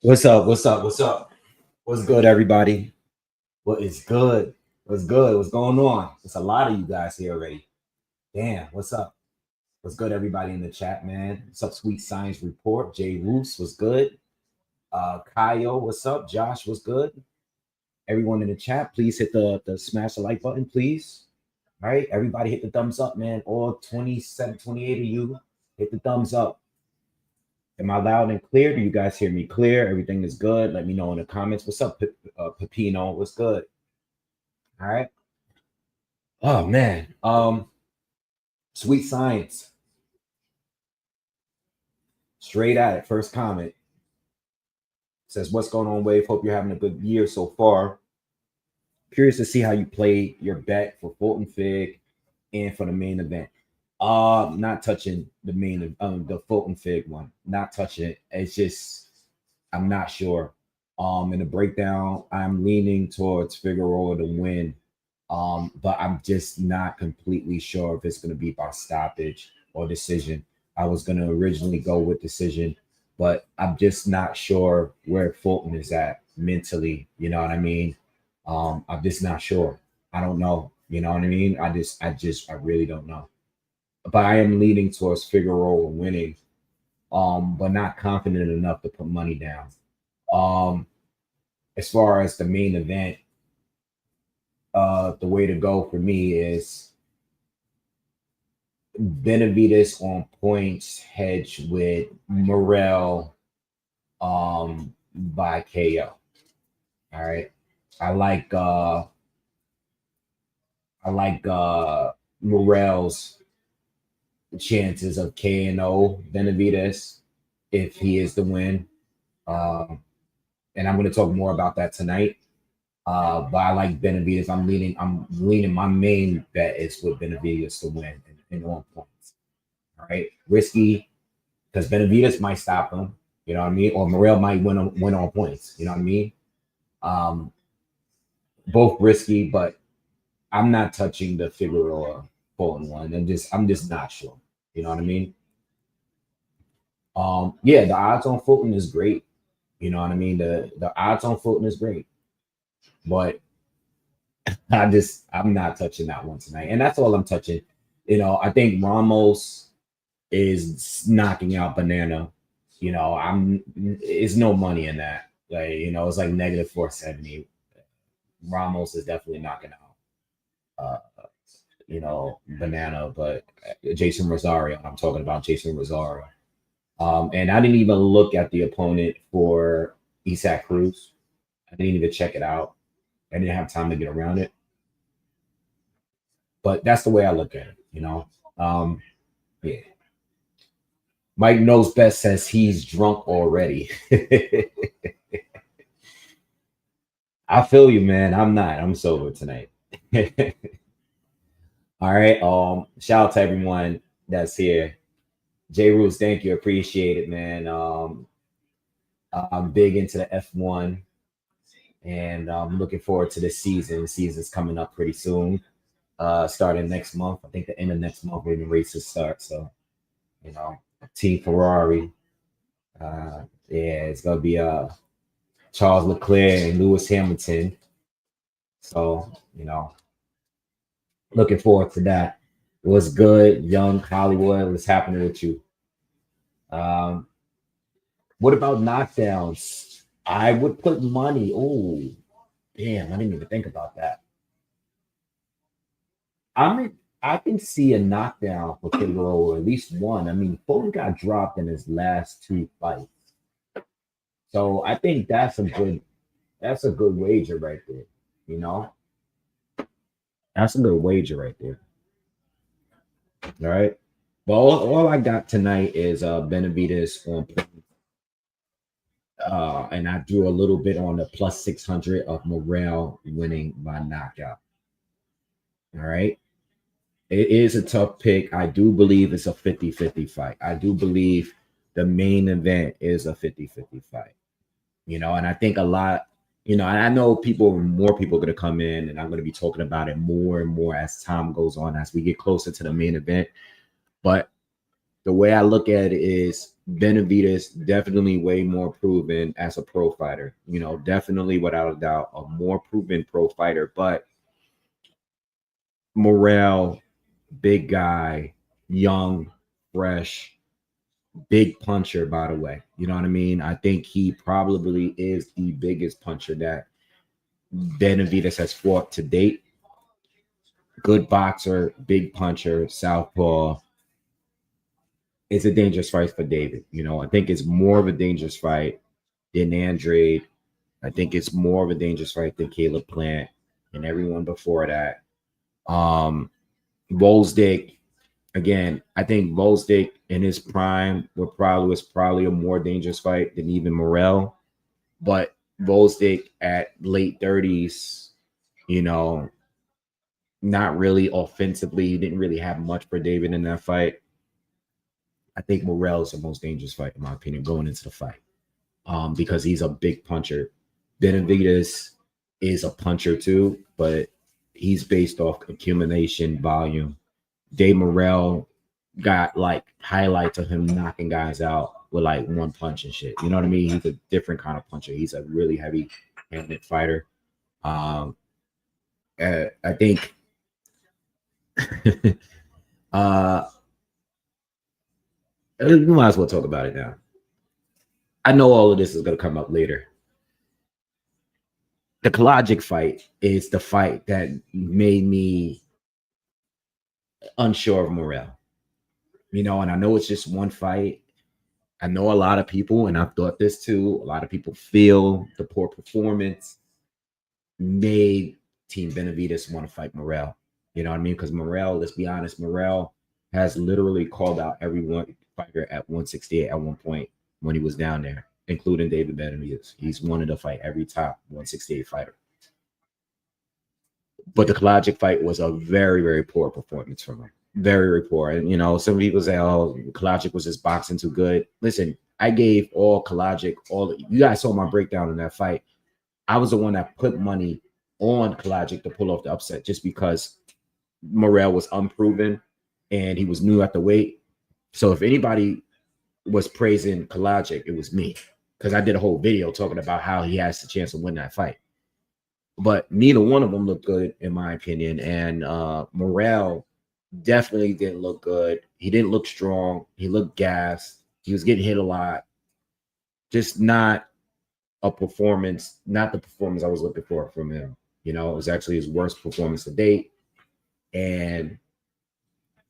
What's up? What's up? What's up? What's good, everybody? What is good? What's good? What's going on? It's a lot of you guys here already. Damn, what's up? What's good, everybody in the chat, man? What's up, Sweet Science Report? Jay Roos, what's good? Kyle, what's up? Josh, what's good? Everyone in the chat, please hit the smash the like button, please. All right, everybody hit the thumbs up, man. All 27, 28 of you, hit the thumbs up. Am I loud and clear? Do you guys hear me clear? Everything is good. Let me know in the comments. What's up, Pepino? What's good? All right. Oh man. Sweet Science. Straight at it. First comment. Says, what's going on, Wave? Hope you're having a good year so far. Curious to see how you play your bet for Fulton Fig and for the main event. Not touching the main the Fulton Fig one. Not touching it. It's just I'm not sure. In the breakdown, I'm leaning towards Figueroa to win. But I'm just not completely sure if it's gonna be by stoppage or decision. I was gonna originally go with decision, but I'm just not sure where Fulton is at mentally. You know what I mean? I'm just not sure. I don't know. You know what I mean? I really don't know. But I am leaning towards Figueroa winning, but not confident enough to put money down. As far as the main event, the way to go for me is Benavidez on points, hedge with Morrell by KO. All right. I like Morrell's chances of KO Benavidez if he is the win. And I'm going to talk more about that tonight. But I like Benavidez. I'm leaning. My main bet is with Benavidez to win and on points. All right, risky because Benavidez might stop him. You know what I mean? Or Morrell might win on points. You know what I mean? Both risky, but I'm not touching the Figueroa Fulton one. I'm just not sure. You know what I mean? Yeah, the odds on Fulton is great. You know what I mean? The odds on Fulton is great. But I'm not touching that one tonight. And that's all I'm touching. You know, I think Ramos is knocking out Banana. You know, it's no money in that. Like, you know, it's like negative 470. Ramos is definitely knocking out you know, Banana, but Jason Rosario. I'm talking about Jason Rosario. And I didn't even look at the opponent for Isaac Cruz. I didn't even check it out. I didn't have time to get around it. But that's the way I look at it, you know. Yeah. Mike Knows Best says he's drunk already. I feel you, man. I'm not. I'm sober tonight. All right. Shout out to everyone that's here. J Rules, thank you. Appreciate it, man. I'm big into the F1. And I'm looking forward to this season. The season's coming up pretty soon. Starting next month. I think the end of next month when the races start. So, you know, Team Ferrari. Yeah, it's gonna be Charles Leclerc and Lewis Hamilton. So, you know, looking forward to that. What's good, young Hollywood? What's happening with you? What about knockdowns? I would put money. Oh, damn, I didn't even think about that. I can see a knockdown for Figueroa, at least one. I mean, Fulton got dropped in his last two fights. So I think that's a good wager right there, you know? That's a good wager right there. All right. But all I got tonight is Benavidez on and I drew a little bit on the plus 600 of Morrell winning by knockout. All right. It is a tough pick. I do believe it's a 50-50 fight. I do believe the main event is a 50-50 fight. You know, and I think a lot, you know, I know more people are going to come in, and I'm going to be talking about it more and more as time goes on, as we get closer to the main event. But The way I look at it is Benavidez definitely way more proven as a pro fighter. You know, definitely without a doubt a more proven pro fighter. But Morrell, big guy, young, fresh, big puncher, by the way. You know what I mean? I think he probably is the biggest puncher that Benavidez has fought to date. Good boxer, big puncher, southpaw. It's a dangerous fight for David. You know, I think it's more of a dangerous fight than Andrade. I think it's more of a dangerous fight than Caleb Plant and everyone before that. Volsdick, again, I think Volsdick in his prime was probably a more dangerous fight than even Morrell. But Volsdick at late 30s, you know, not really offensively. He didn't really have much for David in that fight. I think Morrell is the most dangerous fight, in my opinion, going into the fight, because he's a big puncher. Benavidez is a puncher too, but he's based off accumulation volume. Dave Morrell got like highlights of him knocking guys out with like one punch and shit. You know what I mean? He's a different kind of puncher. He's a really heavy-handed fighter. I think we might as well talk about it now. I know all of this is going to come up later. The Kalajic fight is the fight that made me unsure of Morrell. You know, and I know it's just one fight. I know a lot of people, and I've thought this too, a lot of people feel the poor performance made Team Benavidez want to fight Morrell. You know what I mean? Because Morrell, let's be honest, Morrell has literally called out every one fighter at 168 at one point when he was down there, including David Benavidez. He's wanted to fight every top 168 fighter. But the Kalajic fight was a very, very poor performance from him. Very, very poor. And, you know, some people say, oh, Kalajic was just boxing too good. Listen, I gave all Kalajic, you guys saw my breakdown in that fight. I was the one that put money on Kalajic to pull off the upset just because Morrell was unproven and he was new at the weight. So if anybody was praising Kalajic, it was me, because I did a whole video talking about how he has the chance to win that fight. But neither one of them looked good, in my opinion. And Morrell definitely didn't look good. He didn't look strong. He looked gassed. He was getting hit a lot. Just not a performance, not the performance I was looking for from him. You know, it was actually his worst performance to date. And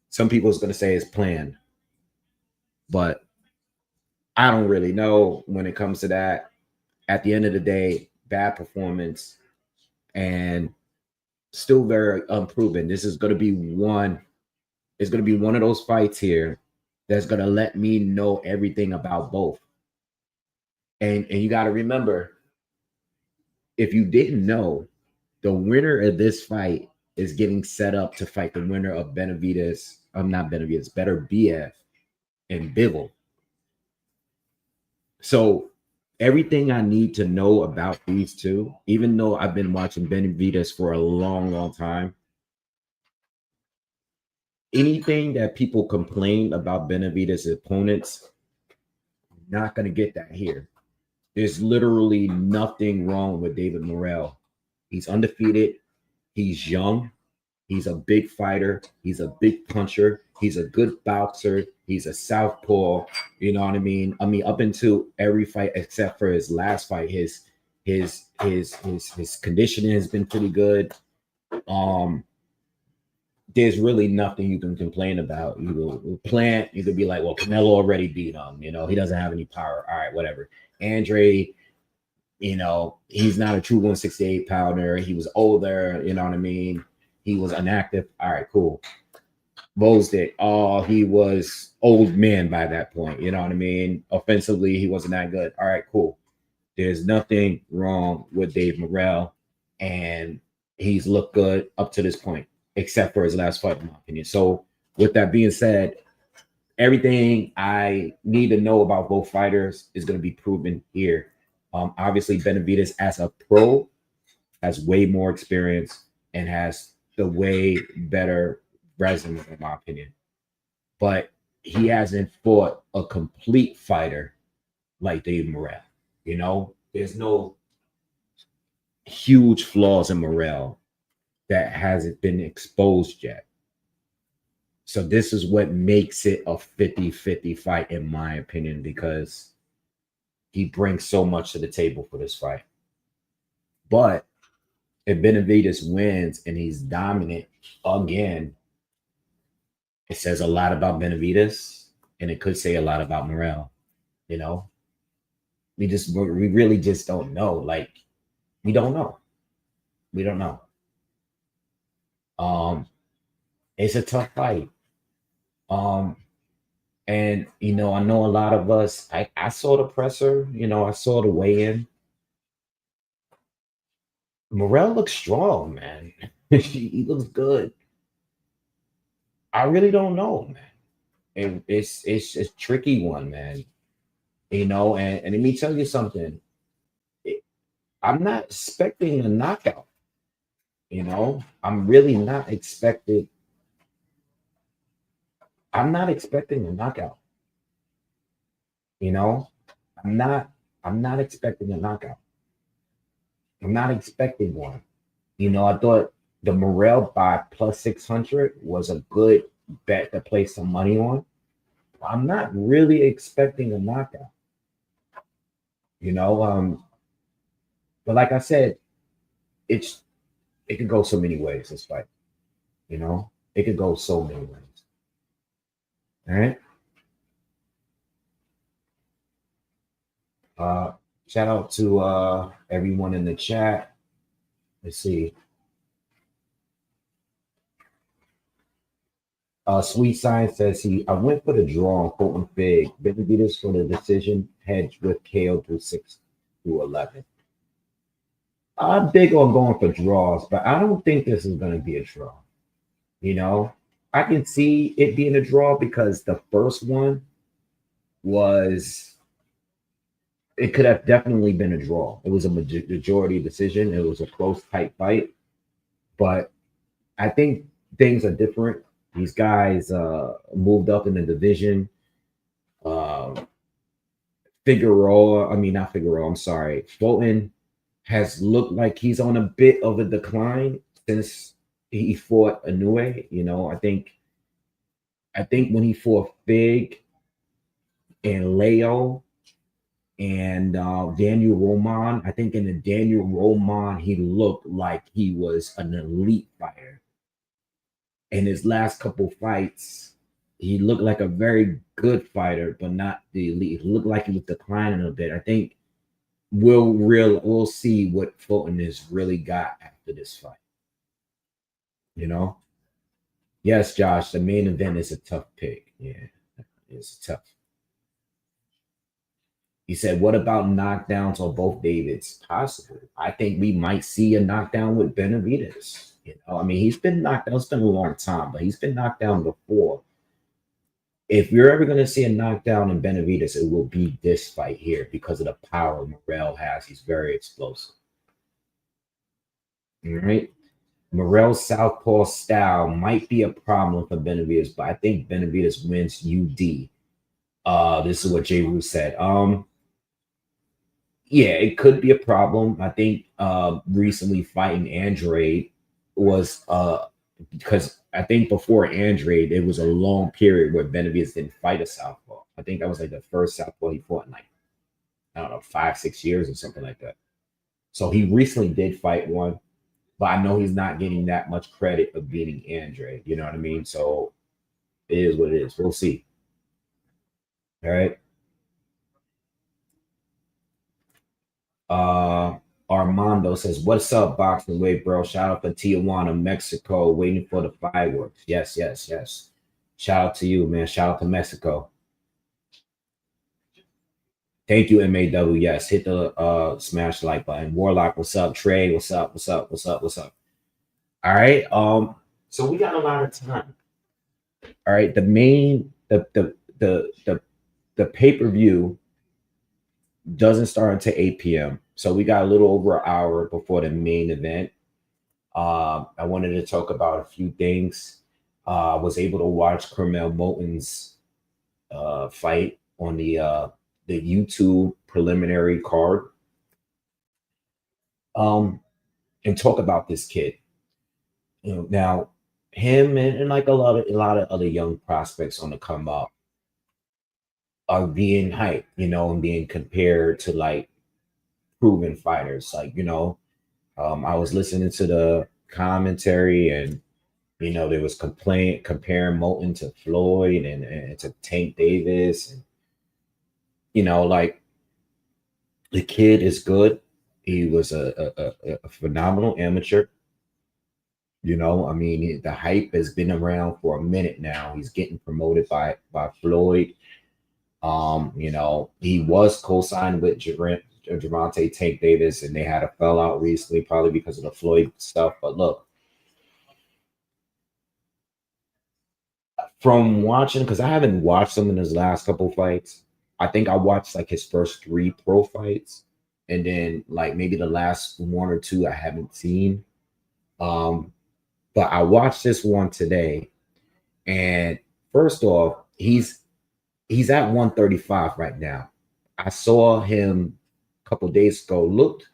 some people is going to say it's planned. But I don't really know when it comes to that. At the end of the day, bad performance and still very unproven. This is going to be one. It's going to be one of those fights here that's going to let me know everything about both. And you got to remember, if you didn't know, the winner of this fight is getting set up to fight the winner of Benavidez. Not Benavidez, better BF and Bivol. So everything I need to know about these two, even though I've been watching Benavidez for a long, long time, anything that people complain about Benavidez's opponents, not going to get that here. There's literally nothing wrong with David Morrell. He's undefeated. He's young. He's a big fighter. He's a big puncher. He's a good boxer. He's a southpaw. You know what I mean? I mean, up until every fight except for his last fight, his conditioning has been pretty good. There's really nothing you can complain about. You could be like, well, Canelo already beat him. You know, he doesn't have any power. All right, whatever. Andre, you know, he's not a true 168 pounder. He was older. You know what I mean? He was inactive. All right, cool. Volsdick, he was old man by that point. You know what I mean? Offensively, he wasn't that good. All right, cool. There's nothing wrong with Dave Morrell, and he's looked good up to this point, except for his last fight, in my opinion. So with that being said, everything I need to know about both fighters is going to be proven here. Obviously, Benavidez as a pro has way more experience and has the way better resume, in my opinion. But he hasn't fought a complete fighter like Dave Morrell. You know, there's no huge flaws in Morrell that hasn't been exposed yet. So this is what makes it a 50-50 fight, in my opinion, because he brings so much to the table for this fight. But if Benavidez wins and he's dominant again, it says a lot about Benavidez, and it could say a lot about Morrell. You know, we really just don't know. Like, we don't know. We don't know. It's a tough fight. And you know, I know a lot of us. I saw the presser. You know, I saw the weigh-in. Morrell looks strong, man. He looks good. I really don't know, man. It's a tricky one, man. You know, and let me tell you something. I'm not expecting a knockout. You know, I'm really not expecting. I'm not expecting a knockout. You know, I'm not. I'm not expecting a knockout. I'm not expecting one. You know, I thought the Morrell by +600 was a good bet to place some money on. I'm not really expecting a knockout. You know, but like I said, it's it could go so many ways. This fight, you know, it could go so many ways. All right. Shout out to everyone in the chat. Let's see. Sweet Science says I went for the draw on Fulton Fig. Benavidez for the decision hedge with KO through 6 through 11. I'm big on going for draws, but I don't think this is going to be a draw. You know, I can see it being a draw because the first one was, it could have definitely been a draw. It was a majority decision. It was a close, tight fight. But I think things are different. These guys moved up in the division. Figueroa, I mean, not Figueroa, I'm sorry. Fulton has looked like he's on a bit of a decline since he fought Inoue. You know, I think when he fought Fig and Leo and Daniel Roman, I think in the Daniel Roman, he looked like he was an elite fighter. In his last couple fights, he looked like a very good fighter, but not the elite. He looked like he was declining a bit. I think we'll see what Fulton has really got after this fight. You know? Yes, Josh, the main event is a tough pick. Yeah, it's tough. He said, what about knockdowns on both Davids? Possible. I think we might see a knockdown with Benavidez. You know, I mean, he's been knocked down. It's been a long time, but he's been knocked down before. If you're ever going to see a knockdown in Benavidez, it will be this fight here because of the power Morrell has. He's very explosive. All right. Morrell's southpaw style might be a problem for Benavidez, but I think Benavidez wins UD. This is what J. Rue said. Yeah, it could be a problem. I think recently fighting Andrade was because I think before Andrade, it was a long period where Benavidez didn't fight a southpaw. I think that was like the first southpaw he fought in like, I don't know, 5-6 years or something like that. So he recently did fight one, but I know he's not getting that much credit of beating Andrade. You know what I mean? So it is what it is. We'll see. All right. Armando says, what's up, Boxingwave, bro? Shout out to Tijuana, Mexico, waiting for the fireworks. Yes, yes, yes. Shout out to you, man. Shout out to Mexico. Thank you, MAW. Yes, hit the smash like button. Warlock, what's up? Trey, what's up? What's up? What's up? What's up? All right. So we got a lot of time. All right. The main the pay-per-view doesn't start until 8 p.m. So we got a little over an hour before the main event. I wanted to talk about a few things. I was able to watch Carmel Moulton's fight on the YouTube preliminary card, and talk about this kid. Now him and like a lot of other young prospects on the come up are being hyped, and being compared to like proven fighters. Like, I was listening to the commentary, and there was complaint comparing Moulton to Floyd and to Tank Davis, and like the kid is good. He was a phenomenal amateur. I mean, the hype has been around for a minute now. He's getting promoted by Floyd. He was co-signed with Javante Tank Davis, and they had a fallout recently, probably because of the Floyd stuff. But look, from watching, because I haven't watched him in his last couple fights. I think I watched like his first 3 pro fights, and then like maybe the last 1 or 2 I haven't seen. But I watched this one today, and first off, he's at 135 right now. I saw him a couple days ago. Looked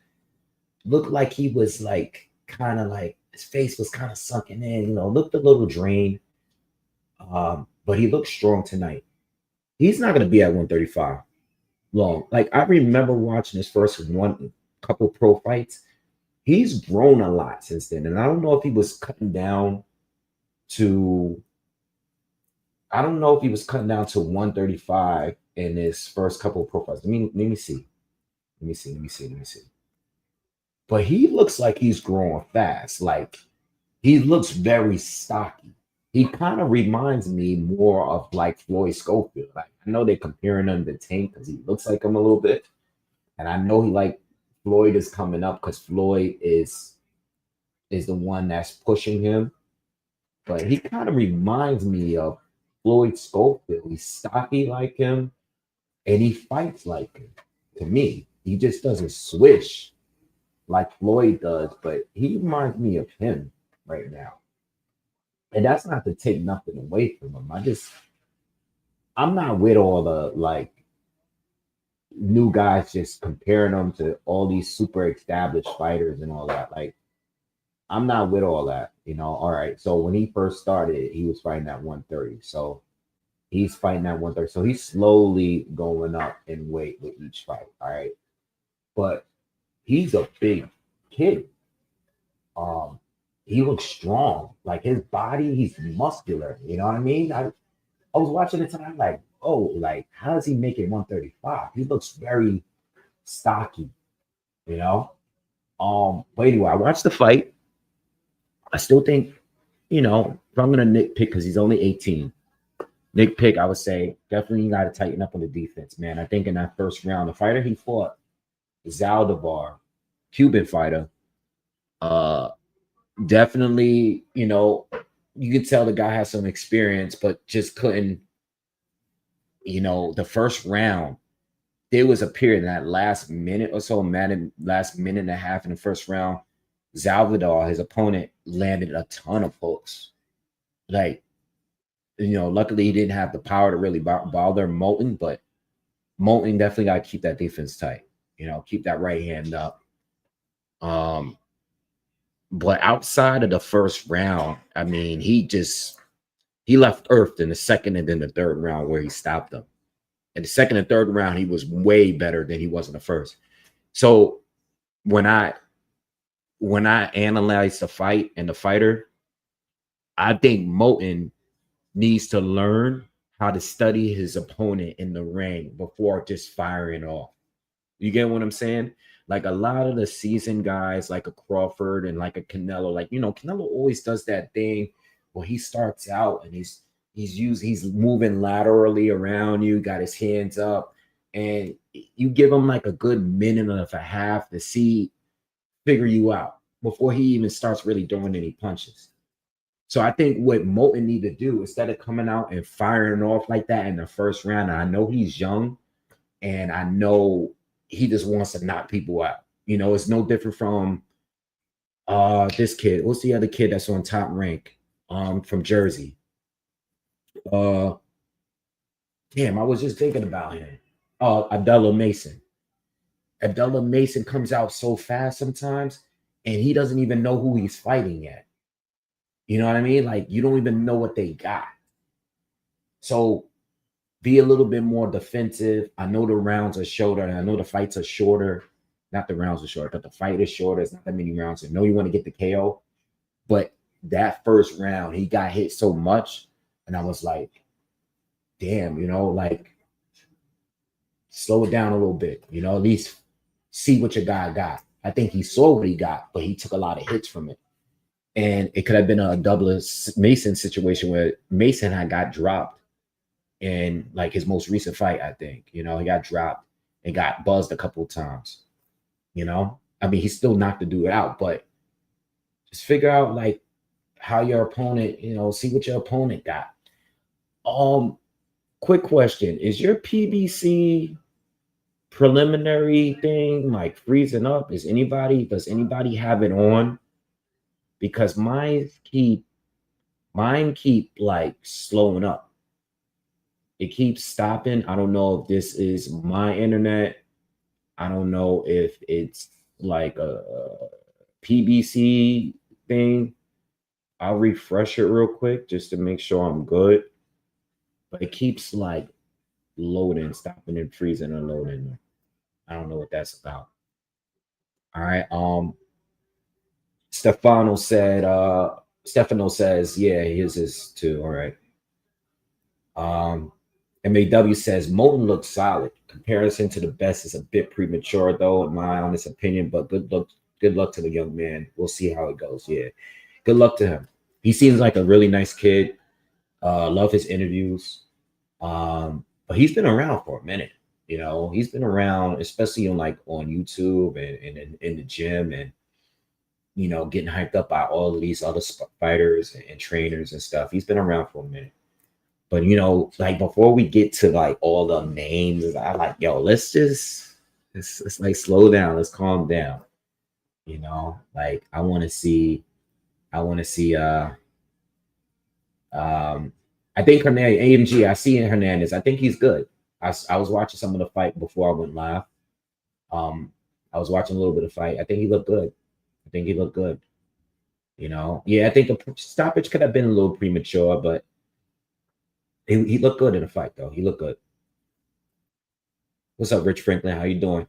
like he was like kind of like his face was kind of sunken in. Looked a little drained. But he looks strong tonight. He's not going to be at 135 long. Like, I remember watching his first couple pro fights. He's grown a lot since then, and I don't know if he was cutting down to. I don't know if he was cutting down to 135 in his first couple of profiles. Let me see. Let me see. But he looks like he's growing fast. Like, he looks very stocky. He kind of reminds me more of like Floyd Schofield. Like, I know they're comparing him to Tank because he looks like him a little bit. And I know Floyd is coming up because Floyd is the one that's pushing him. But he kind of reminds me of Floyd Schofield. He's stocky like him, and he fights like him. To me, he just doesn't swish like Floyd does, but he reminds me of him right now. And that's not to take nothing away from him. I'm not with all the like new guys just comparing them to all these super established fighters and all that. Like, I'm not with all that, All right. So when he first started, he was fighting at 130. So he's fighting at 130. So he's slowly going up in weight with each fight. All right. But he's a big kid. He looks strong. Like, his body, he's muscular. You know what I mean? I was watching it tonight, like, oh, like, how does he make it 135? He looks very stocky, But anyway, I watched the fight. I still think, if I'm gonna nitpick because he's only 18, nitpick, I would say definitely got to tighten up on the defense, man. I think in that first round, the fighter he fought, Zaldivar, Cuban fighter, definitely, you could tell the guy has some experience, but just couldn't, the first round, there was a period in that last minute or so, last minute and a half in the first round, Zaldivar, his opponent, landed a ton of hooks. Like, luckily he didn't have the power to really bother Moulton, but Moulton definitely got to keep that defense tight, keep that right hand up. But outside of the first round, I mean, he left Earth in the second and then the third round where he stopped him. In the second and third round, he was way better than he was in the first. So when I analyze the fight and the fighter, I think Moulton needs to learn how to study his opponent in the ring before just firing off. You get what I'm saying? Like, a lot of the seasoned guys, like a Crawford and like a Canelo, like, Canelo always does that thing where he starts out and he's moving laterally around you, got his hands up, and you give him like a good minute and a half to figure you out before he even starts really throwing any punches. So I think what Moulton need to do, instead of coming out and firing off like that in the first round, and I know he's young, and I know he just wants to knock people out. It's no different from this kid. What's the other kid that's on Top Rank from Jersey? Damn, I was just thinking about him. Oh, Abdullah Mason. Abdullah Mason comes out so fast sometimes, and he doesn't even know who he's fighting yet. You know what I mean? Like, you don't even know what they got. So be a little bit more defensive. I know the rounds are shorter, and I know the fights are shorter. Not the rounds are shorter, but the fight is shorter. It's not that many rounds. I know you want to get the KO, but that first round, he got hit so much, and I was like, damn, like slow it down a little bit, at least see what your guy got. I think he saw what he got, but he took a lot of hits from it. And it could have been a Douglas Mason situation where Mason had got dropped in like his most recent fight, I think. He got dropped and got buzzed a couple of times. I mean, he still knocked the dude out, but just figure out like how your opponent, see what your opponent got. Quick question. Is your PBC preliminary thing like freezing up? Does anybody have it on? Because mine keep like slowing up. It keeps stopping. I don't know if this is my internet. I don't know if it's like a PBC thing. I'll refresh it real quick just to make sure I'm good. But it keeps like loading, stopping and freezing and loading. I don't know what that's about. All right. Stefano says, yeah, his is too. All right. MAW says Moulton looks solid. Comparison to the best is a bit premature, though, in my honest opinion. But good luck to the young man. We'll see how it goes. Yeah, good luck to him. He seems like a really nice kid. Love his interviews. But he's been around for a minute. He's been around, especially on YouTube and in the gym, and getting hyped up by all of these other fighters and trainers and stuff. He's been around for a minute. But like before we get to like all the names, I like, yo, let's like slow down, let's calm down. Like I want to see I think Hernandez, AMG, I see in Hernandez. I think he's good. I was watching some of the fight before I went live. I was watching a little bit of fight. I think he looked good. Yeah, I think the stoppage could have been a little premature, but he looked good in the fight, though. He looked good. What's up, Rich Franklin? How you doing?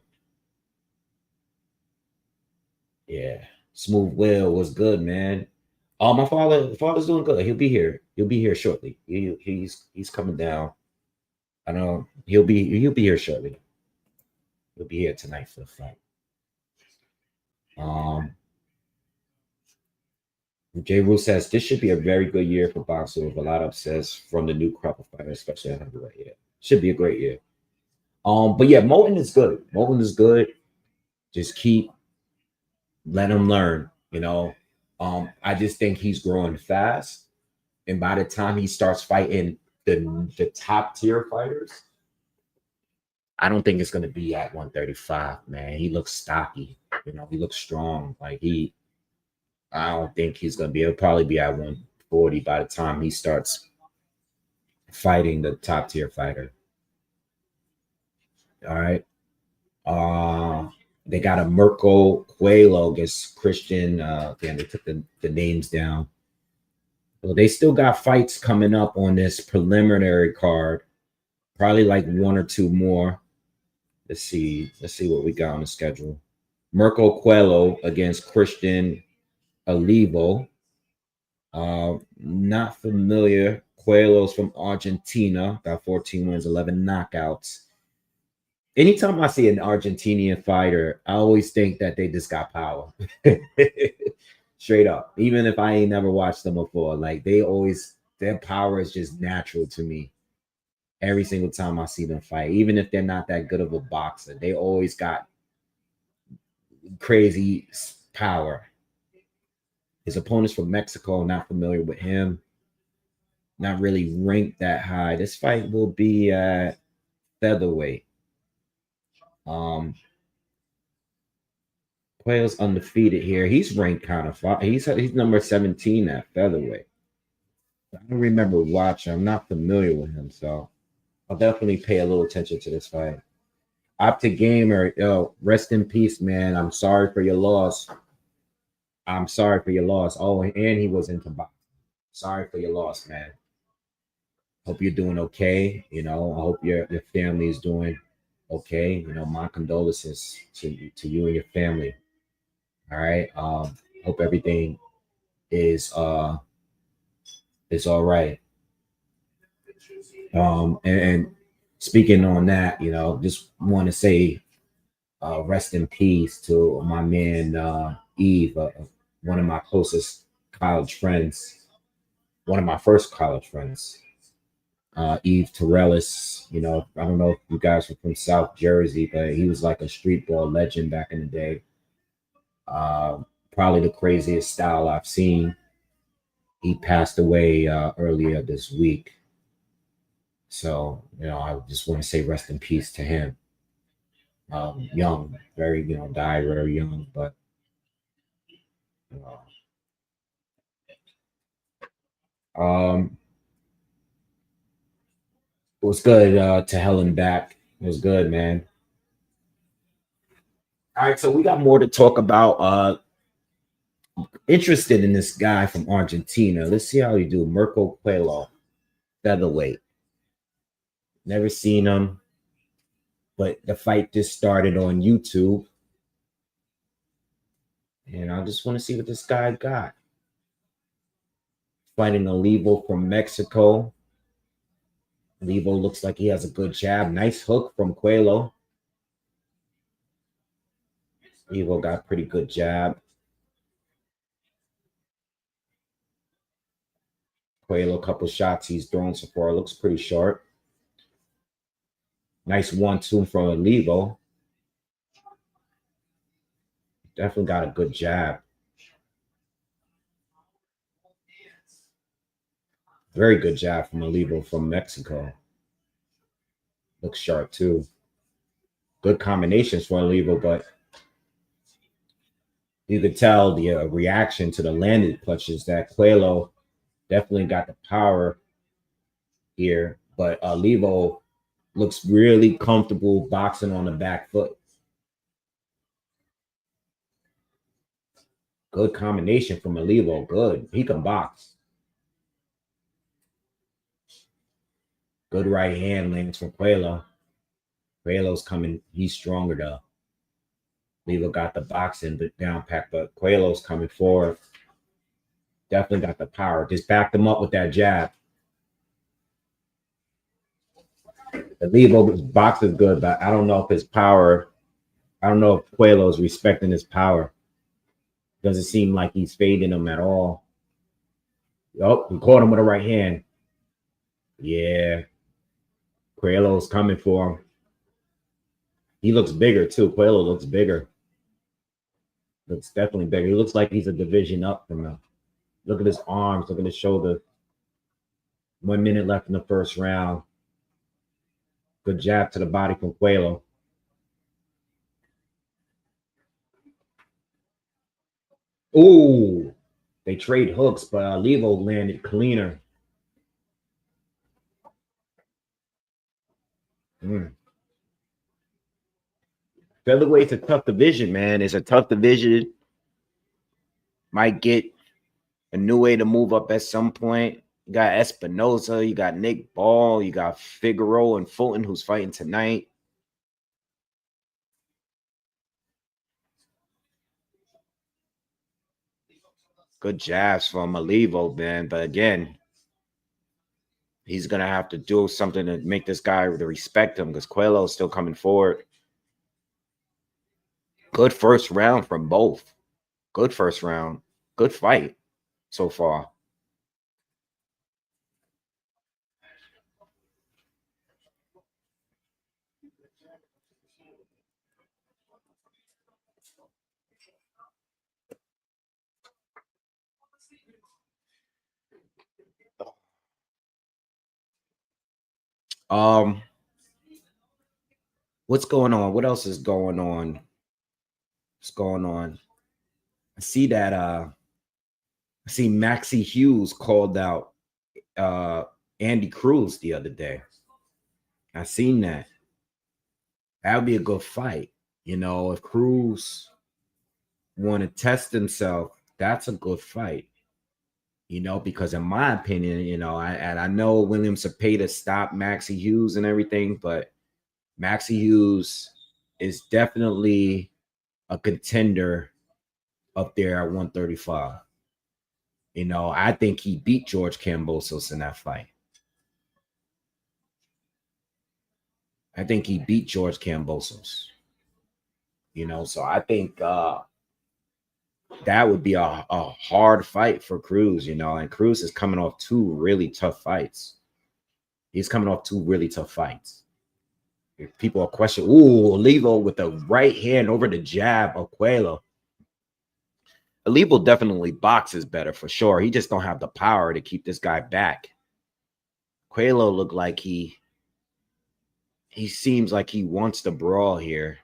Yeah. Smooth Will was good, man. Oh, my father's doing good. He'll be here. He'll be here shortly. He's coming down. I know he'll be here shortly. He'll be here tonight for the fight. Jay Rule says this should be a very good year for boxing with a lot of upsets from the new crop of fighters, especially at heavyweight. Yeah, should be a great year. But yeah, Moulton is good. Just let him learn. I just think he's growing fast, and by the time he starts fighting the top tier fighters, I don't think it's going to be at 135. Man, he looks stocky. He looks strong. I don't think he's going to be. It'll probably be at 140 by the time he starts fighting the top tier fighter. All right. They got a Mirko Coelho against Christian. Again, they took the names down. Well, they still got fights coming up on this preliminary card. Probably like one or two more. Let's see what we got on the schedule. Mirko Coelho against Christian Olivo. Not familiar. Coelho's from Argentina. Got 14 wins, 11 knockouts. Anytime I see an Argentinian fighter, I always think that they just got power. Straight up. Even if I ain't never watched them before, like their power is just natural to me. Every single time I see them fight, even if they're not that good of a boxer, they always got crazy power. His opponent's from Mexico, not familiar with him. Not really ranked that high. This fight will be at featherweight. Coelho's undefeated here. He's ranked kind of far. He's number 17 at featherweight. I don't remember watching. I'm not familiar with him, so I'll definitely pay a little attention to this fight. Optic Gamer, yo, rest in peace, man. I'm sorry for your loss. I'm sorry for your loss. Oh, and he was into boxing. Sorry for your loss, man. Hope you're doing okay. You know, I hope your family is doing okay. You know, my condolences to you and your family. All right. Hope everything is all right. And speaking on that, you know, just want to say rest in peace to my man Eve, one of my closest college friends, one of my first college friends, Eve Torellis. You know, I don't know if you guys are from South Jersey, but he was like a street ball legend back in the day. Uh, Probably the craziest style I've seen. He passed away earlier this week. So, you know, I just want to say rest in peace to him. Young, very, you know, died very young, but uh, um, it was good to Helen back. It was good, man. All right, so we got more to talk about. Interested in this guy from Argentina. Let's see how you do. Mirko Coelho, featherweight. Never seen him, but the fight just started on YouTube. And I just want to see what this guy got. Fighting Olivo from Mexico. Olivo looks like he has a good jab. Nice hook from Coelho. Olivo got pretty good jab. Coelho, a couple shots he's thrown so far. Looks pretty sharp. Nice 1-2 from Olivo. Definitely got a good jab. Very good jab from Olivo from Mexico. Looks sharp too. Good combinations for Olivo, but you could tell the reaction to the landed punches that Coelho definitely got the power here, but Olivo looks really comfortable boxing on the back foot. Good combination from Olivo. Good. He can box. Good right hand lands from Coelho. Coelho's coming. He's stronger though. Olivo got the boxing down pack, but Coelho's coming forward. Definitely got the power. Just backed him up with that jab. Olivo's box is good, but I don't know if his power. I don't know if Coelho's respecting his power. Doesn't seem like he's fading him at all. Oh, he caught him with a right hand. Yeah. Coelho's coming for him. He looks bigger too. Coelho looks bigger. Looks definitely bigger. He looks like he's a division up from him. Look at his arms. Look at his shoulder. 1 minute left in the first round. Good jab to the body from Coelho. Ooh, they trade hooks, but Olivo landed cleaner. Featherweight's a tough division, man. It's a tough division. Might get a new way to move up at some point. You got Espinoza, you got Nick Ball, you got Figueroa and Fulton who's fighting tonight. Good jabs from Olivo, man. But again, he's going to have to do something to make this guy to respect him because Coelho's still coming forward. Good first round from both. Good first round. Good fight so far. What's going on? What else is going on? What's going on? I see that I see Maxie Hughes called out Andy Cruz the other day. I seen that. That would be a good fight. If Cruz want to test himself, that's a good fight. Because in my opinion, I know William Cepeda stopped Maxie Hughes and everything, but Maxie Hughes is definitely a contender up there at 135. I think he beat George Kambosos in that fight. I think he beat George Kambosos. So I think that would be a hard fight for Cruz, and Cruz is coming off two really tough fights. He's coming off two really tough fights. If people are questioning, Olivo with the right hand over the jab of Coelho. Olivo definitely boxes better for sure. He just don't have the power to keep this guy back. Coelho looked like he seems like he wants to brawl here,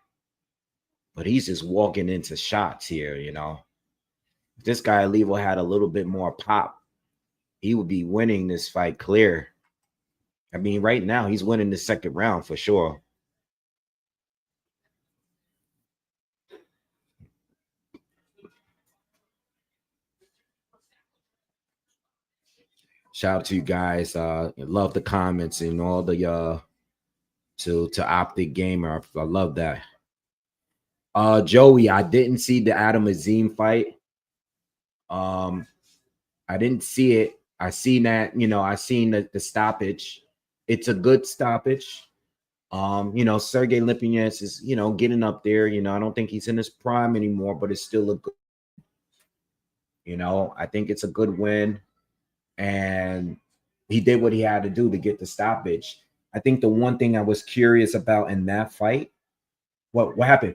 but he's just walking into shots here, If this guy Olivo had a little bit more pop, he would be winning this fight clear. I mean, right now he's winning the second round for sure. Shout out to you guys. Love the comments and all the to Optic Gamer. I love that. Joey, I didn't see the Adam Azim fight. I didn't see it. I seen that, I seen the stoppage. It's a good stoppage. Sergey Lipinets is, getting up there. I don't think he's in his prime anymore, but it's still a good, I think it's a good win. And he did what he had to do to get the stoppage. I think the one thing I was curious about in that fight, what happened?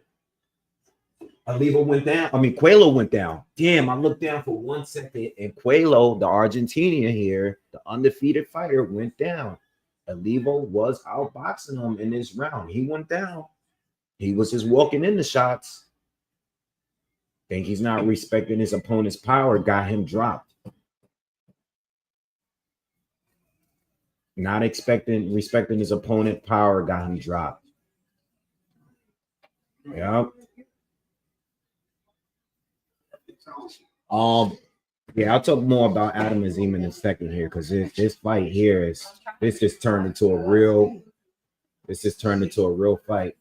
Olivo went down. Coelho went down. Damn, I looked down for 1 second, and Coelho, the Argentinian here, the undefeated fighter, went down. Olivo was outboxing him in this round. He went down. He was just walking in the shots. Think he's not respecting his opponent's power, got him dropped. Not respecting his opponent's power, got him dropped. Yep. Yeah, I'll talk more about Adam Azim in a second here, because this fight here just turned into a real fight.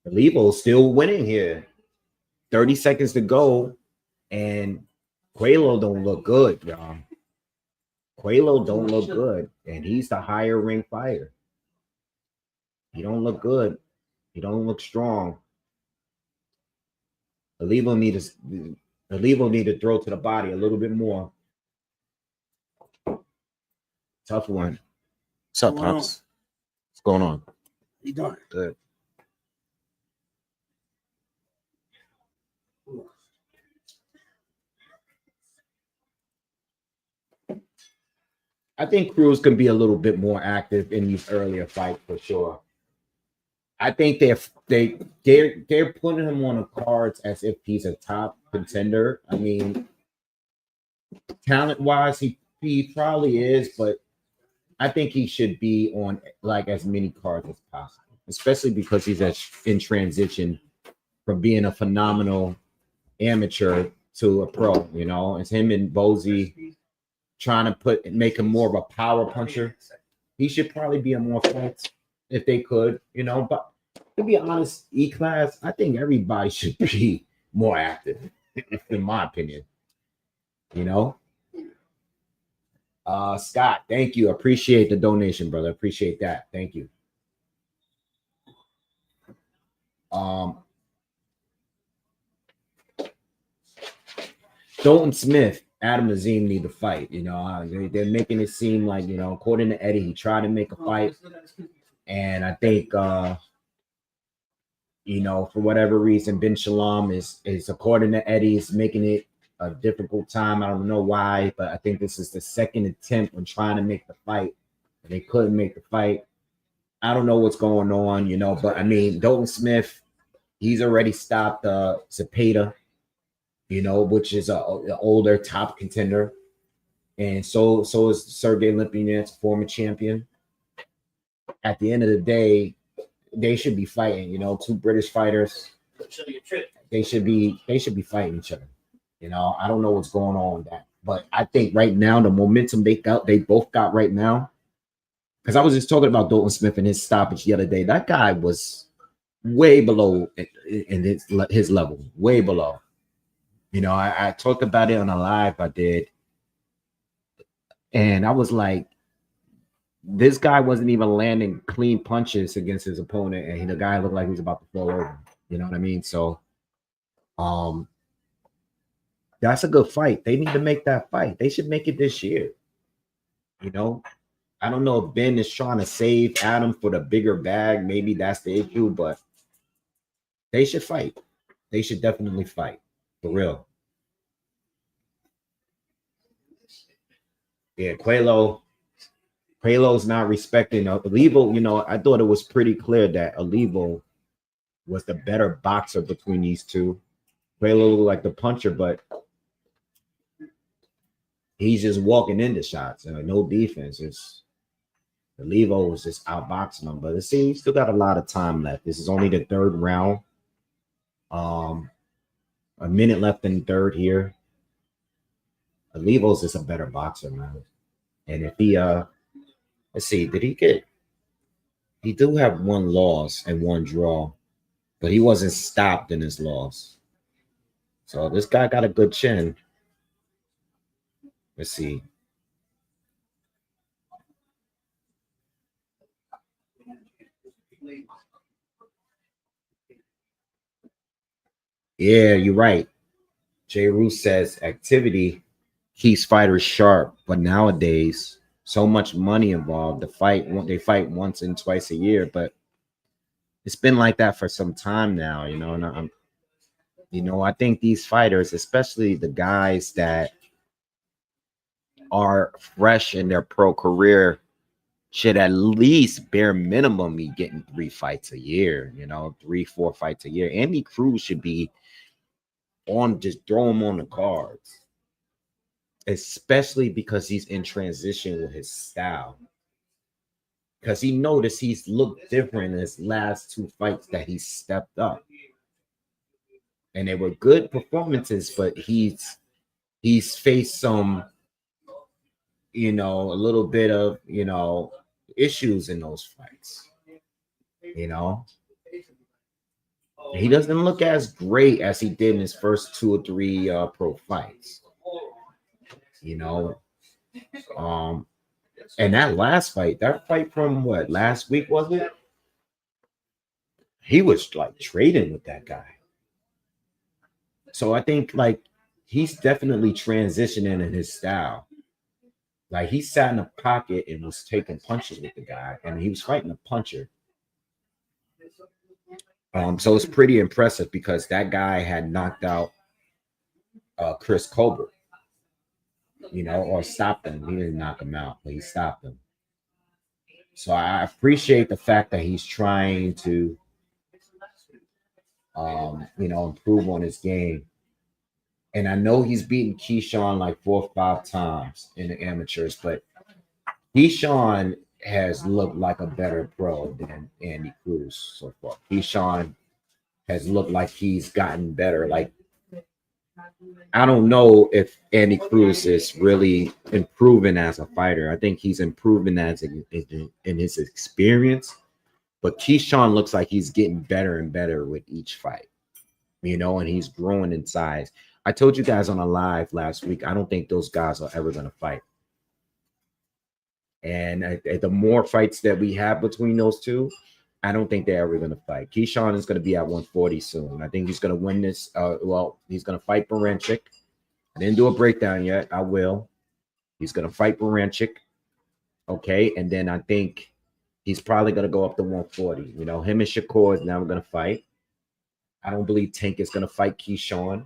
Olivo's still winning here. 30 seconds to go, and Coelho don't look good, y'all. Coelho don't look good, and he's the higher ring fighter. He don't look good. He don't look strong. Olivo need to throw to the body a little bit more. Tough one. What's up, Pops? What's going on? How you doing? Good. I think Cruz can be a little bit more active in these earlier fights for sure. I think they're putting him on the cards as if he's a top contender. I mean, talent-wise, he probably is, but I think he should be on like as many cards as possible, especially because he's in transition from being a phenomenal amateur to a pro. It's him and Bozy trying to make him more of a power puncher. He should probably be in more fights if they could, but to be honest, E-class, I think everybody should be more active, in my opinion. Scott, thank you. Appreciate the donation, brother. Appreciate that. Thank you. Dalton Smith, Adam Azim need to fight. They're making it seem like, according to Eddie, he tried to make a fight. And I think, for whatever reason, Ben Shalom is according to Eddie, is making it a difficult time. I don't know why, but I think this is the second attempt on trying to make the fight. They couldn't make the fight. I don't know what's going on, but I mean, Dalton Smith, he's already stopped Cepeda, which is an older top contender. And so is Sergey Lipinets, former champion. At the end of the day, they should be fighting. You know, two British fighters. They should be fighting each other. You know, I don't know what's going on with that, but I think right now the momentum they both got right now. Because I was just talking about Dalton Smith and his stoppage the other day. That guy was way below in his level, way below. You know, I talked about it on a live I did, and I was like, this guy wasn't even landing clean punches against his opponent, and the guy looked like he was about to fall over. You know what I mean? So, that's a good fight. They need to make that fight. They should make it this year. You know, I don't know if Ben is trying to save Adam for the bigger bag. Maybe that's the issue, but they should fight. They should definitely fight for real. Yeah, Quaylo's not respecting Olivo. You know, I thought it was pretty clear that Olivo was the better boxer between these two. Quaylo looked like the puncher, but he's just walking into shots. No defense. Olivo was just outboxing him. But see, we still got a lot of time left. This is only the third round. A minute left in the third here. Olivo's just a better boxer, man. And if he let's see, he do have one loss and one draw, but he wasn't stopped in his loss. So this guy got a good chin. Let's see. Yeah, you're right. Jay Roos says activity keeps fighters sharp, but nowadays so much money involved. They fight once and twice a year, but it's been like that for some time now. You know, and I think these fighters, especially the guys that are fresh in their pro career, should at least bare minimum be getting 3 fights a year. 3-4 fights a year. Andy Cruz should be on, just throw him on the cards, especially because he's in transition with his style. Because he noticed he's looked different in his last 2 fights that he stepped up, and they were good performances, but he's faced some, a little bit of, issues in those fights. He doesn't look as great as he did in his first 2 or 3 pro fights. And that fight from what, last week, was it? He was like trading with that guy. So I think like he's definitely transitioning in his style. Like he sat in a pocket and was taking punches with the guy, and he was fighting a puncher. So it's pretty impressive because that guy had knocked out Chris Colbert, or stopped him. He didn't knock him out, but he stopped him. So I appreciate the fact that he's trying to, improve on his game. And I know he's beaten Keyshawn like 4 or 5 times in the amateurs, but Keyshawn has looked like a better pro than Andy Cruz so far. Keyshawn has looked like he's gotten better. Like, I don't know if Andy Cruz is really improving as a fighter. I think he's improving in his experience. But Keyshawn looks like he's getting better and better with each fight, and he's growing in size. I told you guys on a live last week, I don't think those guys are ever going to fight. And the more fights that we have between those two, I don't think they're ever going to fight. Keyshawn is going to be at 140 soon. I think he's going to win this. He's going to fight Baranchik. I didn't do a breakdown yet. I will. He's going to fight Baranchik. Okay. And then I think he's probably going to go up to 140. Him and Shakur is never going to fight. I don't believe Tank is going to fight Keyshawn.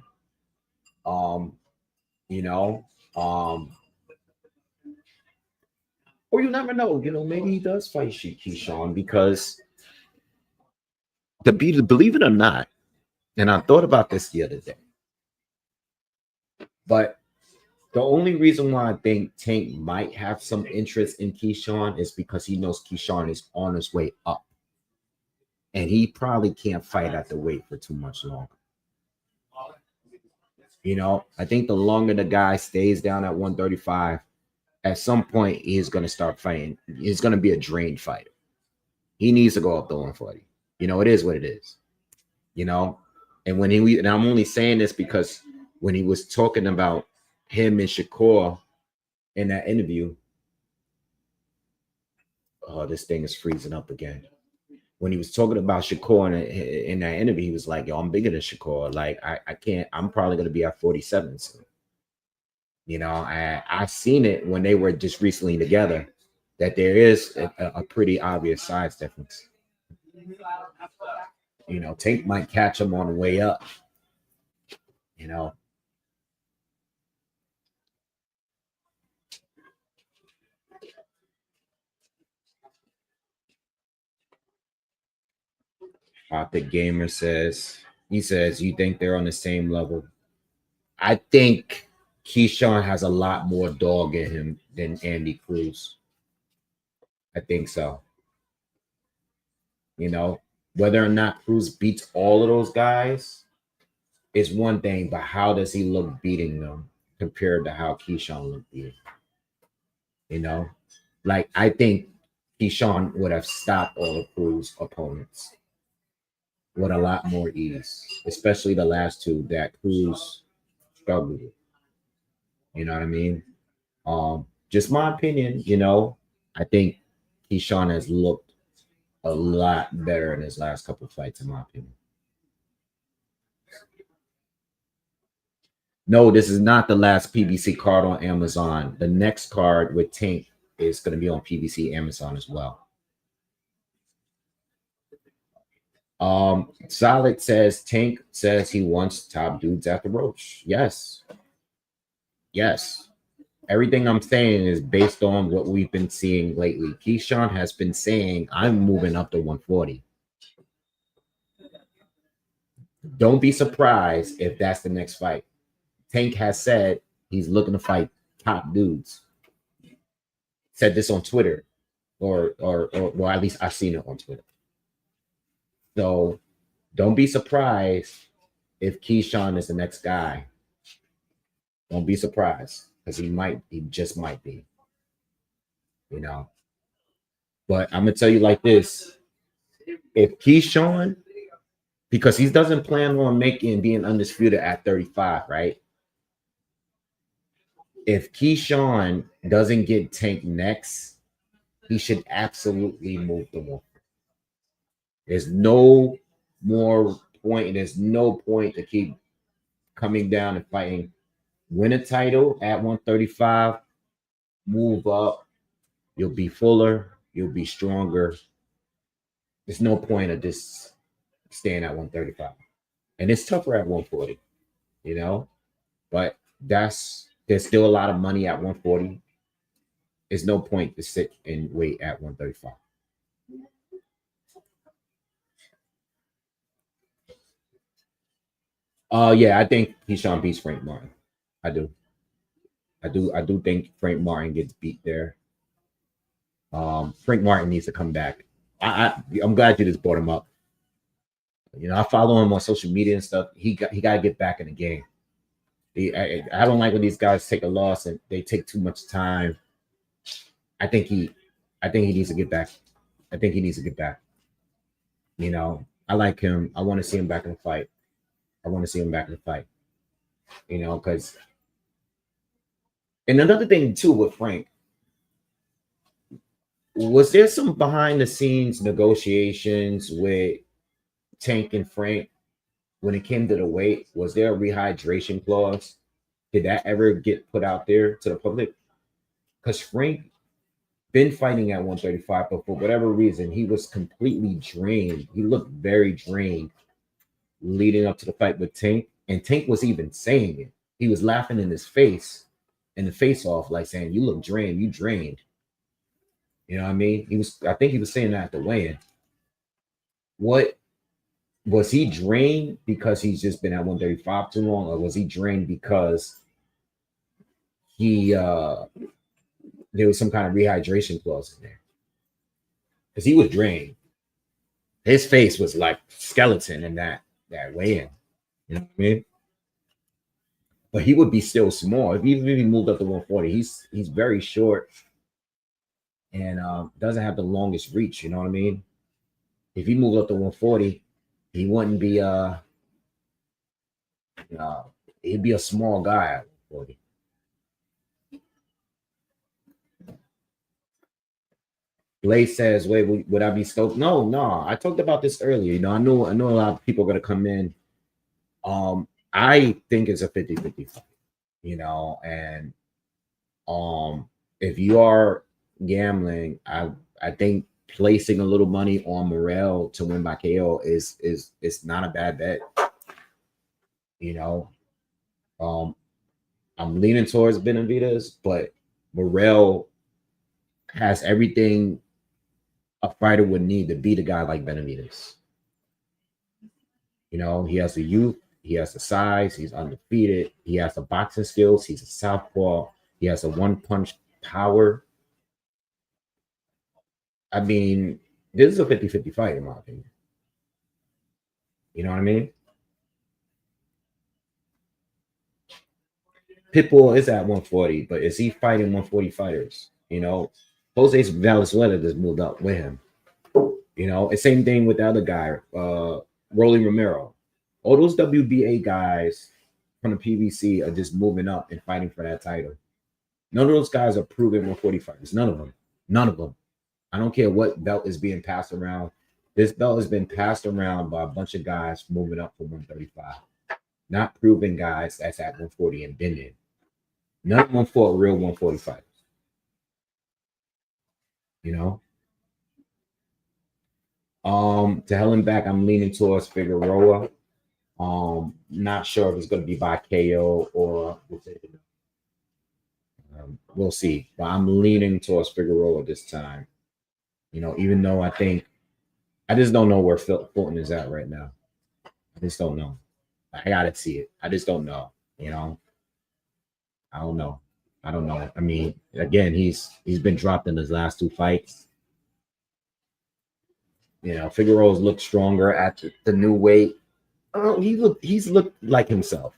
Or you never know. Maybe he does fight Keyshawn because believe it or not, and I thought about this the other day, but The only reason why I think Tank might have some interest in Keyshawn is because he knows Keyshawn is on his way up. And he probably can't fight at the weight for too much longer. I think the longer the guy stays down at 135, at some point he's going to start fighting. He's going to be a drained fighter. He needs to go up to 140. It is what it is. And and I'm only saying this because when he was talking about him and Shakur in that interview, oh, this thing is freezing up again. When he was talking about Shakur in that interview, he was like, yo, I'm bigger than Shakur. Like, I can't, I'm probably going to be at 47 soon. I've seen it when they were just recently together, that there is a pretty obvious size difference. Tank might catch him on the way up. Optic Gamer says, you think they're on the same level? I think Keyshawn has a lot more dog in him than Andy Cruz. I think so. Whether or not Cruz beats all of those guys is one thing, but how does he look beating them compared to how Keyshawn looked beating? Like, I think Keyshawn would have stopped all of Cruz's opponents with a lot more ease, especially the last two that Cruz struggled with. You know what I mean? Just my opinion, I think Keyshawn has looked a lot better in his last couple of fights, in my opinion. No, this is not the last PBC card on Amazon. The next card with Tank is going to be on PBC Amazon as well. Solid says Tank says he wants top dudes at the Roach. Yes. Everything I'm saying is based on what we've been seeing lately. Keyshawn has been saying, I'm moving up to 140. Don't be surprised if that's the next fight. Tank has said he's looking to fight top dudes. Said this on Twitter, or well, at least I've seen it on Twitter. So don't be surprised if Keyshawn is the next guy. Don't be surprised, because he just might be. But I'm gonna tell you like this: if Keyshawn, because he doesn't plan on being undisputed at 35, right? If Keyshawn doesn't get Tank next, he should absolutely move the one. There's no more point. There's no point to keep coming down and fighting. Win a title at 135, move up. You'll be fuller. You'll be stronger. There's no point of just staying at 135. And it's tougher at 140, but there's still a lot of money at 140. There's no point to sit and wait at 135. Yeah, I think Keyshawn beats Frank Martin. I do think Frank Martin gets beat there. Frank Martin needs to come back. I'm glad you just brought him up. I follow him on social media and stuff. He got to get back in the game. I don't like when these guys take a loss and they take too much time. I think he needs to get back. I think he needs to get back. I like him. I want to see him back in the fight. Because and another thing too with Frank, was there some behind the scenes negotiations with Tank and Frank when it came to the weight? Was there a rehydration clause? Did that ever get put out there to the public? Because Frank been fighting at 135, but for whatever reason, he was completely drained. He looked very drained leading up to the fight with Tank. And Tank was even saying it. He was laughing in his face, in the face off, like saying, you look drained, you drained. You know what I mean? I think he was saying that at the weigh-in. What was he drained because he's just been at 135 too long, or was he drained because he there was some kind of rehydration clause in there because he was drained. His face was like skeleton in that weigh-in. You know what I mean? But he would be still small. Even if he moved up to 140, he's very short and doesn't have the longest reach. You know what I mean? If he moved up to 140, he wouldn't be he'd be a small guy at 140. Blade says, "Wait, would I be stoked?" No. I talked about this earlier. You know, I know a lot of people are gonna come in. I think it's a 50-50 fight. You know, and if you are gambling, I think placing a little money on Morrell to win by KO is not a bad bet. You know, I'm leaning towards Benavidez, but Morrell has everything a fighter would need to beat a guy like Benavidez. You know, he has the youth, he has the size, he's undefeated, he has the boxing skills, he's a southpaw, he has a one-punch power. I mean, this is a 50-50 fight, in my opinion. You know what I mean? Pitbull is at 140, but is he fighting 140 fighters? You know, Jose Valenzuela just moved up with him. You know, it's same thing with the other guy, Rolly Romero. All those WBA guys from the PBC are just moving up and fighting for that title. None of those guys are proven 140 fighters. None of them. None of them. I don't care what belt is being passed around. This belt has been passed around by a bunch of guys moving up from 135. Not proven guys that's at 140 and been in. None of them fought real 140 fighters. You know? To hell and back, I'm leaning towards Figueroa. Not sure if it's going to be by KO or we'll see. But I'm leaning towards Figueroa this time. You know, even though I just don't know where Fulton is at right now. I just don't know. I gotta see it. I just don't know. You know, I don't know. I mean, again, he's been dropped in his last two fights. You know, Figueroa's looked stronger at the new weight. Oh, he's looked like himself.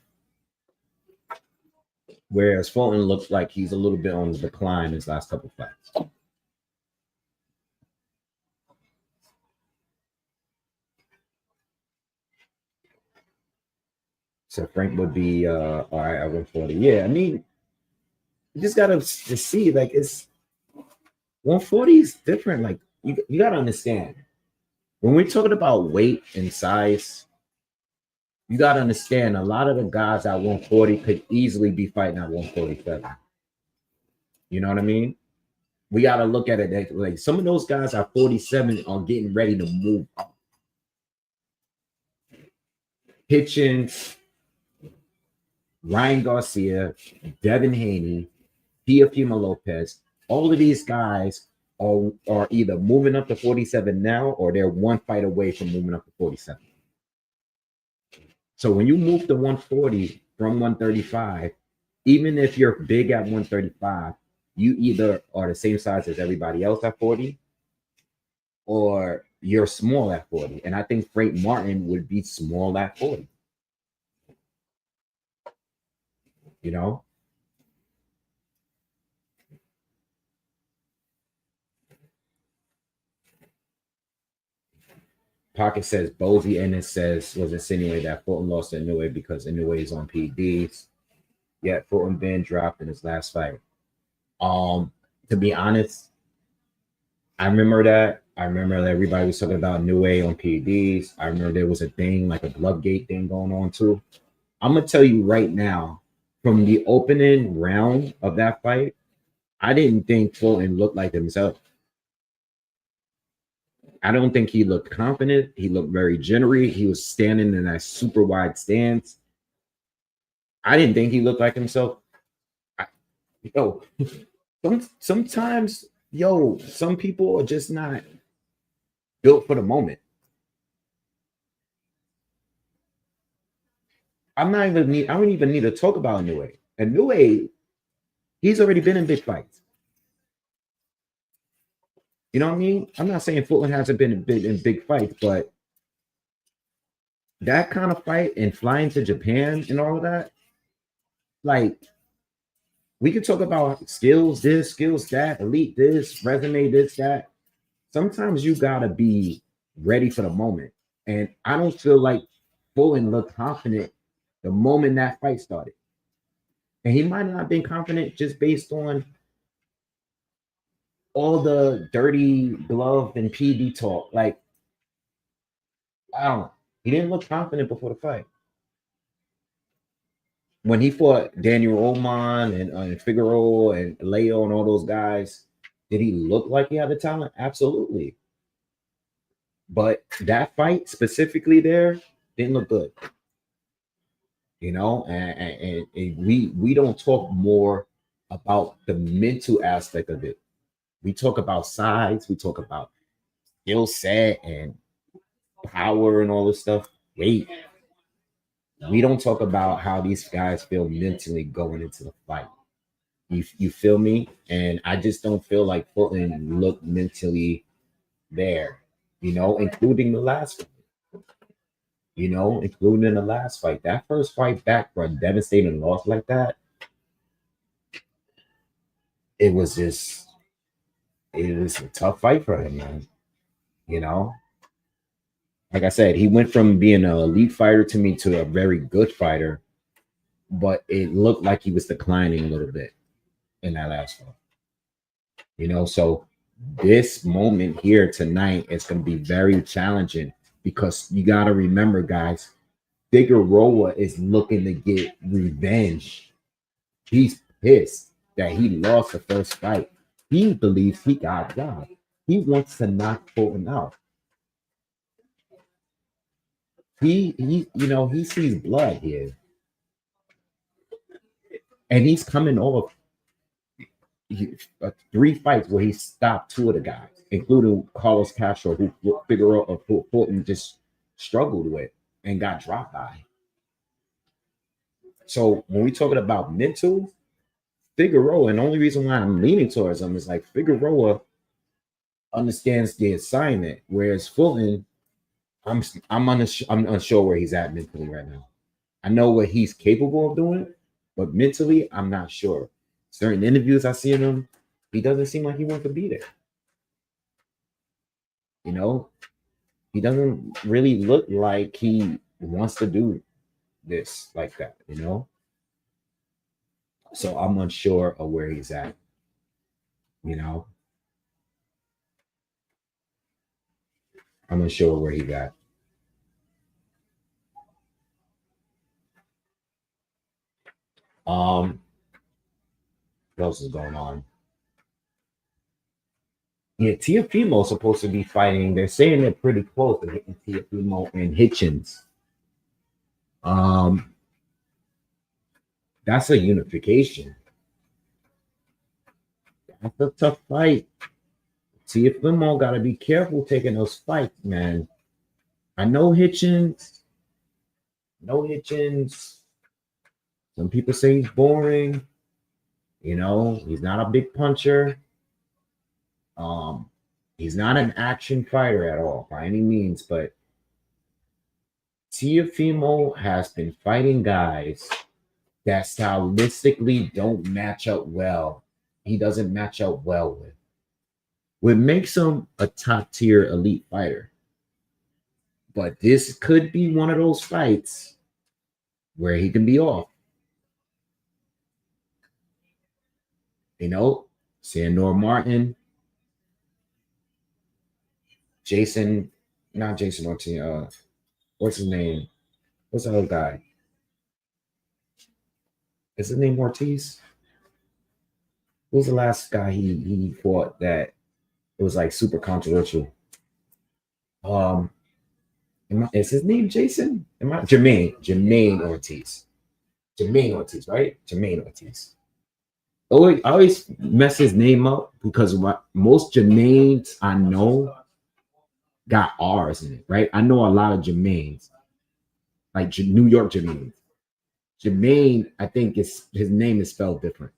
Whereas Fulton looks like he's a little bit on the decline his last couple fights. So Frank would be all right at 140. Yeah, I mean, you just gotta just see, like, it's 140 is different. Like, you gotta understand when we're talking about weight and size, you gotta understand a lot of the guys at 140 could easily be fighting at 147. You know what I mean? We gotta look at it like some of those guys at 47 are getting ready to move up. Hitchens, Ryan Garcia, Devin Haney, Teofimo Lopez, all of these guys are either moving up to 47 now or they're one fight away from moving up to 47. So when you move to 140 from 135, even if you're big at 135, you either are the same size as everybody else at 40 or you're small at 40. And I think Frank Martin would be small at 40. You know? Pocket says Bozy, and it says was insinuating that Fulton lost to Inoue because Inoue is on PDs. Yet Fulton been dropped in his last fight. To be honest, I remember that. I remember that everybody was talking about Inoue on PDs. I remember there was a thing like a Bloodgate thing going on too. I'm gonna tell you right now, from the opening round of that fight, I didn't think Fulton looked like himself. I don't think he looked confident. He looked very jittery. He was standing in that super wide stance. I didn't think he looked like himself. Sometimes, some people are just not built for the moment. I don't even need to talk about Inoue. Inoue He's already been in big fights. You know what I mean? I'm not saying Fulton hasn't been in big fights, but that kind of fight and flying to Japan and all of that, like, we could talk about skills this, skills that, elite this, resume this, that. Sometimes you gotta be ready for the moment. And I don't feel like Fulton looked confident the moment that fight started. And he might not have been confident just based on all the dirty glove and PD talk. Like, I don't know. He didn't look confident before the fight. When he fought Daniel Oman and Figueroa and Leo and all those guys, did he look like he had the talent? Absolutely. But that fight specifically there didn't look good. You know, and we don't talk more about the mental aspect of it. We talk about size, we talk about skill set and power and all this stuff. Wait, we don't talk about how these guys feel mentally going into the fight. You feel me? And I just don't feel like Fulton looked mentally there, you know, including the last fight. You know, including the last fight. That first fight back for a devastating loss like that, it was a tough fight for him, man. You know, like I said, he went from being an elite fighter to me to a very good fighter, but it looked like he was declining a little bit in that last one. You know, so this moment here tonight is going to be very challenging because you got to remember, guys, Figueroa is looking to get revenge. He's pissed that he lost the first fight. He believes he got God. He wants to knock Fulton out. He sees blood here, and he's coming off 3 fights where he stopped 2 of the guys, including Carlos Castro, who Figueroa who Fulton just struggled with and got dropped by. So when we talking about mental, Figueroa, and the only reason why I'm leaning towards him is like Figueroa understands the assignment, whereas Fulton, I'm unsure where he's at mentally right now. I know what he's capable of doing, but mentally, I'm not sure. Certain interviews I see him, he doesn't seem like he wants to be there. You know, he doesn't really look like he wants to do this like that, you know? So I'm unsure of where he's at, you know? I'm unsure where he's at. What else is going on? Yeah, Tiafimo's supposed to be fighting. They're saying they're pretty close to hitting Tiafimo and Hitchens. That's a unification. That's a tough fight. Tiafimo got to be careful taking those fights, man. I know Hitchens. No Hitchens. Some people say he's boring. You know, he's not a big puncher. He's not an action fighter at all by any means, but Tiafimo has been fighting guys that stylistically don't match up well. He doesn't match up well with. What makes him a top tier elite fighter. But this could be one of those fights where he can be off. You know, Sandor Martin, not Jason Ortiz. What's his name? What's the other guy? Is his name Ortiz? Who was the last guy he fought that it was like super controversial? Is his name Jason? Jermaine Ortiz. Jermaine Ortiz, right? Jermaine Ortiz. I always mess his name up because most Jermaines I know got R's in it, right? I know a lot of Jermaines, like New York Jermaines. Jermaine, I think his name is spelled different.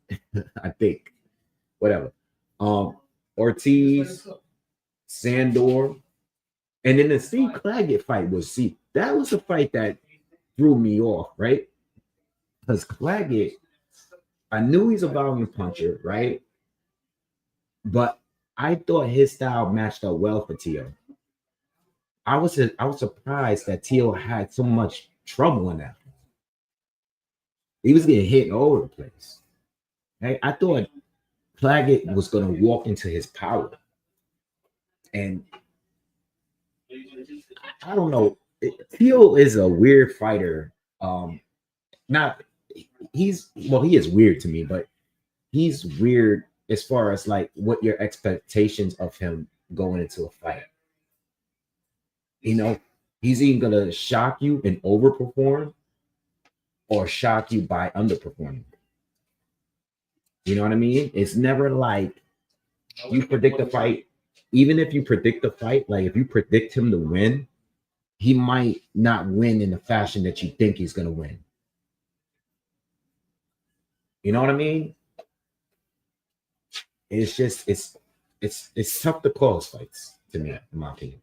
I think. Whatever. Ortiz, Sandor, and then the Steve Claggett fight was that was a fight that threw me off, right? Because Claggett, I knew he's a volume puncher, right? But I thought his style matched up well for Tio. I was surprised that Tio had so much trouble in that. He was getting hit all over the place. Right? I thought Claggett was going to walk into his power, and I don't know. Tio is a weird fighter. Not he is weird to me, but he's weird as far as like what your expectations of him going into a fight. You know, he's either gonna shock you and overperform or shock you by underperforming. You know what I mean? It's never like you predict the fight. Even if you predict the fight, like if you predict him to win, he might not win in the fashion that you think he's gonna win. You know what I mean? It's just it's tough to call fights to me, in my opinion.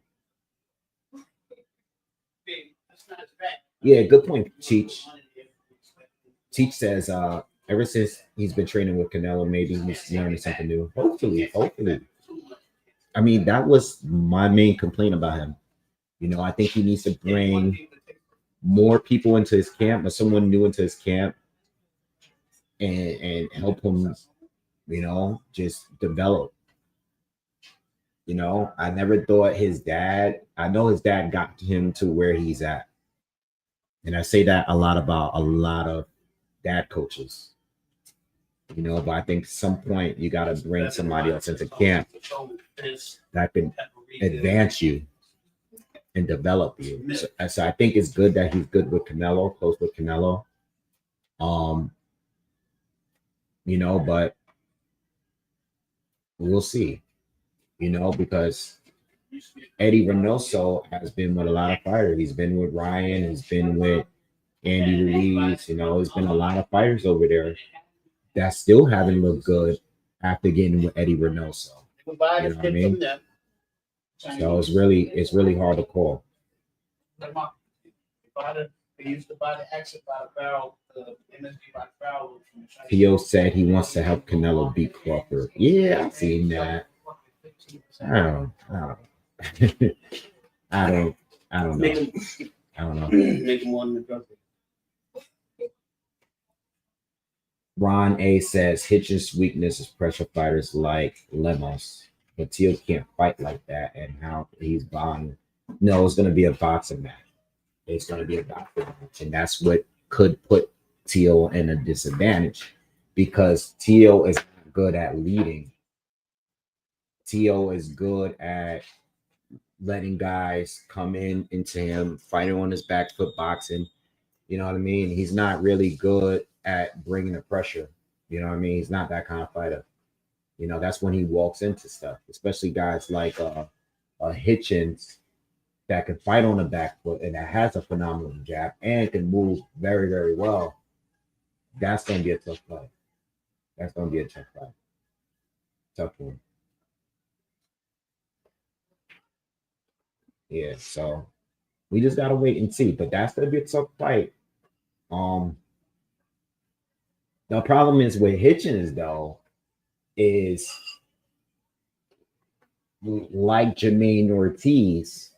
Yeah, good point, Cheech. Cheech says, ever since he's been training with Canelo, maybe he's learning something new. Hopefully. I mean, that was my main complaint about him. You know, I think he needs to bring more people into his camp or someone new into his camp and help him, you know, just develop. You know, I never thought I know his dad got him to where he's at. And I say that a lot about a lot of dad coaches. You know, but I think at some point you got to bring somebody else into camp that can advance you and develop you. So I think it's good that he's good with Canelo, close with Canelo. You know, but we'll see. You know, because Eddie Reynoso has been with a lot of fighters. He's been with Ryan. He's been with Andy Ruiz. You know, there's been a lot of fighters over there that still haven't looked good after getting with Eddie Reynoso. You know what I mean? So it's really hard to call. Theo said he wants to help Canelo beat Crawford. Yeah, I've seen that. I don't know. I don't know. I don't know. Make him one. Ron A says Hitch's weakness is pressure fighters like Lemos. But Teal can't fight like that, and how he's bonding. No, it's going to be a boxing match. It's going to be a boxing match, and that's what could put Teal in a disadvantage because Teal is good at leading. Teal is good at letting guys come into him, fighting on his back foot, boxing. You know what I mean? He's not really good at bringing the pressure. You know what I mean? He's not that kind of fighter. You know, that's when he walks into stuff, especially guys like Hitchens that can fight on the back foot and that has a phenomenal jab and can move very, very well. That's going to be a tough fight. That's going to be a tough fight. Tough one. Yeah, so we just got to wait and see. But that's going to be a tough fight. The problem is with Hitchens, though, is like Jermaine Ortiz,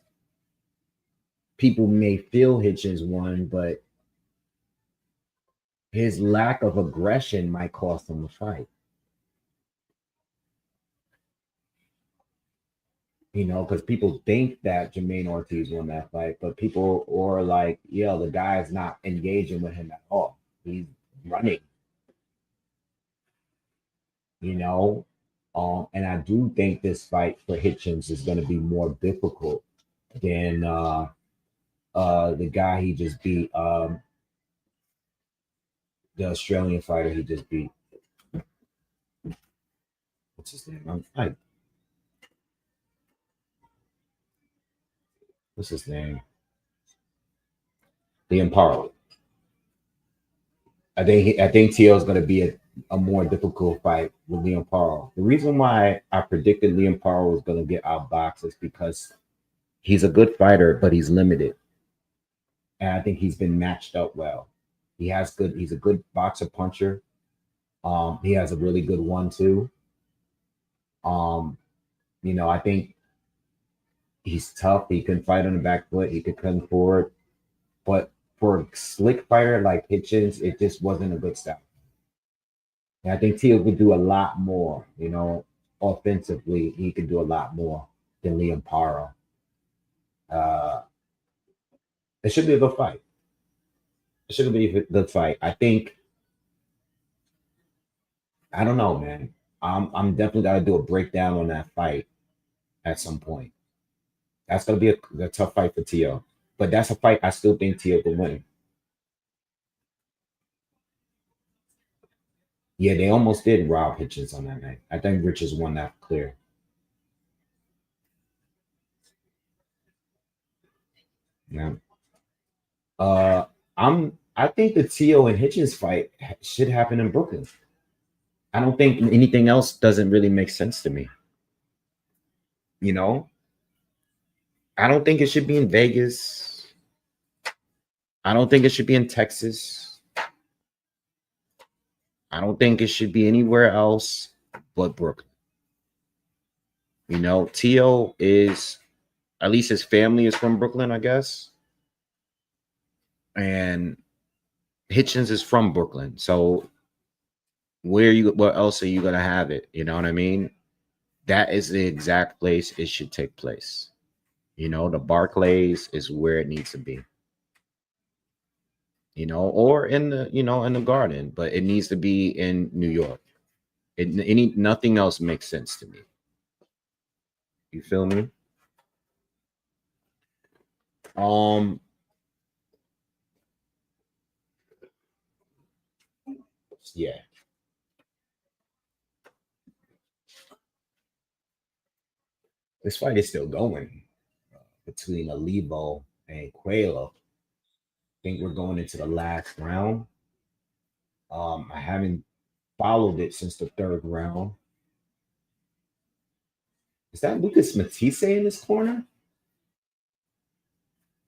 people may feel Hitchens won, but his lack of aggression might cost him the fight. You know, because people think that Jermaine Ortiz won that fight, but people are like, yeah, the guy's not engaging with him at all. He's running. You know, and I do think this fight for Hitchens is going to be more difficult than the guy he just beat, the Australian fighter he just beat. What's his name? What's his name? The Imparo. I think Tio is going to be a more difficult fight with Liam Paro. The reason why I predicted Liam Paro was going to get outboxed is because he's a good fighter, but he's limited, and I think he's been matched up well. He's a good boxer puncher. He has a really good 1-2. I think he's tough. He can fight on the back foot. He could come forward, but for a slick fighter like Hitchens, it just wasn't a good style. And I think Tio could do a lot more. Offensively, he could do a lot more than Liam Paro. It should be a good fight. It should be a good fight. I think. I don't know, man. I'm definitely gotta do a breakdown on that fight at some point. That's gonna be a tough fight for Tio, but that's a fight I still think Tio can win. Yeah, they almost did rob Hitchens on that night. I think Richards won that clear. Yeah. I think the Tio and Hitchens fight should happen in Brooklyn. I don't think anything else doesn't really make sense to me. I don't think it should be in Vegas. I don't think it should be in Texas. I don't think it should be anywhere else but Brooklyn. Tio is, at least his family is from Brooklyn, I guess. And Hitchens is from Brooklyn. So where else are you gonna have it? You know what I mean? That is the exact place it should take place. The Barclays is where it needs to be. Or in the Garden, but it needs to be in New York. Nothing else makes sense to me. You feel me? Yeah. This fight is still going between Alibo and Quayle. I think we're going into the last round. I haven't followed it since the third round. Is that Lucas Matisse in this corner?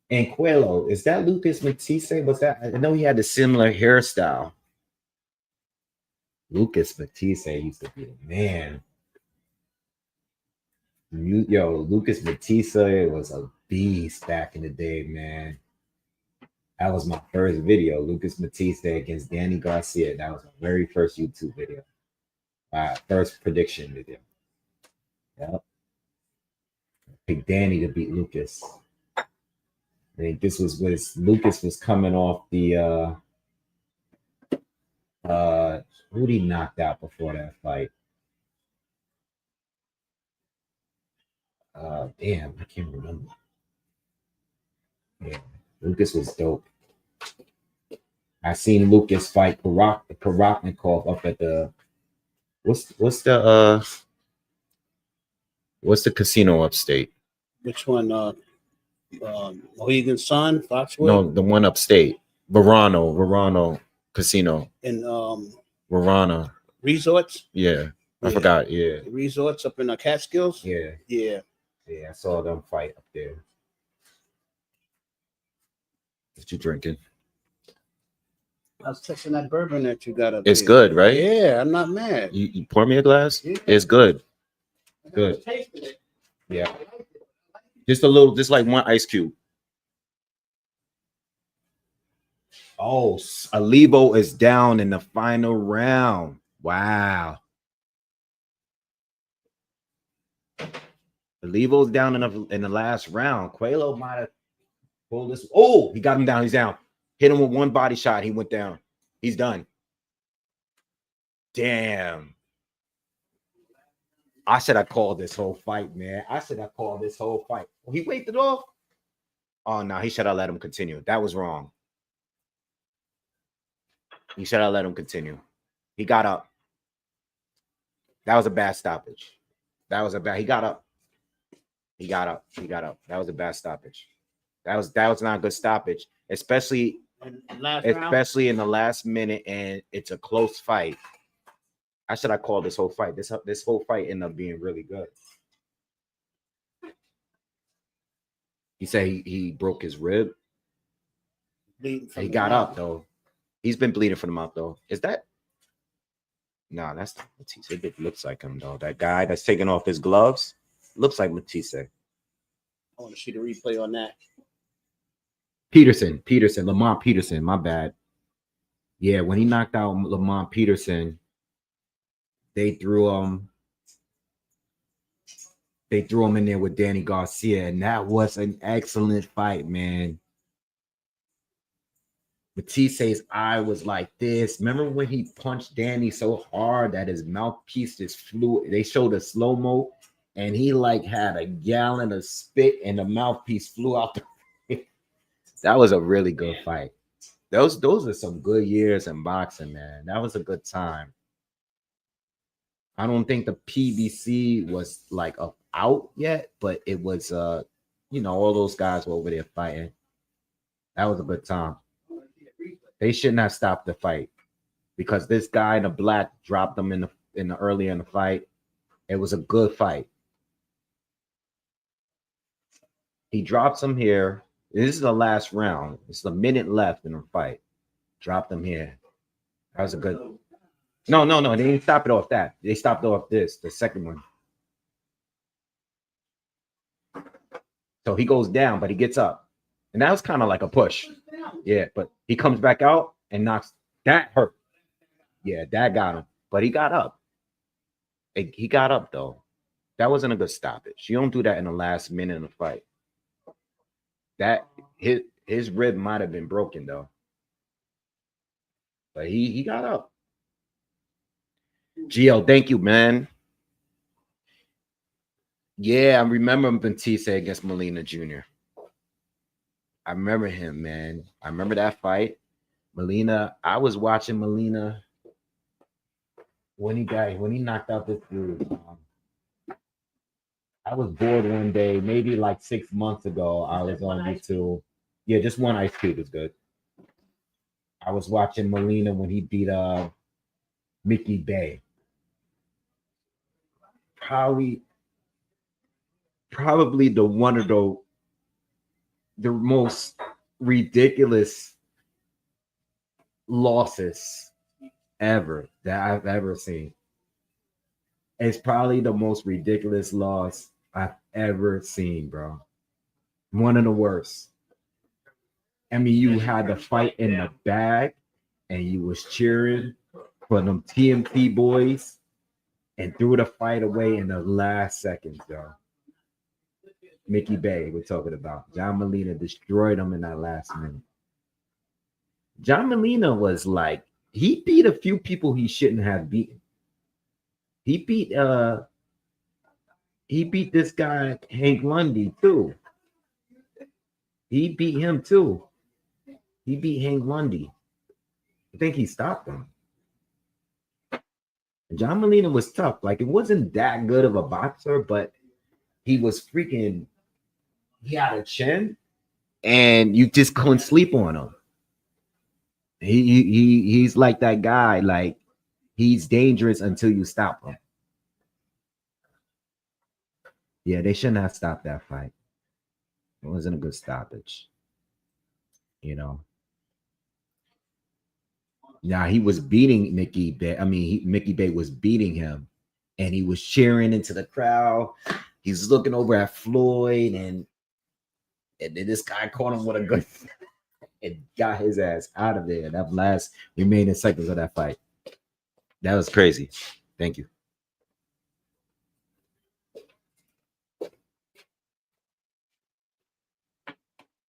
And Coelho, is that Lucas Matisse? I know he had a similar hairstyle. Lucas Matisse used to be the man. Lucas Matisse was a beast back in the day, man. That was my first video, Lucas Matisse against Danny Garcia. That was my very first YouTube video. First prediction video. Yep. Picked Danny to beat Lucas. I think this was when Lucas was coming off the who he knocked out before that fight? Damn, I can't remember. Yeah, Lucas was dope. I seen Lucas fight Karaknikov up at the what's the casino upstate? Which one? Mohegan Sun, Foxwood? No, the one upstate. Verano Casino. In Verona. Resorts? Yeah. I forgot. Yeah. The resorts up in the Catskills? Yeah. Yeah. Yeah, I saw them fight up there. What you drinking? I was testing that bourbon that you got up It's there. good, right? Yeah, I'm not mad. You pour me a glass? Yeah. It's good. Good. Yeah. Just like one ice cube. Oh, Alibo is down in the final round. Wow. Alibo's down in the last round. Coelho might have pulled this. Oh, he got him down. He's down. Hit him with one body shot. He went down. He's done. Damn. I said I called this whole fight, man. Oh, he waited off. Oh, no, he should have let him continue. That was wrong. He should have let him continue. He got up. That was a bad stoppage. He got up. That was a bad stoppage. That was not a good stoppage, especially Last round. especially in the last minute, and it's a close fight. How should I call this whole fight? This whole fight ended up being really good. He said he broke his rib. He got up though. He's been bleeding from the mouth though. Is that? No, that's not Matisse. It looks like him though. That guy that's taking off his gloves looks like Matisse. I want to see the replay on that. Peterson, Lamont Peterson. My bad. Yeah, when he knocked out Lamont Peterson, they threw him in there with Danny Garcia, and that was an excellent fight, man. Matisse's eye was like this. Remember when he punched Danny so hard that his mouthpiece just flew? They showed a slow-mo, and he like had a gallon of spit, and the mouthpiece flew out. That was a really good fight. Those are some good years in boxing, man. That was a good time. I don't think the PBC was like out yet, but it was all those guys were over there fighting. That was a good time. They shouldn't have stopped the fight because this guy in the black dropped them in the early in the fight. It was a good fight. He drops him here. This is the last round. It's a minute left in the fight. Dropped him here. That was a good. No. They didn't stop it off that. They stopped off this, the second one. So he goes down, but he gets up. And that was kind of like a push. Yeah, but he comes back out and knocks. That hurt. Yeah, that got him. But he got up. He got up, though. That wasn't a good stoppage. You don't do that in the last minute of the fight. That his rib might have been broken, though. But he got up. Gio, thank you, man. Yeah, I remember Batiste against Molina Jr. I remember him, man. I remember that fight. Molina, I was watching Molina when he knocked out this dude. I was bored one day, maybe like 6 months ago. I was on YouTube. Yeah, just one ice cube is good. I was watching Molina when he beat Mickey Bay. Probably the one of the most ridiculous losses ever that I've ever seen. It's probably the most ridiculous loss I've ever seen, bro. One of the worst. I mean, you had the fight in the bag and you was cheering for them TMT boys and threw the fight away in the last seconds, though. Mickey Bay, we're talking about. John Molina destroyed him in that last minute. John Molina was like, he beat a few people he shouldn't have beaten. He beat this guy, Hank Lundy, too. He beat him too. He beat Hank Lundy. I think he stopped him. John Molina was tough. Like, it wasn't that good of a boxer, but he was freaking, he had a chin, and you just couldn't sleep on him. He's like that guy, like, he's dangerous until you stop him. Yeah, they shouldn't have stopped that fight. It wasn't a good stoppage. You know. Now he was beating Mickey Bay. I mean, Mickey Bay was beating him, and he was cheering into the crowd. He's looking over at Floyd, and then this guy caught him with a gun and got his ass out of there. That last remaining seconds of that fight. That was crazy. Thank you.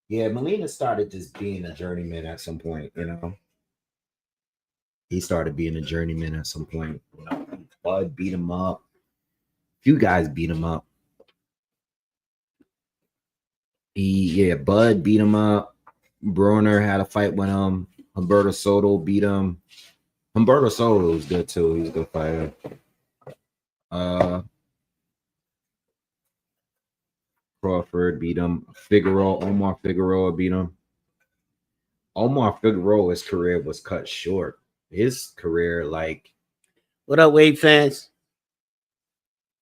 Yeah, Molina started just being a journeyman at some point, you know. He started being a journeyman at some point. You know, Bud beat him up. A few guys beat him up. Bud beat him up. Broner had a fight with him. Humberto Soto beat him. Humberto Soto was good too. He's a good fighter. Crawford beat him. Omar Figueroa beat him. Omar Figueroa's career was cut short. His career, like, What up, Wave fans?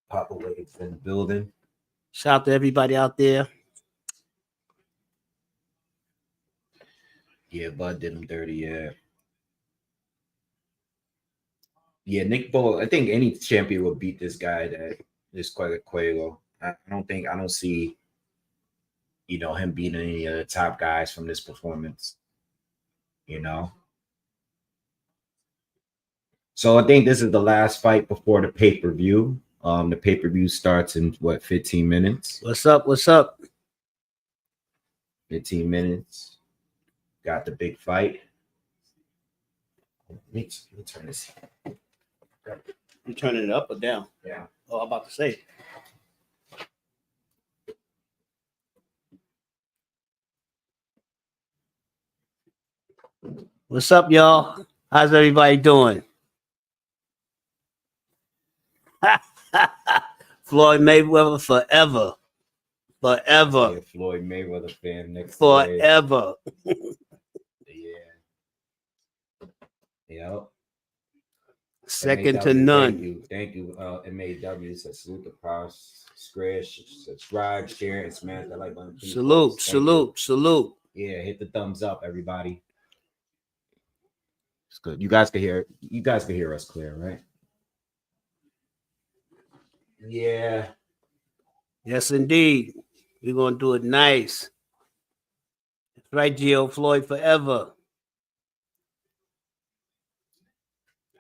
Papa Wave's in the building. Shout out to everybody out there. Yeah, Bud did him dirty. Yeah, Nick Bull. I think any champion will beat this guy that is Quavo. I don't see, him beating any of the top guys from this performance. So I think this is the last fight before the pay-per-view. The pay-per-view starts in 15 minutes? What's up? What's up? 15 minutes. Got the big fight. Let me turn this. You turning it up or down? Yeah. Oh, I'm about to say. What's up, y'all? How's everybody doing? Floyd Mayweather forever. Forever. Yeah, Floyd Mayweather fan next Forever. Yeah. Yep. Second MAW, to none. Thank you. MAW says salute the press, subscribe, share, and smash that like button. Salute. Yeah, hit the thumbs up, everybody. It's good. You guys can hear us clear, right? Yeah. Yes, indeed. We're gonna do it nice. That's right, Gio. Floyd forever.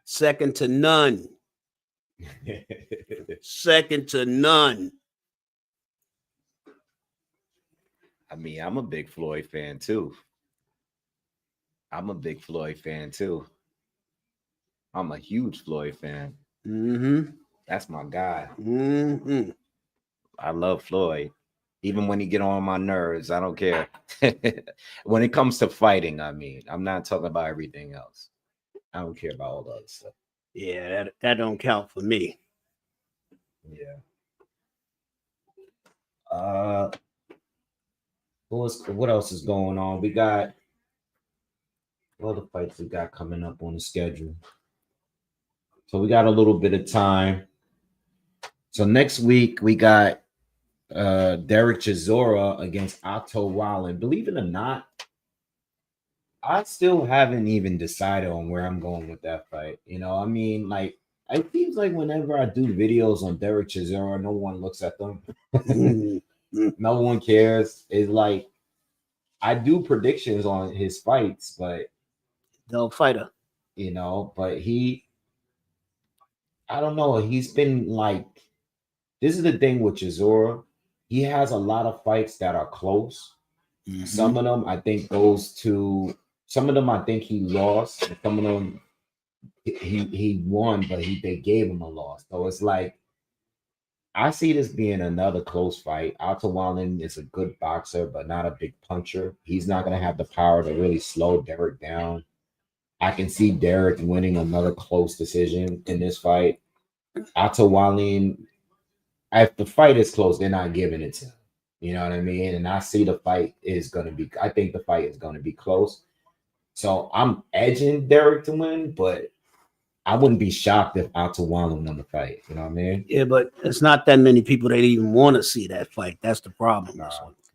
Second to none. Second to none. I mean, I'm a big Floyd fan too. I'm a huge Floyd fan. Mm-hmm. That's my guy. Mm-hmm. I love Floyd. Even when he get on my nerves, I don't care. When it comes to fighting, I mean, I'm not talking about everything else. I don't care about all the other stuff. Yeah, that don't count for me. Yeah. What else is going on? We got what other fights we got coming up on the schedule. So we got a little bit of time. So next week we got Derek Chisora against Otto Wallen. Believe it or not, I still haven't even decided on where I'm going with that fight. I mean, like, it seems like whenever I do videos on Derek Chisora, no one looks at them. No one cares. It's like I do predictions on his fights, but No fighter. but I don't know. He's been like, this is the thing with Chisora. He has a lot of fights that are close. Mm-hmm. Some of them I think he lost. And some of them he won, but they gave him a loss. So it's like I see this being another close fight. Otto Wallen is a good boxer, but not a big puncher. He's not going to have the power to really slow Derek down. I can see Derek winning another close decision in this fight. Otto Wallen, if the fight is close, they're not giving it to him. You know what I mean? And I see I think the fight is going to be close. So I'm edging Derek to win, but I wouldn't be shocked if Otto Wallen won the fight. You know what I mean? Yeah, but it's not that many people that even want to see that fight. That's the problem. The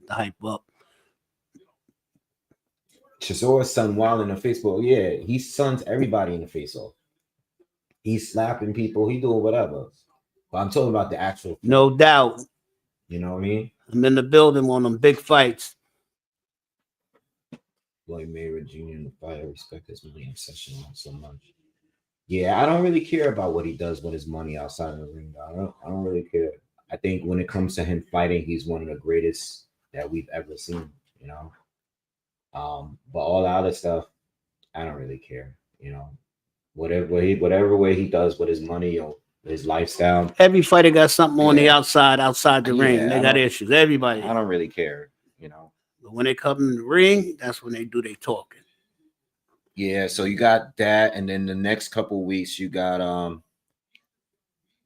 hype up. Chisora's son Wallen in the face. Well, yeah, he suns everybody in the face off. He's slapping people. He doing whatever. But I'm talking about the actual fight. No doubt. You know what I mean? I'm in the building on them big fights. Floyd Mayweather Jr. in the fight. I respect his money obsession so much. Yeah, I don't really care about what he does with his money outside of the ring. I don't really care. I think when it comes to him fighting, he's one of the greatest that we've ever seen. But all the other stuff, I don't really care. Whatever way he does with his money or his lifestyle. Every fighter got something on the outside the ring. They got issues. Everybody. I don't really care. But when they come in the ring, that's when they do their talking. Yeah, so you got that, and then the next couple weeks you got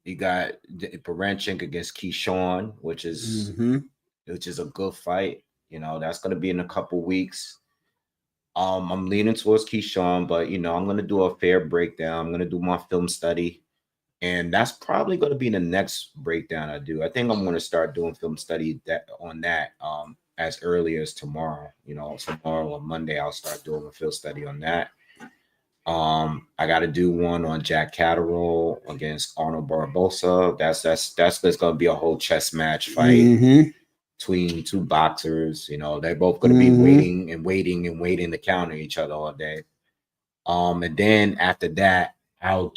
Baranchenko against Keyshawn, which is a good fight. That's going to be in a couple weeks. I'm leaning towards Keyshawn, but I'm gonna do a fair breakdown. I'm gonna do my film study, and that's probably gonna be the next breakdown I do. I think I'm gonna start doing film study that as early as tomorrow. Tomorrow or Monday I'll start doing a film study on that. I got to do one on Jack Catterall against Arnold Barbosa. That's gonna be a whole chess match fight between two boxers. They're both gonna be waiting and waiting and waiting to counter each other all day. And then after that, I'll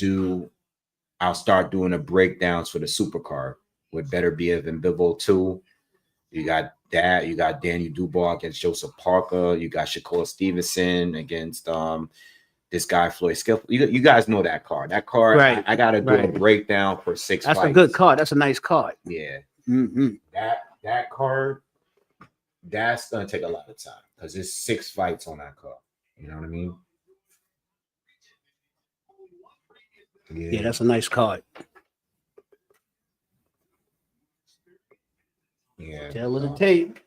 start doing the breakdowns for the supercard with Better Biev and Bivol 2. You got that. You got Daniel Dubois against Joseph Parker. You got Shakur Stevenson against this guy Floyd Skiffle. You guys know that card. That card, right. I got to do a breakdown for 6 That's fights. a good card. That's a nice card. Yeah. That card, that's gonna take a lot of time because there's 6 fights on that card. You know what I mean? Yeah, that's a nice card. Yeah. Tell of the tape.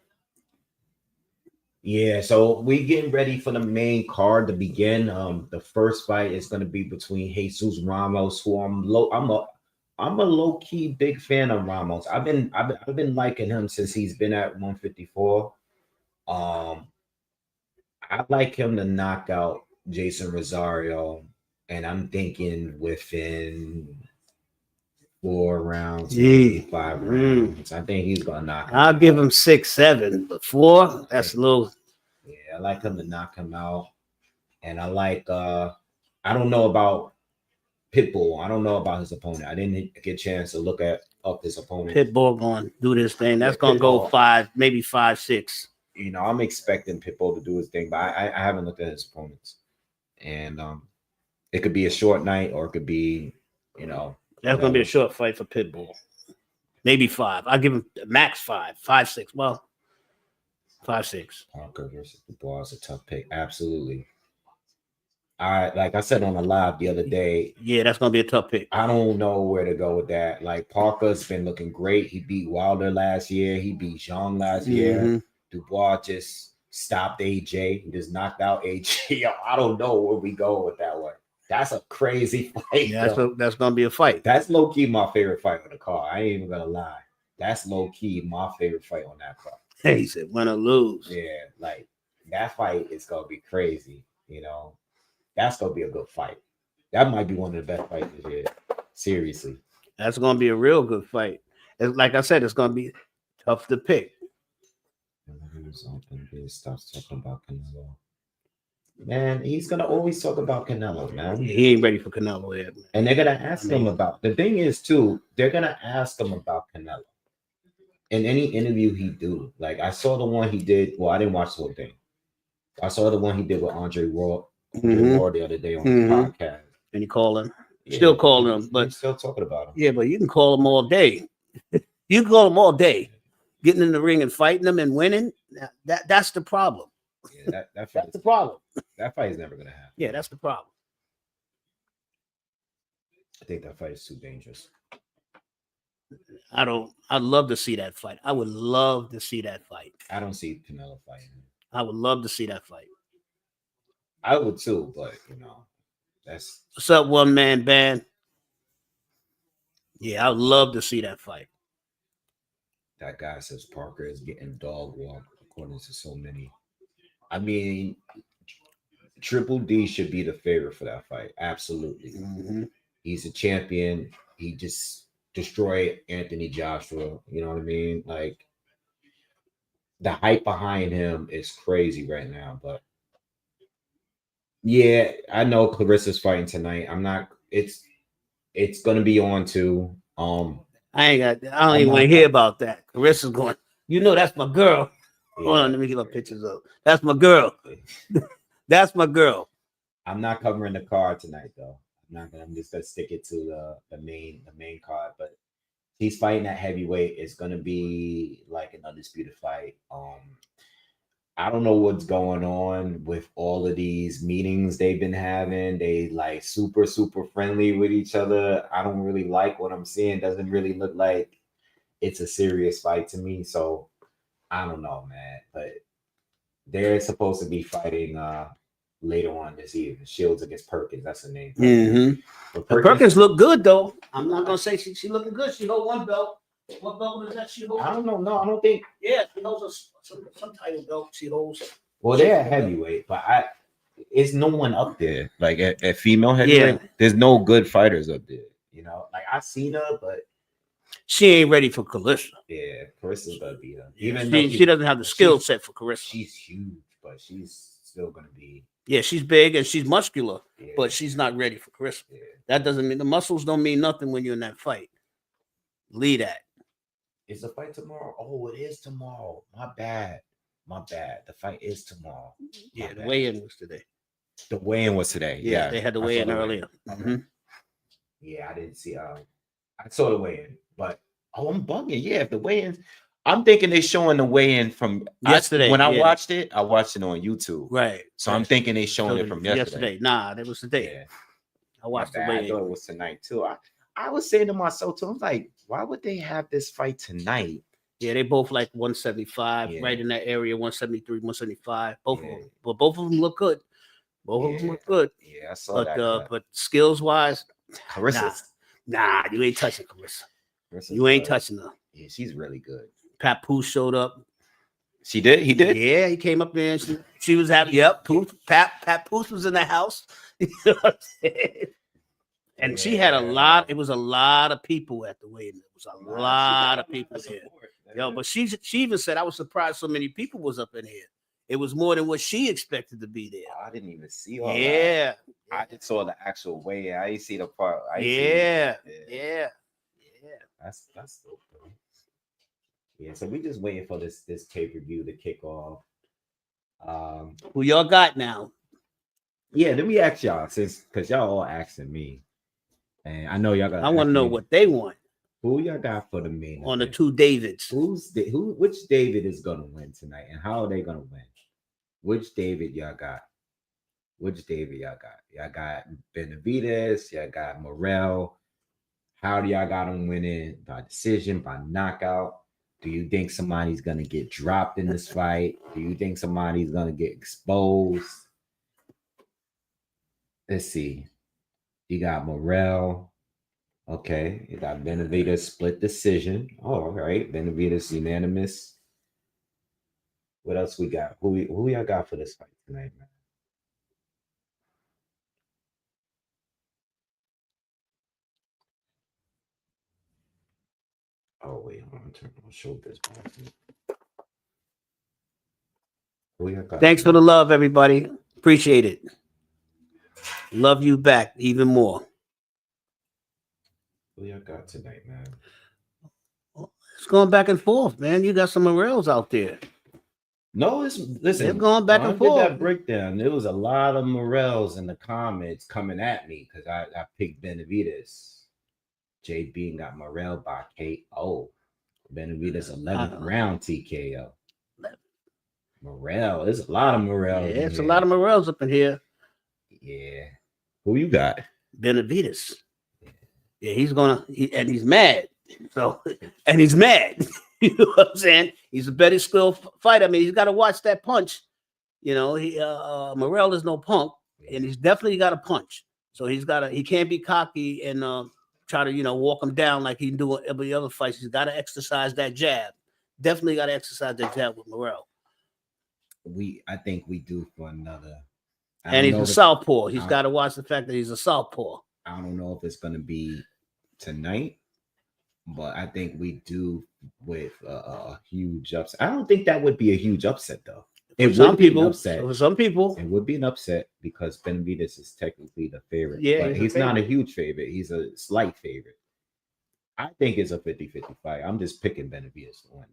Yeah, so we getting ready for the main card to begin. The first fight is going to be between Jesus Ramos, who I'm a low key big fan of Ramos. I've been liking him since he's been at 154. I like him to knock out Jason Rosario, and I'm thinking within 4 rounds, 5 rounds. I think he's gonna knock him I'll out. give him 6, 7, but 4, that's a little. Yeah, I like him to knock him out. And I like I don't know about Pitbull. I don't know about his opponent. I didn't get a chance to look up his opponent. Pitbull gonna do this thing. That's gonna go 5, maybe 5, 6. I'm expecting Pitbull to do his thing, but I haven't looked at his opponents. And it could be a short night or it could be, That's gonna be a short fight for Pitbull. Maybe 5. I'll give him max 5, 5, 6. Well, 5, 6. Parker versus Dubois is a tough pick. Absolutely. Like I said on the live the other day. Yeah, that's gonna be a tough pick. I don't know where to go with that. Like Parker's been looking great. He beat Wilder last year. He beat Zhang last year. Dubois just stopped AJ. He just knocked out AJ. I don't know where we go with that one. That's a crazy fight. Yeah, that's gonna be a fight. That's low key my favorite fight on the card. I ain't even gonna lie. That's low key my favorite fight on that card. Hey, he said win or lose. Yeah, like that fight is gonna be crazy. That's gonna be a good fight. That might be one of the best fights this year. Seriously, that's gonna be a real good fight. Like I said, it's gonna be tough to pick. Stop talking about Canelo. Man, he's gonna always talk about Canelo, man. He ain't ready for Canelo yet. Man. And they're gonna ask him about. The thing is, too, they're gonna ask him about Canelo in any interview he do. Like I saw the one he did. Well, I didn't watch the whole thing. I saw the one he did with Andre Ward the other day on the podcast. And you call him, still calling him, but still talking about him. Yeah, but you can call him all day. You can call him all day, getting in the ring and fighting them and winning. That's the problem. Yeah, that's the problem. That fight is never gonna happen. Yeah, that's the problem. I think that fight is too dangerous. I'd love to see that fight. I would love to see that fight. I don't see Canelo fighting. I would love to see that fight. I would too, but that's what's up, one man band. Yeah, I would love to see that fight. That guy says Parker is getting dog walk according to so many. I mean, Triple D should be the favorite for that fight. Absolutely. He's a champion. He just destroyed Anthony Joshua. You know what I mean? Like the hype behind him is crazy right now. But yeah, I know Clarissa's fighting tonight. I'm not. It's gonna be on too. I don't even want to hear about that. Carissa's going. That's my girl. Yeah. Hold on, let me get my pictures up. That's my girl. That's my girl. I'm not covering the card tonight though. I'm just gonna stick it to the main card. But he's fighting at heavyweight. It's gonna be like an undisputed fight. I don't know what's going on with all of these meetings they've been having. They like super, super friendly with each other. I don't really like what I'm seeing. Doesn't really look like it's a serious fight to me. So I don't know, man. But They're supposed to be fighting later on this evening. Shields against Perkins. That's the name. Mm-hmm. But Perkins looked good though. I'm not gonna say she looking good. She hold one belt. What belt is that she holds? I don't know. No, I don't think. Yeah, she holds some title belt. She holds. Well, they're heavyweight, but it's no one up there. Like at female heavyweight, there's no good fighters up there. You know, like I seen her, but she ain't ready for Carissa. Yeah, Carissa's gonna be her. Even she doesn't have the skill set for Carissa. She's huge, but she's still gonna be. Yeah, she's big and she's muscular, but she's not ready for Carissa. Yeah. That doesn't mean the muscles don't mean nothing when you're in that fight. Lead that. Is the fight tomorrow? Oh, it is tomorrow. My bad. The fight is tomorrow. Yeah, the weigh-in was today. The weigh-in was today. Yeah, they had the weigh-in earlier. Mm-hmm. Yeah, I didn't see. I saw the weigh-in, but I'm bugging. Yeah, if the weigh-in, I'm thinking they're showing the weigh-in from yesterday. When I watched it on YouTube. Right. So I'm thinking they showing it from yesterday. Nah, that was today. Yeah. I watched the weigh-in. I thought it was tonight too. I was saying to myself too, I'm like, why would they have this fight tonight? Yeah, they both like 175, right in that area, 173, 175. Both of them. But both of them look good. Both of them look good. Yeah, I saw that. But skills-wise, Carissa. Nah, you ain't touching Carissa. You ain't touching her. Yeah, she's really good. Papoose showed up. She did? He did? Yeah, he came up there and she was happy. Yep, Papoose was in the house. You know what I'm saying? And she had it was a lot of people at the wedding. It was a lot of people there. Yo, but she even said, I was surprised so many people was up in here. It was more than what she expected to be there. I didn't even see all that. I just saw the actual way. I didn't see the part. Yeah. That's dope, bro. Yeah, so we just waiting for this pay-per-view to kick off. Who y'all got now? Yeah, let me ask y'all, because y'all all asking me. And I know y'all got. I want to know what they want. Who y'all got for the main on event? The two Davids? Which David is gonna win tonight, and how are they gonna win? Which David y'all got? Y'all got Benavidez. Y'all got Morrell. How do y'all got them winning? By decision, by knockout? Do you think somebody's gonna get dropped in this fight? Do you think somebody's gonna get exposed? Let's see. You got Morrell. Okay. You got Benavidez split decision. Oh, all right. Benavidez unanimous. What else we got? Who y'all got for this fight tonight, man? Oh, wait. Hold on. Turn on show this. Thanks for the love, everybody. Appreciate it. Love you back even more. Who y'all got tonight, man? It's going back and forth, man. You got some Morrells out there. No, listen. They're going back and forth. That breakdown. There was a lot of Morrells in the comments coming at me because I picked Benavidez. JB got Morrell by KO. Benavidez 11th round TKO. Morrell. There's a lot of Morrell. Yeah, it's a lot of Morrells up in here. Yeah. Who you got? Benavidez. Yeah, he's mad. So, and he's mad. You know what I'm saying? He's a better skilled fighter. I mean, he's got to watch that punch. You know, Morrell is no punk, and he's definitely got a punch. So he can't be cocky and try to, walk him down like he do every other fight. He's got to exercise that jab. Definitely got to exercise that jab with Morrell. I think we do for another. And he's a southpaw. He's got to watch the fact that he's a southpaw. I don't know if it's going to be tonight, but I think we do with a huge upset. I don't think that would be a huge upset, though. For some people, it would be an upset because Benavidez is technically the favorite. Yeah, but he's not a huge favorite. He's a slight favorite. I think it's a 50-50 fight. I'm just picking Benavidez to win.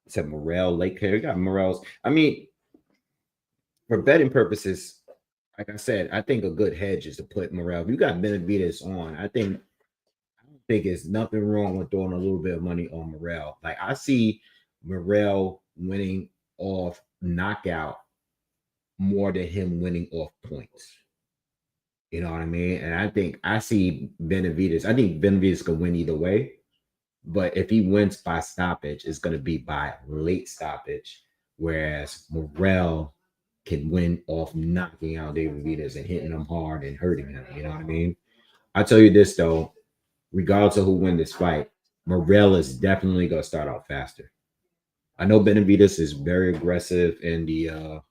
Except Morrell, late career. You got Morrell's. I mean, for betting purposes, like I said, I think a good hedge is to put Morrell. If you got Benavidez on, I don't think it's nothing wrong with throwing a little bit of money on Morrell. Like I see Morrell winning off knockout more than him winning off points. You know what I mean? And I see Benavidez. I think Benavidez can win either way. But if he wins by stoppage, it's going to be by late stoppage. whereas Morrell can win off knocking out Benavidez and hitting him hard and hurting him. You know what I mean? I'll tell you this though, regardless of who wins this fight, Morrell is definitely gonna start out faster. I know Benavidez is very aggressive in the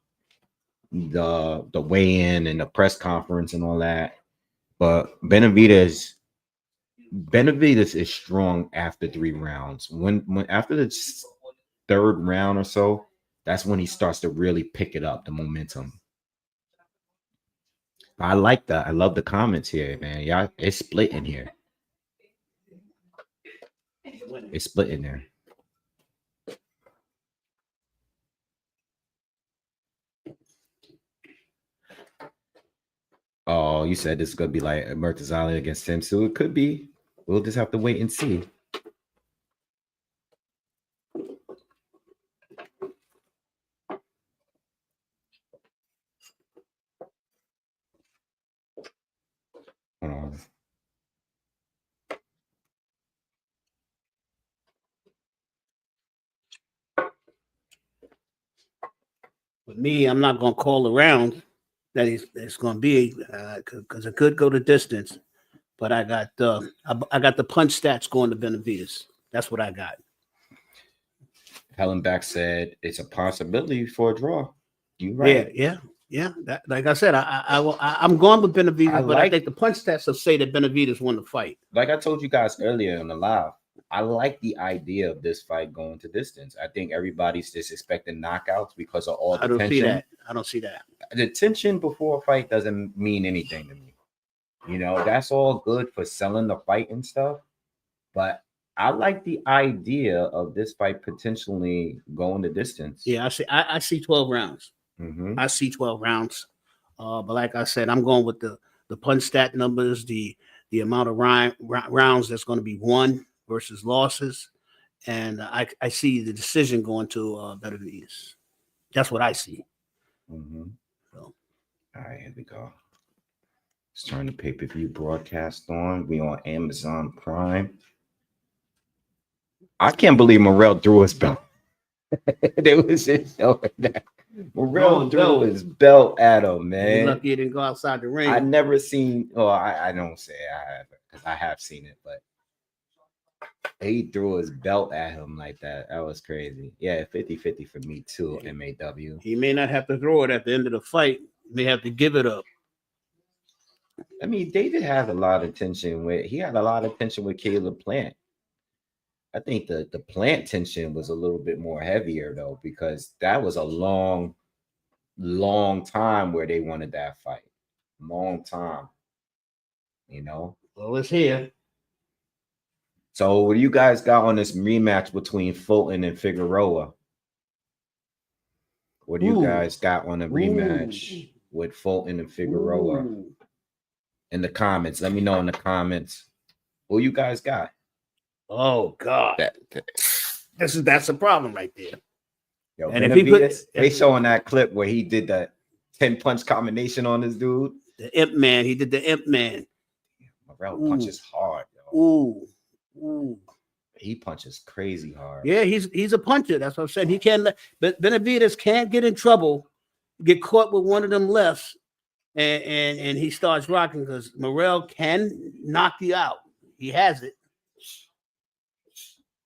weigh-in and the press conference and all that, but Benavidez is strong after 3 rounds. When after the 3rd round or so, that's when he starts to really pick it up, the momentum. I like that. I love the comments here, man. Yeah, it's split in here. It's split in there. Oh, you said this is gonna be like Murtazali against him, so it could be. We'll just have to wait and see. Hold on. With me, I'm not going to call around that it's going to be because it could go the distance. But I got the punch stats going to Benavidez. That's what I got. Helen Back said it's a possibility for a draw. You right? Yeah. That, like I said, I'm going with Benavidez, but I think the punch stats will say that Benavidez won the fight. Like I told you guys earlier in the live, I like the idea of this fight going to distance. I think everybody's just expecting knockouts because of all the tension. I don't see that. The tension before a fight doesn't mean anything to me. You know, that's all good for selling the fight and stuff. But I like the idea of this fight potentially going the distance. Yeah, I see 12 rounds. Mm-hmm. I see 12 rounds. But like I said, I'm going with the punch stat numbers, the amount of rounds that's going to be won versus losses. And I see the decision going to Benavidez. That's what I see. Mm-hmm. So. All right, here we go. Let's turn the pay-per-view broadcast on. We on Amazon Prime. I can't believe Morrell threw his belt. There was just showing that. Morrell threw his belt at him, man. You're lucky he didn't go outside the ring. I never seen, I don't say I have, because I have seen it, but he threw his belt at him like that. That was crazy. Yeah, 50-50 for me too, MAW. He may not have to throw it at the end of the fight. He may have to give it up. I mean, David had a lot of tension with Caleb Plant. I think the Plant tension was a little bit more heavier though, because that was a long time where they wanted that fight. Long time. You know? Well, it's here. So what do you guys got on this rematch between Fulton and Figueroa? What do you guys got on the rematch with Fulton and Figueroa? In the comments. Let me know in the comments. What you guys got? Oh God. That's a problem right there. Yo, and if they showing that clip where he did that 10-punch combination on this dude. The Imp Man. He did the Imp Man. Morrell punches hard, yo. Ooh. He punches crazy hard. Yeah, he's a puncher. That's what I'm saying. He can't but Benavidez can't get in trouble, get caught with one of them lefts, and he starts rocking because Morrell can knock you out. He has it.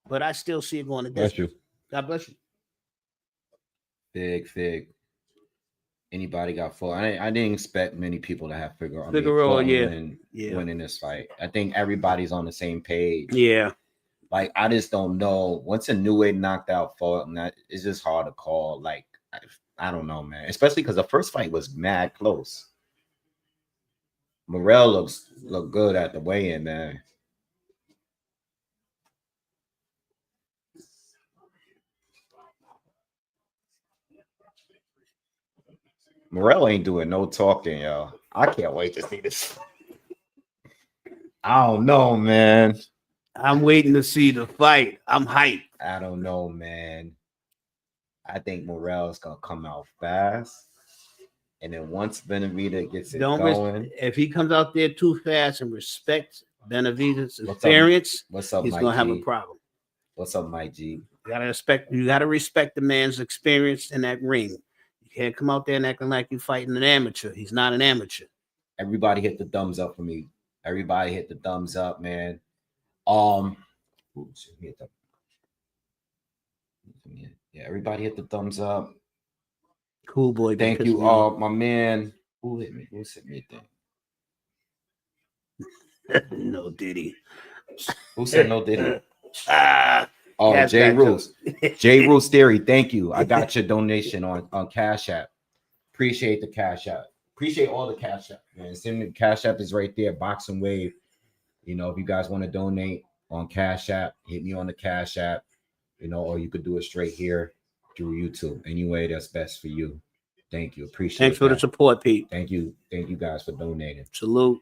But I still see it going to distance. Bless you. God bless you. Fig. Anybody got full? I didn't expect many people to have Figueroa winning this fight. I think everybody's on the same page. Yeah. Like, I just don't know. Once a new way knocked out Fulton, it's just hard to call. Like, I don't know, man. Especially because the first fight was mad close. Morrell looked good at the weigh-in, man. Morrell ain't doing no talking, y'all. I can't wait to see this. I don't know, man. I'm waiting to see the fight. I'm hyped. I don't know, man. I think Morrell's gonna come out fast, and then once Benavidez gets it going, if he comes out there too fast and respects Benavidez's experience, what's up, he's Mike gonna G? have a problem. What's up, Mike G? You gotta respect the man's experience in that ring. You can't come out there and acting like you're fighting an amateur. He's not an amateur. Everybody hit the thumbs up for me. Everybody hit the thumbs up, man. Yeah, everybody hit the thumbs up. Cool boy. Thank you, my man. Who hit me? Who sent me a thing? No Diddy. Who said no Diddy? Jay Cash Roos. Jay Roos Theory. Thank you. I got your donation on Cash App. Appreciate the Cash App. Appreciate all the Cash App, man. Send me, Cash App is right there. Boxingwave. You know, if you guys want to donate on Cash App, hit me on the Cash App. You know, or you could do it straight here through YouTube. Anyway, that's best for you. Thank you. Appreciate it. Thanks for the support, Pete. Thank you. Thank you guys for donating. Salute.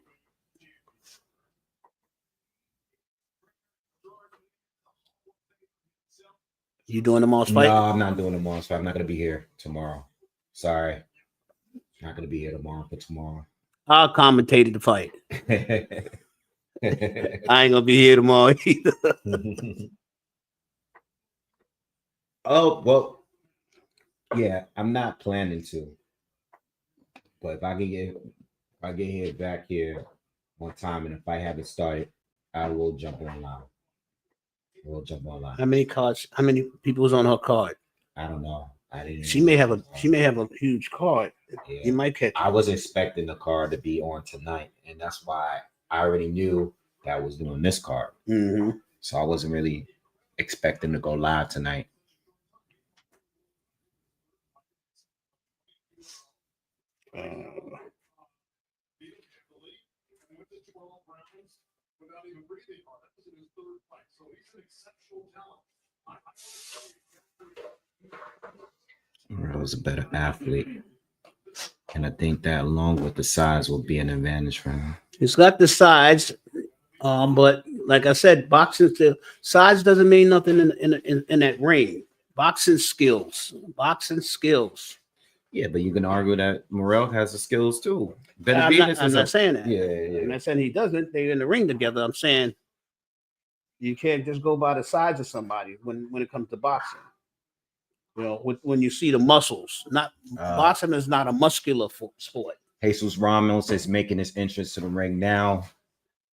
You doing the Moss fight? No, I'm not doing the Moss fight. I'm not going to be here tomorrow. Sorry. Not going to be here tomorrow for tomorrow. I'll commentate the fight. I ain't going to be here tomorrow either. Oh, well, yeah, I'm not planning to. But if I get here back here on time and if I haven't started, I will jump online. How many cards? How many people was on her card? I don't know. She may have a huge card. Yeah. You might catch. I was expecting the card to be on tonight, and that's why I already knew that I was doing this card. Mm-hmm. So I wasn't really expecting to go live tonight. Morrell's a better athlete. And I think that along with the size will be an advantage for him. He's got the size, but like I said, boxing size doesn't mean nothing in that ring. Boxing skills. Yeah, but you can argue that Morrell has the skills too. Benavidez I'm not saying that. Yeah. I'm not saying he doesn't. They're in the ring together. I'm saying you can't just go by the size of somebody when it comes to boxing. You know, when you see the muscles, boxing is not a muscular sport. Jesus Ramos is making his entrance to the ring now.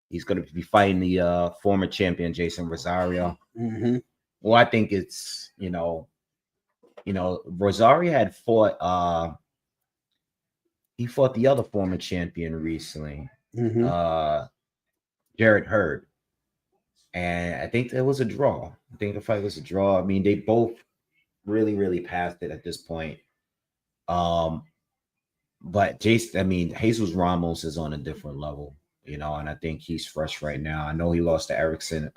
He's going to be fighting the former champion Jason Rosario. Mm-hmm. Well, I think it's Rosario had fought. He fought the other former champion recently, Jared Hurd, and I think it was a draw. I think the fight was a draw. I mean, they both really passed it at this point. But Jesus Ramos is on a different level, and I think he's fresh right now. I know he lost to Erickson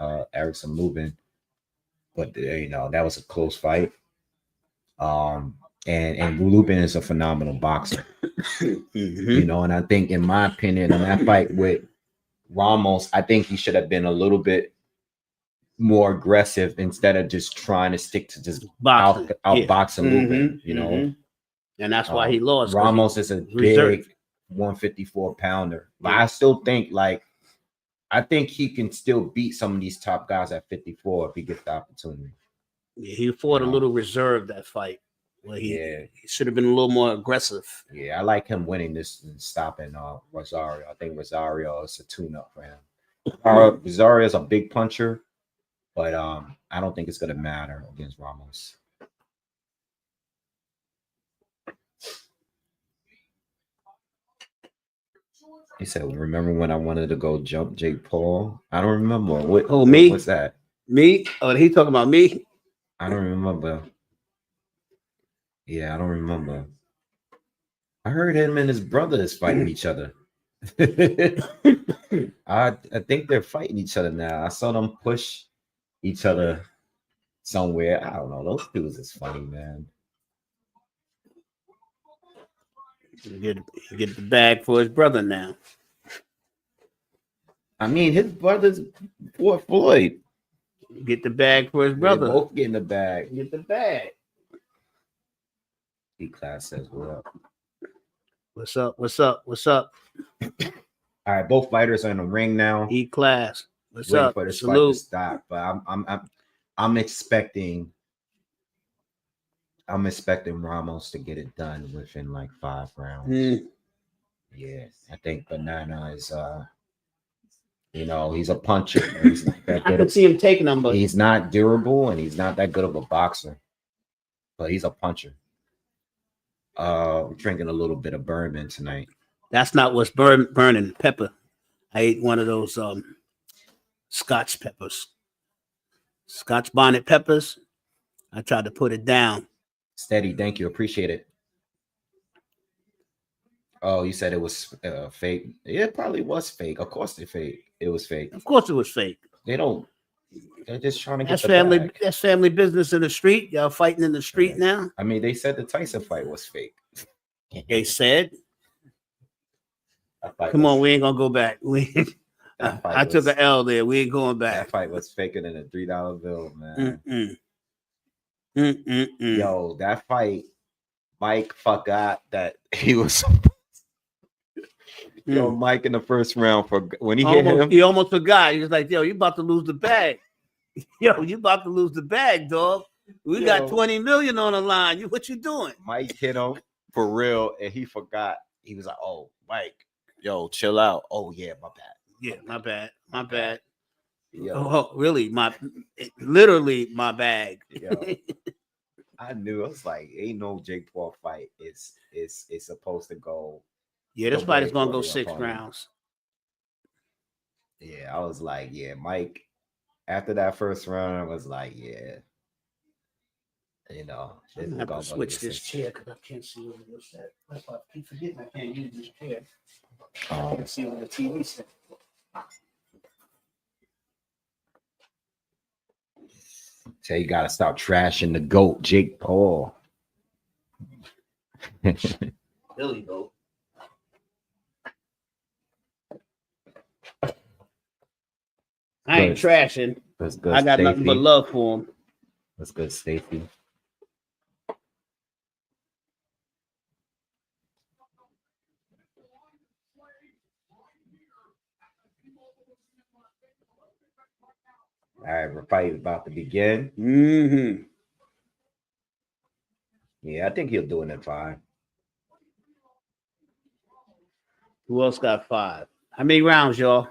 Lubin, but that was a close fight. And Lubin is a phenomenal boxer, and I think, in my opinion, in that fight with Ramos, I think he should have been a little bit more aggressive instead of just trying to stick to just outboxing Lubin, and that's why he lost. Ramos is a big 154 pounder, but I still think I think he can still beat some of these top guys at 54 if he gets the opportunity. Yeah, he fought a little reserved that fight. Well, he should have been a little more aggressive. Yeah, I like him winning this and stopping Rosario. I think Rosario is a tune-up for him. Rosario is a big puncher, but I don't think it's going to matter against Ramos. He said, "Remember when I wanted to go jump Jake Paul?" I don't remember. Me? What's that? Me? Oh, he talking about me? I don't remember. Yeah, I don't remember. I heard him and his brother is fighting each other. I think they're fighting each other now. I saw them push each other somewhere. I don't know. Those dudes is funny, man. Get the bag for his brother now. I mean, his brother's Floyd. Get the bag for his brother. They're both getting the bag. Get the bag. E-Class says, "What up? What's up? What's up? What's up?" All right, both fighters are in the ring now. E-Class. What's Waiting up? for this Salute. fight to stop, but I'm expecting I'm expecting Ramos to get it done within like 5 rounds. Yeah, I think Banana is he's a puncher. He's not that I good. could see him taking them, but He's not durable and he's not that good of a boxer. But he's a puncher. We're drinking a little bit of bourbon tonight. that's not what's burning. Pepper. I ate one of those Scotch peppers. Scotch bonnet peppers. I tried to put it down. Steady, thank you. Appreciate it. Oh, you said it was fake. It probably was fake. Of course it's fake. It was fake. Of course it was fake. They're just trying to get That's the family. bag. That's family business in the street. Y'all fighting in the street now. I mean, they said the Tyson fight was fake. They said, "Come on, we ain't gonna go back." I took an L there. We ain't going back. That fight was faker than a $3 bill, man. Mm-mm. Yo, that fight, Mike forgot that he was. Yo, Mike in the first round when he hit him, he almost forgot. He was like, "Yo, you about to lose the bag. Yo, you about to lose the bag, dog. We got 20 million on the line. What you doing?" Mike hit him for real, and he forgot. He was like, "Oh, Mike, yo, chill out. Oh yeah, my bad. Yeah, my bad. Yo. Oh, really? Literally my bag." Yo, I knew. I was like, "Ain't no Jake Paul fight. It's supposed to go." Yeah, this fight is gonna go 6 rounds. Yeah, I was like, yeah, Mike. After that first round, I was like, yeah, I'm gonna have to switch this chair because I can't see over this. That's why I keep forgetting I can't use this chair. I can see on the TV set. So you gotta stop trashing the GOAT, Jake Paul. Billy GOAT. I ain't trashing. That's good. I got Stacey. nothing but love for him. That's good, Stacey. All right, we're fighting about to begin. Yeah, I think he'll do it in 5. Who else got 5? How many rounds, y'all?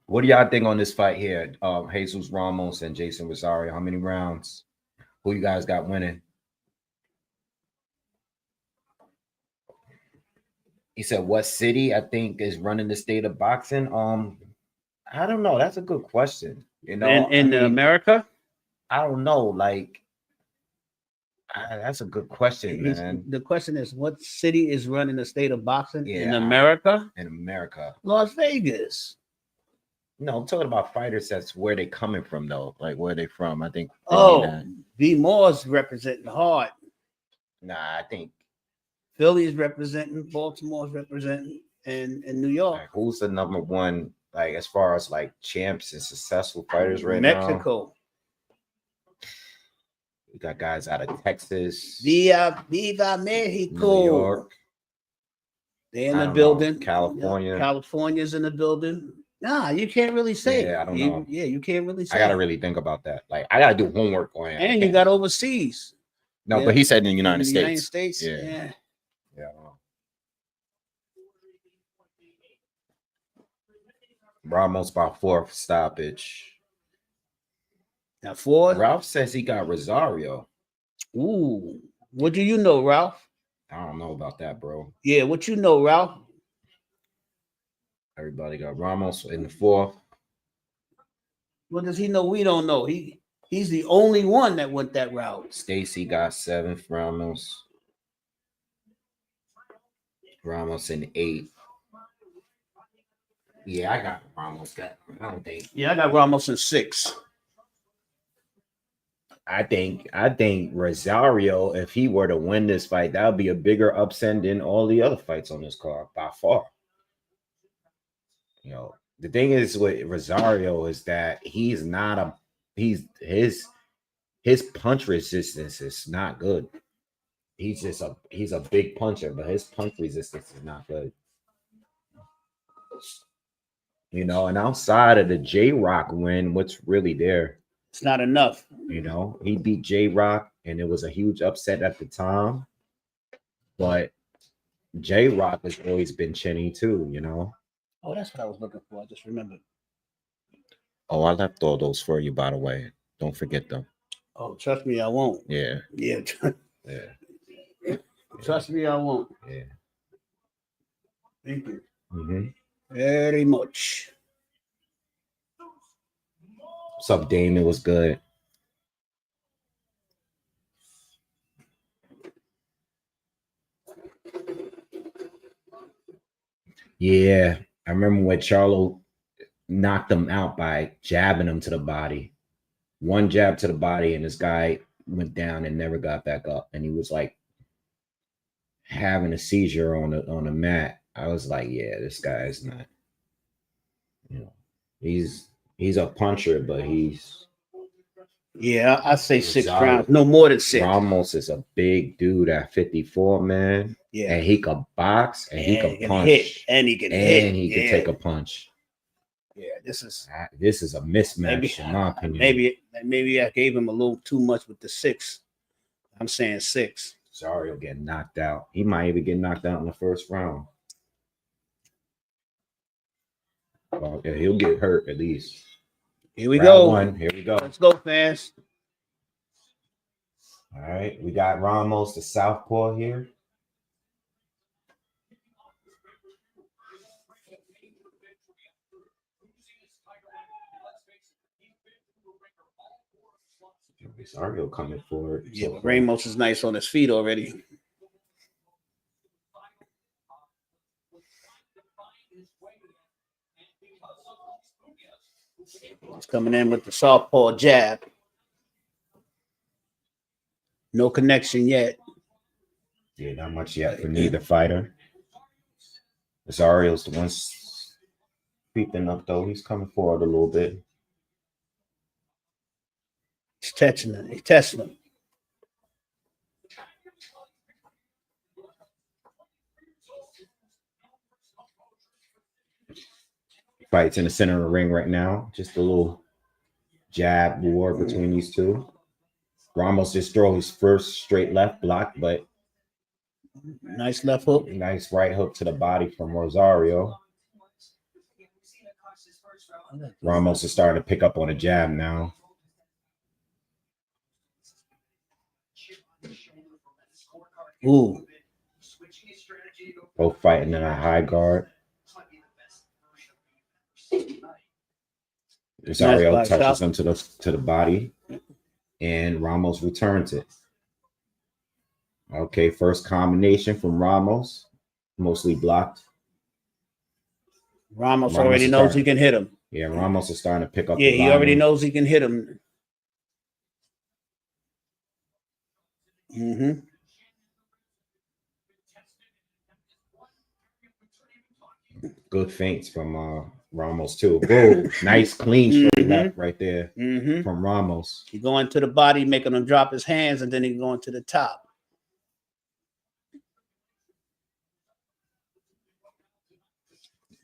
What do y'all think on this fight here? Jesus Ramos and Jason Rosario. How many rounds? Who you guys got winning? He said, what city I think is running the state of boxing? I don't know. That's a good question. In America? I don't know. Like, that's a good question, man. The question is, what city is running the state of boxing in Yeah. America? In America. Las Vegas. No, I'm talking about fighters. That's where they coming from, though. Like, where they from? I think. B. Moore's representing hard. Nah, I think. Philly's representing, Baltimore's representing, and New York. Like, who's the number one, like, as far as like champs and successful fighters right now? Mexico. We got guys out of Texas. Viva Mexico. New York. They're in the building. California. California's in the building. Nah, you can't really say. Yeah, I don't know. Yeah, you can't really say. I gotta really think about that. Like, I gotta do homework on it. And you got overseas. No, yeah. But he said in the United States. United States. Yeah. Ramos by 4th stoppage. Now 4. Ralph says he got Rosario. Ooh, what do you know, Ralph? I don't know about that, bro. Yeah, what you know, Ralph? Everybody got Ramos in the 4th. What does he know? We don't know. He's the only one that went that route. Stacy got 7th. Ramos in 8th. Yeah, I got Ramos. I don't think. Yeah, I got Ramos in 6. I think Rosario, if he were to win this fight, that would be a bigger upset than all the other fights on this card by far. You know, the thing is with Rosario is that his punch resistance is not good. He's a big puncher, but his punch resistance is not good. You know, and outside of the J-Rock win, what's really there? It's not enough. You know, he beat J-Rock. and it was a huge upset at the time. But J-Rock has always been chinny too, you know. Oh, that's what I was looking for. I just remembered. Oh, I left all those for you, by the way. Don't forget them. Oh, trust me, I won't. Yeah. Yeah. Yeah. Trust me, I won't. Yeah. Thank you Mm-hmm. very much. What's up, Dame? It was good. Yeah. I remember when Charlo knocked him out by jabbing him to the body. One jab to the body, and this guy went down and never got back up. And he was like having a seizure on the mat. I was like, yeah, this guy is not, you know, he's a puncher, but he's Yeah, I say 6 Rosario. rounds, no more than 6. Ramos is a big dude at 54, man. Yeah, And he could box and he could punch. hit, and he can hit, and he could take a punch. Yeah, this is a mismatch in my opinion. Maybe I gave him a little too much with the 6. I'm saying 6. Sorry, he'll get knocked out. He might even get knocked out in the first round. Well, yeah, he'll get hurt at least. Here we Round go. 1. Here we go. Let's go, fans. All right, we got Ramos, the southpaw here. Rosario coming forward. Yeah, but Ramos is nice on his feet already. He's coming in with the southpaw jab. No connection yet. Yeah, not much yet for neither fighter. Rosario's the one creeping up, though. He's coming forward a little bit. He's testing him. He's testing him. Fights in the center of the ring right now. Just a little jab war between these two. Ramos just threw his first straight left block, but nice left hook. Nice right hook to the body from Rosario. Ramos is starting to pick up on a jab now. Ooh. Both fighting in a high guard. Rosario nice touches him to the body, and Ramos returns it. Okay, first combination from Ramos, mostly blocked. Ramos already knows he can hit him. Yeah, Ramos is starting to pick up. Yeah, he already knows he can hit him. Mm-hmm. Good feints from Ramos too. Whoa, nice clean straight left right there from Ramos. He going to the body, making him drop his hands, and then he going to the top.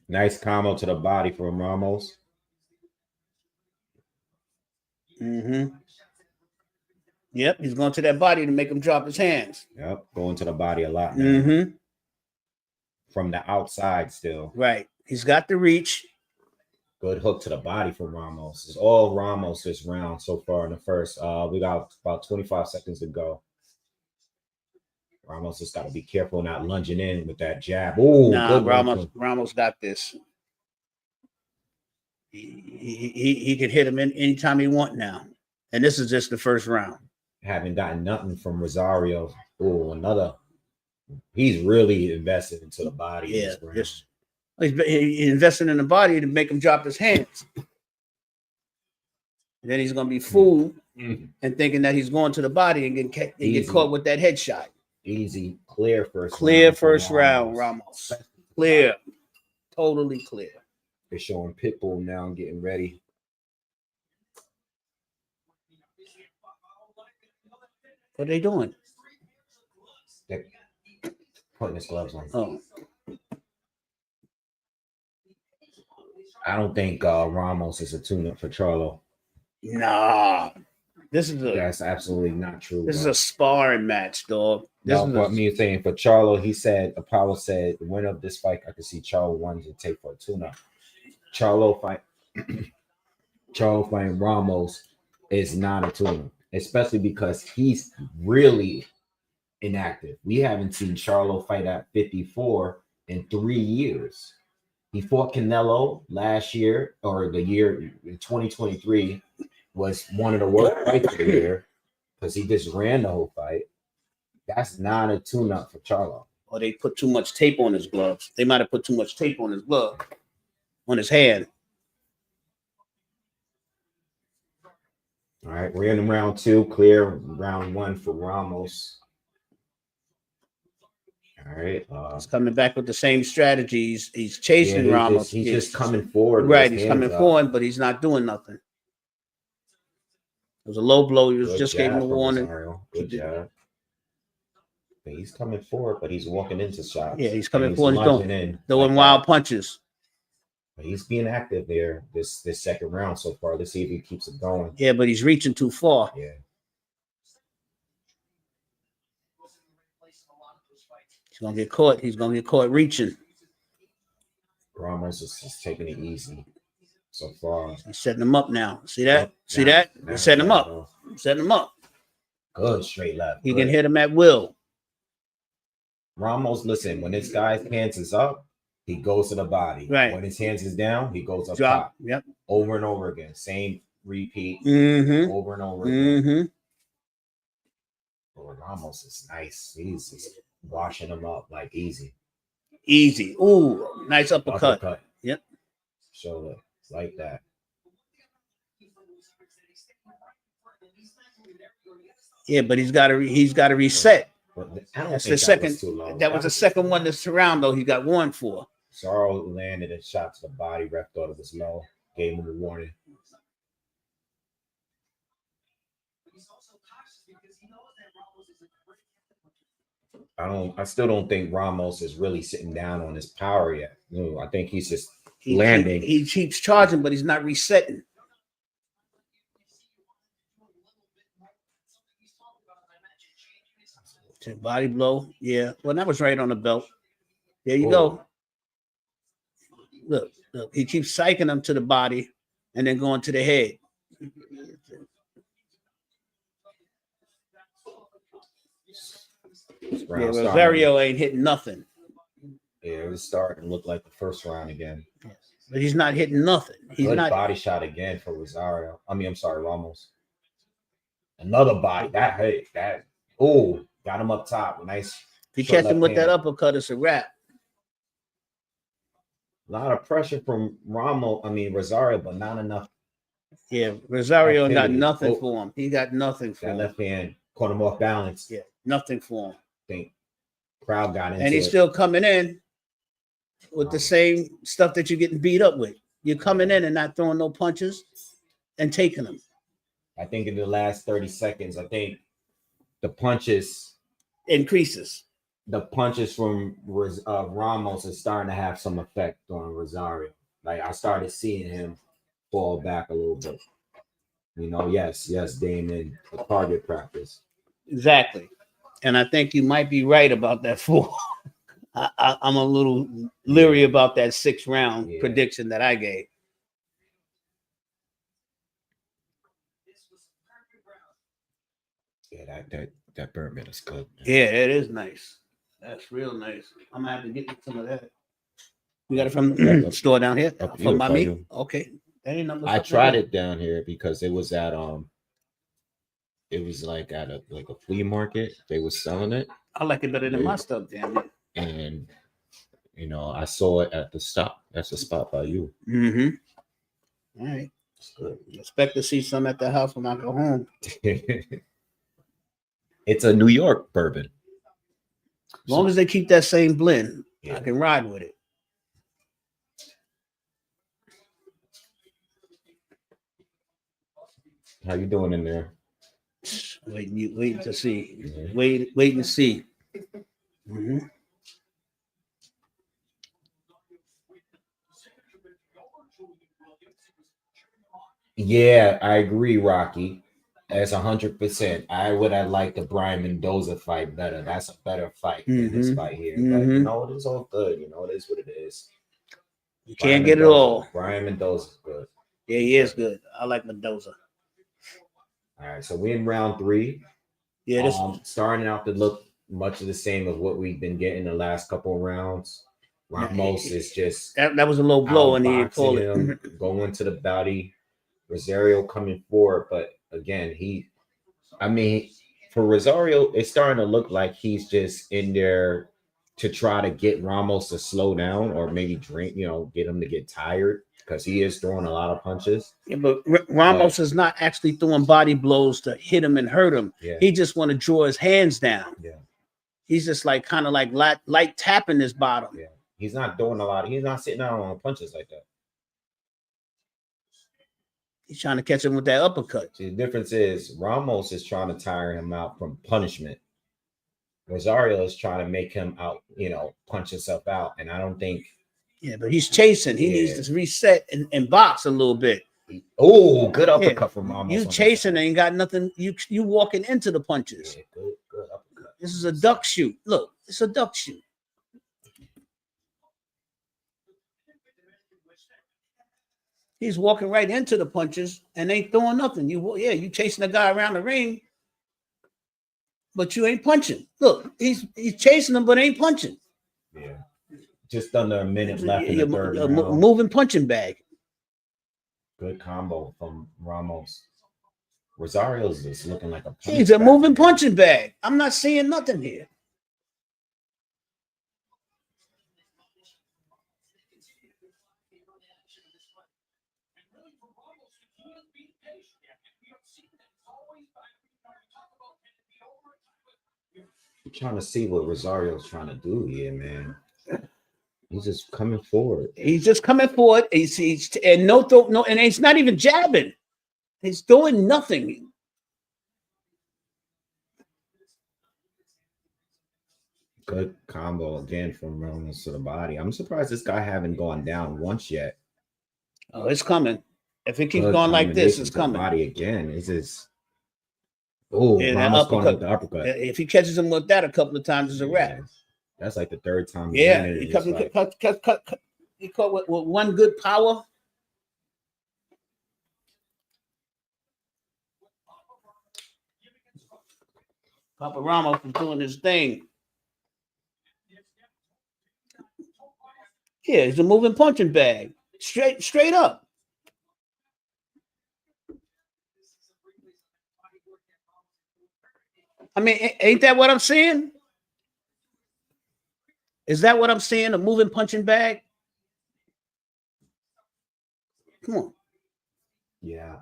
Nice combo to the body from Ramos. Yep, he's going to that body to make him drop his hands. Yep, going to the body a lot now. From the outside still. Right. He's got the reach. Good hook to the body from Ramos. It's all Ramos this round so far in the first. We got about 25 seconds to go. Ramos just got to be careful not lunging in with that jab. Oh, nah, Ramos got this. He can hit him anytime he want now. And this is just the first round. Haven't gotten nothing from Rosario. Oh, another. He's really invested into the body. Yeah, he's investing in the body to make him drop his hands. And then he's going to be fooled and thinking that he's going to the body and get caught with that headshot. Easy, clear first round, Ramos. Clear. Totally clear. They're showing Pitbull now getting ready. What are they doing? They're putting his gloves on. Oh. I don't think Ramos is a tune-up for Charlo. Nah. That's absolutely not true. This is a sparring match, dog. No, but me saying for Charlo, he said Apollo said the winner of this fight, I could see Charlo wanting to take for a tune-up. Charlo fighting Ramos is not a tune-up, especially because he's really inactive. We haven't seen Charlo fight at 54 in 3 years. He fought Canelo last year, or the year in 2023 was one of the worst fights of the year because he just ran the whole fight. That's not a tune-up for Charlo. Or they put too much tape on his gloves. They might have put too much tape on his glove, on his hand. All right, we're in round 2. Clear round 1 for Ramos. All right. He's coming back with the same strategies. He's chasing Ramos. He's just coming forward. Right, he's coming forward, but he's not doing nothing. It was a low blow. He was just giving a warning. Good job. But he's coming forward, but he's walking into shots. Yeah, he's coming forward. He's throwing wild punches. But he's being active there this second round so far. Let's see if he keeps it going. Yeah, but he's reaching too far. Yeah. He's gonna get caught. He's gonna get caught reaching. Ramos is just taking it easy so far. He's setting him up now. See that? See that? He's setting him up. Setting him up. Good straight left. He can hit him at will. Ramos, listen, when this guy's hands is up, he goes to the body. Right. When his hands is down, he goes up Drop. top. Yep. Over and over again. Same repeat. Mm-hmm. Over and over again. Mm-hmm. Oh, Ramos is nice. He's just washing him up like easy. Easy. Ooh, nice uppercut. Yep. Shoulder like that. Yeah, but he's got to reset. That's the second. That was the second one this round, though. He got warned for. Rosario landed a shot to the body. Ref thought it was low. Gave him a warning. I still don't think Ramos is really sitting down on his power yet. No, I think he's just landing. He keeps charging, but he's not resetting. Body blow. Yeah. Well, that was right on the belt. There you go. Look. He keeps psyching him to the body and then going to the head. Yeah, Rosario ain't hitting nothing. Yeah, it was starting to look like the first round again. But he's not hitting nothing. He's Good not body shot again for Rosario. I'm sorry, Ramos. Another body. Got him up top. Nice. If you catch him with that uppercut, it's a wrap. A lot of pressure from Rosario, but not enough. Yeah, Rosario got nothing for him. He got nothing for him. Left hand caught him off balance. Yeah, nothing for him. I think crowd got into it. And he's still coming in with the same stuff that you're getting beat up with. You're coming in and not throwing no punches and taking them. I think in the last 30 seconds, I think the punches increases. The punches from Ramos is starting to have some effect on Rosario. Like I started seeing him fall back a little bit. Yes, Damon, a target practice. Exactly. And I think you might be right about that fall. I'm a little leery about that 6th round prediction that I gave. Yeah, that bourbon is good. Man. Yeah, it is nice. That's real nice. I'm gonna have to get some of that. You got it from the store down here? From my meat? Okay. That ain't nothing. I tried it down here because it was at it was like at a flea market. They were selling it. I like it better than my stuff, damn it. And I saw it at the stop. That's the spot by you. Mm-hmm. All right. That's good. Expect to see some at the house when I go home. It's a New York bourbon. As long as they keep that same blend, I can ride with it. How you doing in there? Waiting to see. Wait and see. Mm-hmm. Yeah, I agree, Rocky. That's 100%. I would have liked the Brian Mendoza fight better. That's a better fight than this fight here. But you know, it is all good. You know, it is what it is. You can't get it all. Brian Mendoza's good. Yeah, he is good. I like Mendoza. All right, so we're in round 3. Yeah, this starting out to look much of the same of what we've been getting the last couple of rounds. Ramos is just that was a low blow, and he pulled him, going to the body. Rosario coming forward, but again, for Rosario, it's starting to look like he's just in there to try to get Ramos to slow down or maybe get him to get tired because he is throwing a lot of punches. Yeah, but Ramos is not actually throwing body blows to hit him and hurt him. Yeah. He just want to draw his hands down. Yeah. He's just like kind of like light tapping his bottom. Yeah. He's not doing a lot. He's not sitting down on punches like that. He's trying to catch him with that uppercut. See, the difference is Ramos is trying to tire him out from punishment. Rosario is trying to make him out, punch himself out. And I don't think. Yeah, but he's chasing. He needs to reset and box a little bit. Oh, good uppercut from Ramos. You chasing and ain't got nothing. You walking into the punches. Yeah, good uppercut. This is a duck shoot. Look, it's a duck shoot. He's walking right into the punches and ain't throwing nothing. You chasing the guy around the ring, but you ain't punching. Look, he's chasing him, but ain't punching. Yeah, just under a minute left in the third round. Moving punching bag. Good combo from Ramos. Rosario's just looking like a. He's a moving punching bag. I'm not seeing nothing here. I'm trying to see what Rosario's trying to do here, man. He's just coming forward. He's just coming forward. He's and and he's not even jabbing. He's doing nothing. Good combo again from Ramos to the body. I'm surprised this guy haven't gone down once yet. Oh, it's coming. If it keeps going like this, it's coming. Body again. It's just. Oh, yeah, Ramos going with the uppercut. If he catches him with that a couple of times, it's a wrap. That's like the third time. Yeah, he caught with one good power. Papa Ramos is doing his thing. Yeah, he's a moving punching bag. Straight up. I mean, ain't that what I'm seeing? Is that what I'm seeing? A moving punching bag? Come on. Yeah.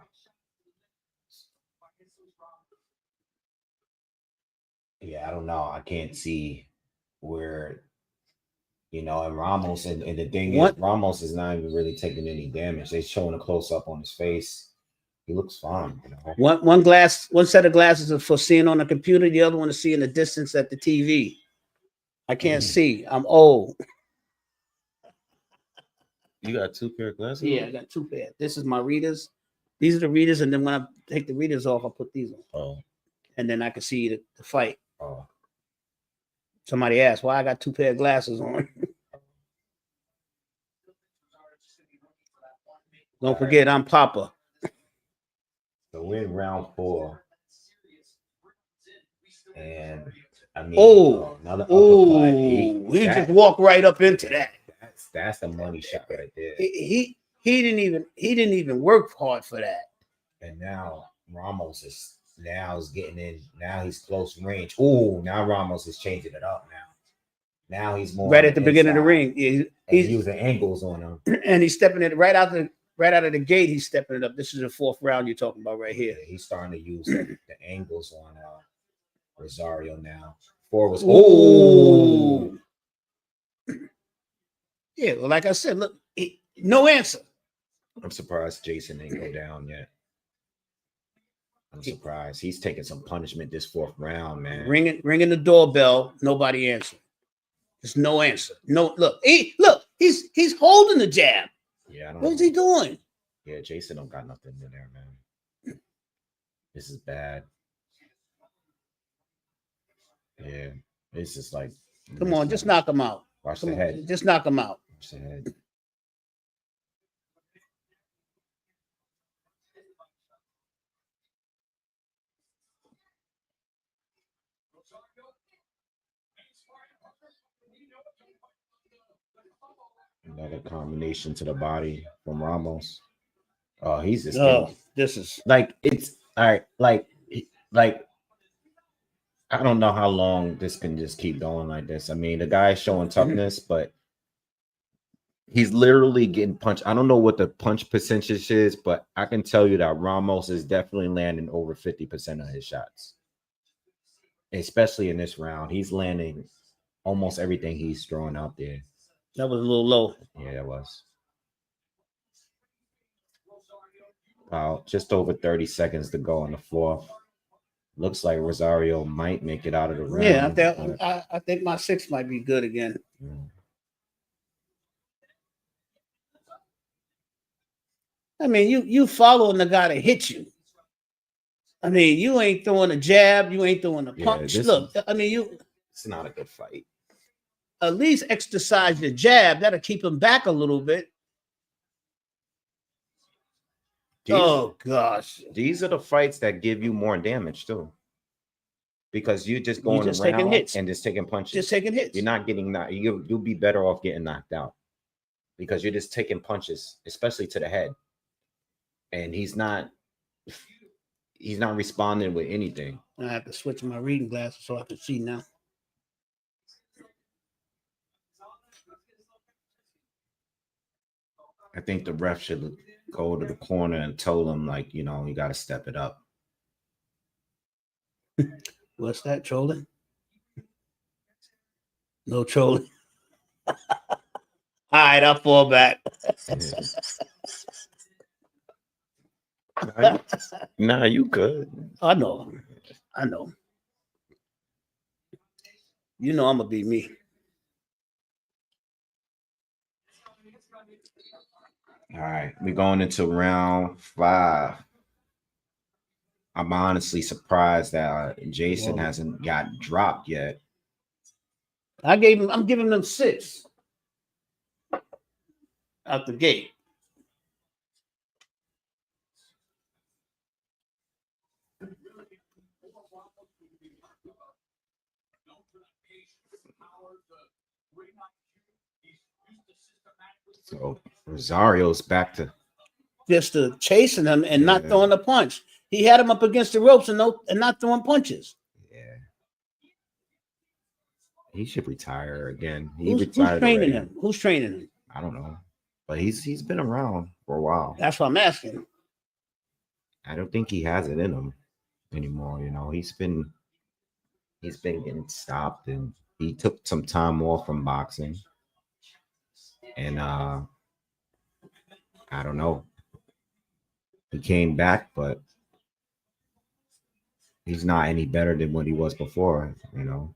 Yeah, I don't know. I can't see where, and Ramos, and the thing is, Ramos is not even really taking any damage. They're showing a close up on his face. He looks fine. One set of glasses are for seeing on the computer. The other one is seeing the distance at the TV. I can't see. I'm old. You got 2 pair of glasses? Yeah, I got 2 pair. This is my readers. These are the readers, and then when I take the readers off, I put these on. Oh. And then I can see the fight. Oh. Somebody asked why I got 2 pair of glasses on. Don't forget, I'm Papa. So we're in round 4. And I mean, another uppercut. He just walked right up into that. That's the money shot right there. He didn't even work hard for that. And now Ramos is getting in. Now he's close range. Oh, now Ramos is changing it up now. Now he's more right at the beginning of the ring. He's using angles on him. And he's stepping it right out of the gate. He's stepping it up. This is the 4th round you're talking about right here. Yeah, he's starting to use the angles on Rosario now. 4 was oh. Yeah, well, like I said, look, no answer. I'm surprised Jason didn't go down yet. I'm surprised. He's taking some punishment this 4th round, man. Ringing the doorbell, nobody answered. There's no answer. No, look, he's holding the jab. Yeah, I don't What is he doing? Yeah, Jason don't got nothing in there, man. This is bad. Yeah, this is like. Come on, just knock him out. Watch Come the on, head. just knock him out. Watch the head. Another combination to the body from Ramos. Oh, he's just this is like it's all right. Like I don't know how long this can just keep going like this. I mean, the guy's showing toughness, but he's literally getting punched. I don't know what the punch percentage is, but I can tell you that Ramos is definitely landing over 50% of his shots, especially in this round. He's landing almost everything he's throwing out there. That was a little low. Yeah, that was. Wow, just over 30 seconds to go on the floor. Looks like Rosario might make it out of the round. Yeah, I think my 6 might be good again. Yeah. I mean, you following the guy to hit you. I mean, you ain't throwing a jab, you ain't throwing a punch. Look, I mean, it's not a good fight. At least exercise your jab. That'll keep him back a little bit. Oh gosh, these are the fights that give you more damage too, because you're just going around taking hits and just taking punches, just taking hits. You're not getting that. You'll be better off getting knocked out because you're just taking punches, especially to the head, and he's not responding with anything. I have to switch my reading glasses so I can see now. I think the ref should go to the corner and tell him, like, you know, you got to step it up. What's that, trolling? No trolling. All right, I'll fall back. Nah, you good. I know. You know I'm going to be me. All right, we're going into round 5. I'm honestly surprised that Jason hasn't got dropped yet. I'm giving them 6 out the gate. So Rosario's back to just chasing him and not throwing a punch. He had him up against the ropes and not throwing punches. Yeah, he should retire again. Who's training him? Who's training him? I don't know, but he's been around for a while. That's what I'm asking. I don't think he has it in him anymore. You know, he's been getting stopped, and he took some time off from boxing. And I don't know. He came back, but he's not any better than what he was before, you know.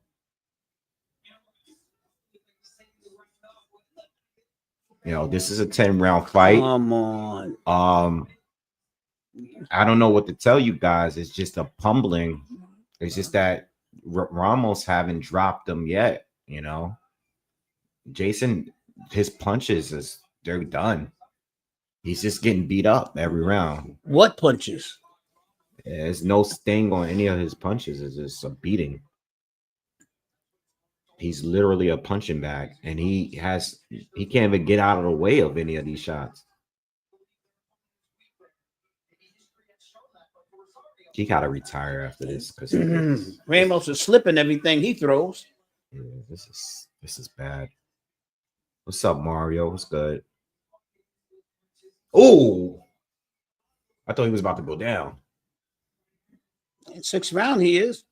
You know, this is a 10-round fight. Come on. I don't know what to tell you guys. It's just a pummeling. It's just that Ramos haven't dropped them yet, you know. Jason, his punches they're done. He's just getting beat up every round. What punches? There's no sting on any of his punches. It's just a beating. He's literally a punching bag, and he can't even get out of the way of any of these shots. He gotta retire after this because Ramos is slipping everything he throws. Yeah, this is bad. What's up, Mario? What's good? Oh, I thought he was about to go down. In 6th round, he is.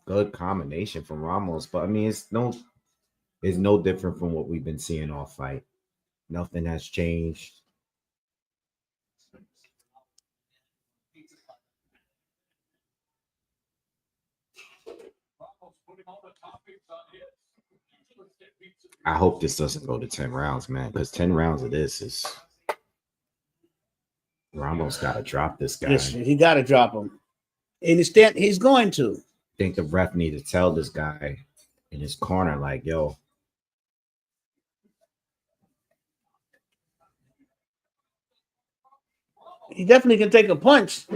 Good combination from Ramos, but I mean, it's no different from what we've been seeing all fight. Nothing has changed. I hope this doesn't go to 10 rounds, man, because 10 rounds of this is Ramos got to drop this guy. Listen, he got to drop him. And he's going to. I think the ref need to tell this guy in his corner, like, yo. He definitely can take a punch.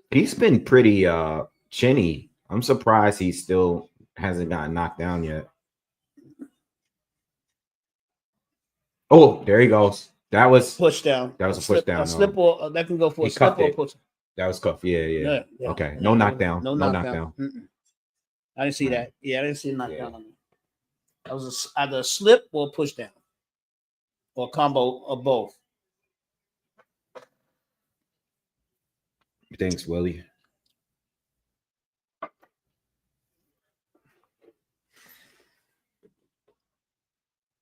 He's been pretty chinny. I'm surprised he still hasn't gotten knocked down yet. Oh, there he goes. That was push down. That was a push down. A slip or that can go for a slip or a push. That was cuff. Yeah. Okay. Yeah. No knockdown. No knockdown. I didn't see that. Yeah, I didn't see a knockdown on him. That was either a slip or a push down. Or a combo of both. Thanks, Willie.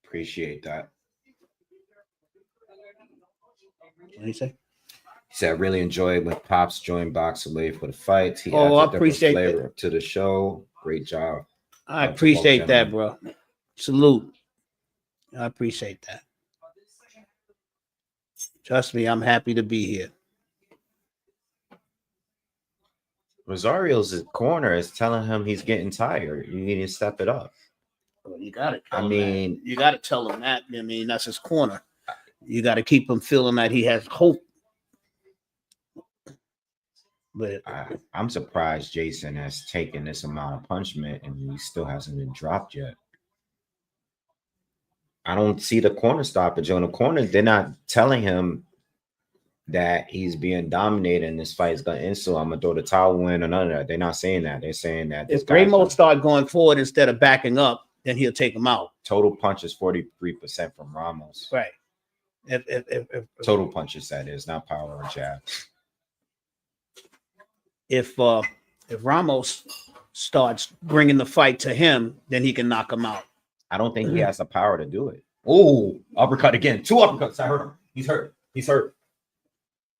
Appreciate that. What did he say? He said, I really enjoyed when Pops joined Boxingwave for the fights. He I adds a appreciate different flavor to the show. Great job. I appreciate that, bro. Salute. I appreciate that. Trust me, I'm happy to be here. Rosario's corner is telling him he's getting tired. You need to step it up. Well, you got to. You got to tell him that. I mean, that's his corner. You got to keep him feeling that he has hope. But I'm surprised Jason has taken this amount of punishment and he still hasn't been dropped yet. I don't see the corner stoppage on the corner. They're not telling him that he's being dominated and this fight is going to ensue. I'm going to throw the towel in or none of that. They're not saying that. They're saying that if Ramos start going forward instead of backing up, then he'll take him out. Total punches 43% from Ramos. Right. If total punches, that is, not power or jabs. If Ramos starts bringing the fight to him, then he can knock him out. I don't think he has the power to do it. Oh, uppercut again. 2 uppercuts. I heard him. He's hurt.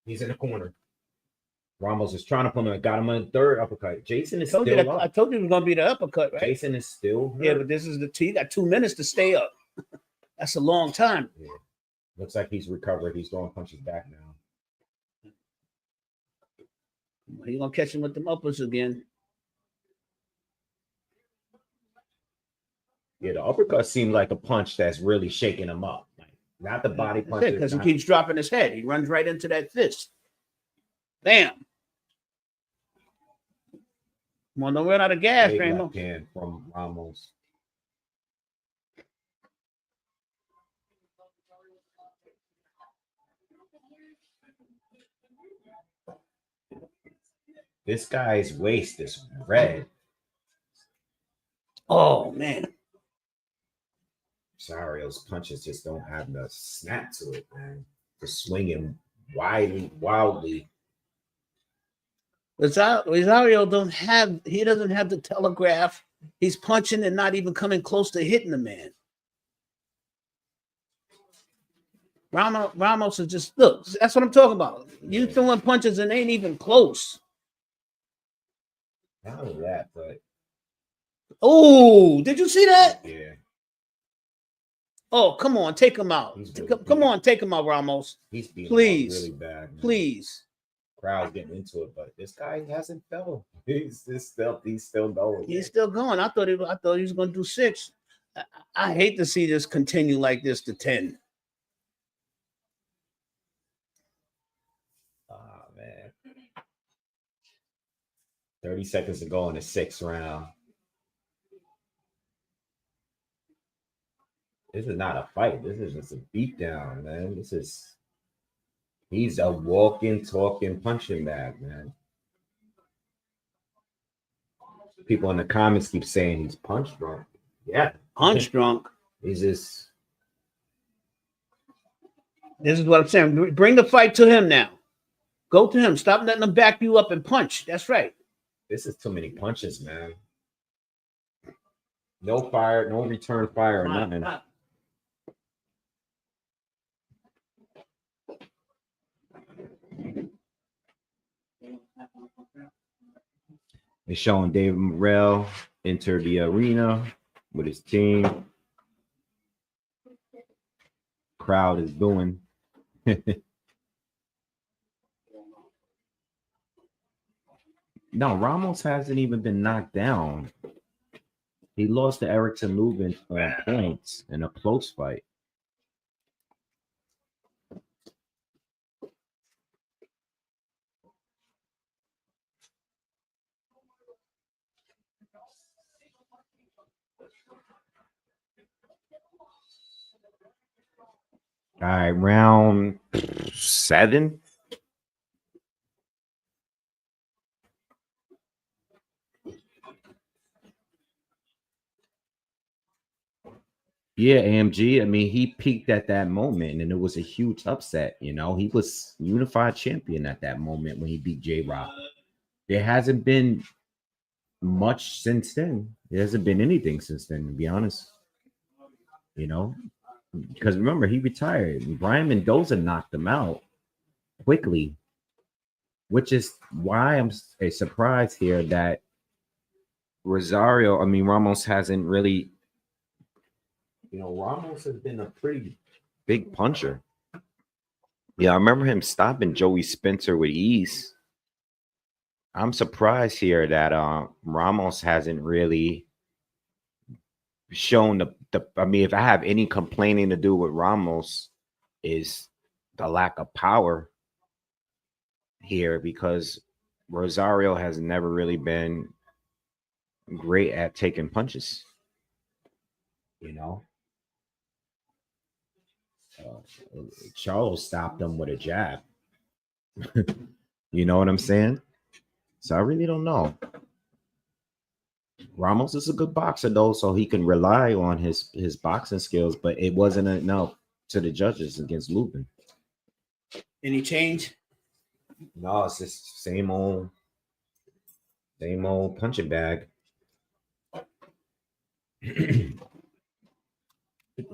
He's in the corner. Ramos is trying to put him. Got him on the 3rd uppercut. Jason is still up. I told you it was going to be the uppercut, right? Jason is still hurt. Yeah, but this is the T. You got 2 minutes to stay up. That's a long time. Yeah. Looks like he's recovered. He's throwing punches back now. He's going to catch him with them uppers again. Yeah, the uppercut seemed like a punch that's really shaking him up. Like, not the body punch. Because he keeps dropping his head. He runs right into that fist. Bam. Come on, don't run out of gas, Ramos. From Ramos. This guy's waist is red. Oh, man. Rosario's punches just don't have the snap to it, man. Just swinging wildly. Rosario doesn't have the telegraph. He's punching and not even coming close to hitting the man. Ramos is just, look, that's what I'm talking about. You throwing punches and ain't even close. Not only that, but oh, did you see that? Yeah. Oh, come on, take him out. Come on, take him out, Ramos. He's being really bad. Man. Please. Crowd's getting into it, but this guy hasn't fell. He's still going. He's still going. I thought he was going to do 6. I hate to see this continue like this to 10. Oh man. 30 seconds to go in the 6th round. This is not a fight. This is just a beatdown, man. He's a walking, talking, punching bag, man. People in the comments keep saying he's punch drunk. Yeah. Punch drunk. He's just. This is what I'm saying. Bring the fight to him now. Go to him. Stop letting him back you up and punch. That's right. This is too many punches, man. No fire, no return fire or nothing. They're showing David Morrell enter the arena with his team. Crowd is booing. No, Ramos hasn't even been knocked down. He lost to Erickson Lubin points in a close fight. All right, round 7. Yeah, AMG. I mean, he peaked at that moment, and it was a huge upset. You know, he was unified champion at that moment when he beat J Rock. There hasn't been much since then. There hasn't been anything since then, to be honest. You know, because remember, he retired. Brian Mendoza knocked him out quickly, which is why I'm surprised here that Ramos hasn't really. You know, Ramos has been a pretty big puncher. Yeah, I remember him stopping Joey Spencer with ease. I'm surprised here that Ramos hasn't really shown the I mean, if I have any complaining to do with Ramos, is the lack of power here, because Rosario has never really been great at taking punches. You know, Charles stopped him with a jab. You know what I'm saying? So I really don't know. Ramos is a good boxer though, so he can rely on his boxing skills, but it wasn't enough to the judges against Lubin. Any change? No, it's just same old punching bag. People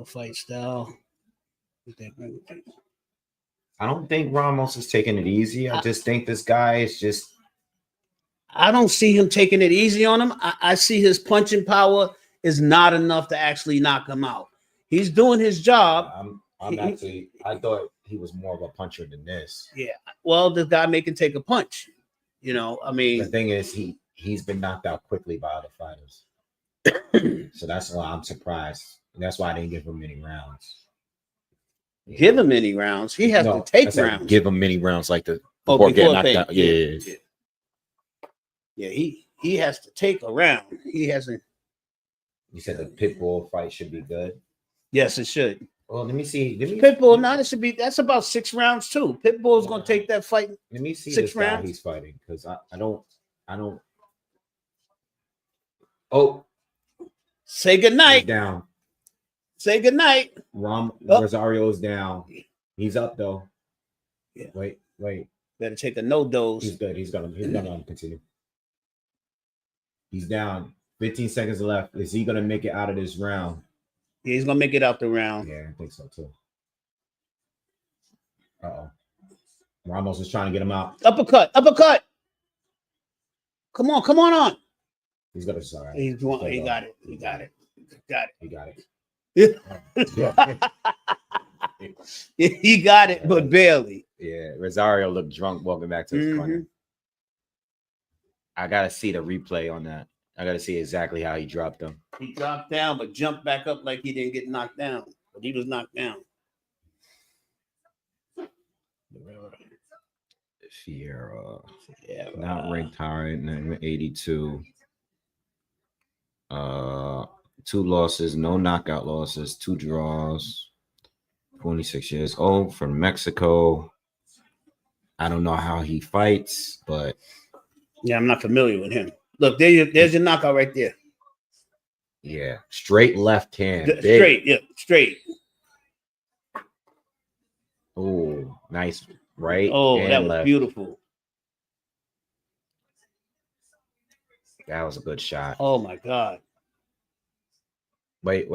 fight style. I don't think Ramos is taking it easy. I just think this guy is just. I don't see him taking it easy on him. I see his punching power is not enough to actually knock him out. He's doing his job. I thought he was more of a puncher than this. Yeah. Well, this guy can take a punch. You know, I mean, the thing is, he's been knocked out quickly by other fighters. So that's why I'm surprised. And that's why I didn't give him many rounds. Yeah. Give him any rounds. He has to take rounds. Give him many rounds like before getting knocked out. Yeah. Yeah, he has to take a round. He hasn't. You said the Pitbull fight should be good. Yes, it should. Well, let me see. Pitbull. Now it should be. That's about 6 rounds too. Pitbull's going to take that fight. Let me see 6 this rounds. Guy he's fighting, because I don't. Oh, say good night. He's down. Say good night. Rosario's down. He's up though. Yeah. Wait. Better take a no dose. He's good. He's gonna continue. He's down. 15 seconds left. Is he gonna make it out of this round? Yeah, he's gonna make it out the round. Yeah, I think so too. Uh-oh. Ramos is trying to get him out. Uppercut. Come on. He's gonna sorry. He got it. He got it. Yeah. He got it, but barely. Yeah, Rosario looked drunk walking back to his corner. I gotta see the replay on that. I gotta see exactly how he dropped him. He dropped down, but jumped back up like he didn't get knocked down. But he was knocked down. Figueroa. Not ranked higher, 82. 2 losses, no knockout losses, 2 draws. 26 years old, from Mexico. I don't know how he fights, but yeah, I'm not familiar with him. Look, there's your knockout right there. Yeah, straight left hand. Straight. Oh, nice right. Oh, that was left. Beautiful. That was a good shot. Oh my God. Wait.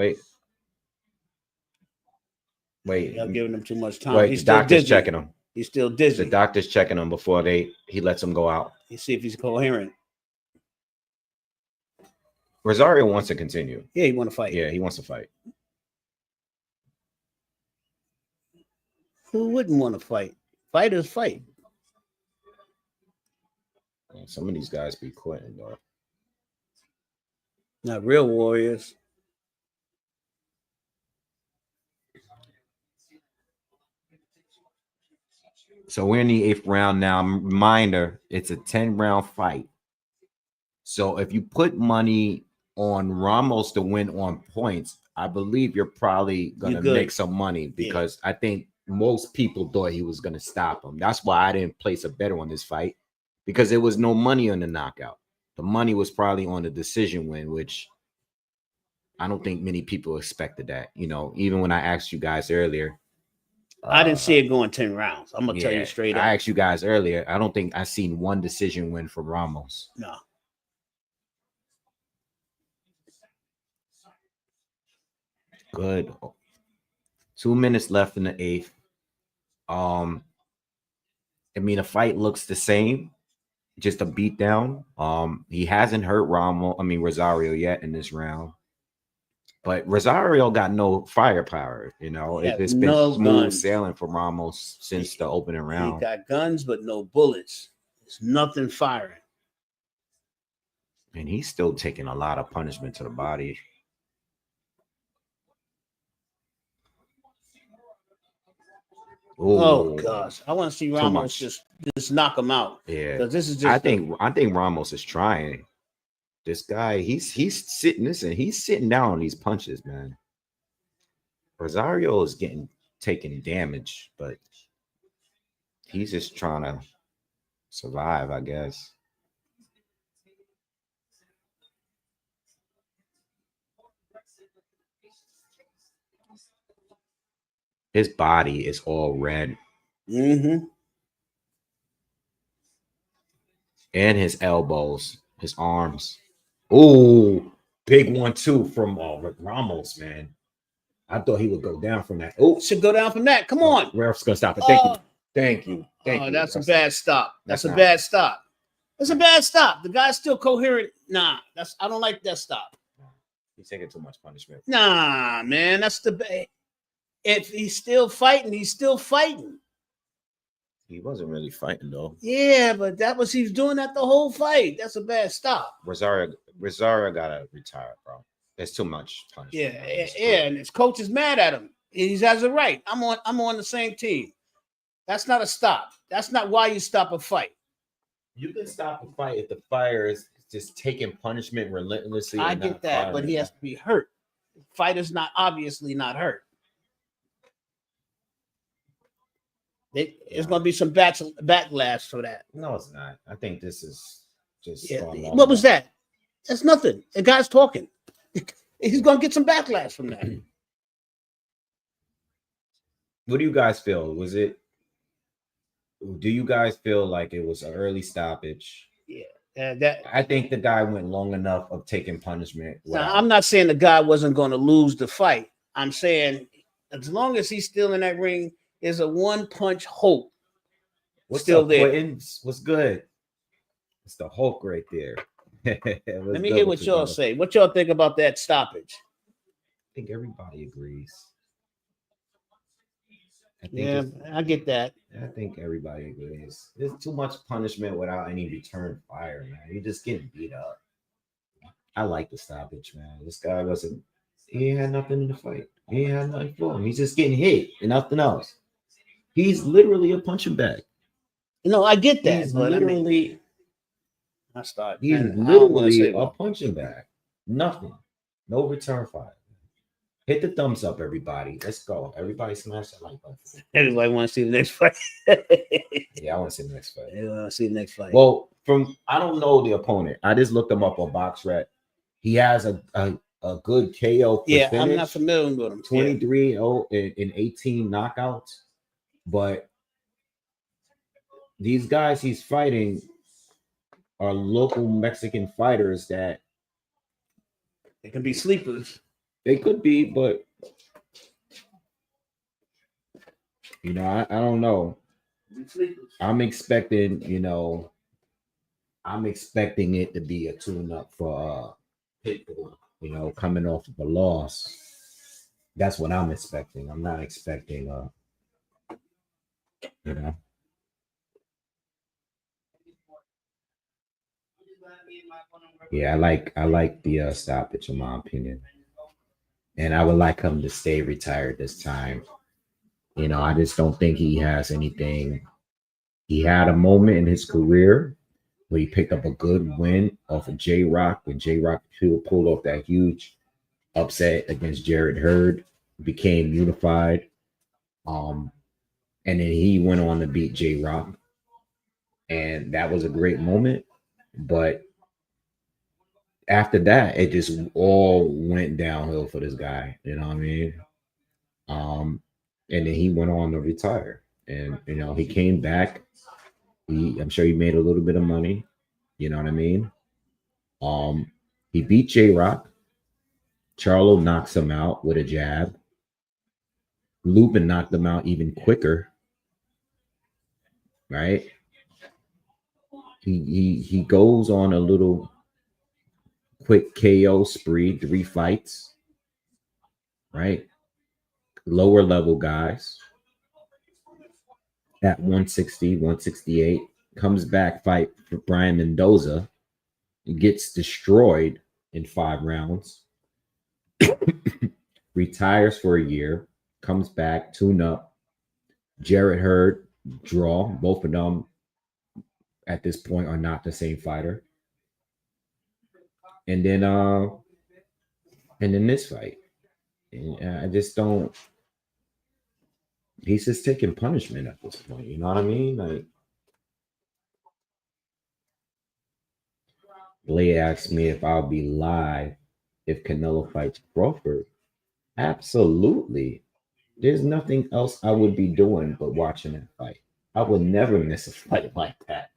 Y'all giving him too much time. Wait, the doctor's checking him. He's still dizzy. The doctor's checking him before he lets him go out. You see if he's coherent. Rosario wants to continue. Yeah, he wants to fight. Yeah, he wants to fight. Who wouldn't want to fight? Fighters fight. Some of these guys be quitting though. Not real warriors. So we're in the 8th round now. Reminder, it's a 10-round fight. So if you put money on Ramos to win on points, I believe you're probably going to make some money because I think most people thought he was going to stop him. That's why I didn't place a bet on this fight because there was no money on the knockout. The money was probably on the decision win, which I don't think many people expected that. You know, even when I asked you guys earlier, I didn't see it going 10 rounds. I'm gonna tell you straight up. I asked you guys earlier. I don't think I seen one decision win from Ramos. No. Good. 2 minutes left in the 8th. I mean, the fight looks the same, just a beatdown. He hasn't hurt Rosario yet in this round. But Rosario got no firepower, you know. It's been smooth sailing for Ramos since the opening round. He got guns, but no bullets. There's nothing firing. And he's still taking a lot of punishment to the body. Oh gosh, I want to see Ramos just knock him out. Yeah, because this is just. I think Ramos is trying. This guy, he's sitting. Listen, he's sitting down on these punches, man. Rosario is taking damage, but he's just trying to survive, I guess. His body is all red. Mm-hmm. And his elbows, his arms. Oh, big 1-2 from Ramos, man. I thought he would go down from that. Oh, should go down from that. Come on. Ref's gonna stop it. Thank you. Thank you. That's a bad stop. That's a bad stop. That's a bad stop. The guy's still coherent. Nah, I don't like that stop. He's taking too much punishment. Nah, man, that's the. If he's still fighting, he's still fighting. He wasn't really fighting though. Yeah, but he's doing that the whole fight. That's a bad stop. Rosario gotta retire, bro. There's too much punishment. Yeah, and his coach is mad at him. He has a right. I'm on the same team. That's not a stop. That's not why you stop a fight. You can stop a fight if the fighter is just taking punishment relentlessly. I get that, but he has to be hurt. The fighter's obviously not hurt. There's going to be some backlash for that. No, it's not. I think this is just. Yeah. What was that? That's nothing. The guy's talking. He's going to get some backlash from that. What do you guys feel? Do you guys feel like it was an early stoppage? Yeah. I think the guy went long enough of taking punishment. Now, I'm not saying the guy wasn't going to lose the fight. I'm saying as long as he's still in that ring, there's a one-punch hope. What's still up, there. Quentin? What's good? It's the Hulk right there. Let me hear what y'all say. What y'all think about that stoppage? I think everybody agrees. I get that. I think everybody agrees. There's too much punishment without any return fire, man. You're just getting beat up. I like the stoppage, man. This guy he ain't had nothing in the fight. He ain't had nothing for him. He's just getting hit and nothing else. He's literally a punching bag. No, I get that. He's literally a punching bag. Nothing. No return fire. Hit the thumbs up, everybody. Let's go. Everybody smash that like button. Everybody want to see the next fight. Yeah, I want to see the next fight. I want to see the next fight. Well, I don't know the opponent. I just looked him up on BoxRec. He has a good KO percentage. I'm not familiar with him. 23-0 in 18 knockouts. But these guys he's fighting are local Mexican fighters that they can be sleepers. They could be, but I don't know. I'm expecting it to be a tune-up for Pitbull, coming off of a loss. That's what I'm expecting. I'm not expecting You know. Yeah, I like the stoppage in my opinion, and I would like him to stay retired this time. You know, I just don't think he has anything. He had a moment in his career where he picked up a good win off of J Rock when J Rock pulled off that huge upset against Jared Hurd, became unified. Um, and then he went on to beat J Rock, and that was a great moment. But after that, it just all went downhill for this guy. You know what I mean? Um, and then he went on to retire, and you know he came back. I'm sure he made a little bit of money. You know what I mean? Um, he beat J Rock. Charlo knocks him out with a jab. Lubin knocked him out even quicker, right? He goes on a little quick KO spree, 3 fights, right? Lower level guys at 160, 168, comes back, fight for Brian Mendoza, gets destroyed in 5 rounds, retires for a year, comes back, tune up. Jared Hurd, draw. Both of them at this point are not the same fighter. And then this fight. And I just don't. He's just taking punishment at this point. You know what I mean? Like Blade asked me if I'll be live if Canelo fights Crawford. Absolutely. There's nothing else I would be doing but watching that fight. I would never miss a fight like that.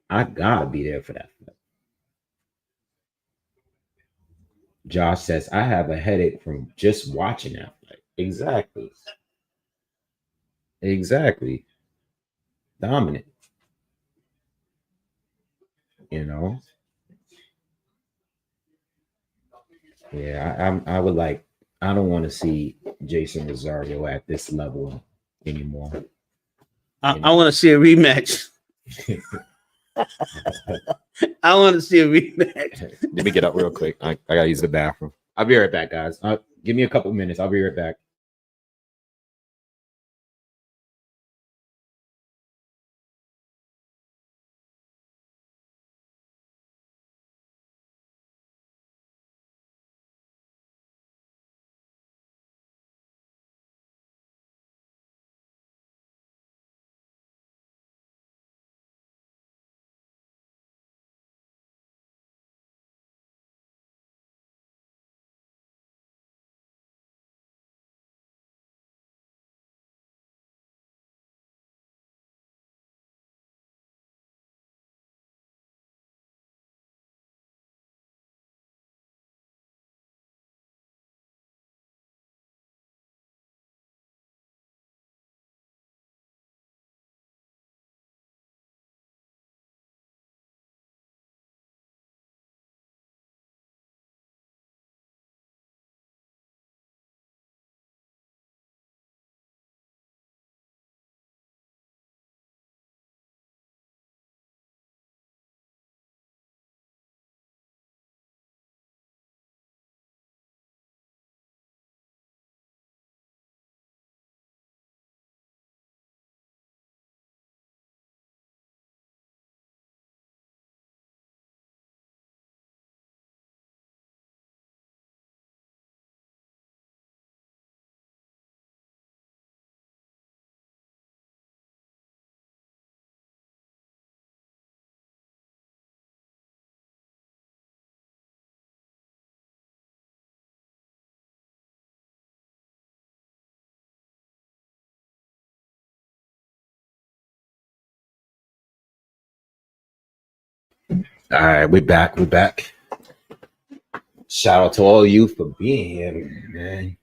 I gotta be there for that fight. Josh says, I have a headache from just watching that fight. Exactly. Exactly. Dominant. You know? Yeah, I would like, I don't want to see Jason Rosario at this level anymore. I want to see a rematch. I want to see a rematch. Let me get up real quick. I gotta use the bathroom. I'll be right back, guys. Give me a couple minutes. I'll be right back. All right, we're back. We're back. Shout out to all of you for being here, man.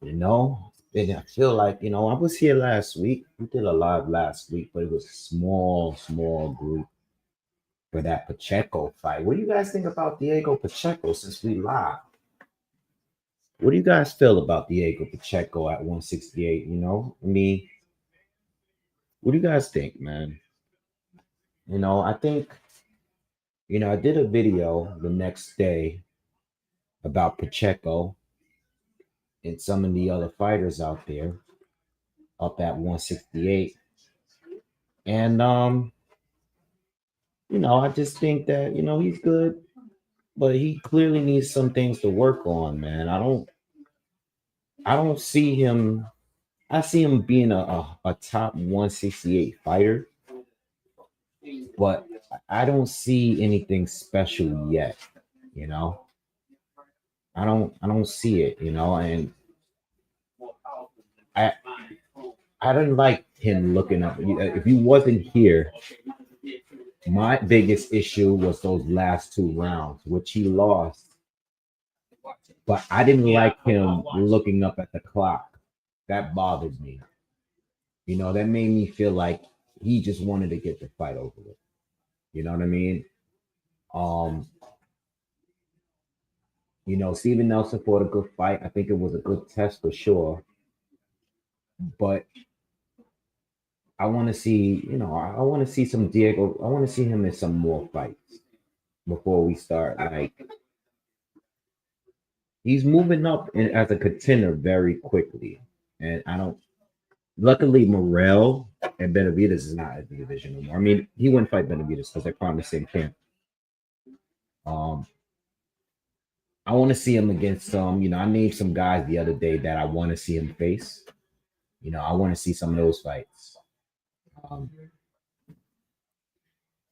You know, and I feel like, you know, I was here last week. We did a live last week, but it was a small group for that Pacheco fight. What do you guys think about Diego Pacheco since we live? What do you guys feel about Diego Pacheco at 168? You know, I mean, what do you guys think, man? You know, I think, I did a video the next day about Pacheco and some of the other fighters out there up at 168. And I just think that, he's good, but he clearly needs some things to work on, man. I don't see him. I see him being a top 168 fighter, but I don't see anything special yet, you know. I don't see it, and I I didn't like him looking up. If he wasn't here, my biggest issue was those last two rounds, which he lost. But I didn't like him looking up at the clock. That bothered me. That made me feel like he just wanted to get the fight over with. You know what I mean? Um, Steven Nelson fought a good fight. I think it was a good test for sure. But I want to see, I want to see some Diego. I want to see him in some more fights before we start. Like, he's moving up as a contender very quickly. And I don't, luckily, Morrell and Benavidez is not at the division anymore. I mean, he wouldn't fight Benavidez because they're from the same camp. I want to see him against some, I named some guys the other day that I want to see him face. I want to see some of those fights.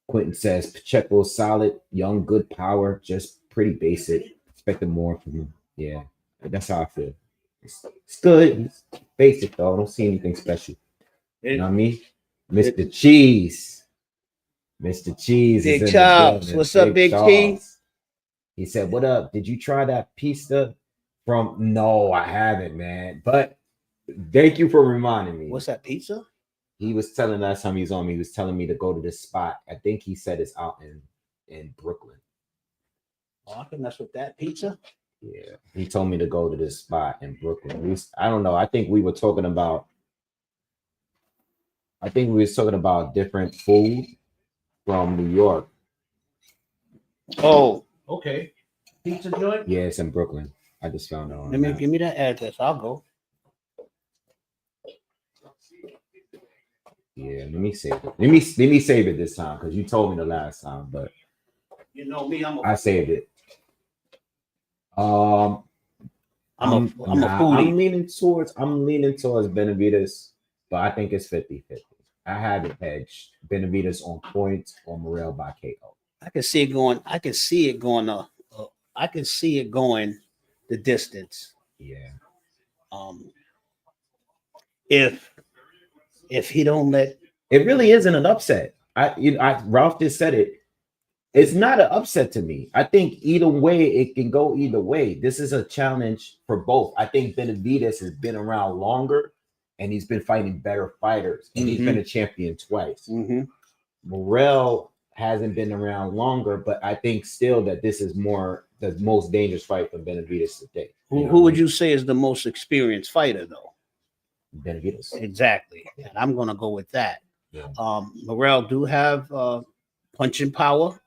Quentin says Pacheco is solid, young, good power, just pretty basic. Expected more from him. Yeah, that's how I feel. It's good. It's basic though. I don't see anything special. You know what I mean? Mr. Cheese. Mr. Cheese Big is in Chops. the building. What's up, Big Cheese? He said, "What up? Did you try that pizza from?" No, I haven't, man. But thank you for reminding me. What's that pizza? He was telling last time he was on me, he was telling me to go to this spot. I think he said it's out in Brooklyn. Oh, I can mess with that pizza. Yeah, he told me to go to this spot in Brooklyn. I don't know. I think we were talking about. I think we was talking about different food from New York. Oh, okay. Pizza joint. Yeah, it's in Brooklyn. I just found out. Give me that address. I'll go. Yeah, let me save it. Let me save it this time because you told me the last time, but you know me, I saved it. I'm a foodie. I'm leaning towards Benavidez, but I think it's 50-50. I have it hedged. Benavidez on points or Morrell by KO. I can see it going. I can see it going. I can see it going the distance. Yeah. If he don't let it really isn't an upset. Ralph just said it. It's not an upset to me. I think either way, it can go either way. This is a challenge for both. I think Benavidez has been around longer and he's been fighting better fighters, and he's been a champion twice. Morrell hasn't been around longer, but I think still that this is the most dangerous fight for Benavidez today. Who would you say is the most experienced fighter, though? Benavidez. Exactly. And I'm going to go with that. Yeah. Morrell do have punching power,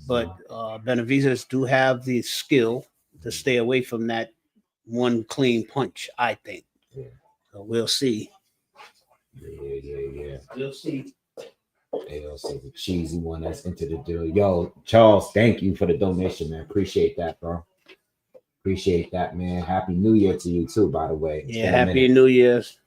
but Benavidez do have the skill to stay away from that one clean punch, I think. Yeah. So we'll see. Yeah. We'll see. They'll say the cheesy one that's into the deal. Yo, Charles, thank you for the donation, man. Appreciate that, bro. Appreciate that, man. Happy New Year to you too, by the way. Yeah, happy New Year's.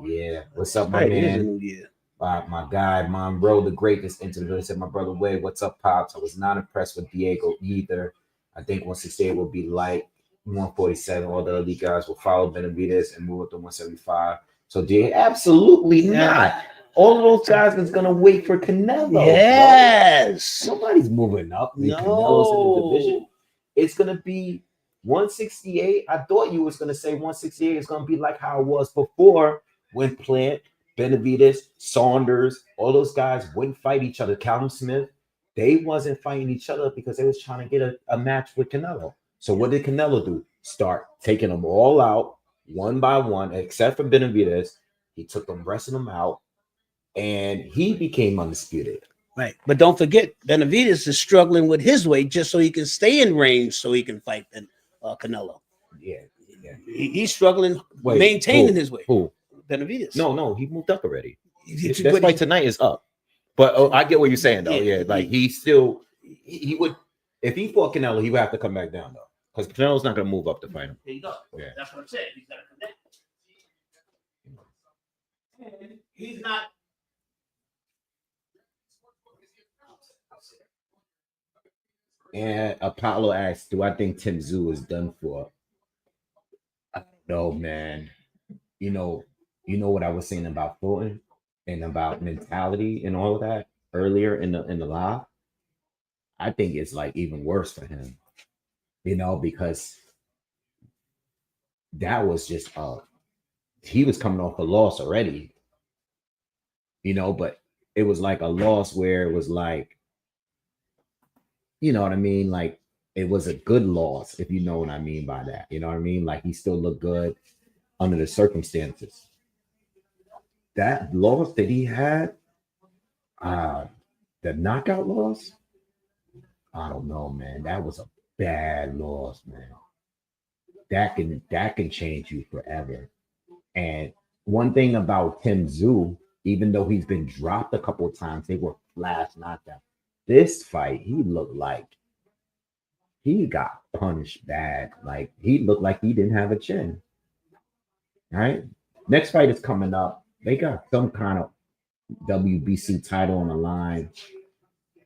Yeah. What's up, my man? New Year. My guy, Monroe, the greatest into the video, said, my brother Wade, what's up, Pops? I was not impressed with Diego either. I think 168 will be light. 147. All the elite guys will follow Benavidez and move up to 175. So Diego, absolutely not. All of those guys is gonna wait for Canelo. Yes. Bro. Nobody's moving up. No. Canelo's in the division. It's gonna be 168. I thought you was gonna say 168 is gonna be like how it was before when Plant, Benavidez, Saunders, all those guys wouldn't fight each other. Callum Smith, they wasn't fighting each other because they was trying to get a match with Canelo. So what did Canelo do? start taking them all out one by one, except for Benavidez. He took them, wrestled them out, and he became undisputed. Right. But don't forget, Benavidez is struggling with his weight just so he can stay in range so he can fight Canelo. Yeah. He's struggling maintaining his weight. Who? Benavidez. No, he moved up already. This fight tonight is up. But I get what you're saying, though. Yeah, like he would, if he fought Canelo, he would have to come back down, though. Because Canelo's not going to move up to fight him. There you go. Yeah. That's what I'm saying. He's got to come down. He's not. And Apollo asks, do I think Tim Tszyu is done for? I don't know, man. You know what I was saying about Fulton and about mentality and all of that earlier in the live. I think it's like even worse for him, because that was just he was coming off a loss already, but it was like a loss where it was like, you know what I mean? Like it was a good loss, if you know what I mean by that. You know what I mean? Like he still looked good under the circumstances. That loss that he had, the knockout loss, I don't know, man. That was a bad loss, man. That can change you forever. And one thing about Tim Tszyu, even though he's been dropped a couple of times, they were flash knockdowns. This fight, he looked like he got punished bad. Like he looked like he didn't have a chin. All right. Next fight is coming up. They got some kind of WBC title on the line.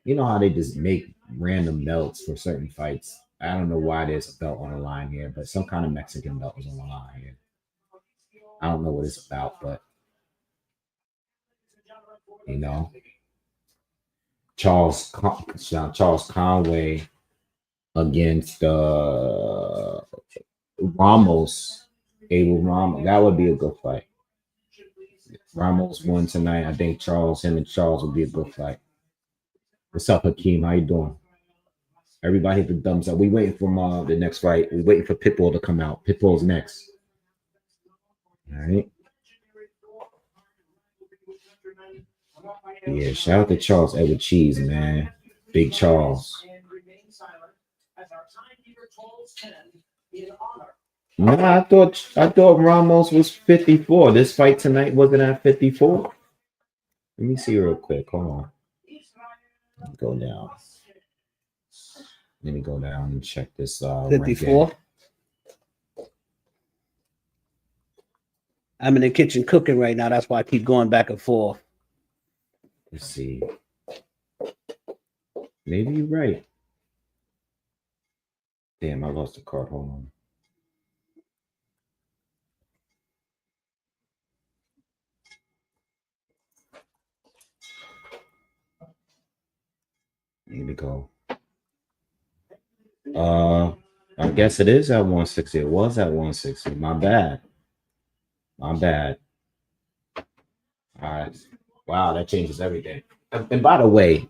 You know how they just make random belts for certain fights. I don't know why there's a belt on the line here, but some kind of Mexican belt was on the line here. I don't know what it's about, but Charles Conway against Ramos. Abel Ramos. That would be a good fight. Ramos won tonight. I think him and Charles would be a good fight. What's up, Hakeem? How you doing? Everybody hit the thumbs up. We waiting for the next fight. We waiting for Pitbull to come out. Pitbull's next. All right. Yeah, shout out to Charles Edward Cheese, man. Big Charles. No, I thought Ramos was 54. This fight tonight wasn't at 54. Let me see real quick. Hold on. Go down. Let me go down and check this 54. Ranking. I'm in the kitchen cooking right now. That's why I keep going back and forth. Let's see. Maybe you're right. Damn, I lost the card. Hold on. Here we go. I guess it is at 160. It was at 160. My bad. All right. Wow, that changes everything. And by the way,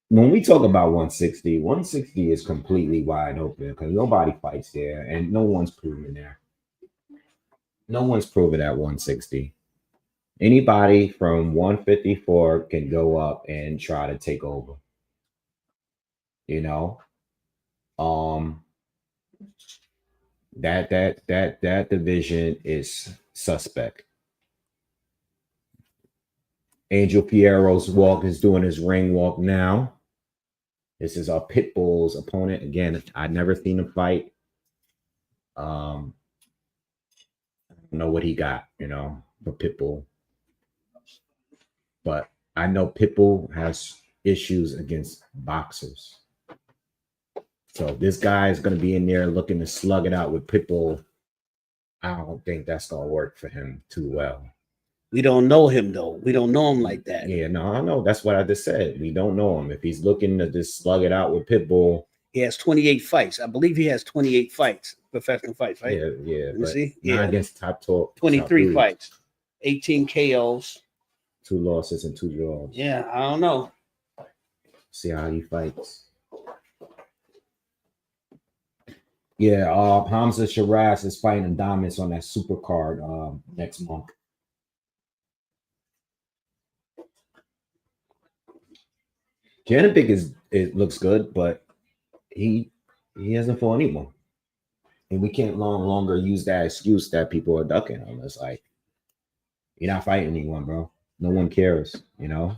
when we talk about 160 is completely wide open because nobody fights there and no one's proven there. No one's proven at 160. Anybody from 154 can go up and try to take over. That division is suspect. Angel Fierro's walk is doing his ring walk now. This is our Pitbull's opponent. Again, I've never seen him fight. I don't know what he got, for Pitbull. But I know Pitbull has issues against boxers. So this guy is going to be in there looking to slug it out with Pitbull. I don't think that's going to work for him too well. We don't know him, though. We don't know him like that. Yeah, no, I know. That's what I just said. We don't know him. If he's looking to just slug it out with Pitbull. He has 28 fights. I believe he has 28 fights, professional fights, right? Yeah. Let me see. Not against top 23 top fights, 18 KOs. 2 losses and 2 draws. Yeah, I don't know. See how he fights. Yeah, Hamza Shiraz is fighting Adames on that super card next month. Janovic it looks good, but he hasn't fought anyone. And we can't longer use that excuse that people are ducking him. It's like you're not fighting anyone, bro. No one cares, you know.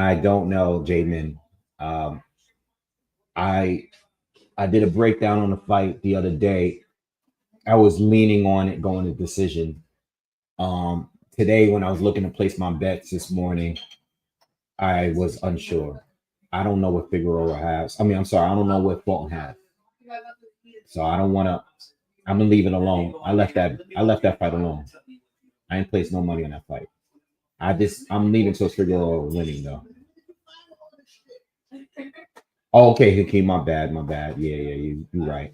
I don't know, Jamin. Um, I did a breakdown on the fight the other day. I was leaning on it going to decision. Today when I was looking to place my bets this morning, I was unsure. I don't know what Figueroa has. I mean, I'm sorry, I don't know what Fulton has. So I don't want to. I'm gonna leave it alone. I left that fight alone. I ain't placed no money on that fight. I'm leaving till Figueroa winning though. Oh, okay, Hakeem, my bad. Yeah, you're right.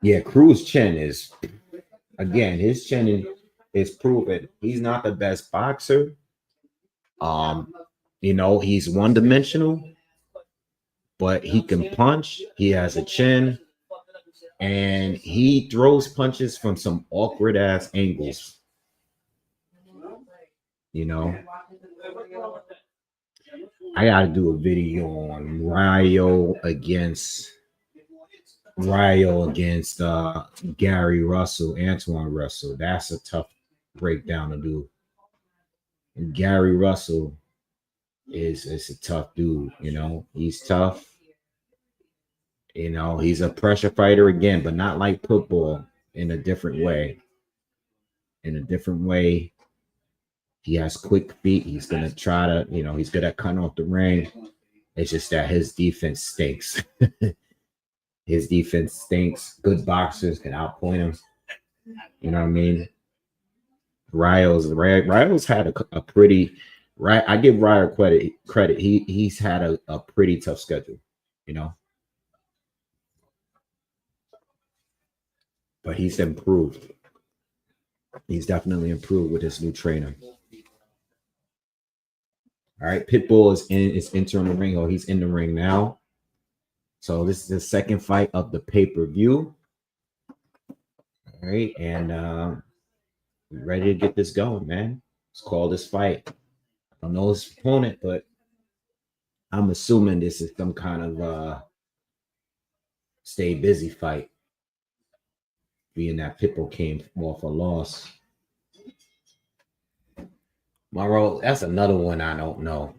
Yeah, Cruz's chin is again, his chin is proven he's not the best boxer. He's one dimensional, but he can punch. He has a chin, and he throws punches from some awkward ass angles. You know, I got to do a video on Ryo against Gary Russell, Antoine Russell. That's a tough breakdown to do. And Gary Russell is a tough dude. You know, he's tough. You know, he's a pressure fighter again, but not like Pitbull, in a different way. In a different way. He has quick feet. He's gonna try to, he's good at cutting off the ring. It's just that his defense stinks. His defense stinks. Good boxers can outpoint him. You know what I mean? Ryo's had a pretty right. I give Ryo credit. He's had a pretty tough schedule, you know. But he's improved. He's definitely improved with his new trainer. All right, Pitbull is entering the ring, or he's in the ring now. So this is the second fight of the pay-per-view. All right, and we're ready to get this going, man. Let's call this fight. I don't know his opponent, but I'm assuming this is some kind of stay busy fight, being that Pitbull came off a loss. Morrell, that's another one I don't know.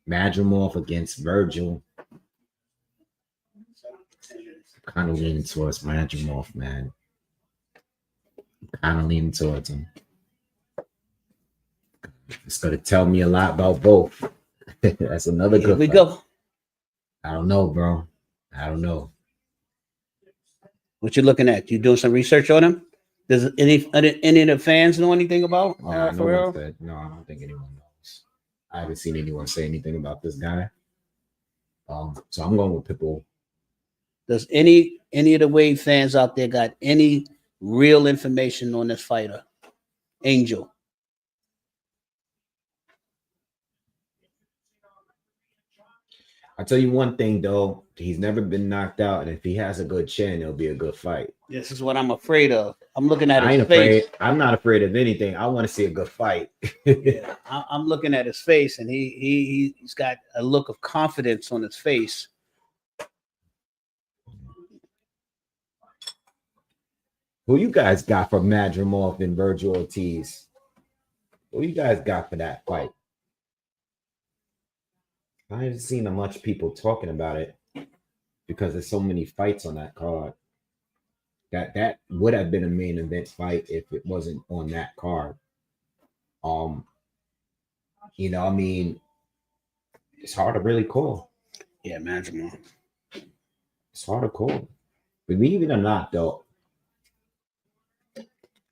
Madrimov against Virgil. Kind of leaning towards Madrimov, man. Kind of leaning towards him. It's going to tell me a lot about both. That's another good. Here we go. I don't know, bro. I don't know. What you looking at? You doing some research on him? Does any of the fans know anything about no, I don't think anyone knows. I haven't seen anyone say anything about this guy. So I'm going with Pitbull. Does any of the Wave fans out there got any real information on this fighter, Angel? I'll tell you one thing though, he's never been knocked out, and if he has a good chin, it'll be a good fight. This is what I'm afraid of. I'm looking at his face. I'm not afraid of anything. I want to see a good fight. Yeah, I'm looking at his face, and he's got a look of confidence on his face. Who you guys got for Madrimov and Virgil Ortiz? Who you guys got for that fight? I haven't seen much people talking about it because there's so many fights on that card. That would have been a main event fight if it wasn't on that card. I mean, it's hard to really call. Yeah, Madrimov. It's hard to call. Believe it or not, though,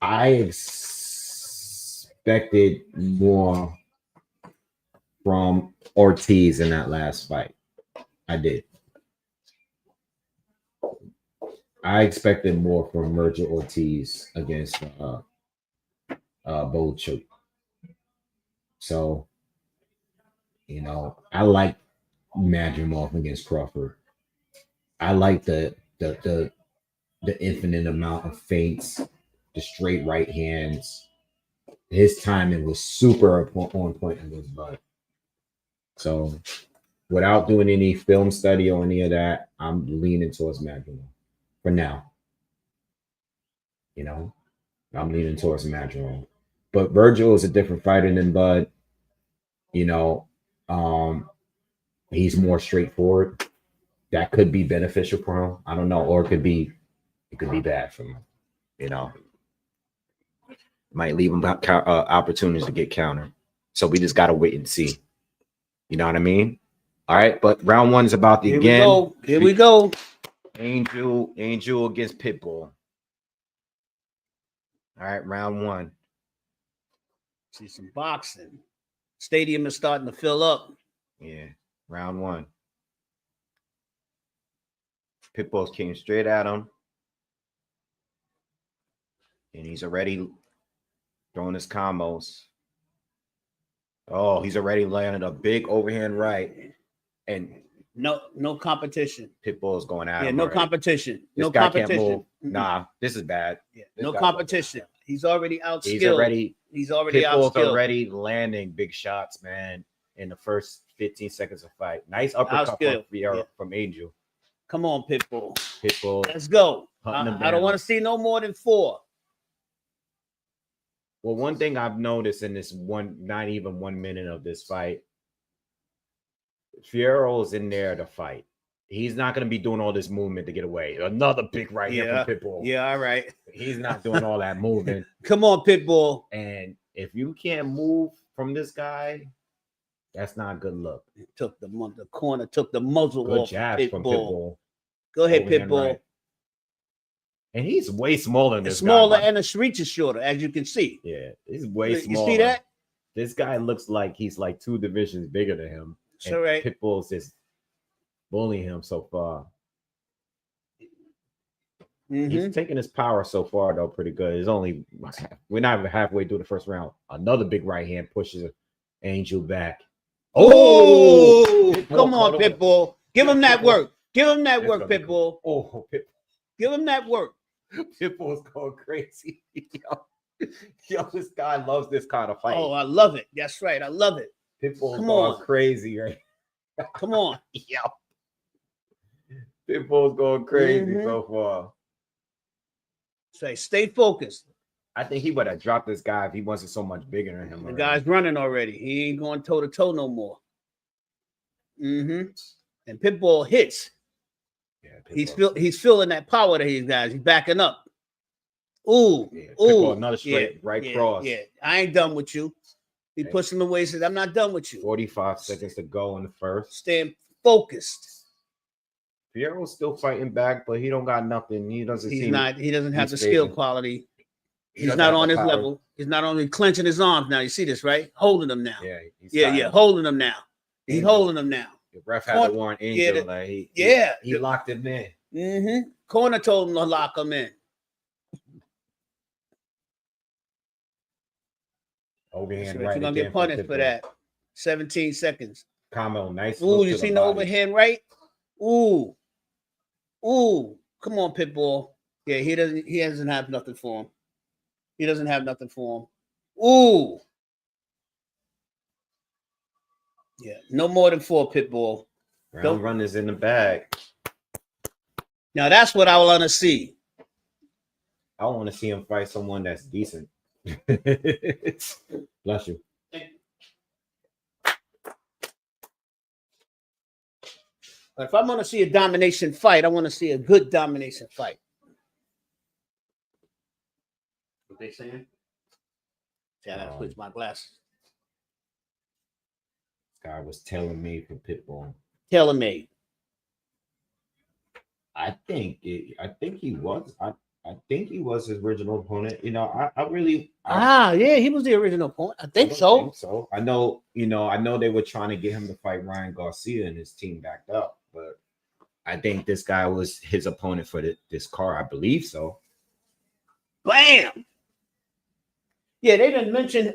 I expected more from Ortiz in that last fight. I did. I expected more from Virgil Ortiz against Bochuk. So, I like Madrimov against Crawford. I like the infinite amount of feints, the straight right hands. His timing was super on point in this butt. So, without doing any film study or any of that, I'm leaning towards Madrimov for now. I'm leaning towards Madrimov. But Virgil is a different fighter than Bud. He's more straightforward. That could be beneficial for him. I don't know, or it could be bad for him. Might leave him opportunities to get countered. So we just gotta wait and see. You know what I mean? All right, but round one is about the Here we go. Angel against Pitbull. All right, round one. See some boxing. Stadium is starting to fill up. Yeah, round one. Pitbull came straight at him. And he's already throwing his combos. Oh, he's already landed a big overhand right. And no competition. Pitbull's going at him. Yeah, no already. competition. This no guy competition. Can't move. Nah, this is bad. Yeah, no competition. He's already outskilled. He's already Pitbull's outskilled. already landing big shots, man, in the first 15 seconds of fight. Nice uppercut from Angel. Come on, Pitbull. Let's go. I don't want to see no more than 4. Well, one thing I've noticed in this not even 1 minute of this fight, Figueroa's in there to fight. He's not going to be doing all this movement to get away. Another big right here from Pitbull. Yeah, all right. He's not doing all that movement. Come on, Pitbull. And if you can't move from this guy, that's not a good look. Took the corner, took the muzzle good off jabs from Pitbull. Go ahead, Pitbull. Right. And he's way smaller than this smaller guy. And the reach is shorter, as you can see. Yeah, he's way smaller. You see that? This guy looks like he's like 2 divisions bigger than him. That's right. Pitbull's just bullying him so far. He's taking his power so far, though, pretty good. We're not even halfway through the first round. Another big right hand pushes Angel back. Oh, come on, Pitbull. Give him that work. Give him that work, Pitbull. Oh, Pitbull. Give him that work. Pitbull's going crazy. Yo, this guy loves this kind of fight. Oh, I love it. That's right. I love it. Pitbull's going crazy, right? Come on. Yo. Pitbull's going crazy so far. Say, stay focused. I think he would have dropped this guy if he wasn't so much bigger than him. The guy's running already. He ain't going toe to toe no more. And Pitbull hits. Yeah, he's feeling that power that he's got. He's backing up. Ooh, Pitbull, another straight cross. Yeah, I ain't done with you. He pushed him away. Says, "I'm not done with you." 45 seconds to go in the first. Staying focused. Figueroa's still fighting back, but he don't got nothing. He doesn't. He doesn't have the skill quality. He's not on his level. He's not only clenching his arms now. You see this, right? Holding them now. Yeah. Holding them now. He's holding them now. The ref had to warn Angel. He locked him in. Corner told him to lock him in. Overhand right. You're gonna get punished for that. 17 seconds. Combo, nice. Ooh, you seen the overhand right? Ooh. Come on, Pitbull. Yeah, he doesn't have nothing for him. He doesn't have nothing for him. Ooh. Yeah, no more than 4, Pitbull. Round runners in the bag. Now that's what I want to see. I want to see him fight someone that's decent. Bless you. But if I'm going to see a domination fight, I want to see a good domination fight. What they saying? Yeah, I gotta switch my glasses. This guy was tailor-made for Pitbull. Tailor-made. I think he was. I think he was his original opponent. He was the original opponent. I think so. I know they were trying to get him to fight Ryan Garcia and his team backed up, but I think this guy was his opponent for this card. I believe so. Bam! Yeah, they didn't mention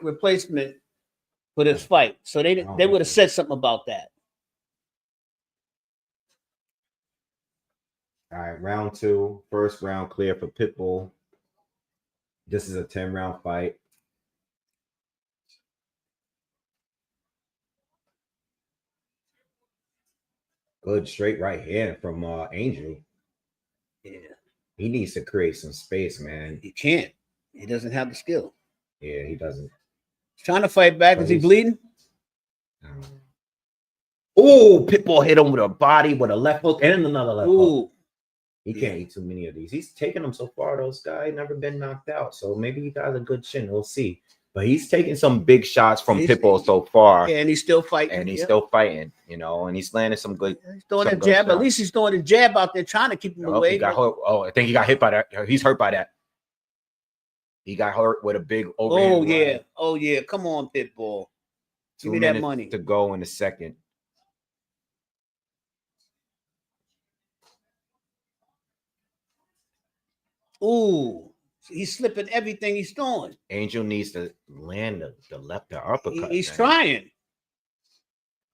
replacement for this fight. So they don't would have think so. said something about that. All right, round 2, first round clear for Pitbull. This is a 10-round fight. Good straight right hand from Angel. Yeah, He needs to create some space, man. he can't. He doesn't have the skill. Yeah, he doesn't. He's trying to fight back. Is he bleeding? Oh, Pitbull hit him with a body with a left hook and another left hook. Ooh, He can't eat too many of these. He's taking them so far. Those guys never been knocked out, so maybe he got a good chin. We'll see. But he's taking some big shots from Pitbull so far. yeah, and he's still fighting. And he's still fighting, you know, and he's landing some good. He's throwing a jab. At least he's throwing a jab out there, trying to keep him away. He got hurt. Oh, I think he got hit by that. He's hurt by that. He got hurt with a big overhand. Oh yeah, line. Oh yeah. Come on, Pitbull. Give me that money to go in the second. Ooh, he's slipping everything he's throwing. Angel needs to land the left uppercut. He's trying.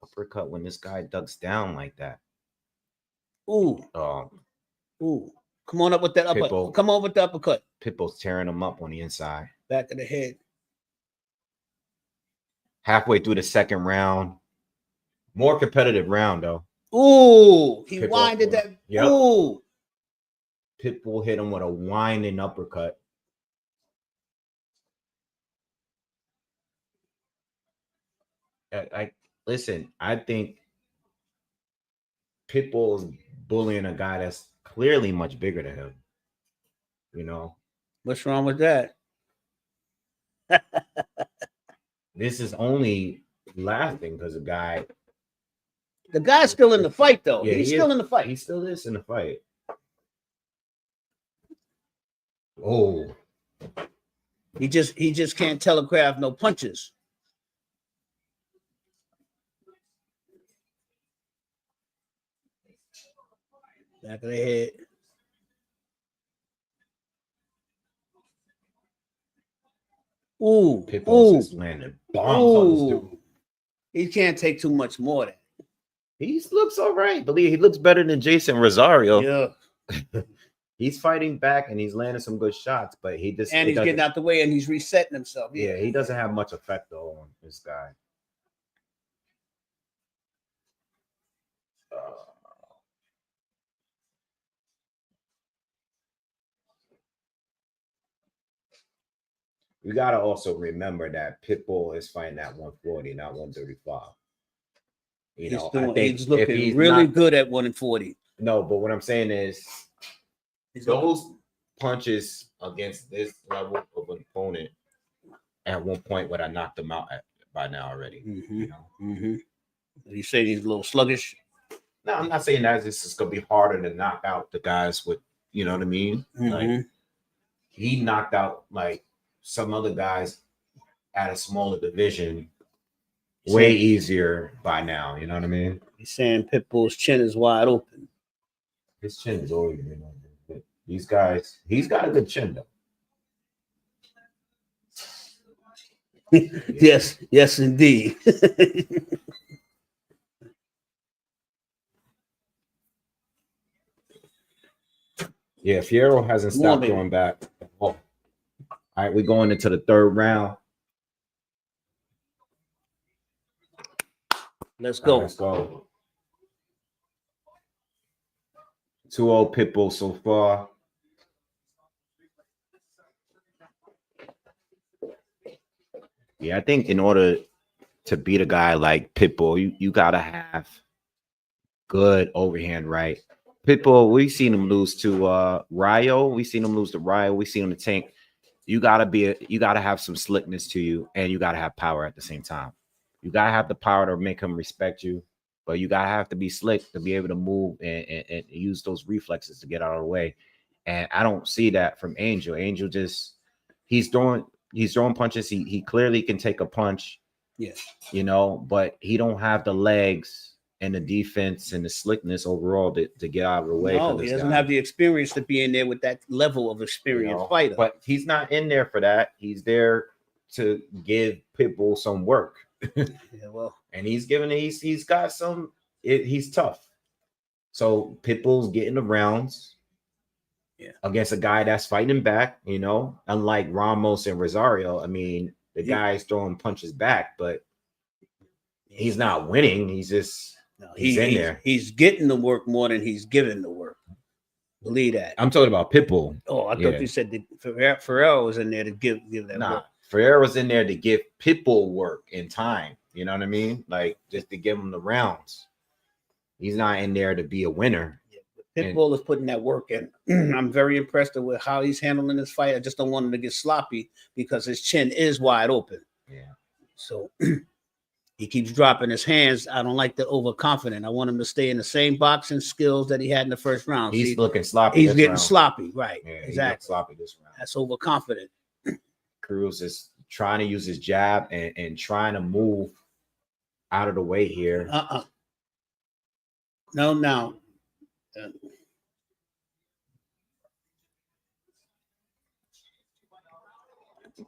Uppercut when this guy ducks down like that. Ooh. Ooh. Come on up with that uppercut. Come on with the uppercut. Pitbull's tearing him up on the inside. Back of the head. Halfway through the second round. More competitive round, though. Ooh. He winded that. Yep. Ooh. Pitbull hit him with a winding uppercut. Listen, I think Pitbull is bullying a guy that's clearly much bigger than him. You know? What's wrong with that? This is only lasting because the guy's still in the fight, though. Yeah, he's still in the fight. He still is in the fight. Oh. He just can't telegraph no punches. Back of the head. Ooh. Pitbull's just landing bombs on this dude. He can't take too much more of that. He looks all right. He looks better than Jason Rosario. Yeah. He's fighting back and he's landing some good shots, but he's getting out the way and he's resetting himself. Yeah, he doesn't have much effect though on this guy. We gotta also remember that Pitbull is fighting at 140, not 135. He's looking really good at 140. No, but what I'm saying is those punches against this level of an opponent at one point would have knocked him out by now already. Mm-hmm. You know? You say he's a little sluggish? No, I'm not saying that this is gonna be harder to knock out the guys with, you know what I mean? Like he knocked out like some other guys at a smaller division way easier by now. You know what I mean? He's saying Pitbull's chin is wide open. His chin is always been open. These guys, he's got a good chin though. Yes, indeed. Yeah, Figueroa hasn't stopped going back. Oh. All right, we're going into the third round. Let's go. Let's go. 2-0 Pitbull so far. Yeah, I think in order to beat a guy like Pitbull, you gotta have good overhand right. Pitbull, we've seen him lose to Rio. We've seen him lose to Rio. We've seen him to Tank. You gotta have some slickness to you, and you gotta have power at the same time. You gotta have the power to make him respect you, but you gotta have to be slick to be able to move and use those reflexes to get out of the way. And I don't see that from Angel. Angel just he's throwing punches. He clearly can take a punch. Yes. You know, but he don't have the legs and the defense and the slickness overall to get out of the way. No, he doesn't have the experience to be in there with that level of experienced fighter. But he's not in there for that. He's there to give Pitbull some work. Yeah, well, And he's got some. He's tough. So Pitbull's getting the rounds. Yeah. Against a guy that's fighting back, unlike Ramos and Rosario. I mean, the guy's throwing punches back, but he's not winning. He's just he's in there. He's getting the work more than he's giving the work. Believe that. I'm talking about Pitbull. Oh, I thought you said that Figueroa was in there to give that work. Figueroa was in there to give Pitbull work in time. You know what I mean? Like just to give him the rounds. He's not in there to be a winner. Pitbull is putting that work in. I'm very impressed with how he's handling this fight. I just don't want him to get sloppy because his chin is wide open. Yeah. So he keeps dropping his hands. I don't like the overconfident. I want him to stay in the same boxing skills that he had in the first round. He's looking sloppy. He's getting sloppy, right? Yeah, exactly. Sloppy this round. That's overconfident. Cruz is trying to use his jab and trying to move out of the way here. No.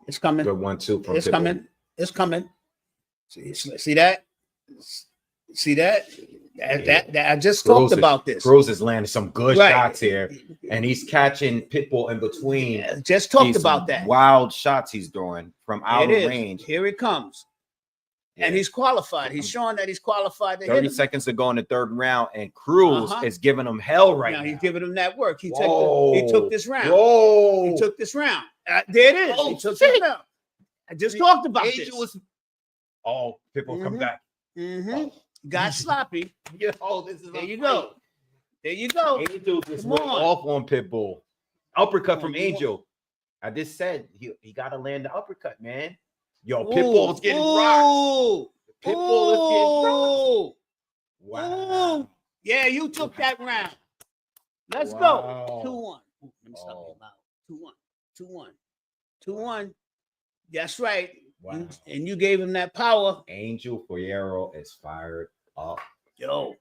It's coming. Good 1-2 from It's Pitbull. coming. It's coming. See that? See that? That I just talked about this. Cruz is landing some good shots here, and he's catching Pitbull in between. Yeah, just talked about that. Wild shots he's throwing from out of range. Here it comes. Yeah. And he's qualified. He's showing that he's qualified to 30 seconds to go in the third round, and Cruz is giving him hell right now. He's giving him that work. He took this round. Whoa. He took this round. There it is. He took this round. I just talked about this. Pitbull come back. Got sloppy. There you go. There you go. Angel just went off on Pitbull. Uppercut from Angel. I just said he got to land the uppercut, man. Yo, Pitbull's getting rocked. Pitbull is getting rocked. Wow. Yeah, you took that round. Let's go. 2-1. Let me stop you about 2-1. 2-1. That's right. Wow. And you gave him that power. Angel Figueroa is fired up. Yo.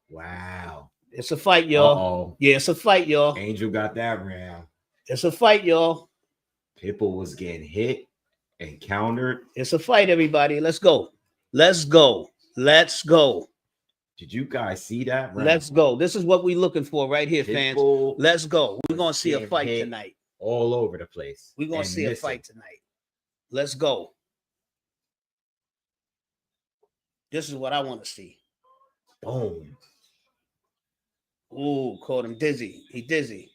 Wow. It's a fight, y'all. Yeah, it's a fight, y'all. Angel got that round. It's a fight, y'all. Pitbull was getting hit and countered. It's a fight, everybody. Let's go. Let's go. Let's go. Did you guys see that round? Let's go. This is what we're looking for right here, fans. Let's go. We're going to see a fight tonight. All over the place. We're going to see a fight tonight. Let's go. This is what I want to see. Boom. Ooh, caught him dizzy. He dizzy.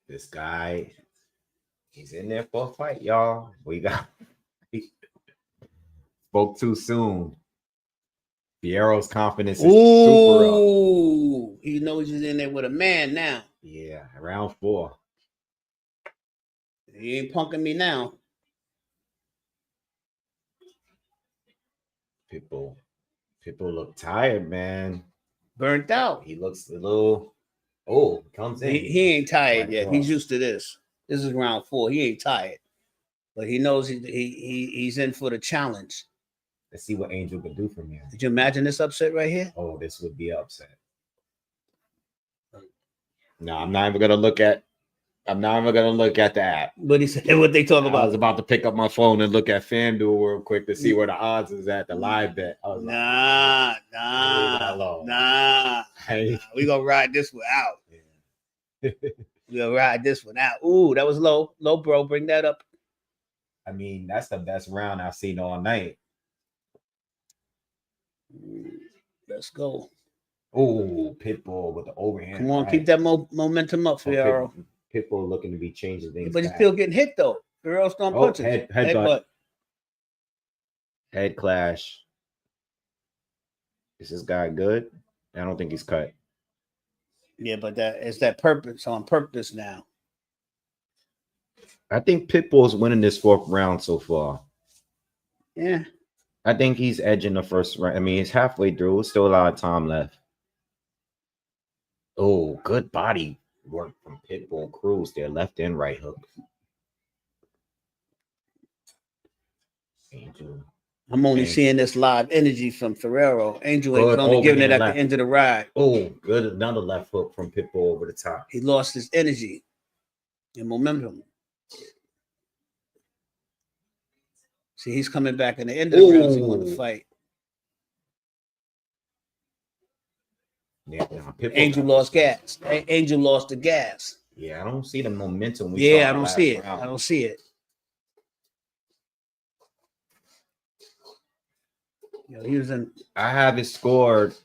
This guy, he's in there for a fight, y'all. He spoke too soon. Figueroa's confidence is super up. Ooh, he knows he's in there with a man now. Yeah, round 4. He ain't punking me now. Pitbull look tired, man. Burnt out. He looks a little. Comes in. He ain't tired yet. He's used to this. This is round 4. He ain't tired, but he knows he's in for the challenge. Let's see what Angel can do from here. Did you imagine this upset right here? Oh, this would be upset. No, I'm not even gonna look at the app. What he said? What they talk about? I was about to pick up my phone and look at FanDuel real quick to see where the odds is at the live bet. I was nah. We gonna ride this one out. Yeah. We gonna ride this one out. Ooh, that was low, bro. Bring that up. I mean, that's the best round I've seen all night. Let's go. Oh, Pitbull with the overhand. Come on, keep that momentum up, Figueroa. Pitbull looking to be changing things. But he's still getting hit though. Figueroa's throwing punches. Headbutt. Head clash. Is this guy good? I don't think he's cut. Yeah, but it's that purpose on purpose now. I think Pitbull's winning this 4th round so far. Yeah. I think he's edging the first round. I mean, he's halfway through. There's still a lot of time left. Oh, good body work from Pitbull. Cruz there, left and right hook. Angel. I'm only seeing this live energy from Figueroa. Angel ain't only giving it at the end of the ride. Oh, good. Another left hook from Pitbull over the top. He lost his energy and momentum. See, he's coming back in the end of the rounds. He want to Ooh. fight. Yeah, nah, Pitbull Angel got lost this. gas. Angel lost the gas. Yeah, I don't see the momentum. Yeah, I don't see it. I don't see it. You know, he was in. I have it scored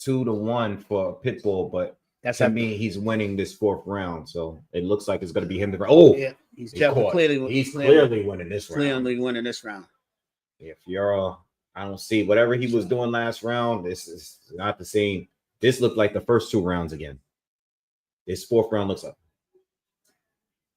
2-1 for Pitbull, but That's to me, he's winning this 4th round. So it looks like it's going to be him. Oh, yeah, he's clearly winning this round. Clearly winning this round. Yeah, Figueroa, I don't see whatever he was doing last round. This is not the same. This looked like the first 2 rounds again. This 4th round looks up.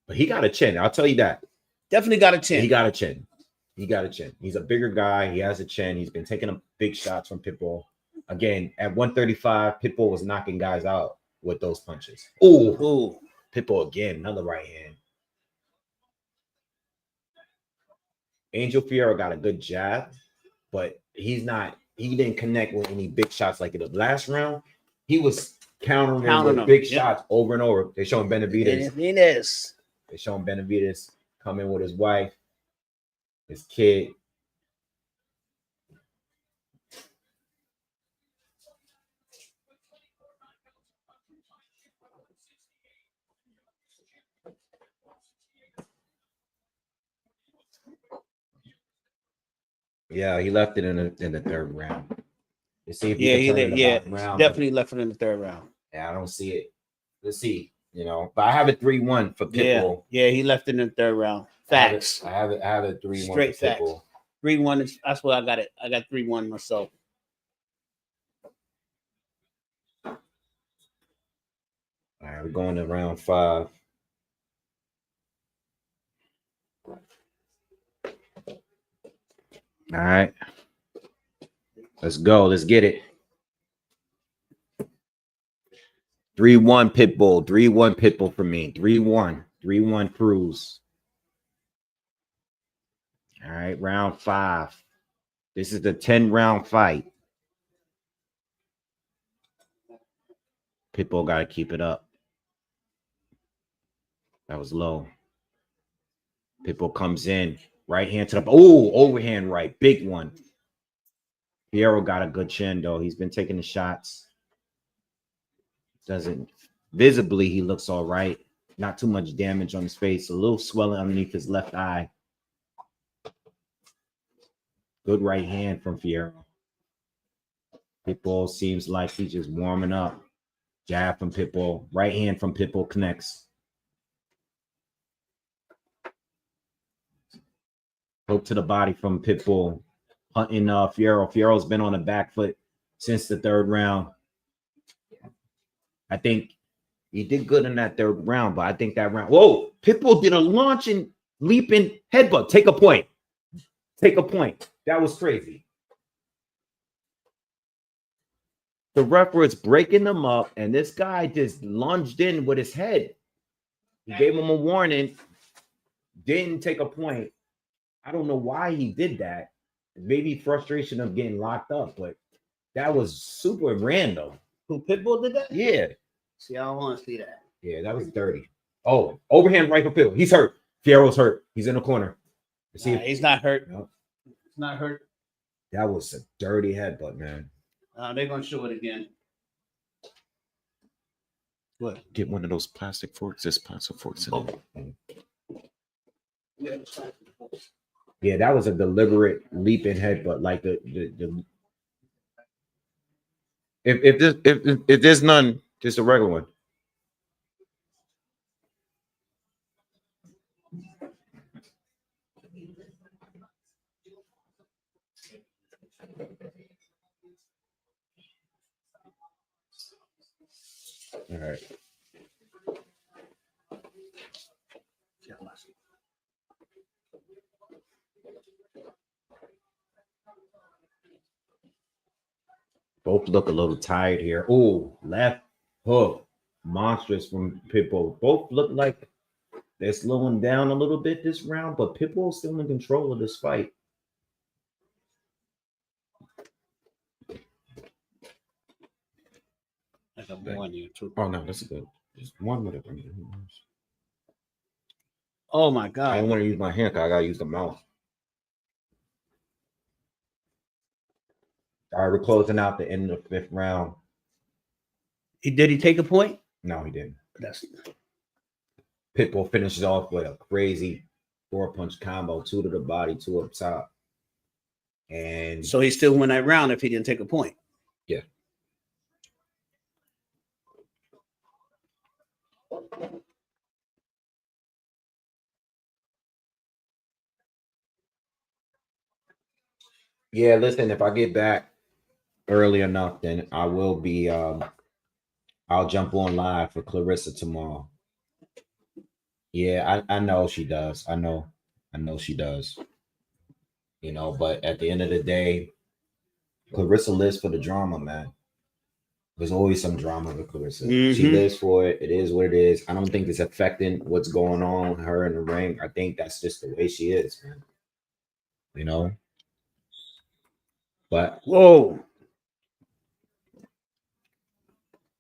But he got a chin. I'll tell you that. Definitely got a chin. He got a chin. He got a chin. He's a bigger guy. He has a chin. He's been taking big shots from Pitbull. Again, at 135, Pitbull was knocking guys out with those punches. Ooh. Pitbull again, another right hand. Angel Figueroa got a good jab, but he didn't connect with any big shots like the last round. He was countering with big shots over and over. They're showing Benavidez. They're showing Benavidez come in with his wife, his kid. Yeah, he left it in the 3rd round. Let's see if definitely left it in the 3rd round. Yeah, I don't see it. Let's see, but I have it 3-1 for Pitbull. Yeah, he left it in the 3rd round. Facts. I have it 3-1 Straight for facts. Pitbull. 3-1. That's what I got it. I got 3-1 myself. All right, we're going to round 5. All right. Let's go. Let's get it. 3-1 Pitbull. 3-1 Pitbull for me. 3-1. 3-1 Cruz. All right, round 5. This is the 10-round fight. Pitbull got to keep it up. That was low. Pitbull comes in. Right hand to the... Oh, overhand right. Big one. Figueroa got a good chin, though. He's been taking the shots. Doesn't... Visibly, he looks all right. Not too much damage on his face. A little swelling underneath his left eye. Good right hand from Figueroa. Pitbull seems like he's just warming up. Jab from Pitbull. Right hand from Pitbull connects. Hook to the body from Pitbull. Hunting Figueroa. Figueroa's been on the back foot since the 3rd round. I think he did good in that 3rd round, but I think that round... Whoa! Pitbull did a launching, leaping headbutt. Take a point. Take a point. That was crazy. The ref was breaking them up, and this guy just lunged in with his head. He gave him a warning. Didn't take a point. I don't know why he did that. Maybe frustration of getting locked up, but that was super random. Who, Pitbull did that? Yeah. See, I don't want to see that. Yeah, that was dirty. Oh, overhand right for Pitbull. He's hurt. Figueroa's hurt. He's in the corner. He's not hurt. No. He's not hurt. That was a dirty headbutt, man. They're going to show it again. What? Get one of those plastic forks. There's plastic forks in it. Yeah, that was a deliberate leaping headbutt. Like the if there's none, just a regular one. All right. Both look a little tired here. Oh, left hook. Monstrous from Pitbull. Both look like they're slowing down a little bit this round, but Pitbull's still in control of this fight. I got one here too. Oh, no, that's good. Just one minute. Oh, my God. I don't want to use my hand because I got to use the mouth. All right, we're closing out the end of the 5th round. Did he take a point? No, he didn't. That's Pitbull finishes off with a crazy 4-punch combo, 2 to the body, 2 up top. And so he still won that round if he didn't take a point. yeah. Yeah, listen, if I get back early enough, then I will be I'll jump on live for Clarissa tomorrow. Yeah, I know she does. I know she does. You know, but at the end of the day, Clarissa lives for the drama, man. There's always some drama with Clarissa. She lives for it. It is what it is. I don't think it's affecting what's going on with her in the ring. I think that's just the way she is, man. You know? But whoa,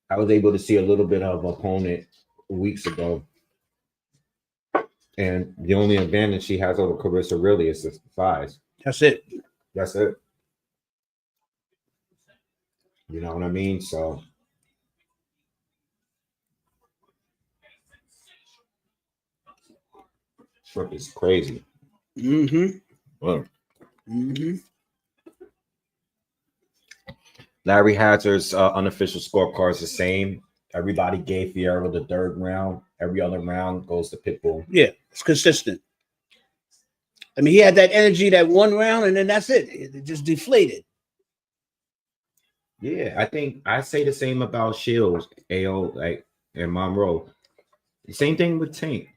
I was able to see a little bit of opponent weeks ago. And the only advantage she has over Clarissa really is the size. that's it. That's it. You know what I mean? So Shrimp is crazy. Well, Larry Hazard's unofficial scorecard is the same. Everybody gave Figueroa the 3rd round. Every other round goes to Pitbull. Yeah, it's consistent. I mean, he had that energy that 1 round, and then that's it. It just deflated. Yeah, I think I say the same about Shields, AO, like, and Morrell. The same thing with Tank.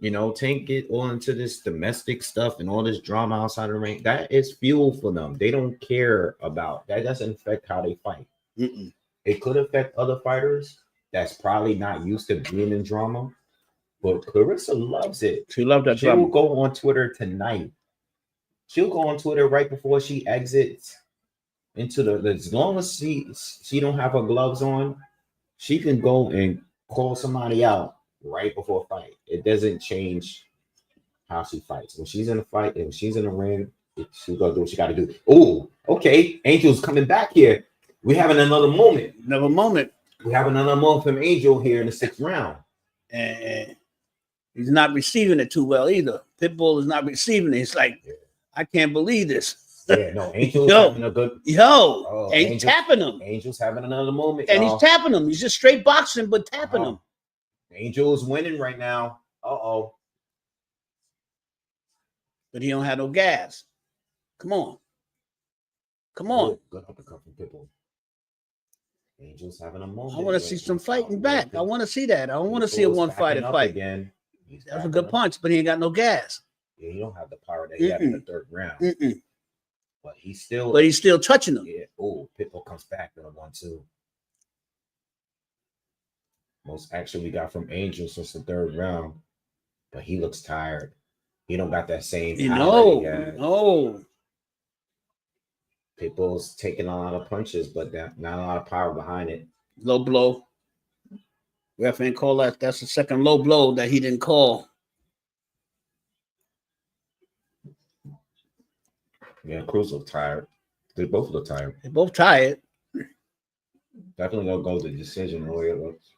You know, Tank get all into this domestic stuff and all this drama outside of the ring. That is fuel for them. They don't care about that. Doesn't affect how they fight. It could affect other fighters that's probably not used to being in drama, but Clarissa loves it. She loved that She drama. will go on Twitter tonight. She'll go on Twitter right before she exits into the as long as she don't have her gloves on, she can go and call somebody out right before a fight. It doesn't change how she fights. When she's in a fight and she's in the ring, she's gonna do what she gotta do. Oh, okay. Angel's coming back here. We're having another moment. Another moment. We're having another moment from Angel here in the 6th round. And he's not receiving it too well either. Pitbull is not receiving it. It's like, I can't believe this. Yeah, no, Angel's having a good. Ain't tapping him. Angel's having another moment. And he's tapping him. He's just straight boxing, but tapping him. Angel's winning right now. Uh-oh. But he don't have no gas. Come on. Come on. Good uppercut from Pitbull. Angel's having a moment. I want to see some fighting back. I want to see that. I don't want to see a one-fighter fight. Again. That's a good punch, but he ain't got no gas. Yeah, he don't have the power that he had in the 3rd round. But he's still touching him. Yeah. Oh, Pitbull comes back with a 1-2. Most action we got from Angel since the 3rd round, but he looks tired. He don't got that same power. No. Pitbull's taking a lot of punches, but not a lot of power behind it. Low blow. Ref ain't call that. That's the second low blow that he didn't call. Yeah, Cruz look tired. They both look tired. They're both tired. Definitely gonna go the decision the way it looks.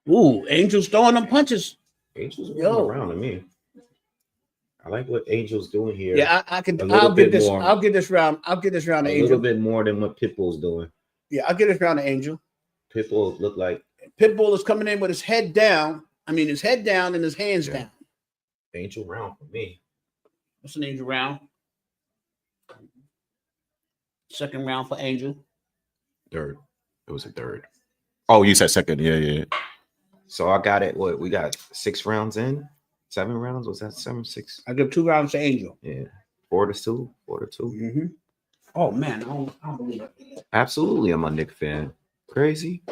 Ooh, Angel's throwing them punches. Angel's moving around to me. I like what Angel's doing here. Yeah, I'll give this round to Angel. A little bit more than what Pitbull's doing. Yeah, I'll give this round to Angel. Pitbull look like Pitbull is coming in with his head down. I mean, his head down and his hands down. Angel round for me. What's an Angel round? 2nd round for Angel. 3rd. It was a 3rd. Oh, you said 2nd. Yeah. So I got it. What we got? 6 rounds in. 7 rounds? Was that 7, 6? I give 2 rounds to Angel. Yeah. 4-2. 4-2. Oh man, I don't believe it. Absolutely, I'm a Nick fan. Crazy.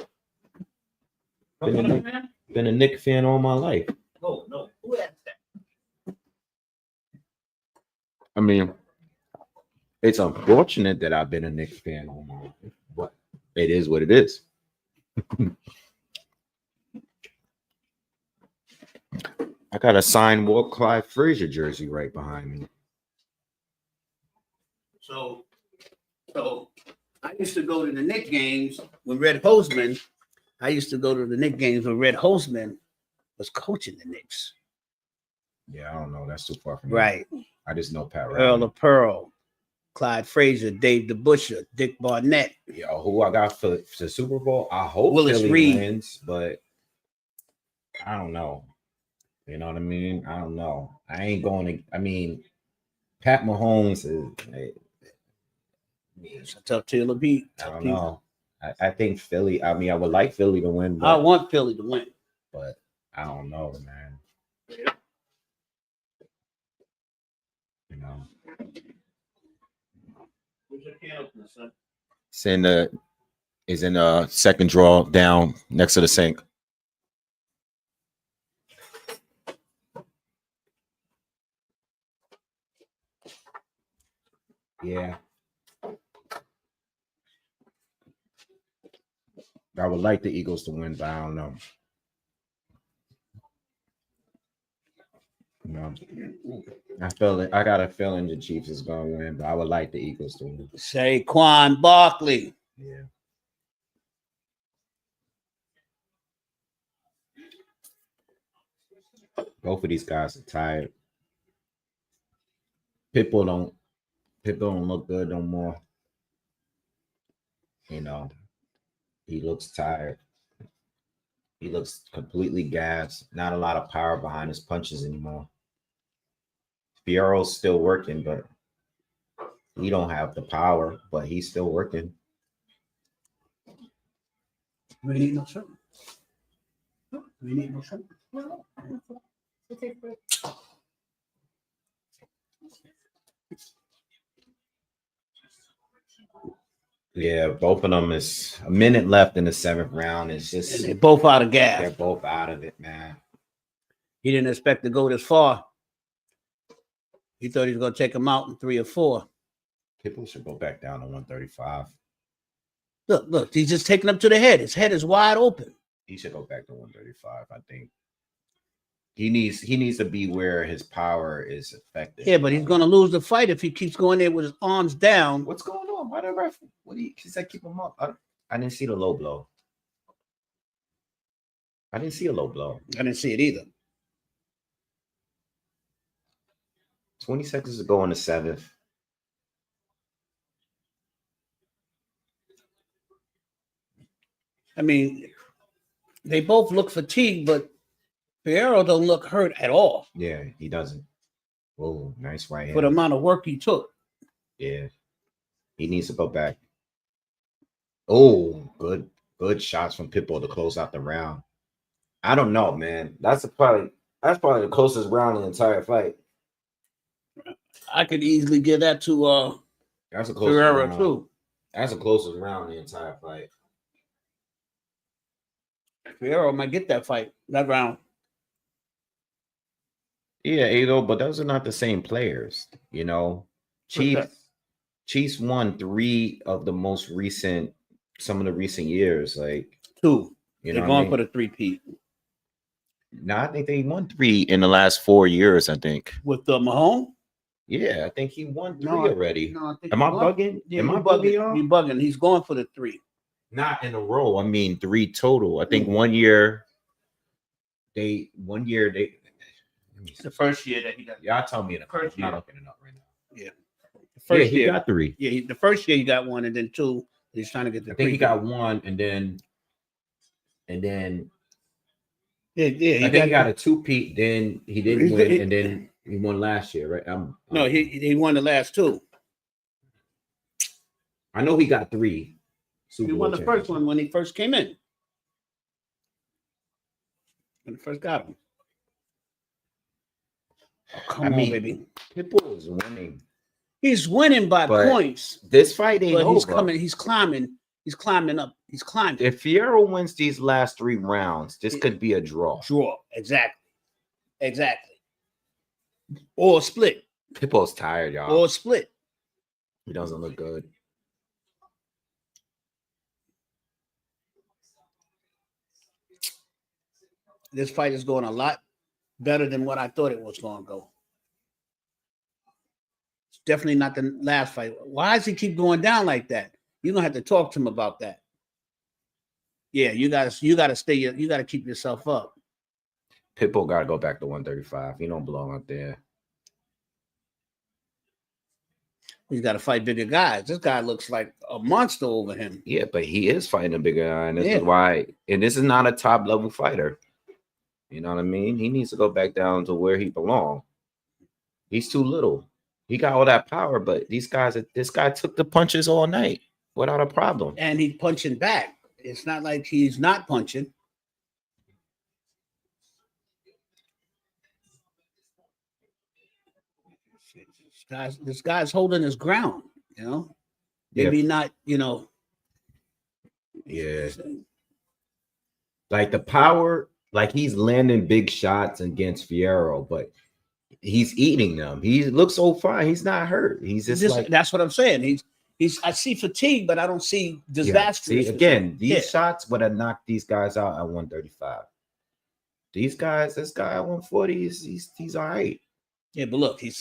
Been a Nick fan all my life. No. Who asked that? I mean, it's unfortunate that I've been a Nick fan all my life, but it is what it is. I got a signed Walt Clyde Frazier jersey right behind me. So I used to go to the Knicks games when Red Holzman. I used to go to the Knicks games when Red Holzman was coaching the Knicks. Yeah, I don't know. That's too far from me. Right. I just know Pat Earl Riley. of Pearl, Clyde Frazier, Dave DeBusschere, Dick Barnett. Yo, who I got for the Super Bowl? I hope Willis Philly Reed. wins, but I don't know. You know what I mean? I don't know. I ain't going to. I mean, Pat Mahomes is. It's a tough tail to beat. I don't know. I think Philly. I mean, I would like Philly to win, but I want Philly to win, but I don't know, man. You know, it's in the second drawer down next to the sink. Yeah. I would like the Eagles to win, but I don't know. You know, I feel it. I got a feeling the Chiefs is gonna win, but I would like the Eagles to win. Saquon Barkley. Yeah. Both of these guys are tired. Pitbull don't look good no more. You know, he looks tired. He looks completely gassed. Not a lot of power behind his punches anymore. Figueroa's still working, but he don't have the power, but he's still working. We need no shirt. We need no shirt. Yeah, both of them is a minute left in the seventh round. It's just They're both out of gas. they're both out of it, man. He didn't expect to go this far. He thought he was going to take him out in 3 or 4. People should go back down to 135. Look, he's just taking him to the head. His head is wide open. He should go back to 135. I think he needs to be where his power is effective. Yeah, but he's going to lose the fight if he keeps going there with his arms down. What's going on? Why the ref? What do you? He said keep him up. I didn't see the low blow. I didn't see a low blow. I didn't see it either. 20 seconds to go in the seventh. I mean, they both look fatigued, but Figueroa don't look hurt at all. Yeah, he doesn't. Oh, nice right hand. For the amount of work he took. Yeah, he needs to go back. Oh, good shots from Pitbull to close out the round. I don't know, man. That's probably the closest round in the entire fight. I could easily give that to That's the closest Figueroa round. too. That's the closest round in the entire fight. Figueroa might get that fight, that round. Yeah, Ado, but those are not the same players, you know. Chiefs won 3 of the most recent, some of the recent years, like 2. You They're know going for the 3-peat. No, I think they won 3 in the last 4 years. I think With Mahomes. Yeah, I think he won 3 already. No, I think Am I bugging? Yeah, Am I you bugging y'all? You bugging. He's going for the 3. Not in a row. I mean 3 total. I think 1 year. The first year that he got. Y'all tell me in the First I'm not year. looking it up right now. Yeah. The first he year. got 3. Yeah, the first year he got 1, and then 2. He's trying to get the I think 3. he got 1, and then Yeah, I think he got a 2-peat. Then he didn't win, and then he won last year, right? No, he won the last 2. I know he got 3. He won the first one when he first came in. When he first got him. Oh, come on, baby. Pitbull is winning. He's winning by points. This fight ain't over. He's climbing. He's climbing up. He's climbing. If Figueroa wins these last 3 rounds, this could be a draw. Exactly. Or a split. Pitbull's tired, y'all. Or a split. He doesn't look good. This fight is going a lot better than what I thought it was going to go. It's definitely not the last fight. Why does he keep going down like that? You're gonna have to talk to him about that. Yeah, you gotta stay. You gotta keep yourself up. Pitbull gotta go back to 135. He don't belong out there. He's got to fight bigger guys. This guy looks like a monster over him. Yeah, but he is fighting a bigger guy, and this Yeah. is why. And this is not a top level fighter. You know what I mean? He needs to go back down to where he belongs. He's too little. He got all that power, but this guy took the punches all night without a problem. And he's punching back. It's not like he's not punching. This guy's holding his ground, you know. Maybe not, you know. Yeah. Like the power, like he's landing big shots against Figueroa, but he's eating them. He looks so fine. He's not hurt. He's just like, that's what I'm saying. I see fatigue, but I don't see disastrous. See, again, these shots would have knocked these guys out at 135. These guys, this guy at 140, he's all right. Yeah, but look, he's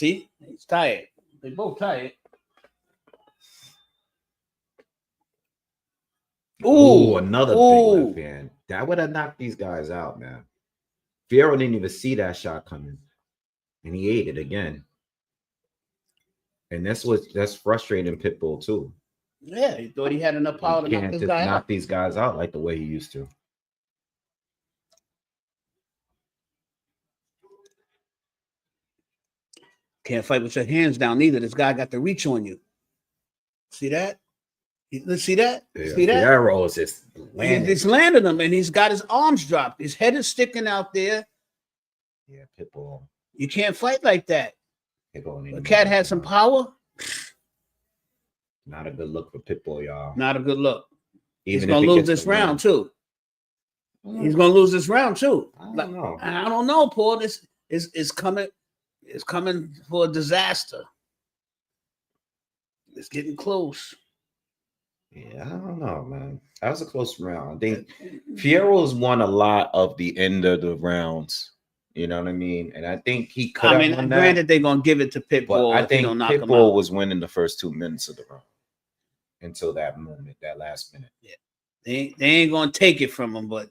tired. They both tired. Ooh, another big left hand. That would have knocked these guys out, man. Figueroa didn't even see that shot coming, and he ate it again. And that's frustrating Pitbull too. Yeah, he thought he had enough power to knock these guys out like the way he used to. Can't fight with your hands down either. This guy got the reach on you. See that? Let's see that. Yeah, see that? Figueroa is just landing. He's landing him, and he's got his arms dropped. His head is sticking out there. Yeah, Pitbull. You can't fight like that. The cat had some power. Not a good look for Pitbull, y'all. Not a good look. Even he's gonna lose this round too. He's gonna lose this round too. I don't know. I don't know, Paul. This is coming. It's coming for a disaster. It's getting close. Yeah, I don't know, man. That was a close round. I think Figueroa's won a lot of the end of the rounds. You know what I mean? And I think he could have won that. Granted, they're gonna give it to Pitbull. I think Pitbull was winning the first 2 minutes of the round until that moment, that last minute. Yeah, they ain't gonna take it from him. But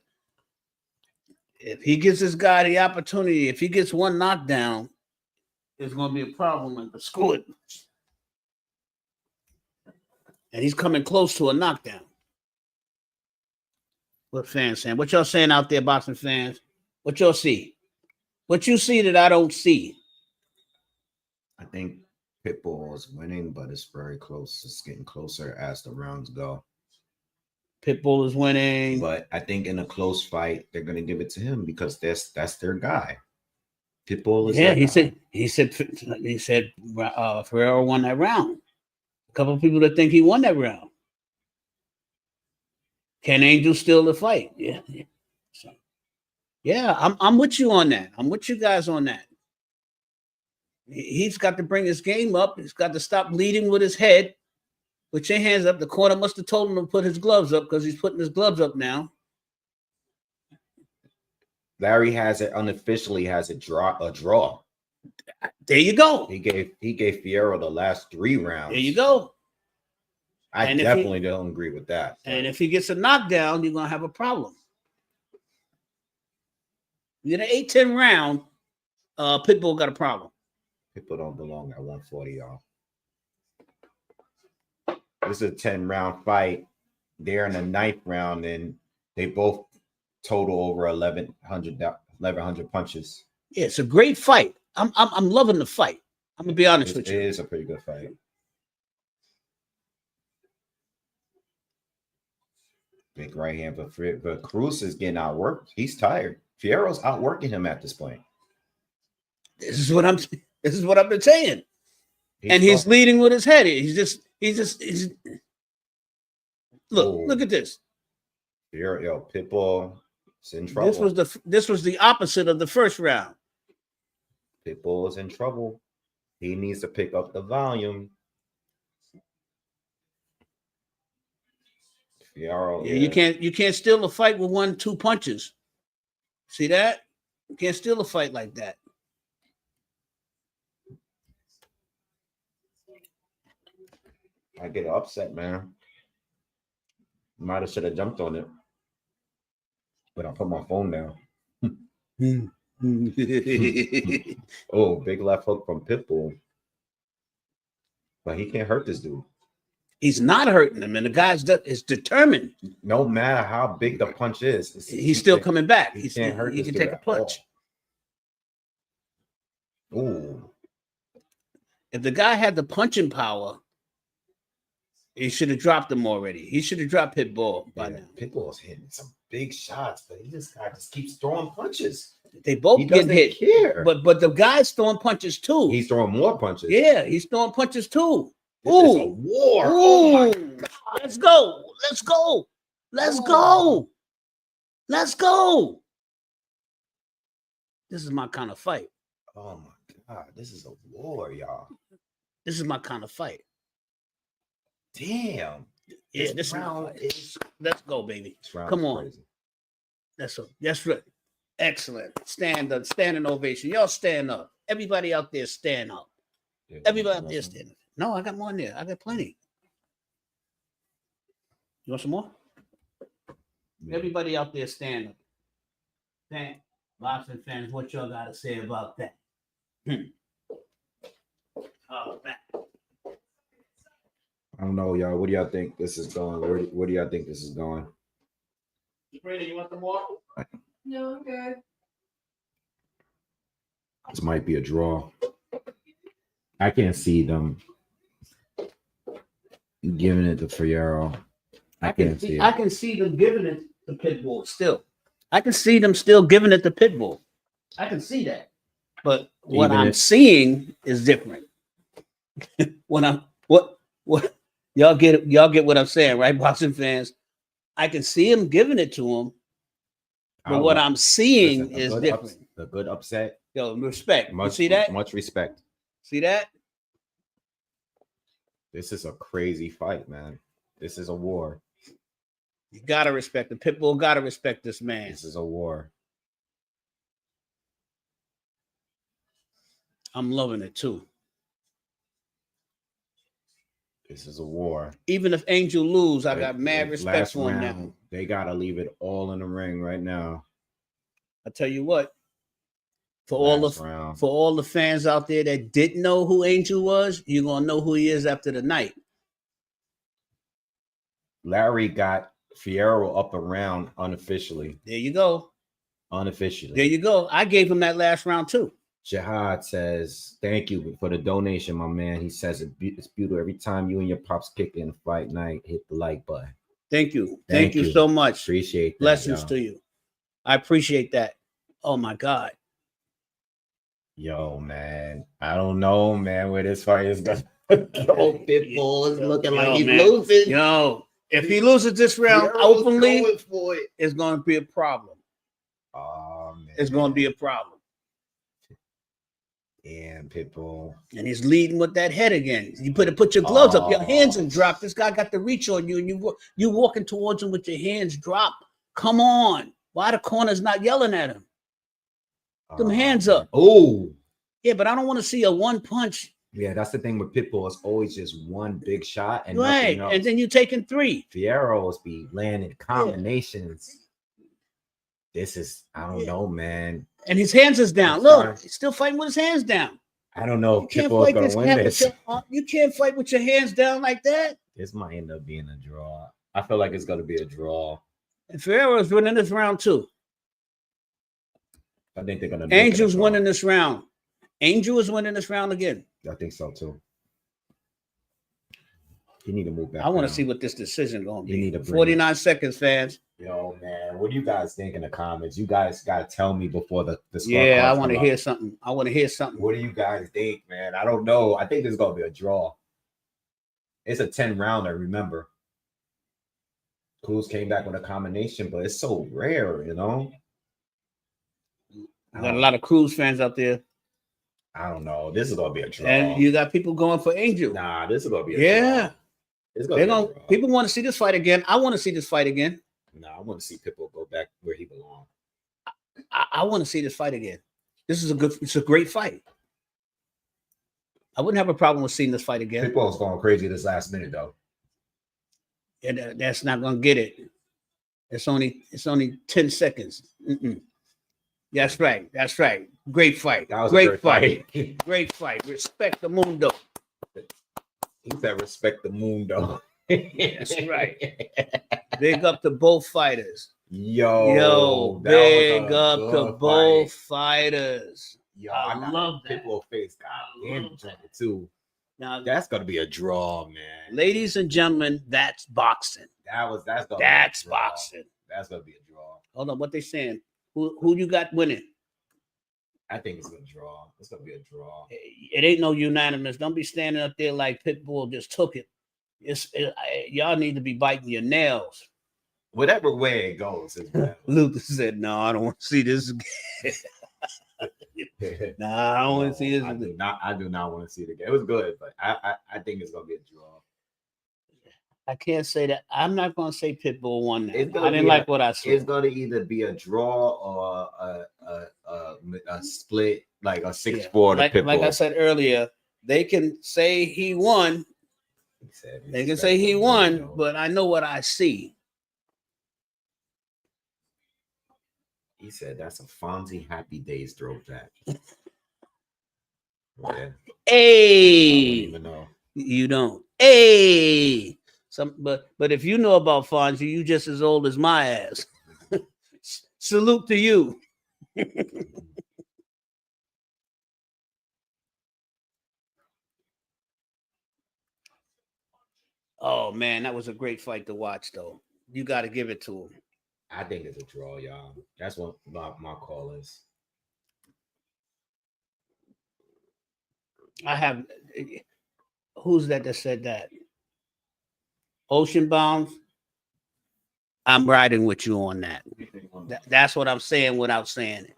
if he gives this guy the opportunity, if he gets one knockdown, there's gonna be a problem with the score. And he's coming close to a knockdown. What fans saying? What y'all saying out there, boxing fans? What y'all see? What you see that I don't see? I think Pitbull is winning, but it's very close. It's getting closer as the rounds go. Pitbull is winning. But I think in a close fight, they're going to give it to him because that's their guy. Pitbull is he said Figueroa won that round. A couple of people that think he won that round. Can Angel steal the fight? Yeah. So, yeah, I'm with you on that. I'm with you guys on that. He's got to bring his game up. He's got to stop leading with his head. Put your hands up. The corner must have told him to put his gloves up because he's putting his gloves up now. Larry has it unofficially has a draw. There you go. He gave Figueroa the last 3 rounds. There you go. I definitely don't agree with that. And if he gets a knockdown, you're gonna have a problem. You get an 8-10 round, Pitbull got a problem. Pitbull don't belong at 140, y'all. This is a 10-round fight. They're in the 9th round, and they both total over 1,100 punches. Yeah, it's a great fight. I'm loving the fight. I'm gonna be honest with you. It is a pretty good fight. Big right hand, but Cruz is getting outworked. He's tired. Figueroa's outworking him at this point. This is what I've been saying. He's leading with his head. He's look at this. Pitbull is in trouble. This was the opposite of the first round. Pitbull is in trouble. He needs to pick up the volume. You can't steal a fight with 1-2 punches. See that? You can't steal a fight like that. I get upset, man. Might have should have jumped on it, but I put my phone down. Oh, big left hook from Pitbull, but he can't hurt this dude. He's not hurting him, and the guy's is determined. No matter how big the punch is, He's still coming back. He can't hurt. He can take a punch. Ooh. If the guy had the punching power, he should have dropped him already. He should have dropped Pitbull by now. Pitbull's hitting some big shots, but this guy just keeps throwing punches. They both get hit. Care. But the guy's throwing punches too. He's throwing more punches. Yeah, he's throwing punches too. This is a war. Ooh. Oh Let's go. Let's go. Let's go. Let's go. This is my kind of fight. Oh my God. This is a war, y'all. This is my kind of fight. Damn. Yeah, this round is. Let's go, baby. Come on. Crazy. That's right. Excellent. Stand up. Standing ovation. Y'all stand up. Everybody out there, stand up. Yeah, Everybody out there, stand up. No, I got more in there. I got plenty. You want some more? Yeah. Everybody out there, stand up. Boxing fans, what y'all got to say about that? Oh, man. I don't know, y'all. What do y'all think this is going? Where do y'all think this is going? Brandon, you want some more? No, I'm good. This might be a draw. I can't see them giving it to Figueroa. I can't see it. I can see them giving it to Pitbull still. I can see them still giving it to Pitbull. I can see that. But what I'm seeing is different. What y'all get what I'm saying, right, boxing fans? I can see him giving it to him, but what I'm seeing is different. The good upset. Yo, respect. You see that? Much respect. See that? This is a crazy fight, man. This is a war. You gotta respect the Pitbull. Gotta respect this man. This is a war. I'm loving it too. This is a war. Even if Angel lose, I got mad respect for him now. They gotta leave it all in the ring right now. I tell you what, for all the fans out there that didn't know who Angel was, you're gonna know who he is after the night. Larry got Figueroa up around unofficially. There you go. Unofficially. There you go. I gave him that last round too. Jihad says, thank you for the donation, my man. He says it's beautiful. Every time you and your pops kick in fight night, hit the like button. Thank you. Thank you so much. Appreciate that. Blessings to you. I appreciate that. Oh my God. Yo, man. I don't know, man, where this fight is going. Pitbull is looking like he's losing. Yo, if he loses this round openly, it's going to be a problem. Oh, man. It's going to be a problem. Damn, Pitbull. And he's leading with that head again. You put your gloves up, your hands are dropped. This guy got the reach on you, and you walking towards him with your hands dropped. Come on. Why the corner's not yelling at him? Them hands up. Oh. Yeah, but I don't want to see a one punch. Yeah, that's the thing with Pitbull. It's always just one big shot and right, nothing else. And then you taking three. Figueroa's be landing combinations. Yeah. This is, I don't know, man. And his hands is down. Look, he's still fighting with his hands down. I don't know if Pitbull is going to win this. You can't fight with your hands down like that. This might end up being a draw. I feel like it's going to be a draw. And Figueroa's winning this round too. I think they're going to. Angel's winning this round. Angel is winning this round again. I think so too. You need to move back. I want to see what this decision going to be. You need to 49 seconds, fans. Yo, man, what do you guys think in the comments? You guys got to tell me before the yeah, I want to hear something. I want to hear something. What do you guys think, man? I don't know. I think this is going to be a draw. It's a 10-rounder, remember. Cruz came back with a combination, but it's so rare, you know? I got a lot of Cruz fans out there. I don't know. This is going to be a draw. And you got people going for Angel. Nah, this is going to be a draw. Yeah. People want to see this fight again. I want to see this fight again. Nah, I want to see Pitbull go back where he belongs. I want to see this fight again. It's a great fight. I wouldn't have a problem with seeing this fight again. Pitbull's going crazy this last minute though. And that's not gonna get it. It's only 10 seconds. That's right. Great fight. That was great a great fight. Great fight. Respect the mundo. He said, "Respect the mundo." That's right. Big up to both fighters. Yo, big up to both fighters. Yo, I love that. Pitbull face. God damn, too. Now, That's gonna be a draw, man. ladies and gentlemen, that's boxing. That's Boxing. That's gonna be a draw. Hold on, what they saying? Who you got winning? I think it's gonna draw. It's gonna be a draw. It ain't no unanimous. Don't be standing up there like Pitbull just took it. Y'all need to be biting your nails. Whatever way it goes, it's bad. Luther said, "No, I don't want to see this again." Nah, I don't want to see this. I do not want to see it again. It was good, but I think it's gonna be a draw. I can't say that. I'm not gonna say Pitbull won that. I didn't like what I saw. It's gonna either be a draw or a split, like a 6-4 to Pitbull. Like I said earlier, they can say he won. They can say he won, but I know what I see. He said that's a Fonzie Happy Days throwback. Yeah. Hey, I don't even know. You don't. Hey, but if you know about Fonzie, you just as old as my ass. Salute to you. Oh man, that was a great fight to watch, though. You got to give it to him. I think it's a draw, y'all. That's what my call is. I have. Who's that said that? Ocean Bound. I'm riding with you on that. That's what I'm saying without saying it.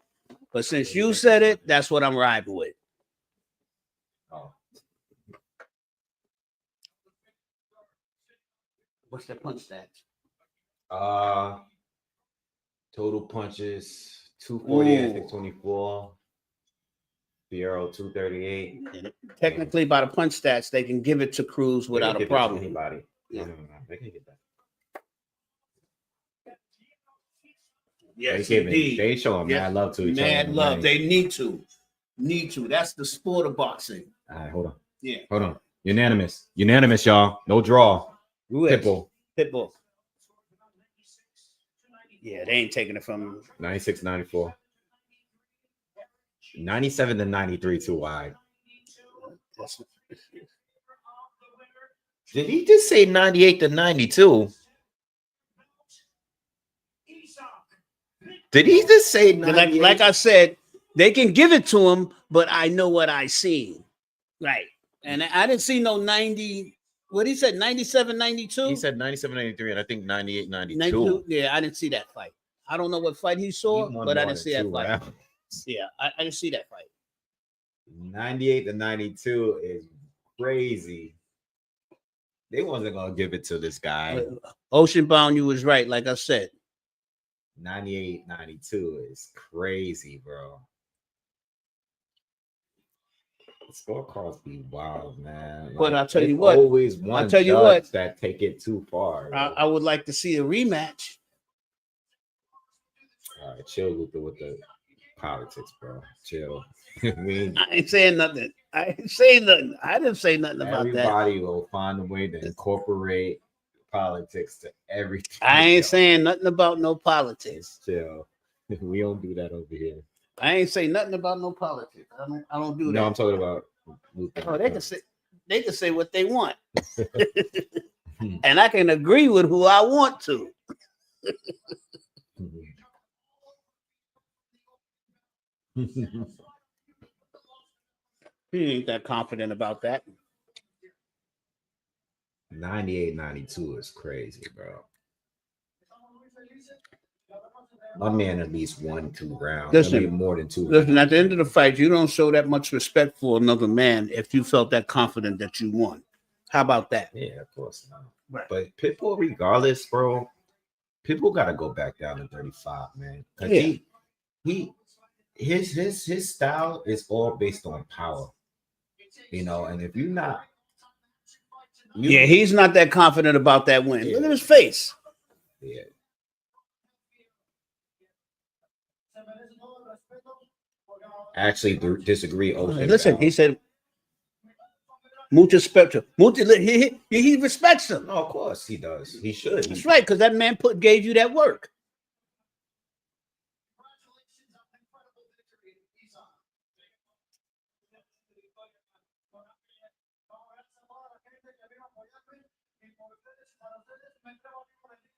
But since you said it, that's what I'm riding with. Oh. What's the punch stats? Total punches 248, 24. Figueroa 238. Technically, by the punch stats, they can give it to Cruz without a problem. Anybody. Yeah. No, they can get that. Yes, they show them mad love to each other. Mad love. They need to. That's the sport of boxing. All right, hold on. Yeah. Hold on. Unanimous, y'all. No draw. Pitbull. Yeah, they ain't taking it from him. 96, 94. 97 to 93 too wide. Did he just say 98 to 92? Did he just say 98? Like I said, they can give it to him, but I know what I seen. Right. And I didn't see no 90. What he said, 97, 92? He said 97, 93, and I think 98, 92. 92? Yeah, I didn't see that fight. I don't know what fight he saw, but I didn't see that fight. Rounds. Yeah, I didn't see that fight. 98 to 92 is crazy. They wasn't going to give it to this guy. Ocean Bound, you was right, like I said. 98, 92 is crazy, bro. Scorecards be wild, man. But I'll tell you what. Always one judge that take it too far. I would like to see a rematch. All right, chill with the politics, bro. Chill. I ain't saying nothing. I didn't say nothing about that. Everybody will find a way to incorporate politics to everything. I ain't saying nothing about no politics. Chill. We don't do that over here. I ain't say nothing about no politics. I don't do that. No, I'm talking about. Oh, they can say what they want, and I can agree with who I want to. He ain't that confident about that. 98, 92 is crazy, bro. My man at least 1-2 rounds. Listen, more than 2. Listen, at the end of the fight, you don't show that much respect for another man if you felt that confident that you won. How about that? Yeah, of course not. Right. But Pitbull, regardless, bro, Pitbull got to go back down to 35, man. Yeah. his style is all based on power, and if you're not, Yeah, he's not that confident about that win. Yeah. Look at his face. yeah. I actually disagree. Listen, he said, "Mucho respeto." He respects him. No, of course he does. He should. That's right, because that man gave you that work.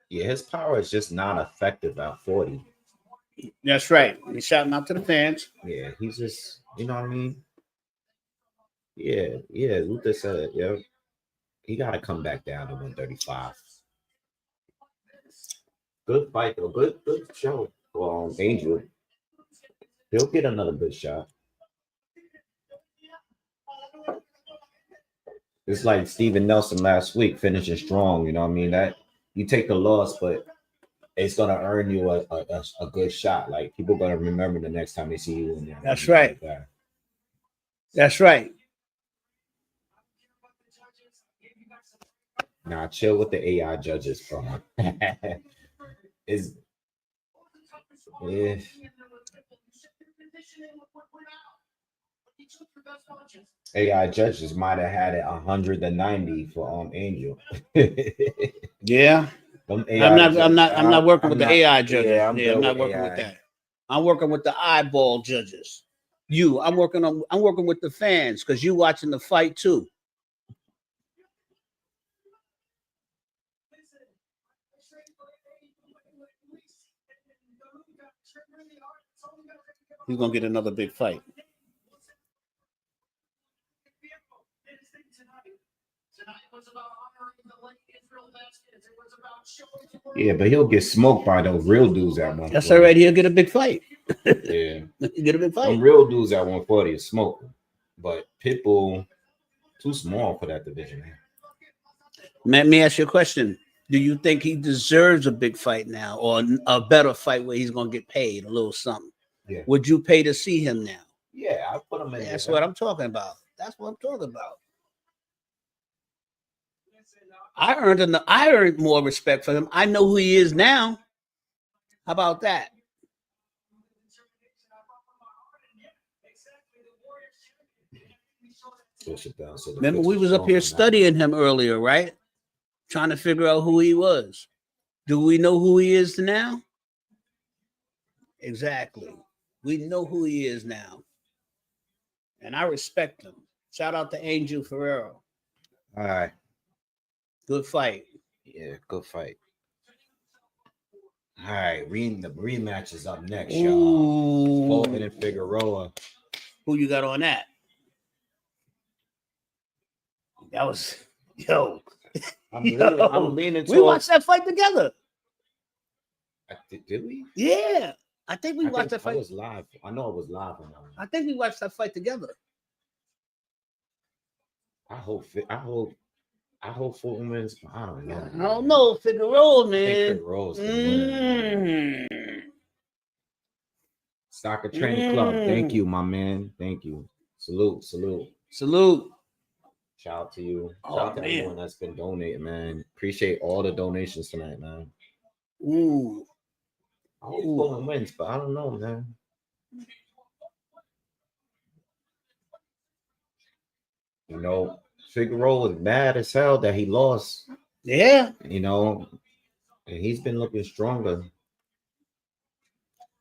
Yeah, his power is just not effective at 40. That's right. He's shouting out to the fans. Yeah, he's just, you know what I mean? Yeah, Luther said it. Yeah, he got to come back down to 135. Good fight though. Good show for Angel. He'll get another good shot. It's like Steven Nelson last week, finishing strong. You know what I mean? That you take the loss, but it's gonna earn you a good shot. Like people gonna remember the next time they see you in there. That's right. That's right. Nah, chill with the AI judges, bro. AI judges might have had it 190 for Angel. Yeah. I'm not working with the AI judges. Yeah, I'm not working with that. I'm working with the eyeball judges. I'm working with the fans because you watching the fight too. He's gonna get another big fight. Yeah, but he'll get smoked by those real dudes at 140. That's all right. He'll get a big fight. Yeah, he'll get a big fight. Some real dudes at 140 is smoking, but Pitbull too small for that division. Let me ask you a question. Do you think he deserves a big fight now or a better fight where he's going to get paid a little something? Yeah. Would you pay to see him now? Yeah, I put him in. That's what I'm talking about. That's what I'm talking about. I earned more respect for him. I know who he is now. How about that? Remember, we was up here studying him earlier, right? Trying to figure out who he was. Do we know who he is now? Exactly. We know who he is now. And I respect him. Shout out to Angel Figueroa. All right. Good fight. Yeah, good fight. All right, the rematch is up next, y'all. Fulton and Figueroa. Who you got on that? That was I'm leaning. We watched that fight together. Did we? Yeah, I think we watched that fight. I was live. I know it was live on that one. I think we watched that fight together. I hope Fulton wins. I don't know. I don't know. Figueroa, man. Figueroa's win. Soccer Training Club. Thank you, my man. Thank you. Salute. Shout out to you. Shout out to everyone that's been donating, man. Appreciate all the donations tonight, man. Ooh. I hope Fulton wins, but I don't know, man. You know, Figueroa was mad as hell that he lost. Yeah. You know, and he's been looking stronger.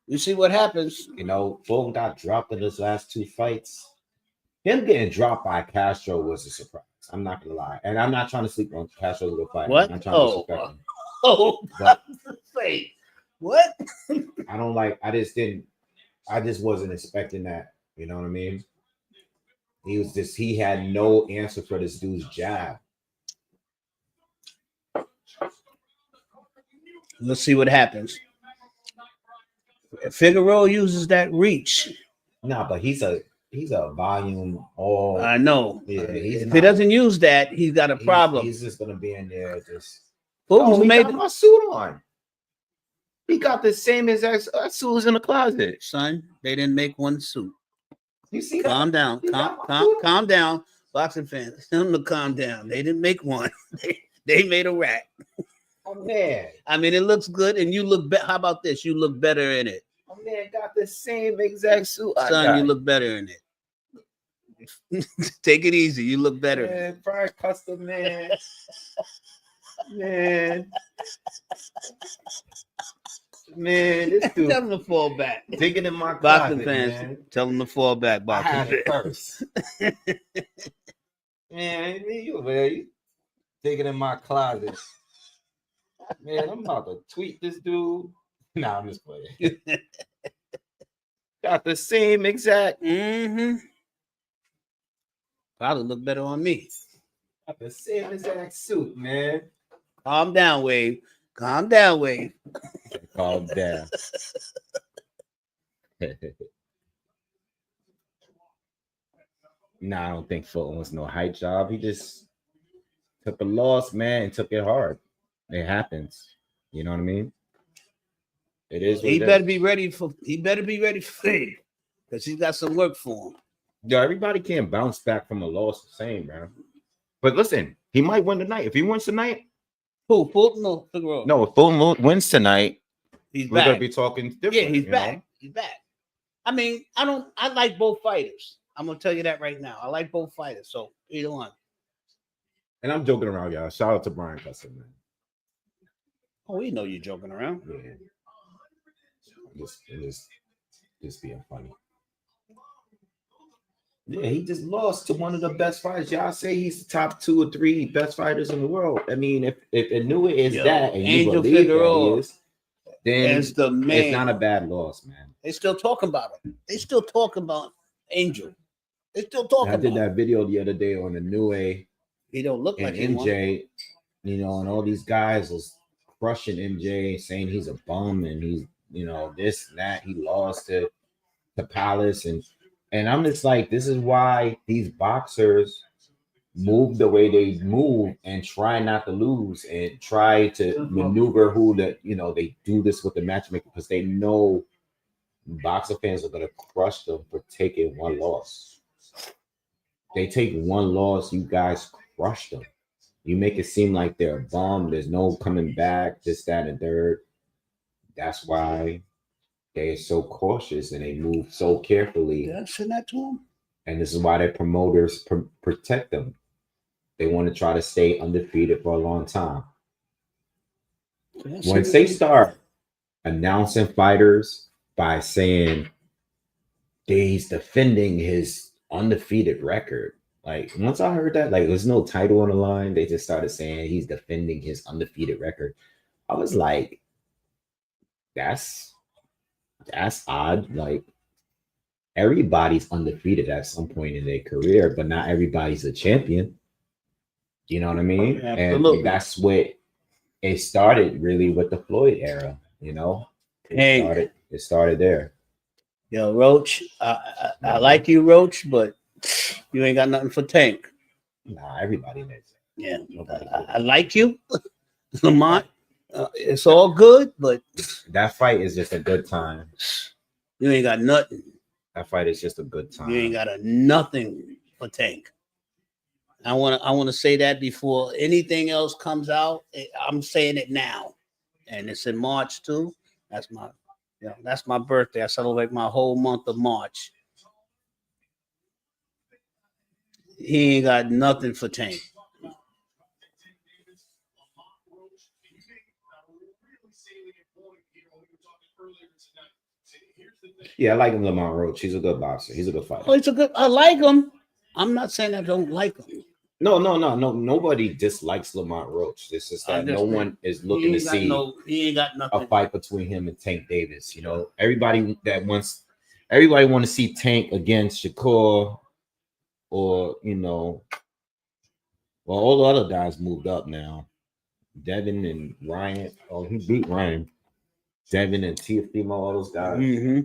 You see what happens. You know, Fulton got dropped in his last two fights. Him getting dropped by Castro was a surprise. I'm not gonna lie, and I'm not trying to sleep on Castro's good fight. What? I'm trying to respect him. But wait, what? I don't like. I just wasn't expecting that. You know what I mean? He had no answer for this dude's jab. Let's see what happens. Figueroa uses that reach. Nah, but he's a volume all. I know. Yeah, if he doesn't use that, he's got a problem. He's just gonna be in there just. Fulton's He made got my suit on. He got the same exact suits in the closet. Son, they didn't make one suit. You see Calm that? down. You got my suit? Calm down. Boxing fans, tell them to calm down. They didn't make one. They made a rack. Oh man. I mean, it looks good, and you look better. How about this? You look better in it. Oh man, got the same exact suit. I Son, got. you look better in it. Take it easy. You look better. Man, Brian Custom, man. Man. Man, this dude Tell them to fall back. digging in my Boxing closet, fans, man. tell them to fall back. I Boxing have it fans. first. Man, you digging in my closet. Man, I'm about to tweet this dude. Nah, I'm just playing. Got the same exact. Mm-hmm. Probably look better on me. Got the same exact suit, man. Calm down, Wave. Calm down, Wave. Calm down. Nah, I don't think Fulton was no hype job. He just took a loss, man, and took it hard. It happens. You know what I mean? It is. He better be ready for. He better be ready for it, because he's got some work for him. Yo, everybody can't bounce back from a loss the same, man. But listen, he might win tonight. If he wins tonight, Who? Fulton or Figueroa? no, if Fulton wins tonight, he's we're back. gonna be talking different. Yeah, he's you back. know? He's back. I mean, I like both fighters. I'm gonna tell you that right now. I like both fighters. So either one. And I'm joking around, y'all. Shout out to Brian Custom, man. Oh, we know you're joking around. Yeah. Just being funny. Yeah, he just lost to one of the best fighters. Y'all say he's the top 2 or 3 best fighters in the world. I mean, if Anua is that and you Angel believe Figueroa that he is, then as the man. it's not a bad loss, man. They still talking about him. They still talking about Angel. They still talking I did about him. that video the other day on Anua He don't look and like he won. MJ, you know, and all these guys was crushing MJ, saying he's a bum and he's, you know, this and that. He lost to Palace, and I'm just like, this is why these boxers move the way they move and try not to lose and try to maneuver who that, you know, they do this with the matchmaker because they know boxer fans are gonna crush them for taking one loss. They take one loss, you guys crush them. You make it seem like they're a bum, there's no coming back, this, that, and third. That's why they're so cautious and they move so carefully. Did I send that to him? And this is why their promoters protect them. They want to try to stay undefeated for a long time. Once they start announcing fighters by saying he's defending his undefeated record, like once I heard that, like there's no title on the line, they just started saying he's defending his undefeated record. I was like, that's odd. Like everybody's undefeated at some point in their career, but not everybody's a champion. You know what I mean? Absolutely. And that's what it started really with the Floyd era, you know? It started there. Yo, Roach, I like you, Roach, but you ain't got nothing for Tank. Nah, everybody knows that. Yeah, Nobody I like you, Lamont. It's all good, but that fight is just a good time. you ain't got nothing. That fight is just a good time. You ain't got nothing for Tank. I want to say that before anything else comes out. I'm saying it now, and it's in March too. That's my birthday. I celebrate my whole month of March. He ain't got nothing for Tank. Yeah, I like him, Lamont Roach. He's a good boxer. He's a good fighter. Oh, I like him. I'm not saying I don't like him. No. Nobody dislikes Lamont Roach. It's just that no one is looking to see he ain't got nothing. A fight between him and Tank Davis. You know, everybody want to see Tank against Shakur, or you know, well, all the other guys moved up now. Devin and Ryan. Oh, he beat Ryan. Devin and Teofimo, all those guys. Mm-hmm.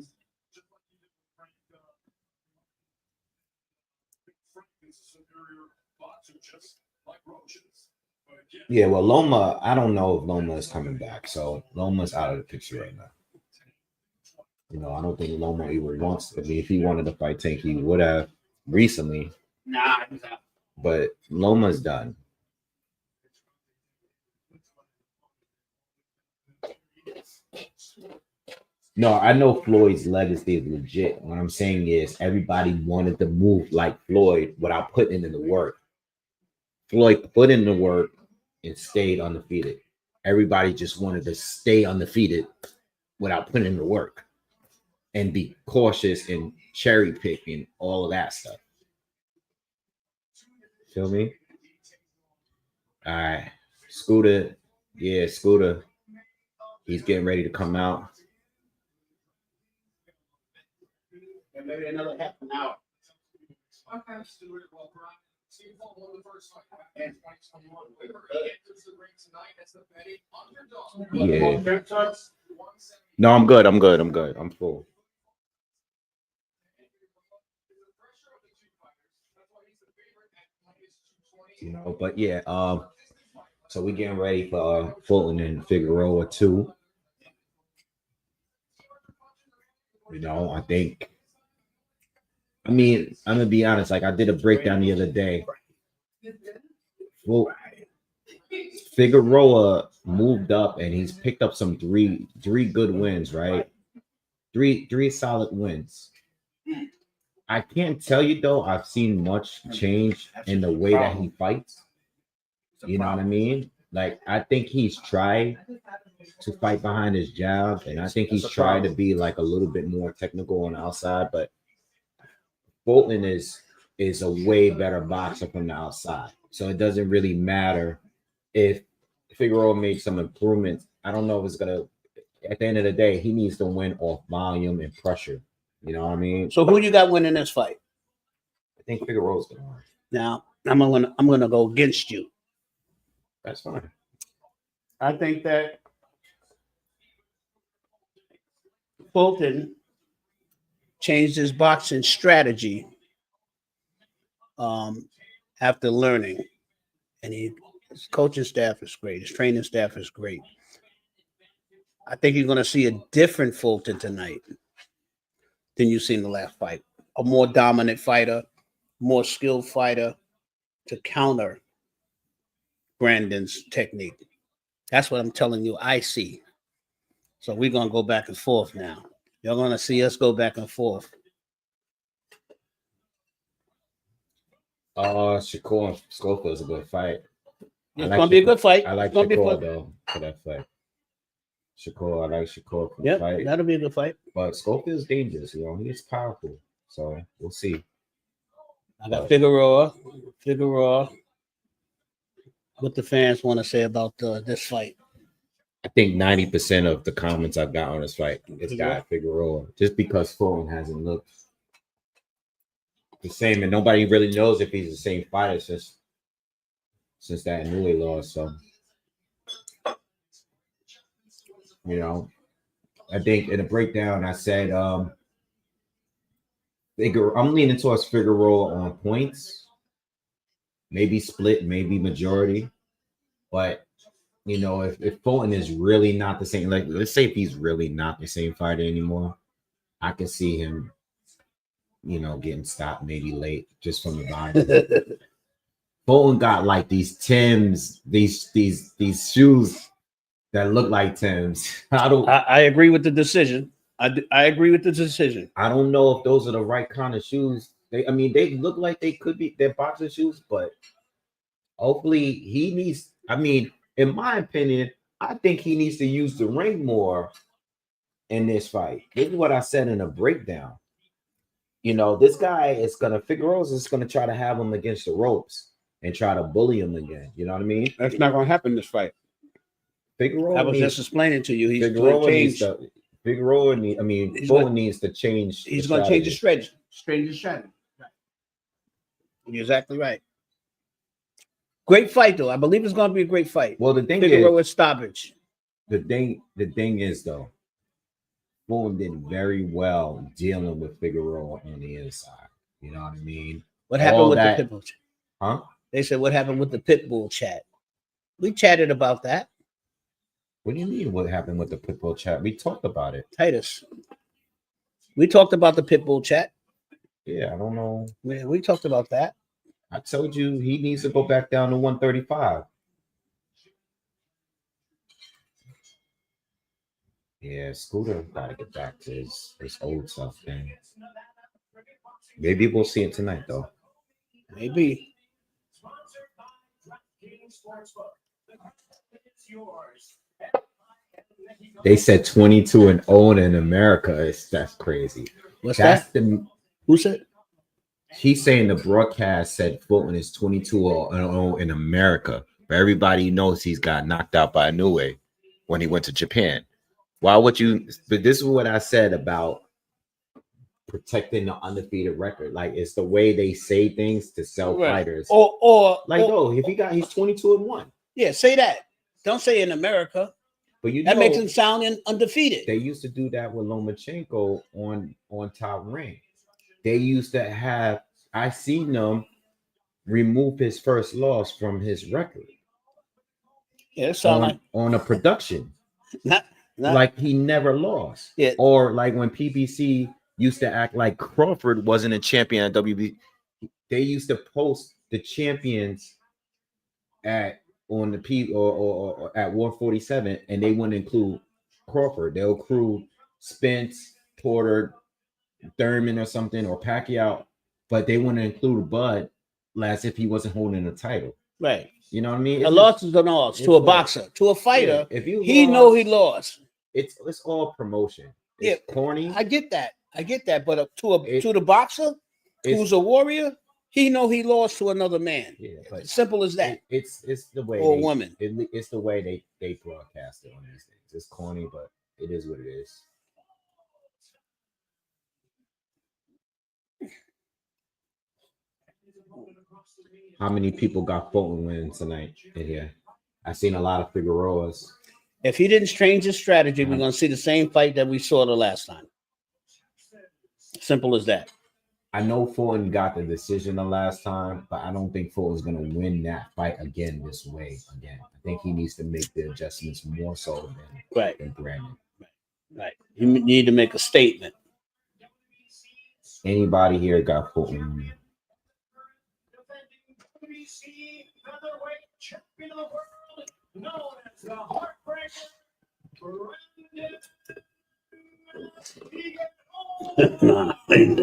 Yeah, well, Loma, I don't know if Loma is coming back. So Loma's out of the picture right now. I don't think Loma even wants to. I mean, if he wanted to fight Tank, he would have recently. Nah, he's out. But Loma's done. No, I know Floyd's legacy is legit. What I'm saying is everybody wanted to move like Floyd without putting in the work. Floyd put in the work and stayed undefeated. Everybody just wanted to stay undefeated without putting in the work and be cautious and cherry picking all of that stuff. Feel me? All right. Scooter. Yeah, Scooter. He's getting ready to come out. And maybe another half an hour. Okay. Yeah. No, I'm good. I'm full. But yeah, so we getting ready for Fulton and Figueroa too. I think. I mean, I'm gonna be honest. Like I did a breakdown the other day. Well, Figueroa moved up and he's picked up some three good wins, right? Three solid wins. I can't tell you though. I've seen much change in the way that he fights. You know what I mean? Like I think he's tried to fight behind his jab, and I think he's tried to be like a little bit more technical on the outside. But Fulton is a way better boxer from the outside, so it doesn't really matter if Figueroa made some improvements. I don't know if it's gonna. At the end of the day, he needs to win off volume and pressure. You know what I mean? So who you got winning this fight? I think Figueroa's gonna win. Now I'm gonna go against you. That's fine. I think that Fulton changed his boxing strategy after learning, and his coaching staff is great. His training staff is great. I think you're going to see a different Fulton tonight than you've seen the last fight. A more dominant fighter, more skilled fighter to counter Brandon's technique. That's what I'm telling you I see. So we're going to go back and forth now. You're going to see us go back and forth. Shakur and Schofield's a good fight. It's going to be a good fight. I like Shakur though for that fight. I like Shakur for the fight. That'll be a good fight. But Schofield's dangerous, he's powerful. So we'll see. I got Figueroa. What the fans want to say about this fight? I think 90% of the comments I've got on this fight is got Figueroa, just because Fulton hasn't looked the same, and nobody really knows if he's the same fighter since that Newey loss. So, I think in the breakdown I said I'm leaning towards Figueroa on points, maybe split, maybe majority, but. If Fulton is really not the same, like let's say if he's really not the same fighter anymore, I can see him, getting stopped maybe late just from the body. Fulton got like these Timbs, these shoes that look like Timbs. I agree with the decision. I agree with the decision. I don't know if those are the right kind of shoes. They look like they could be they're boxing shoes, but hopefully he needs. In my opinion, I think he needs to use the ring more in this fight. This is what I said in a breakdown. This guy is Figueroa's is gonna try to have him against the ropes and try to bully him again. You know what I mean? That's not gonna happen this fight. Figueroa. I was just explaining to you. He's Fulton needs to change. He's gonna change his strategy. Right. You're exactly right. Great fight, though. I believe it's going to be a great fight. Well, the thing Figueroa stoppage. The thing is, though, Fulton did very well dealing with Figueroa on the inside. You know what I mean? What happened with the Pitbull? Huh? They said what happened with the Pitbull chat. We chatted about that, What do you mean? What happened with the Pitbull chat? We talked about it. Titus. We talked about the Pitbull chat. Yeah, I don't know. We talked about that. I told you he needs to go back down to 135. Yeah, Scooter got to get back to his old self, man. Maybe we'll see it tonight, though. Maybe. They said 22-0 in America. That's crazy. What's That's that? the Who said? he's saying the broadcast said Fulton is 22-0 in America. But everybody knows he's got knocked out by Inoue when he went to Japan. Why would you? But this is what I said about protecting the undefeated record. Like it's the way they say things to sell fighters. He's 22-1. Yeah, say that. Don't say in America. But that makes him sound undefeated. They used to do that with Lomachenko on Top Rank. They used to have I seen them remove his first loss from his record. Yeah, sound on a production. not like he never lost. Yeah. Or like when PBC used to act like Crawford wasn't a champion at WB. They used to post the champions on the P or at 147, and they wouldn't include Crawford. They'll include Spence, Porter, Thurman or something, or Pacquiao, but they wouldn't include Bud as if he wasn't holding the title. Right. You know what I mean? A loss is a loss to a boxer, to a fighter. Yeah, if you he know he lost. It's all promotion. It's corny. I get that. But to the boxer who's a warrior, he know he lost to another man. Yeah, but simple as that. It's the way or woman. It's the way they broadcast it on these things. It's corny, but it is what it is. How many people got Fulton winning tonight in here? I seen a lot of Figueroas. If he didn't change his strategy, we're going to see the same fight that we saw the last time. Simple as that. I know Fulton got the decision the last time, but I don't think Fulton's going to win that fight again this way again. I think he needs to make the adjustments more so than Brandon. Right. You need to make a statement. Anybody here got Fulton?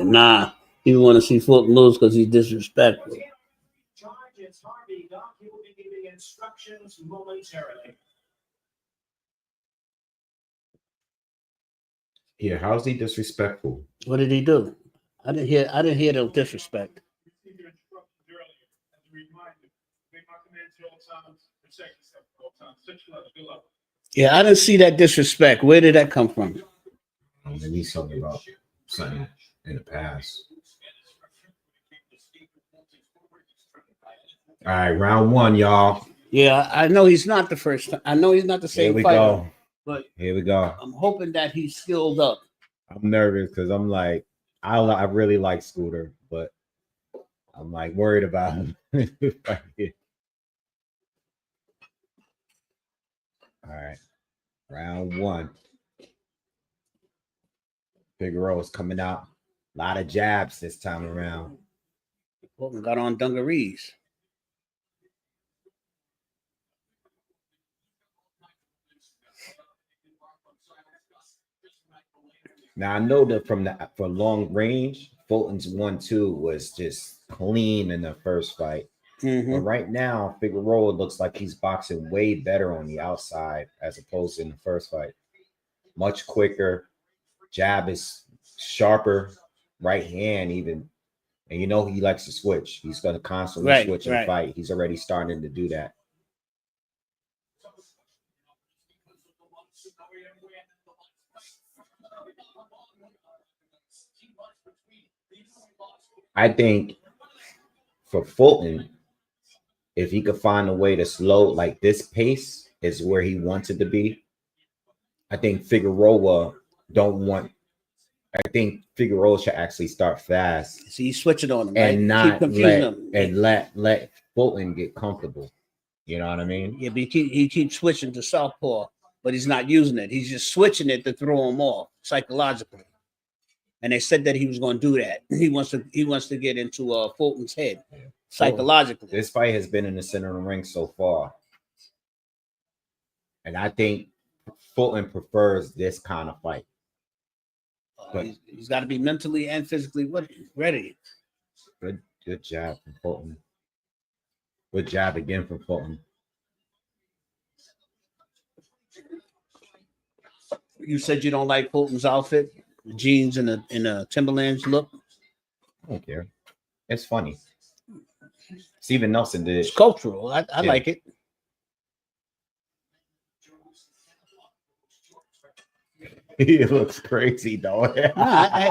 Nah. You want to see Fulton lose because he's disrespectful. Yeah, how's he disrespectful? What did he do? I didn't hear the disrespect. Yeah, I didn't see that disrespect. Where did that come from? Maybe something about something in the past. All right, round one, y'all. Yeah, I know he's not the first time. I know he's not the same fighter. Go. But here we go. I'm hoping that he's skilled up. I'm nervous because I'm like, I really like Scooter, but I'm like worried about him. All right, round one. Figueroa's coming out. A lot of jabs this time around. Fulton got on dungarees. Now I know that for long range, Fulton's 1-2 was just clean in the first fight. Mm-hmm. But right now, Figueroa looks like he's boxing way better on the outside as opposed to in the first fight. Much quicker. Jab is sharper. Right hand even. And you know he likes to switch. He's going to constantly switch and fight. He's already starting to do that. I think for Fulton, if he could find a way to slow, like this pace is where he wants it to be. I think Figueroa I think Figueroa should actually start fast. So he's switching on him, and not let Fulton get comfortable. You know what I mean? Yeah, but he keeps switching to southpaw, but he's not using it. He's just switching it to throw him off psychologically. And they said that he was going to do that. He wants to get into Fulton's head psychologically. This fight has been in the center of the ring so far, and I think Fulton prefers this kind of fight. But He's got to be mentally and physically ready. Good jab from Fulton. Good jab again from Fulton. You said you don't like Fulton's outfit, the jeans and the Timberlands look. I don't care. It's funny. Steven Nelson did. It's cultural. I like it. He looks crazy, though.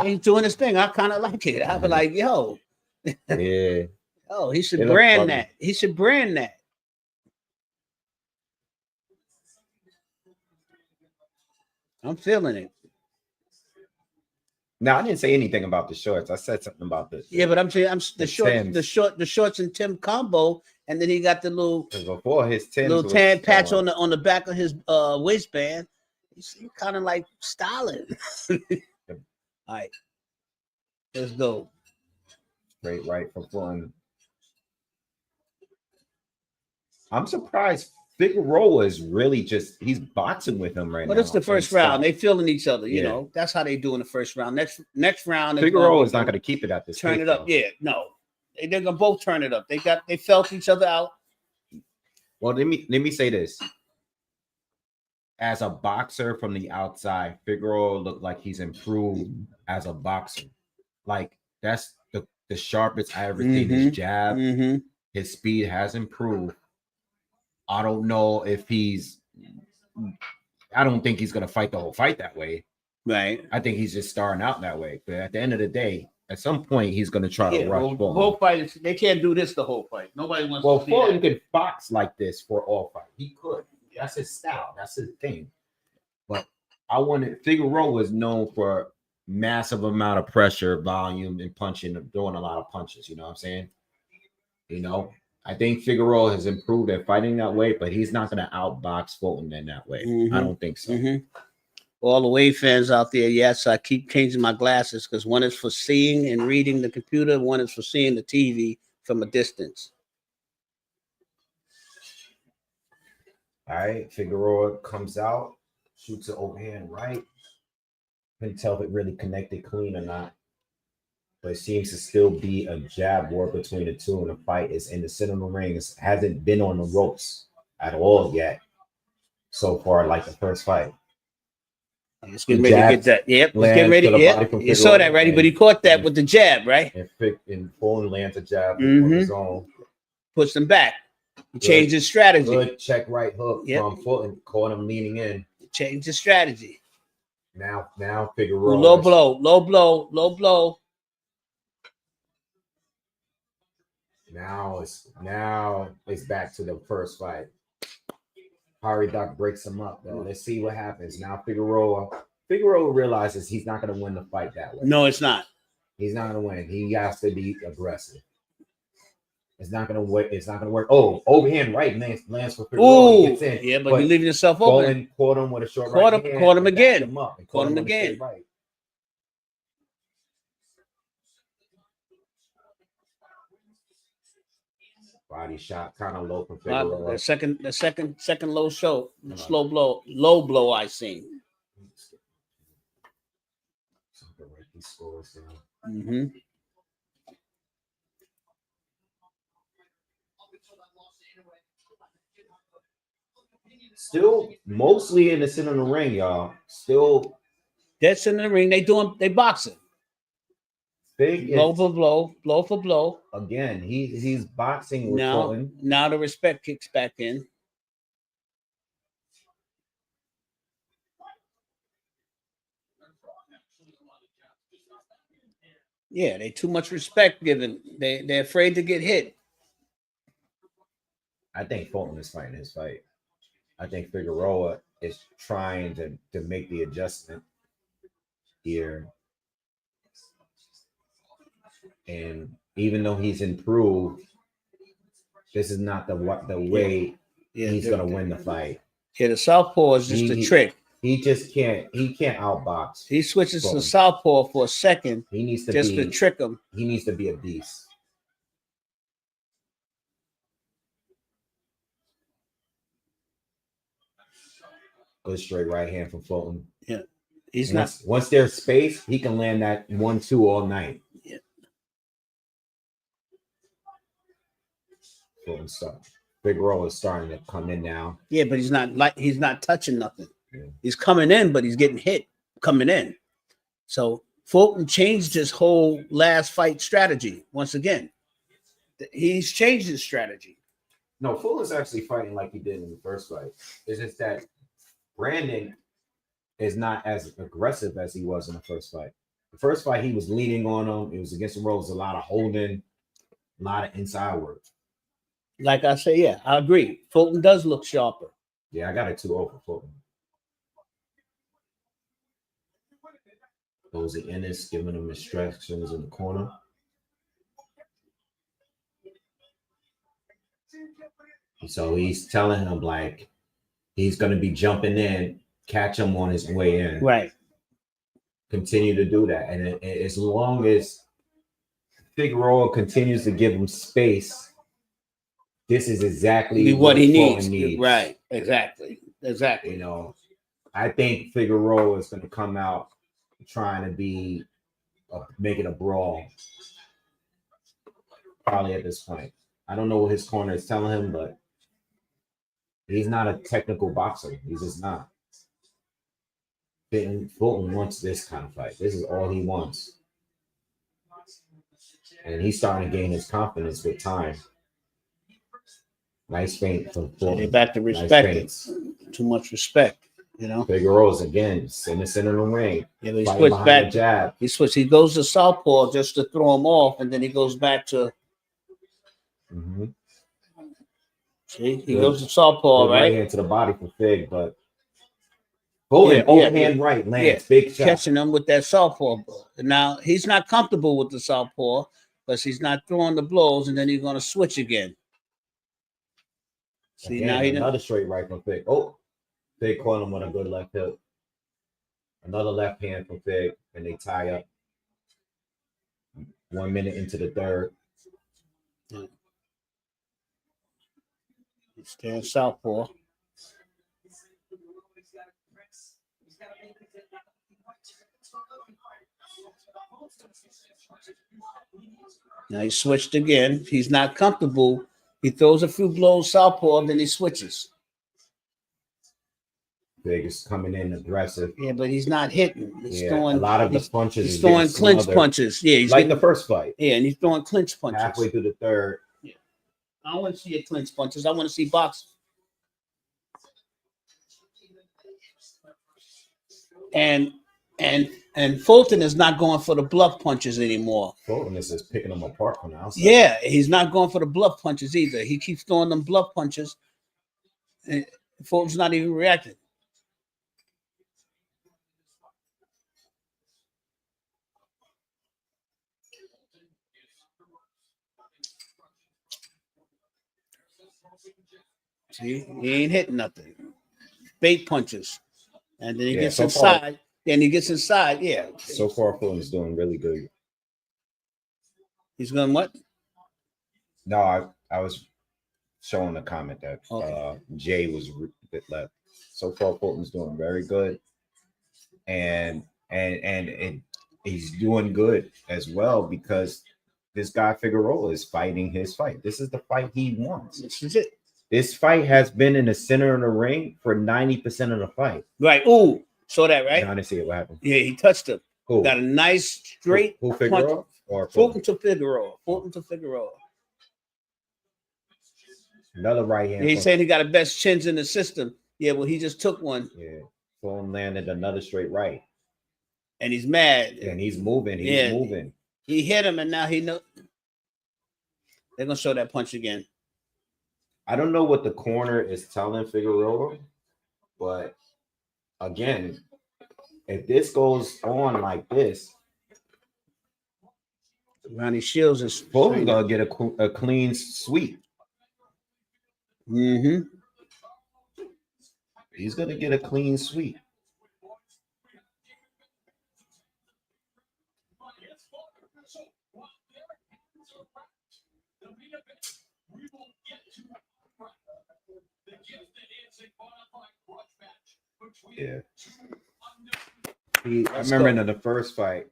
He's doing his thing. I kind of like it. I be like, yo. Yeah. Oh, he should brand that. He should brand that. I'm feeling it. Now I didn't say anything about the shorts. I said something about this. Yeah, but I'm saying the shorts and Tim combo, and then he got the little before his Timbs little tan patch on the back of his waistband. He's kind of like styling. All right, let's go. Straight right from Fulton. I'm surprised Figueroa is really he's boxing with him right now. But it's the first round. They feeling each other, you know. That's how they do in the first round. Next round, Figueroa is not going to keep it at this. Turn it up, yeah. No, they're gonna both turn it up. They felt each other out. Well, let me say this. As a boxer from the outside, Figueroa looked like he's improved as a boxer. Like that's the sharpest I ever seen his jab. His speed has improved. I don't know if I don't think he's going to fight the whole fight that way. Right. I think he's just starting out that way. But at the end of the day, at some point, he's going to try to rush Fulton. Whole fight, they can't do this the whole fight. Nobody wants to see Fulton that. could box like this for all fight. He could. That's his style. That's his thing. But Figueroa is known for massive amount of pressure, volume, and punching, throwing a lot of punches. You know what I'm saying? You know? I think Figueroa has improved at fighting that way, but he's not going to outbox Fulton in that way. I don't think so. All the Wave fans out there, yes, I keep changing my glasses because one is for seeing and reading the computer, one is for seeing the TV from a distance. All right, Figueroa comes out, shoots an overhand right. Couldn't tell if it really connected clean or not. But it seems to still be a jab war between the two, and the fight is in the center of the ring. It hasn't been on the ropes at all yet so far, like the first fight. He's getting ready to get that. Yep, he's getting ready. Yeah, you saw that, right? But he caught that with the jab, right? And Fulton lands a jab on his own. Puts him back. He changed his strategy. Good check right hook from Fulton. Caught him leaning in. Changed his strategy. Now Figueroa. Low blow. Now it's back to the first fight. Harry Duck breaks him up, though. Let's see what happens. Now Figueroa realizes he's not going to win the fight that way. No, it's not. He's not going to win. He has to be aggressive. It's not going to work. It's not going to work. Oh, overhand right lands for Figueroa. Gets in. Yeah, but you're leaving yourself open. Caught him with a short right hand. Caught him again. Caught him again. Right. Body shot kind of low from Figueroa. The second low show. Low blow I seen. Still mostly in the center of the ring, y'all. Still dead center of the ring. They boxing. Big blow for blow. Again, he's boxing with Fulton. Now the respect kicks back in. Yeah, they too much respect given. They're afraid to get hit. I think Fulton is fighting his fight. I think Figueroa is trying to make the adjustment here. And even though he's improved, this is not the way Yeah, he's gonna win the fight. Yeah, the southpaw is just a trick. He just can't. He can't outbox. He switches Fulton. to southpaw for a second He needs to just be. to trick him. He needs to be a beast. Good straight right hand from Fulton. Yeah, he's Once there's space, he can land that 1-2 all night. Yeah. Fulton stuff. Figueroa is starting to come in now. Yeah, but he's not touching nothing. Yeah. He's coming in, but he's getting hit coming in. So Fulton changed his whole last fight strategy once again. He's changed his strategy. No, Fulton's actually fighting like he did in the first fight. It's just that Brandon is not as aggressive as he was in the first fight. The first fight, he was leaning on him. It was against the ropes, a lot of holding, a lot of inside work. Like I say, yeah, I agree. Fulton does look sharper. Yeah, I got a 2-0 for Fulton. Goes to Ennis, giving him instructions in the corner. So he's telling him, like, he's going to be jumping in, catch him on his way in. Right. Continue to do that. And as long as Figueroa continues to give him space, this is exactly what he Fulton needs. Right. Exactly. You know, I think Figueroa is going to come out trying to be make it a brawl. Probably at this point. I don't know what his corner is telling him, but he's not a technical boxer. He's just not. Fulton wants this kind of fight. This is all he wants. And he's starting to gain his confidence with time. Nice feint from Fulton. They're back to respect it. Too much respect, you know. Figueroa's again in the center of the ring. Yeah, but he switched back. Jab. He switched. He goes to southpaw just to throw him off, and then he goes back to. Mm-hmm. See, he goes to southpaw, right? Hand to the body for Fig, but Fulton overhand right lands big shot. Catching him with that southpaw. Now he's not comfortable with the southpaw because he's not throwing the blows, and then he's going to switch again. See, again, now he another straight right from Fig. Oh, Fig caught him with a good left hook. Another left hand from Fig, and they tie up. 1 minute into the third. Yeah. Stand southpaw. Now he switched again. He's not comfortable. He throws a few blows southpaw, then he switches. Fig is coming in aggressive. Yeah, but he's not hitting. He's throwing a lot of the punches. He's throwing clinch punches. Yeah, he's like the first fight. Yeah, and he's throwing clinch punches. Halfway through the third. Yeah. I don't want to see a clinch punches. I want to see boxing. And Fulton is not going for the bluff punches anymore. Fulton is just picking them apart from the outside. Yeah, he's not going for the bluff punches either. He keeps throwing them bluff punches. And Fulton's not even reacting. See, he ain't hitting nothing. Bait punches. And then he gets inside. Then he gets inside. Yeah. So far, Fulton's doing really good. He's going what? No, I was showing a comment that Jay was a bit left. So far, Fulton's doing very good. And he's doing good as well because this guy Figueroa is fighting his fight. This is the fight he wants. This is it. This fight has been in the center of the ring for 90% of the fight. Right. Ooh, saw that, right? No, I didn't see it. What happened? Yeah, he touched him. Who? Got a nice straight Who Figueroa punch. or Fulton to Figueroa. Fulton to Figueroa. Another right hand. He's saying he got the best chins in the system. Yeah, well, he just took one. Yeah. Fulton landed another straight right. And he's mad. And he's moving. He's moving. He hit him, and now he knows. They're going to show that punch again. I don't know what the corner is telling Figueroa, but again, if this goes on like this, Ronnie Shields is Fulton gonna get a clean sweep. Mm-hmm. He's gonna get a clean sweep. Yeah. I remember in the first fight,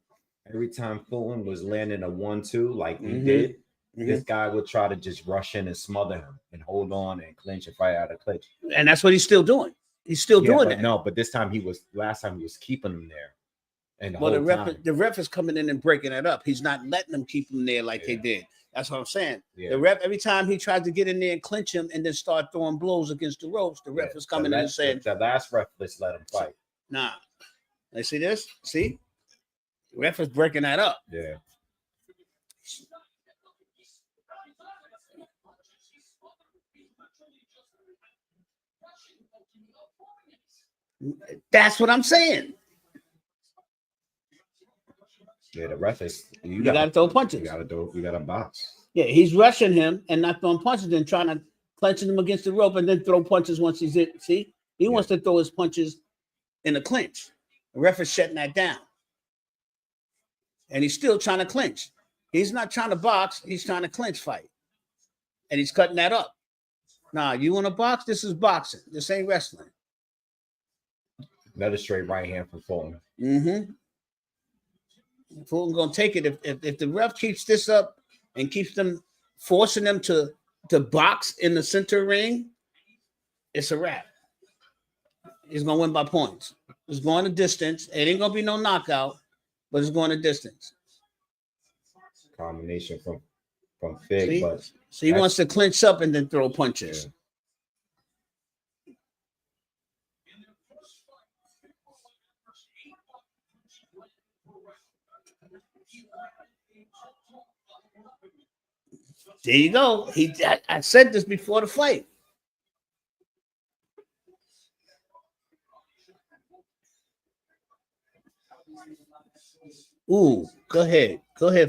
every time Fulton was landing a 1-2 like he did, this guy would try to just rush in and smother him and hold on and clinch and fight out of clinch. And that's what he's still doing. He's still doing that. No, but this time last time he was keeping him there. And the ref is coming in and breaking it up. He's not letting them keep him there like they did. That's what I'm saying. Yeah. The ref, every time he tried to get in there and clinch him and then start throwing blows against the ropes, the ref is coming in and saying, the last ref, let's let him fight. Nah. They see this? See? The ref is breaking that up. Yeah. That's what I'm saying. Yeah, the ref is You gotta throw punches. You gotta box. Yeah, he's rushing him and not throwing punches and trying to clenching him against the rope and then throw punches once he's in. See? He wants to throw his punches in a clinch. The ref is shutting that down. And he's still trying to clinch. He's not trying to box, he's trying to clinch fight. And he's cutting that up. Nah, you want to box? This is boxing. This ain't wrestling. Another straight right hand from Fulton. Fulton gonna take it if the ref keeps this up and keeps them forcing them to box in the center ring. It's a wrap. He's gonna win by points. It's going to distance. It ain't gonna be no knockout, but it's going to distance. Combination from Fig, but so he wants to clinch up and then throw punches. Yeah. There you go. I said this before the fight. Ooh, go ahead,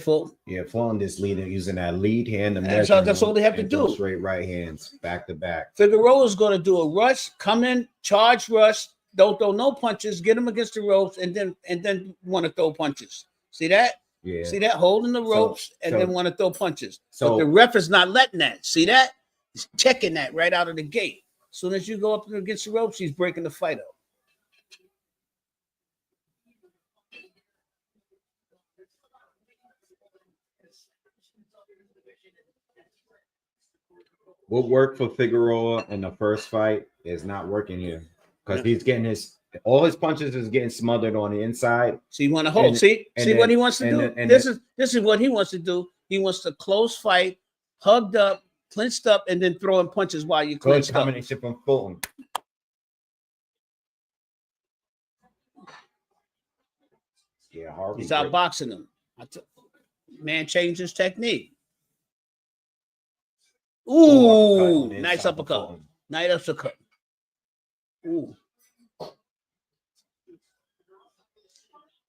Fulton. Yeah, Fulton is leading, using that lead hand. That's all they have to do. Straight right hands, back to back. Figueroa is going to do a rush, come in, charge rush, don't throw no punches, get him against the ropes, and then want to throw punches. See that? Yeah. See that? Holding the ropes and then want to throw punches. So but the ref is not letting that. See that? He's checking that right out of the gate. As soon as you go up against the ropes, he's breaking the fight up. what worked for Figueroa in the first fight is not working here because he's getting all his punches is getting smothered on the inside. So you want to hold. See what he wants to do. This is what he wants to do. He wants to close fight, hugged up, clinched up, and then throwing punches while you clinch up. Combination from Fulton. Yeah, Harvey. He's outboxing him. Man changed his technique. Ooh, nice uppercut. Nice uppercut. Ooh.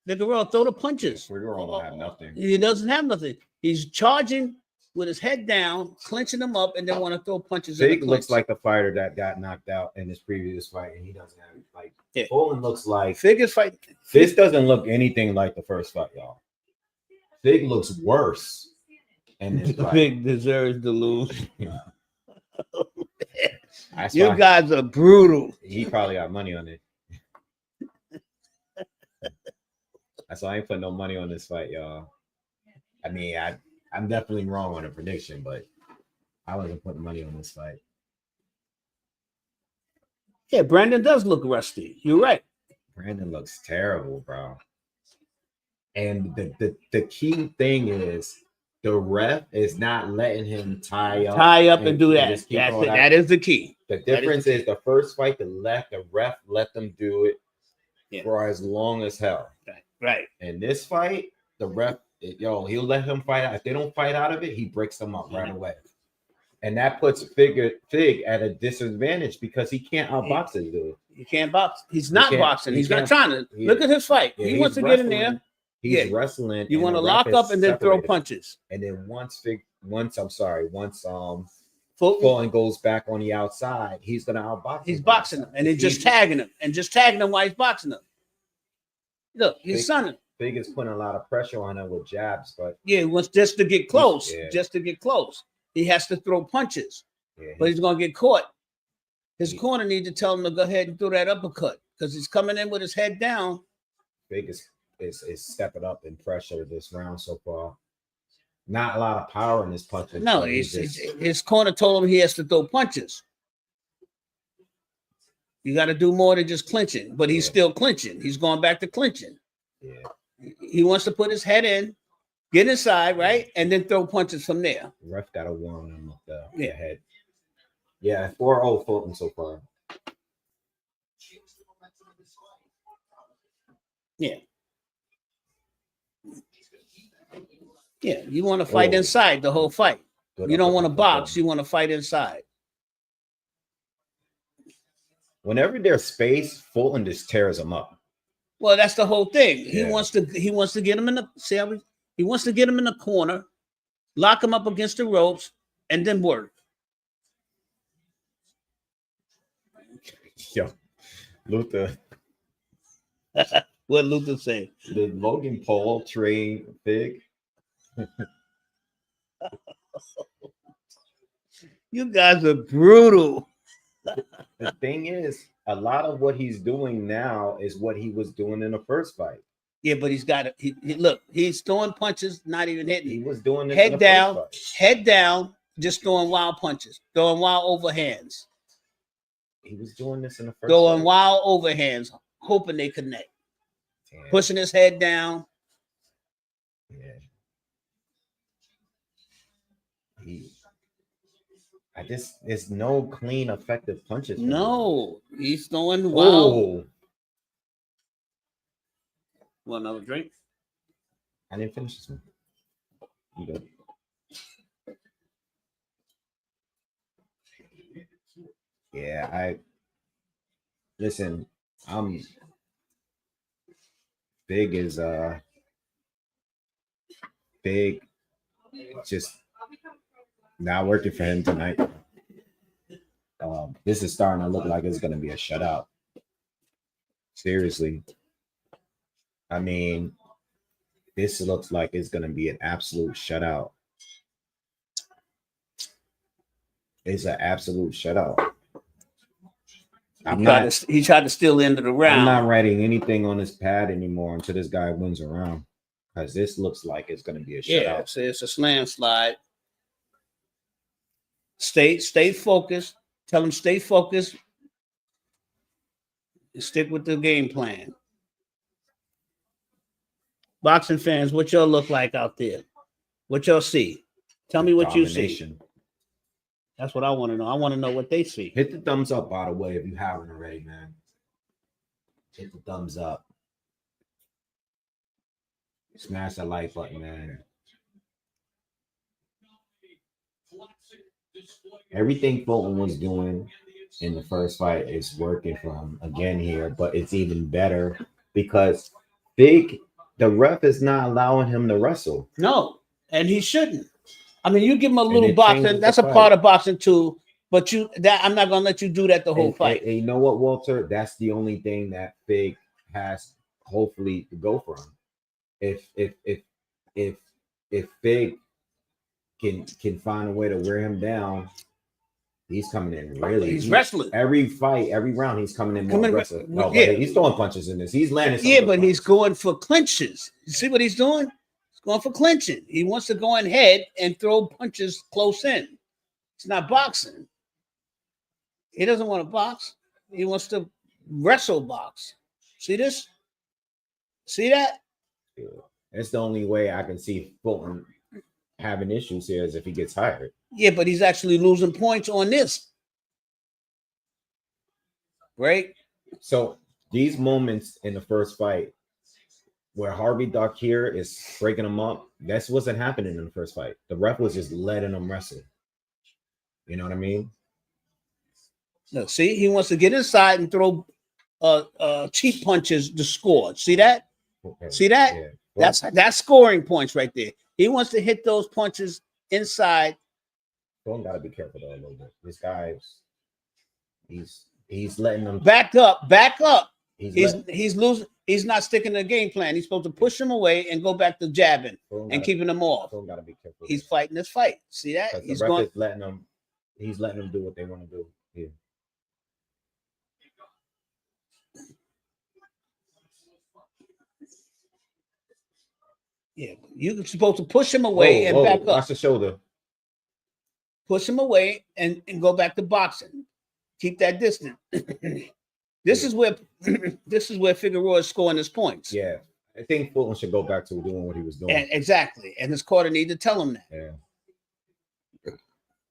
Figueroa, throw the punches. Figueroa don't have nothing. He doesn't have nothing. He's charging with his head down, clinching them up, and then want to throw punches. Fig looks like the fighter that got knocked out in his previous fight, and he doesn't have like. Yeah. Fulton looks like Fig is fighting. This doesn't look anything like the first fight, y'all. Fig looks worse. And Fig deserves to lose. That's you guys are brutal. He probably got money on it. That's why I ain't putting no money on this fight, y'all. I mean, I'm definitely wrong on the prediction, but I wasn't putting money on this fight. Yeah, Brandon does look rusty. You're right. Brandon looks terrible, bro. And the key thing is the ref is not letting him tie up and do that. That is the key. The difference is the first fight, the ref let them do it for as long as hell. Right. In this fight, the ref, he'll let him fight out. If they don't fight out of it, he breaks them up right away. And that puts Fig at a disadvantage because he can't outbox this dude. He can't box. He's not boxing. He's not trying to. Look at his fight. He wants to get in there. He's wrestling. You want to lock up and then throw punches. And then once Fulton goes back on the outside, he's gonna outbox him. He's boxing him and then just tagging him while he's boxing him. Look, he's sunning. Big is putting a lot of pressure on him with jabs, but Yeah, he wants just to get close. Yeah. Just to get close. He has to throw punches, yeah, but he's gonna get caught. His corner need to tell him to go ahead and throw that uppercut because he's coming in with his head down. Big is stepping up in pressure this round so far. Not a lot of power in his punches. No, but his corner told him he has to throw punches. You got to do more than just clinching, but he's still clinching. He's going back to clinching. Yeah. He wants to put his head in, get inside, right, and then throw punches from there. The ref got to warn him with the head. Yeah, 4-0 Fulton so far. Yeah. Yeah, you want to fight inside the whole fight. Good You don't want to uppercut box. Fulton. You want to fight inside. Whenever there's space, Fulton just tears him up. Well, that's the whole thing. He Yeah. wants to get him in the he wants to get him in the corner, lock him up against the ropes, and then work. Yo, Luther. What Luther say? Did Logan Paul train Big? You guys are brutal. The thing is, a lot of what he's doing now is what he was doing in the first fight. Yeah, but he's got it. Look, he's throwing punches, not even hitting. He was doing this Head in the down, first head down, just throwing wild punches, throwing wild overhands, fight. He was doing this in the first throwing fight. wild overhands, hoping they connect, Damn. pushing his head down. Yeah. There's no clean, effective punches. from him. No, he's throwing wild. Oh, Want another drink? I didn't finish this one. You go. Yeah, listen. Big is Big just not working for him tonight. This is starting to look like it's going to be a shutout. Seriously. I mean, this looks like it's going to be an absolute shutout. It's an absolute shutout. He tried to steal the end of the round. I'm not writing anything on this pad anymore until this guy wins a round, because this looks like it's going to be a shutout. Yeah, so it's a slam slide. Stay focused. Tell him stay focused. And stick with the game plan. Boxing fans, what y'all look like out there? What y'all see? Tell me what you see. Domination. That's what I want to know. I want to know what they see. Hit the thumbs up, by the way, if you haven't already, man. Hit the thumbs up. Smash that like button, man. Everything Fulton was doing in the first fight is working for him again here, but it's even better because the ref is not allowing him to wrestle. No, and he shouldn't. I mean, you give him a little it boxing. changes That's the a part fight. of boxing too. But I'm not gonna let you do that the whole fight. And you know what, Walter? That's the only thing that Big has hopefully to go for him. If Big can find a way to wear him down, he's coming in really. He's wrestling. Every fight, every round, he's coming in more aggressive. No, yeah. he's throwing punches in this. He's landing. some Yeah, good but he's punches. going for clinches. You see what he's doing? He's going for clinching. He wants to go in head and throw punches close in. It's not boxing. He doesn't want to box. He wants to wrestle box. See this? See that? Yeah. That's the only way I can see Fulton having issues here is if he gets tired. Yeah, but he's actually losing points on this. Right? So these moments in the first fight where Harvey Darkir is breaking him up, that's wasn't happening in the first fight. The ref was just letting him wrestle. You know what I mean? Look, see, he wants to get inside and throw cheap punches to score. See that? Okay. See that? Yeah. Well, That's scoring points right there. He wants to hit those punches inside Fulton got to be careful though a little bit. This guy's he's letting them Back up. He's He's losing. He's not sticking to the game plan. He's supposed to push him away and go back to jabbing and keeping him off. Fulton got to be careful. He's fighting this fight. See that? He's going. He's letting them do what they want to do. Yeah. Yeah, you're supposed to push him away and back up. Watch the shoulder. Push him away and go back to boxing. Keep that distance. This is where Figueroa is scoring his points. Yeah, I think Fulton should go back to doing what he was doing. Exactly, and his corner need to tell him that. Yeah.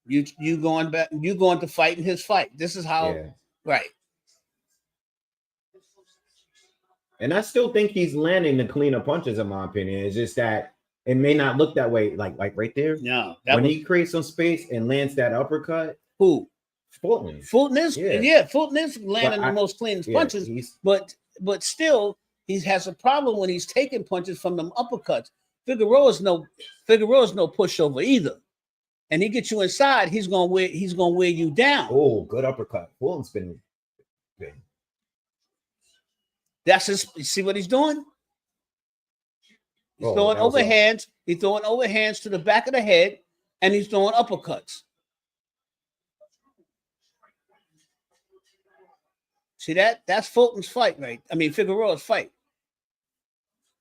You going back? You going to fight in his fight? This is how. Yeah. Right. And I still think he's landing the cleaner punches, in my opinion. It's just that it may not look that way, like right there. No, he creates some space and lands that uppercut. Who? Fulton. Fulton is Fulton is landing the most cleanest punches, but still he has a problem when he's taking punches from them uppercuts. Figueroa's no pushover either. And he gets you inside, he's gonna wear you down. Oh, good uppercut. Fulton's been. That's his. You see what he's doing? He's throwing overhands. He's throwing overhands to the back of the head, and he's throwing uppercuts. See that? That's Fulton's fight, right? I mean, Figueroa's fight.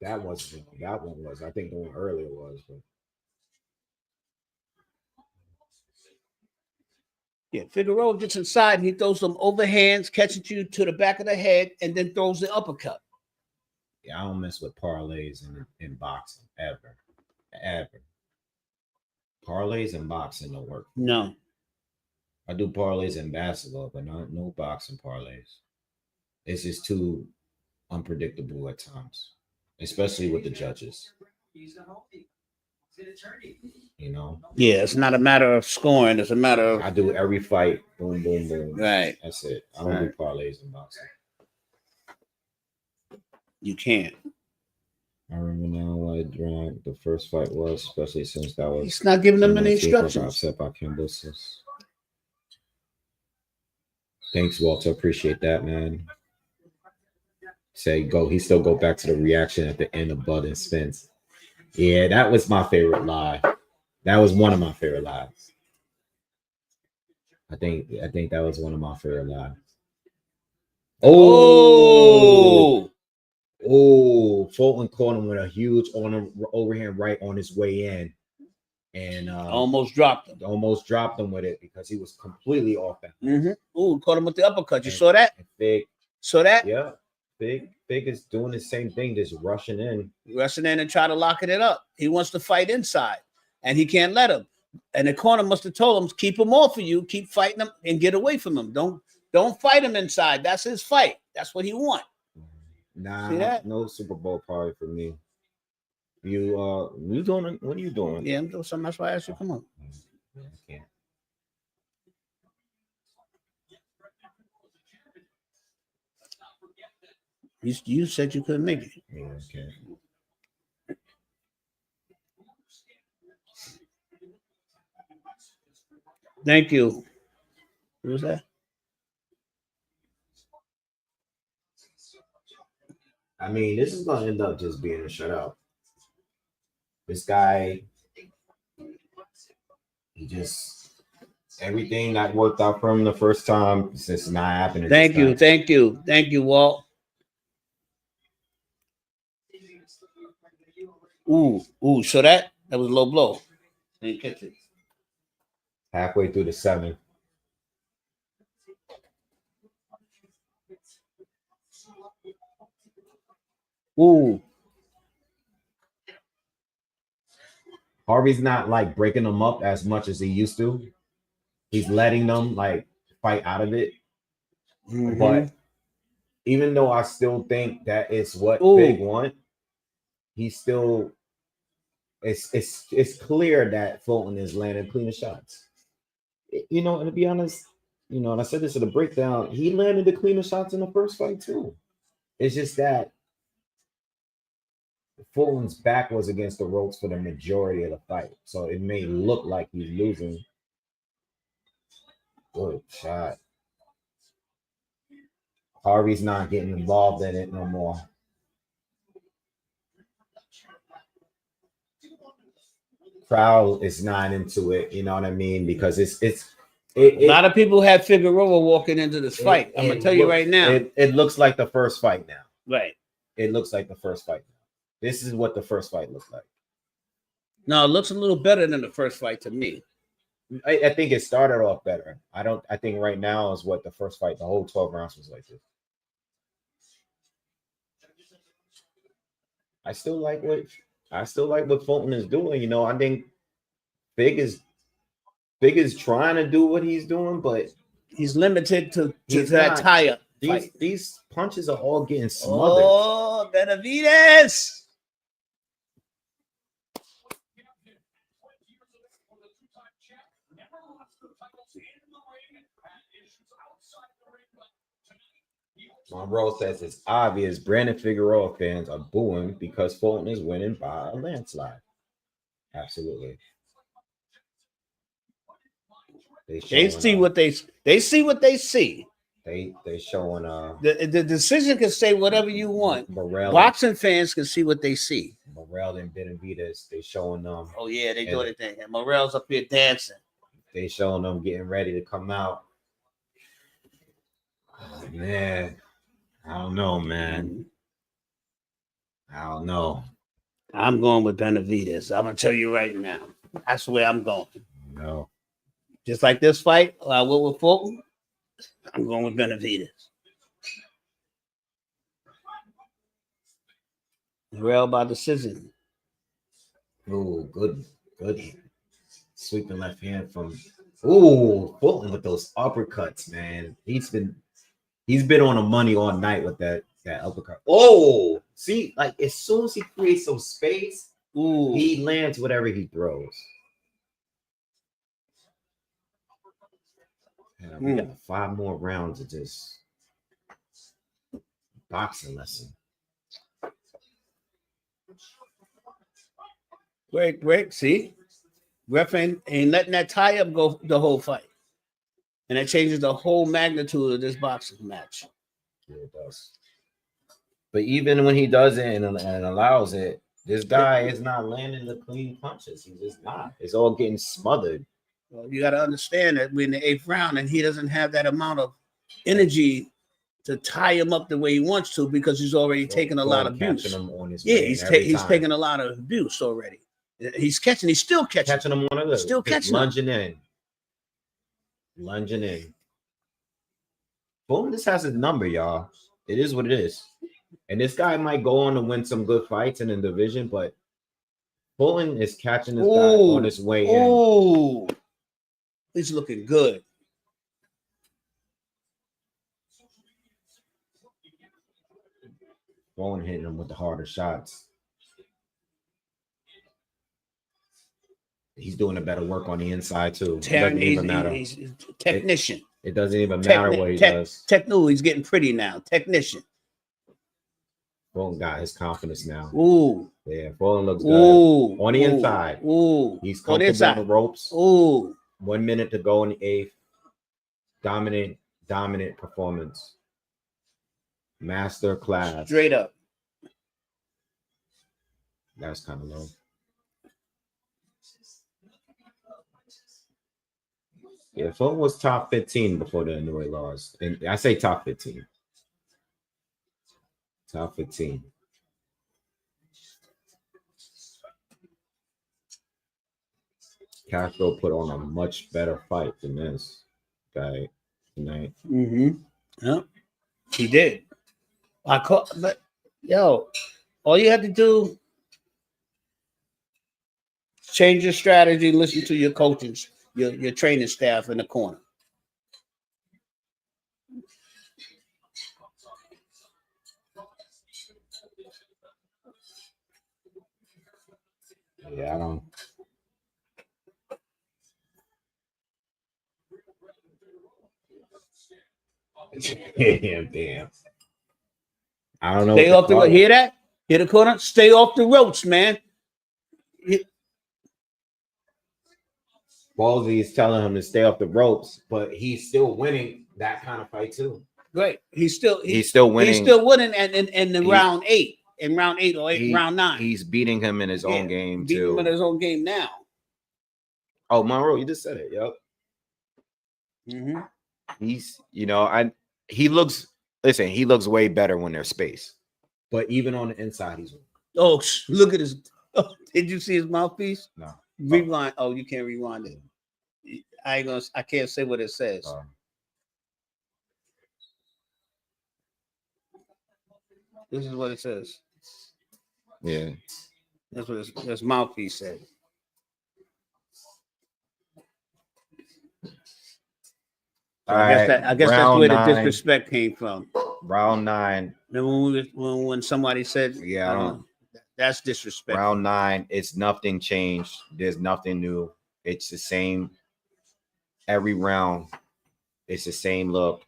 That one was. I think the one earlier was. But... Yeah, Figueroa gets inside and he throws some overhands, catches you to the back of the head, and then throws the uppercut. Yeah, I don't mess with parlays in boxing ever. Parlays in boxing don't work. No. I do parlays in basketball, but no boxing parlays. It's just too unpredictable at times, especially with the judges. You know? Yeah, it's not a matter of scoring. It's a matter of... I do every fight. Boom, boom, boom. Right. That's it. I don't do parlays in boxing. You can't. I remember now what the first fight was, especially since that was... He's not giving them any instructions. Upset by Cambosis. Thanks, Walter. Appreciate that, man. He still go back to the reaction at the end of Bud and Spence. Yeah, that was my favorite lie. That was one of my favorite lies. I think that was one of my favorite lies. Oh, Fulton caught him with a huge overhand right on his way in. And almost dropped him. Almost dropped him with it because he was completely off that. Mm-hmm. Ooh, caught him with the uppercut. You saw that? Big. Saw that? Yeah. Big is doing the same thing, just rushing in and try to lock it up. He wants to fight inside, and he can't let him. And the corner must have told him, keep him off of you, keep fighting him, and get away from him. Don't fight him inside. That's his fight. That's what he wants. Nah, no Super Bowl party for me. You doing? What are you doing? Yeah, I'm doing something. That's why I asked you. Come on. I can't. You said you couldn't make it. Yeah, okay. Thank you. Who was that? I mean, this is gonna end up just being a shutout. This guy, he just everything that worked out for him the first time, since it's not happening. Thank you, Walt. Ooh, so that was a low blow. Didn't catch it. Halfway through the 7th. Ooh. Harvey's not like breaking them up as much as he used to. He's letting them like fight out of it. Mm-hmm. But even though I still think that is what Big want, he's still it's clear that Fulton is landing cleaner shots. You know, and to be honest, you know, and I said this in the breakdown, he landed the cleaner shots in the first fight too. It's just that Fulton's back was against the ropes for the majority of the fight. So it may look like he's losing, Good shot. Harvey's not getting involved in it no more. Crowd is not into it, you know what I mean? Because A lot of people had Figueroa walking into this fight. I'm gonna tell you right now. It looks like the first fight now. Right. It looks like the first fight. This is what the first fight looked like. No, it looks a little better than the first fight to me. I think it started off better. I think right now is what the first fight, the whole 12 rounds was like this. I still like what Fulton is doing. You know, I think Big is trying to do what he's doing, but He's limited to He's that not. tie-up. these punches are all getting smothered. Oh, Benavidez. Morrell says it's obvious Brandon Figueroa fans are booing because Fulton is winning by a landslide. Absolutely. They see what they see. They showing The decision can say whatever you want. Morrell, Boxing fans can see what they see. Morrell and Benavidez. They showing them. Oh yeah, they doing their thing. And Morrell's up here dancing. They showing them getting ready to come out. Oh, man, I don't know, man. I don't know. I'm going with Benavidez. I'm gonna tell you right now. That's where I'm going. No. Just like this fight, I went with Fulton. I'm going with Benavidez. Morrell by decision. Ooh, good sweeping left hand from Fulton with those uppercuts, man. He's been on the money all night with that uppercut. Oh, see, like as soon as he creates some space, he lands whatever he throws. Yeah, we got 5 more rounds of this boxing lesson. Break. See, ref ain't letting that tie up go the whole fight, and that changes the whole magnitude of this boxing match. Yeah, it does. But even when he does it and allows it, this guy is not landing the clean punches. He's just not. It's all getting smothered. Well, you got to understand that we're in the 8th round, and he doesn't have that amount of energy to tie him up the way he wants to because he's already taken a lot of abuse. He's taking a lot of abuse already. He's still catching him on it. Still catching lunging in. Boom, this has his number, y'all. It is what it is. And this guy might go on to win some good fights in the division, but Fulton is catching this guy on his way in. He's looking good. Fulton hitting him with the harder shots. He's doing a better work on the inside too. It doesn't even matter. He's a technician. It doesn't even matter what he does. He's getting pretty now. Technician. Fulton got his confidence now. Yeah, Fulton looks good. On the inside. He's comfortable on the ropes. 1 minute to go in the 8th. Dominant performance. Master class. Straight up. That's kind of low. Yeah, Fulton was top 15 before the Inouye loss. And I say top 15. Top 15. Castro put on a much better fight than this guy tonight. Yeah, he did. But all you have to do is change your strategy, listen to your coaches, your training staff in the corner. Yeah, I don't. Damn. I don't know. Stay off the rope. Hear that? Hear the corner? Stay off the ropes, man. Ballsy is telling him to stay off the ropes, but he's still winning that kind of fight too. Right. He's still winning. He's still winning in the round 8. In round 8 or round 9. He's beating him in his own game beating too. him in his own game now. Oh, Morrell, you just said it. Yep. Mm-hmm. He's, he looks way better when there's space. But even on the inside, he's winning. Oh, look at his. Oh, did you see his mouthpiece? No. Rewind. Oh, you can't rewind it. I can't say what it says. This is what it says. Yeah. That's what his mouthpiece said. So I guess that's where the disrespect came from. Round 9. Remember when somebody said, that's disrespect. Round 9, it's nothing changed. There's nothing new. It's the same. Every round, it's the same look.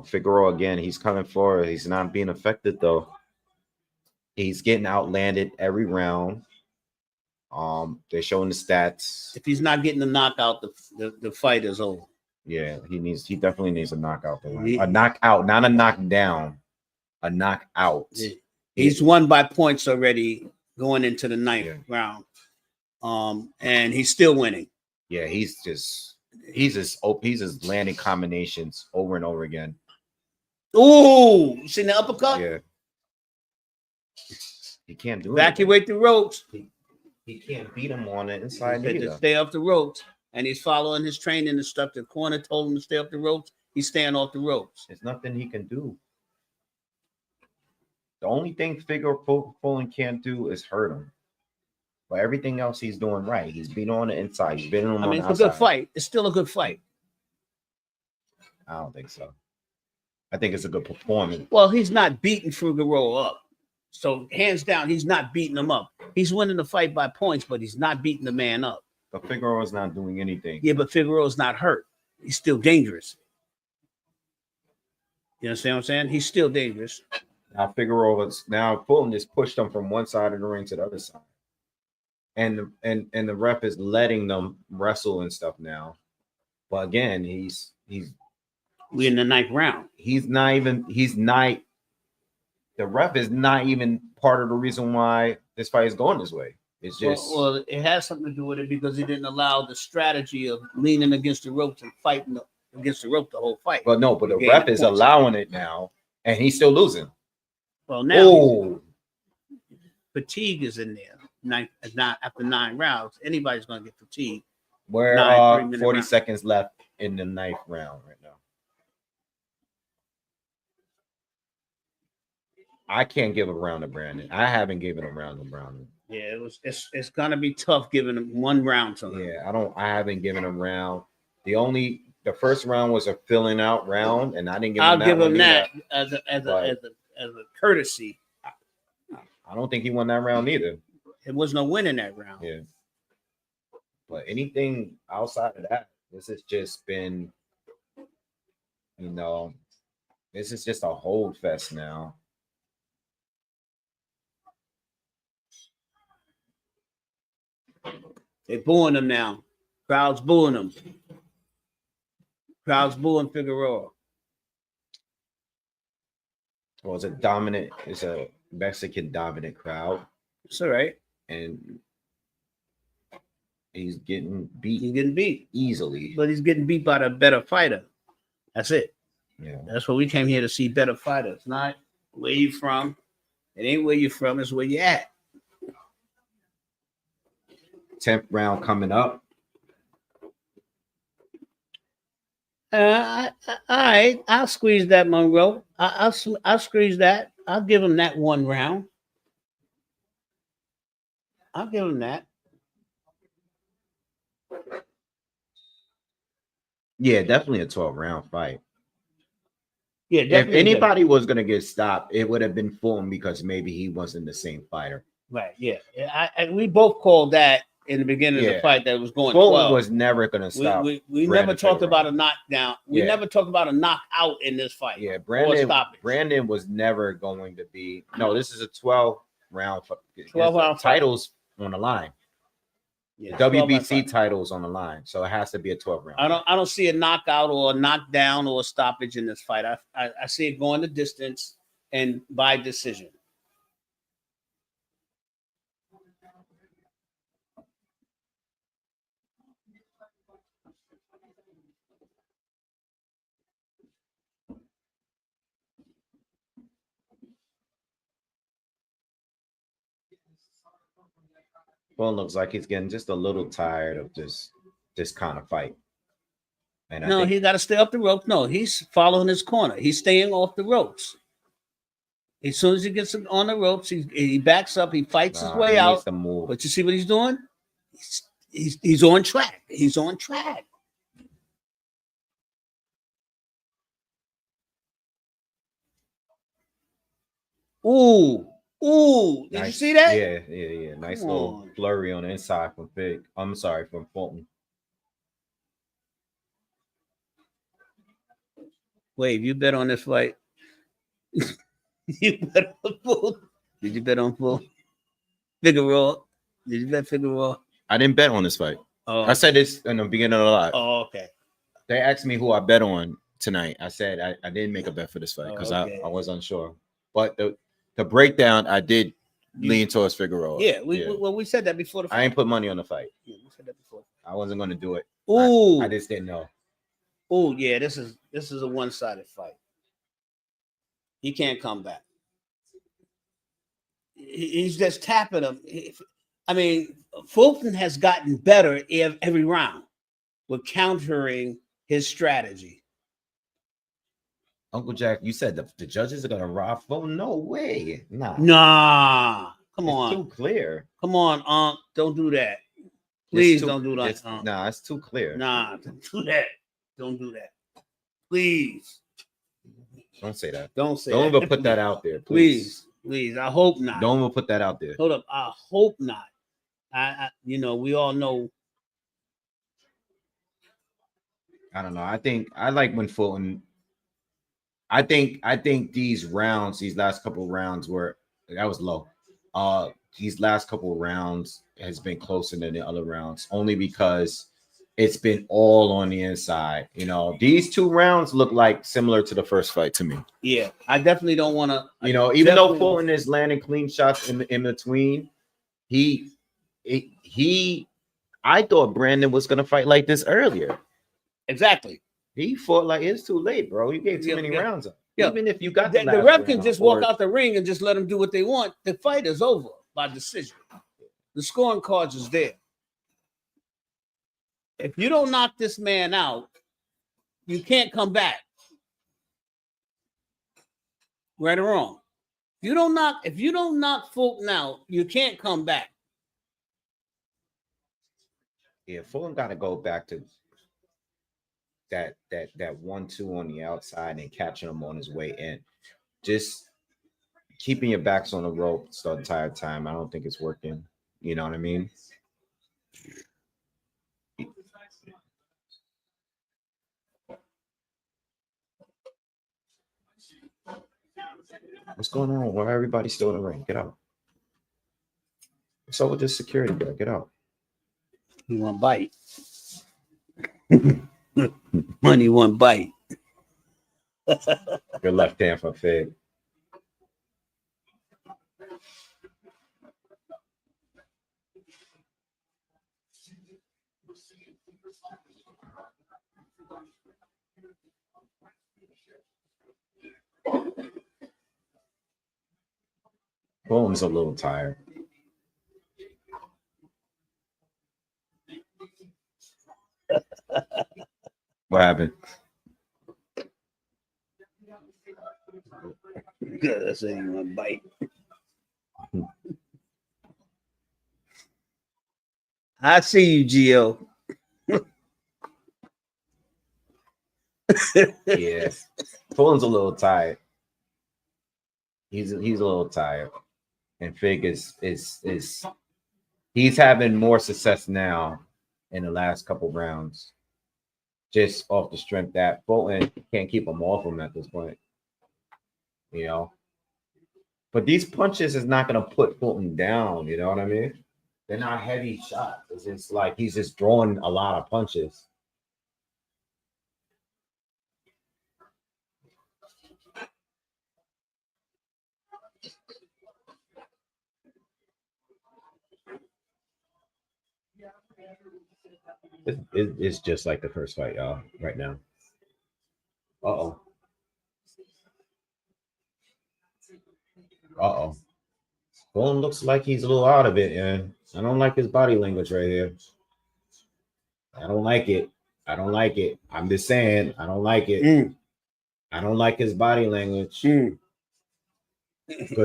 Figueroa again, he's coming forward. He's not being affected though. He's getting outlanded every round. They're showing the stats. If he's not getting the knockout, the fight is over. Yeah, he definitely needs a knockout. A knockout, not a knockdown. A knockout. Yeah. He's won by points already going into the 9th round. And he's still winning. Yeah, he's just landing combinations over and over again. Ooh, you seen the uppercut? Yeah. He can't do it. Evacuate the ropes. He can't beat him on the inside. To stay off the ropes. And he's following his training and stuff. The corner told him to stay off the ropes. He's staying off the ropes. There's nothing he can do. The only thing Fulton can't do is hurt him. But everything else he's doing right. He's beating on the inside. He's beating him on the outside. It's a good fight. It's still a good fight. I don't think so. I think it's a good performance. Well, he's not beating Figueroa up. So hands down, he's not beating him up. He's winning the fight by points, but he's not beating the man up. But Figueroa's not doing anything. Yeah, but Figueroa's not hurt. He's still dangerous. You understand what I'm saying? He's still dangerous. Now Fulton just pushed him from one side of the ring to the other side. And the ref is letting them wrestle and stuff now. But again, we're in the 9th round. The ref is not even part of the reason why this fight is going this way. It's just well, it has something to do with it because he didn't allow the strategy of leaning against the ropes and fighting against the rope the whole fight. But no, the ref is allowing it now, and he's still losing. Well, now fatigue is in there. After 9 rounds, anybody's going to get fatigued. We're 40 seconds left in the 9th round right now. I can't give a round to Brandon. I haven't given a round to Brandon. Yeah, it's gonna be tough giving him 1 round to him. Yeah, I haven't given him round. The first round was a filling out round, and I didn't give him that. I'll give him that as a courtesy. I don't think he won that round either. It was no win in that round. Yeah. But anything outside of that, this has just been, this is just a hold fest now. They're booing him now. Crowd's booing him. Crowd's booing Figueroa. Well, it's a Mexican dominant crowd. It's all right. And he's getting beat. He's getting beat easily. But he's getting beat by the better fighter. That's it. Yeah. That's what we came here to see, better fighters. Not where you from. It ain't where you from, it's where you at. 10th round coming up. All right, I'll squeeze that, Morrell. I'll squeeze that. I'll give him that 1 round. I'll give him that. Yeah, definitely a 12-round fight. Yeah, definitely. If anybody was going to get stopped, it would have been Fulton because maybe he wasn't the same fighter. Right, yeah. We both called that in the beginning of the fight that was going Fulton 12. was never going to stop. We never talked about a knockdown. We never talked about a knockout in this fight. Yeah, Brandon was never going to be. No, this is a 12 round. 12-round titles on the line. Yeah, WBC titles on the line, so it has to be a 12 round. I don't see a knockout or a knockdown or a stoppage in this fight. I see it going the distance and by decision. Fulton looks like he's getting just a little tired of this kind of fight. And No, he got to stay off the ropes. No, he's following his corner. He's staying off the ropes. As soon as he gets on the ropes, he backs up. He fights his way out. But you see what he's doing? He's on track. He's on track. Ooh. Did nice. You see that? Yeah. Nice little flurry on the inside from Fig. I'm sorry, from Fulton. Wave, you bet on this fight. You bet on Fulton. Did you bet on Fulton? Figueroa. Did you bet Figueroa? I didn't bet on this fight. Oh. I said this in the beginning of the live. Oh, okay. They asked me who I bet on tonight. I said I didn't make a bet for this fight because I was unsure. But the breakdown, I did lean towards Figueroa. Yeah, we said that before the fight. I ain't put money on the fight. Yeah, we said that before. I wasn't going to do it. Ooh. I just didn't know. Oh, yeah, this is a one-sided fight. He can't come back. He's just tapping him. I mean, Fulton has gotten better every round with countering his strategy. Uncle Jack, you said the judges are going to rob Fulton? No way. Nah. Come on. It's too clear. Come on, don't do that. Please don't do that. Nah, it's too clear. Nah, don't do that. Don't do that. Please. Don't say that. Don't say Don't that. even put that out there. Please. I hope not. Don't even put that out there. Hold up. I hope not. I we all know. I don't know. I think I like when Fulton. I think these last couple rounds that was low. These last couple rounds has been closer than the other rounds, only because it's been all on the inside. These 2 rounds look like similar to the first fight to me. Yeah, I definitely don't want to. Even though Fulton is landing clean shots in between, I thought Brandon was gonna fight like this earlier. Exactly. He fought like it's too late, bro. You gave too many rounds up. Yeah. Even if you got the ref can just walk out the ring and just let them do what they want. The fight is over by decision. The scoring cards is there. If you don't knock this man out, you can't come back. Right or wrong. If you don't knock Fulton out, you can't come back. Yeah, Fulton got to go back to that 1-2 on the outside and catching him on his way in. Just keeping your backs on the ropes the entire time. I don't think it's working. You know what I mean? What's going on? Why everybody still in the ring? Get out. What's up with this security guy? Get out. You want to bite? Money one bite. Good left hand for Fig. Fulton's a little tired. What happened? Good, that's ain't one bite. I see you, Gio. Yeah, Fulton's a little tired. He's a little tired, and Fig is he's having more success now in the last couple rounds, just off the strength that Fulton can't keep him off him at this point. But these punches is not gonna put Fulton down. You know what I mean? They're not heavy shots. It's just like he's just throwing a lot of punches. It's just like the first fight, y'all, right now. Uh-oh. Uh-oh. Fulton looks like he's a little out of it, and I don't like his body language right here. I don't like it. I don't like it. I'm just saying, I don't like it. I don't like his body language. Good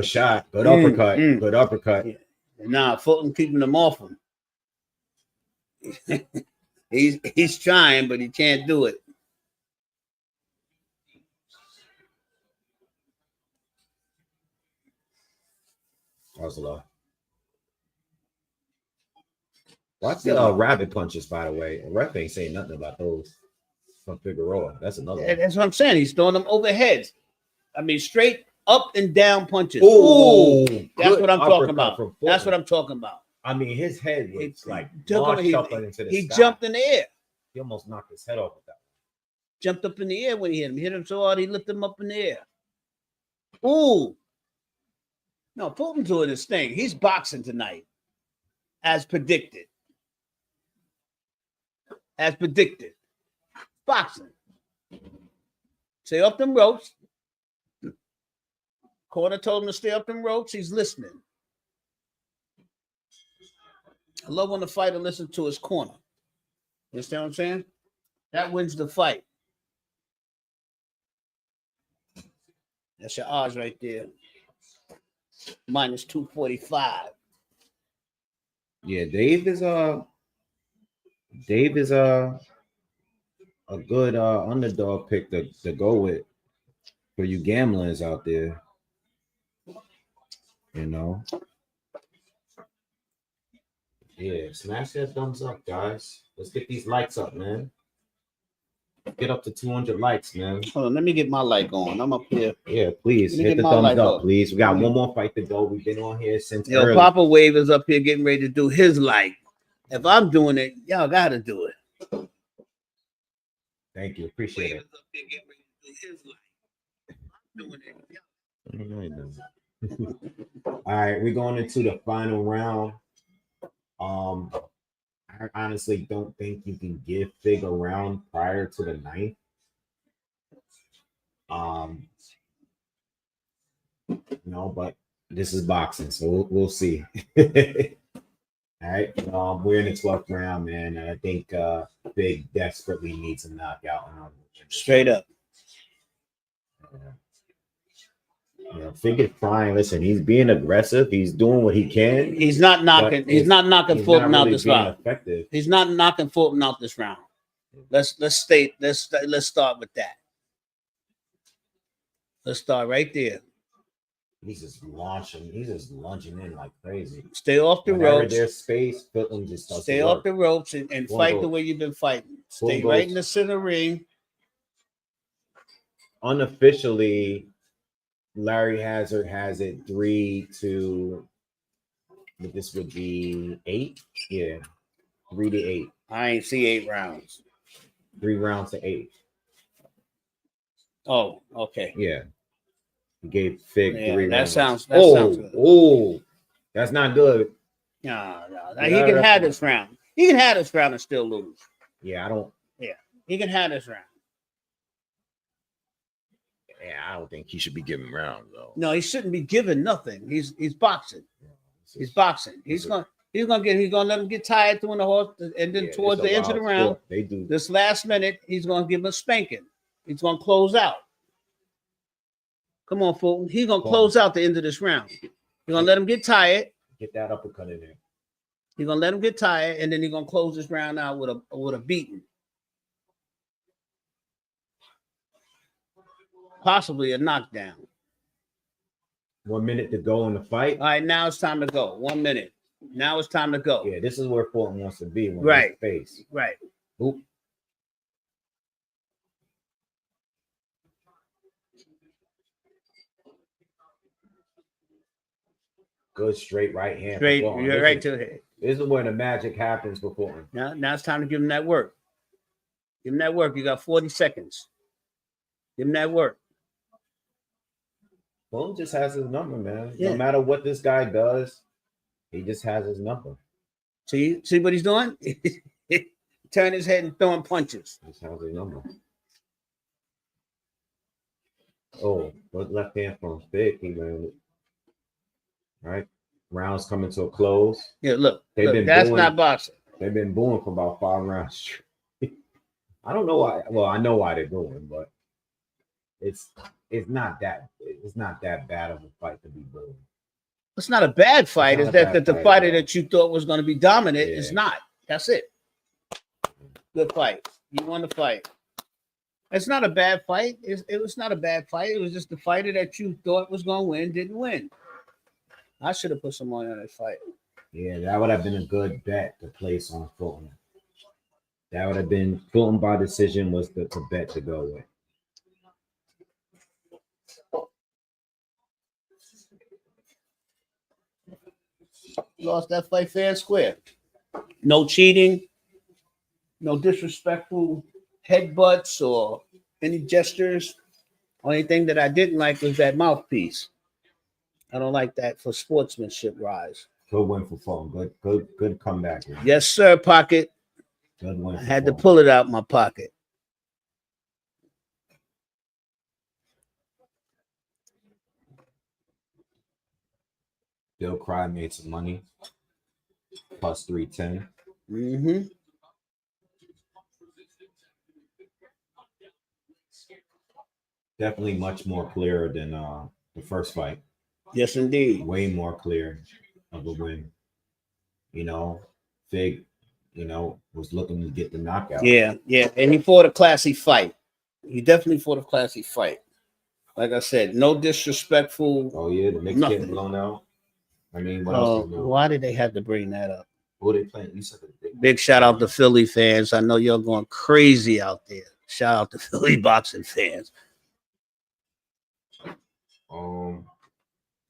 shot. Good uppercut. Good uppercut. Yeah. Nah, Fulton keeping him off him. he's trying, but he can't do it. That was a lot. Watch the rabbit punches, by the way. Ref ain't saying nothing about those from Figueroa. That's another one. That's what I'm saying. He's throwing them overheads. I mean, straight up and down punches. Ooh, that's what I'm talking about. That's what I'm. I'm talking about. I mean, his head was like He launched up into the he sky. jumped in the air. He almost knocked his head off with that. Jumped up in the air when he hit him. Hit him so hard he lifted him up in the air. Ooh. No, Fulton's doing his thing. He's boxing tonight, as predicted. As predicted. Boxing. Stay up them ropes. Corner told him to stay up them ropes. He's listening. I love when the fighter listens to his corner. You understand what I'm saying? That wins the fight. That's your odds right there. Minus 245. Yeah, Dave is a good underdog pick to go with for you gamblers out there. You know. Yeah, smash that thumbs up, guys. Let's get these likes up, man. Get up to 200 likes, man. Hold on, let me get my like on. I'm up here. Yeah, please hit the thumbs up, please. We got one more fight to go. We've been on here since early. Papa Wave is up here getting ready to do his like. If I'm doing it, y'all gotta do it. Thank you, appreciate it. Up here getting ready to do his like. I'm doing it. All right, we're going into the final round. I honestly don't think you can give Fig a round prior to the 9th. No, but this is boxing, so we'll see. All right, we're in the 12th round, man, and I think Fig desperately needs a knockout. Straight up. Yeah, Fig is trying. Listen, he's being aggressive. He's doing what he can. He's not knocking. He's not knocking Fulton out this round. Effective. He's not knocking Fulton out this round. Let's start with that. Let's start right there. He's just launching. He's just lunging in like crazy. Stay off the ropes. There's space. Fulton just stay off the ropes and fight the way you've been fighting. Stay right in the center ring. Unofficially, Larry Hazard has it 3-2. But this would be 8. Yeah, 3-8. I ain't see 8 rounds. 3 rounds to 8. Oh, okay. Yeah. He gave Fig 3 rounds. Sounds good. Oh, that's not good. No. He can have this round. He can have this round and still lose. Yeah, I don't. Yeah, he can have this round. Yeah, I don't think he should be giving rounds though. No, he shouldn't be giving nothing. He's boxing. He's boxing. He's gonna let him get tired doing the horse, and then towards the end of the round, they do this last minute, he's gonna give him a spanking. He's gonna close out. Come on, Fulton. He's gonna close out the end of this round. You're gonna let him get tired. Get that uppercut in there. He's gonna let him get tired, and then he's gonna close this round out with a beating. Possibly a knockdown. 1 minute to go in the fight. All right, now it's time to go. 1 minute. Now it's time to go. Yeah, this is where Fulton wants to be. Right. Face. Right. Oop. Good straight right hand. for Straight, Fulton. you're This right is- to the head. This is where the magic happens for Fulton. Now it's time to give him that work. Give him that work. You got 40 seconds. Give him that work. Fulton just has his number, man. Yeah. No matter what this guy does, he just has his number. See what he's doing? Turn his head and throwing punches. Just has his number. Oh, but left hand from Fig, he landed. Right? Rounds coming to a close. Yeah, look, They've been that's booing. not boxing. They've been booing for about 5 rounds. I don't know why. Well, I know why they're booing, but it's not that bad of a fight to be booing. It's not a bad fight. It's It's not a that bad the fight, fighter yeah. that you thought was going to be dominant Yeah. is not. That's it. Good fight. You won the fight. It's not a bad fight. It was not a bad fight. It was just the fighter that you thought was going to win didn't win. I should have put some money on that fight. Yeah, that would have been a good bet to place on Fulton. That would have been Fulton by decision was the bet to go with. Lost that fight fair and square. No cheating. No disrespectful headbutts or any gestures. Only thing that I didn't like was that mouthpiece. I don't like that for sportsmanship rise. Good win for Fulton. Good comeback. Here. Yes, sir, pocket. Good win. I for had to Fulton. pull it out my pocket. Bill Cry made some money. Plus 310. Mm-hmm. Definitely much more clearer than the first fight. Yes, indeed. Way more clear of a win. Fig, was looking to get the knockout. Yeah. And he fought a classy fight. He definitely fought a classy fight. Like I said, no disrespectful. Oh yeah, the Knicks Nothing. getting blown out. I mean, what else? Do you know? Why did they have to bring that up? Who they playing? You said the Big shout out to Philly fans. I know you're going crazy out there. Shout out to Philly boxing fans.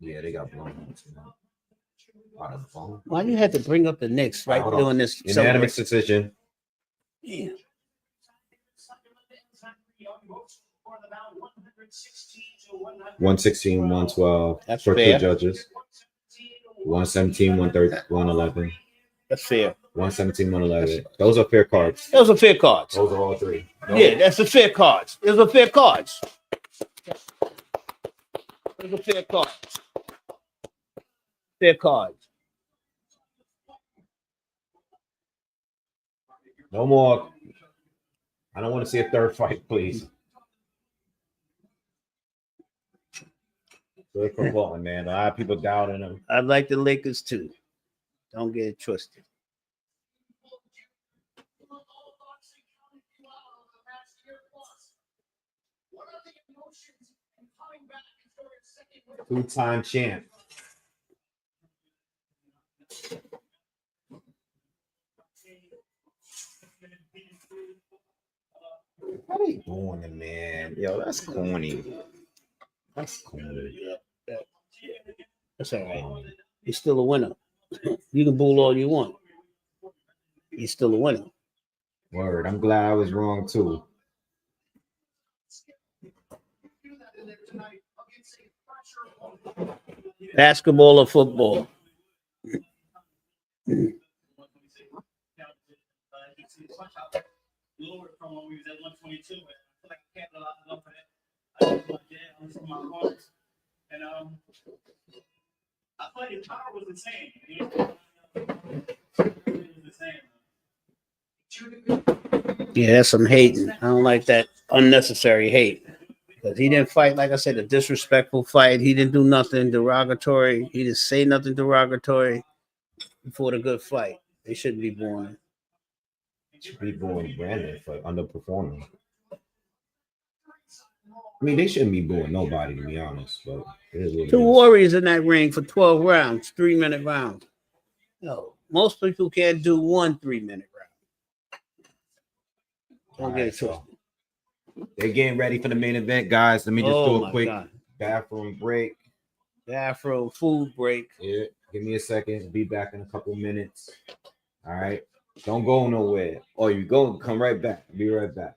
Yeah, they got blown out tonight. Out of the phone. Why you had to bring up the Knicks right Hold on. doing this? Unanimous decision. Yeah. 116, 112 That's for fair. two judges. 117, 130, 111. That's fair. 117, 111. Those are fair cards. Those are fair cards. Those are all three. Yeah, that's the fair cards. Those are fair cards. Those are fair cards. Fair cards. No more. I don't want to see a third fight, please. Good for Fulton, man. A lot of people doubting him. I like the Lakers too. Don't get it twisted. Two-time champ. How they doing it, man? Yo, that's corny. That's corny. That's all right. He's still a winner. You can bull all you want. He's still a winner. Word. I'm glad I was wrong too. Basketball or football? Lower from when we was at 122. I feel like I capitalized enough for that. I did my dad, I listened to my cards, and I thought your power was the same. It was the same. Yeah, that's some hating. I don't like that unnecessary hate. Because he didn't fight, like I said, a disrespectful fight. He didn't do nothing derogatory. He didn't say nothing derogatory. He fought a good fight. They shouldn't be born. Should be booing Brandon for underperforming. I mean, they shouldn't be booing nobody, to be honest. But it is what it Two is. warriors in that ring for 12 rounds, 3-minute rounds. No, most people can't do 1 3-minute round. Don't All get right, it so twisted. they're getting ready for the main event, guys. Let me just do Oh a my quick God. bathroom break. Bathroom, food break. Yeah, give me a second. Be back in a couple minutes. All right. Don't go nowhere. Oh, you go, come right back. Be right back.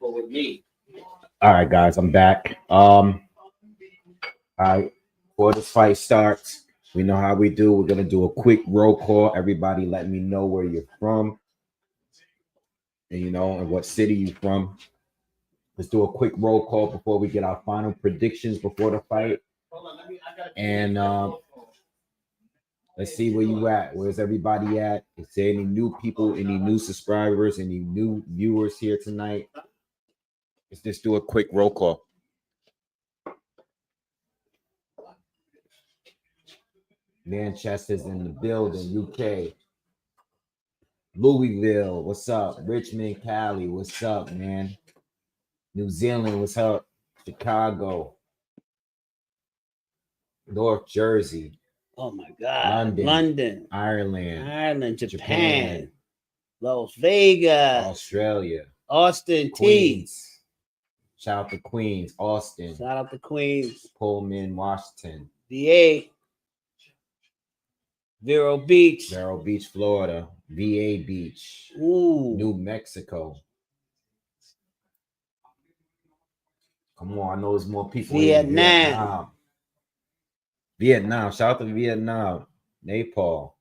But with me, All right, guys, I'm back. All right, before this fight starts, we know how we do. We're gonna do a quick roll call. Everybody, let me know where you're from, and and what city you're from. Let's do a quick roll call before we get our final predictions before the fight. And let's see where you at. Where's everybody at? Is there any new people, any new subscribers, any new viewers here tonight? Let's just do a quick roll call. Manchester's in the building, UK. Louisville, what's up? Richmond, Cali, what's up, man? New Zealand, what's up? Chicago, North Jersey, Oh my God. London, Ireland, Ireland, Japan, Las Vegas, Australia, Austin, Queens. Shout out to Queens, Austin, Shout out to Queens, Pullman, Washington, VA, Vero Beach, Vero Beach, Florida, VA Beach, Ooh, New Mexico. Come on, I know there's more people in Vietnam. Vietnam. Shout out to Vietnam. Nepal.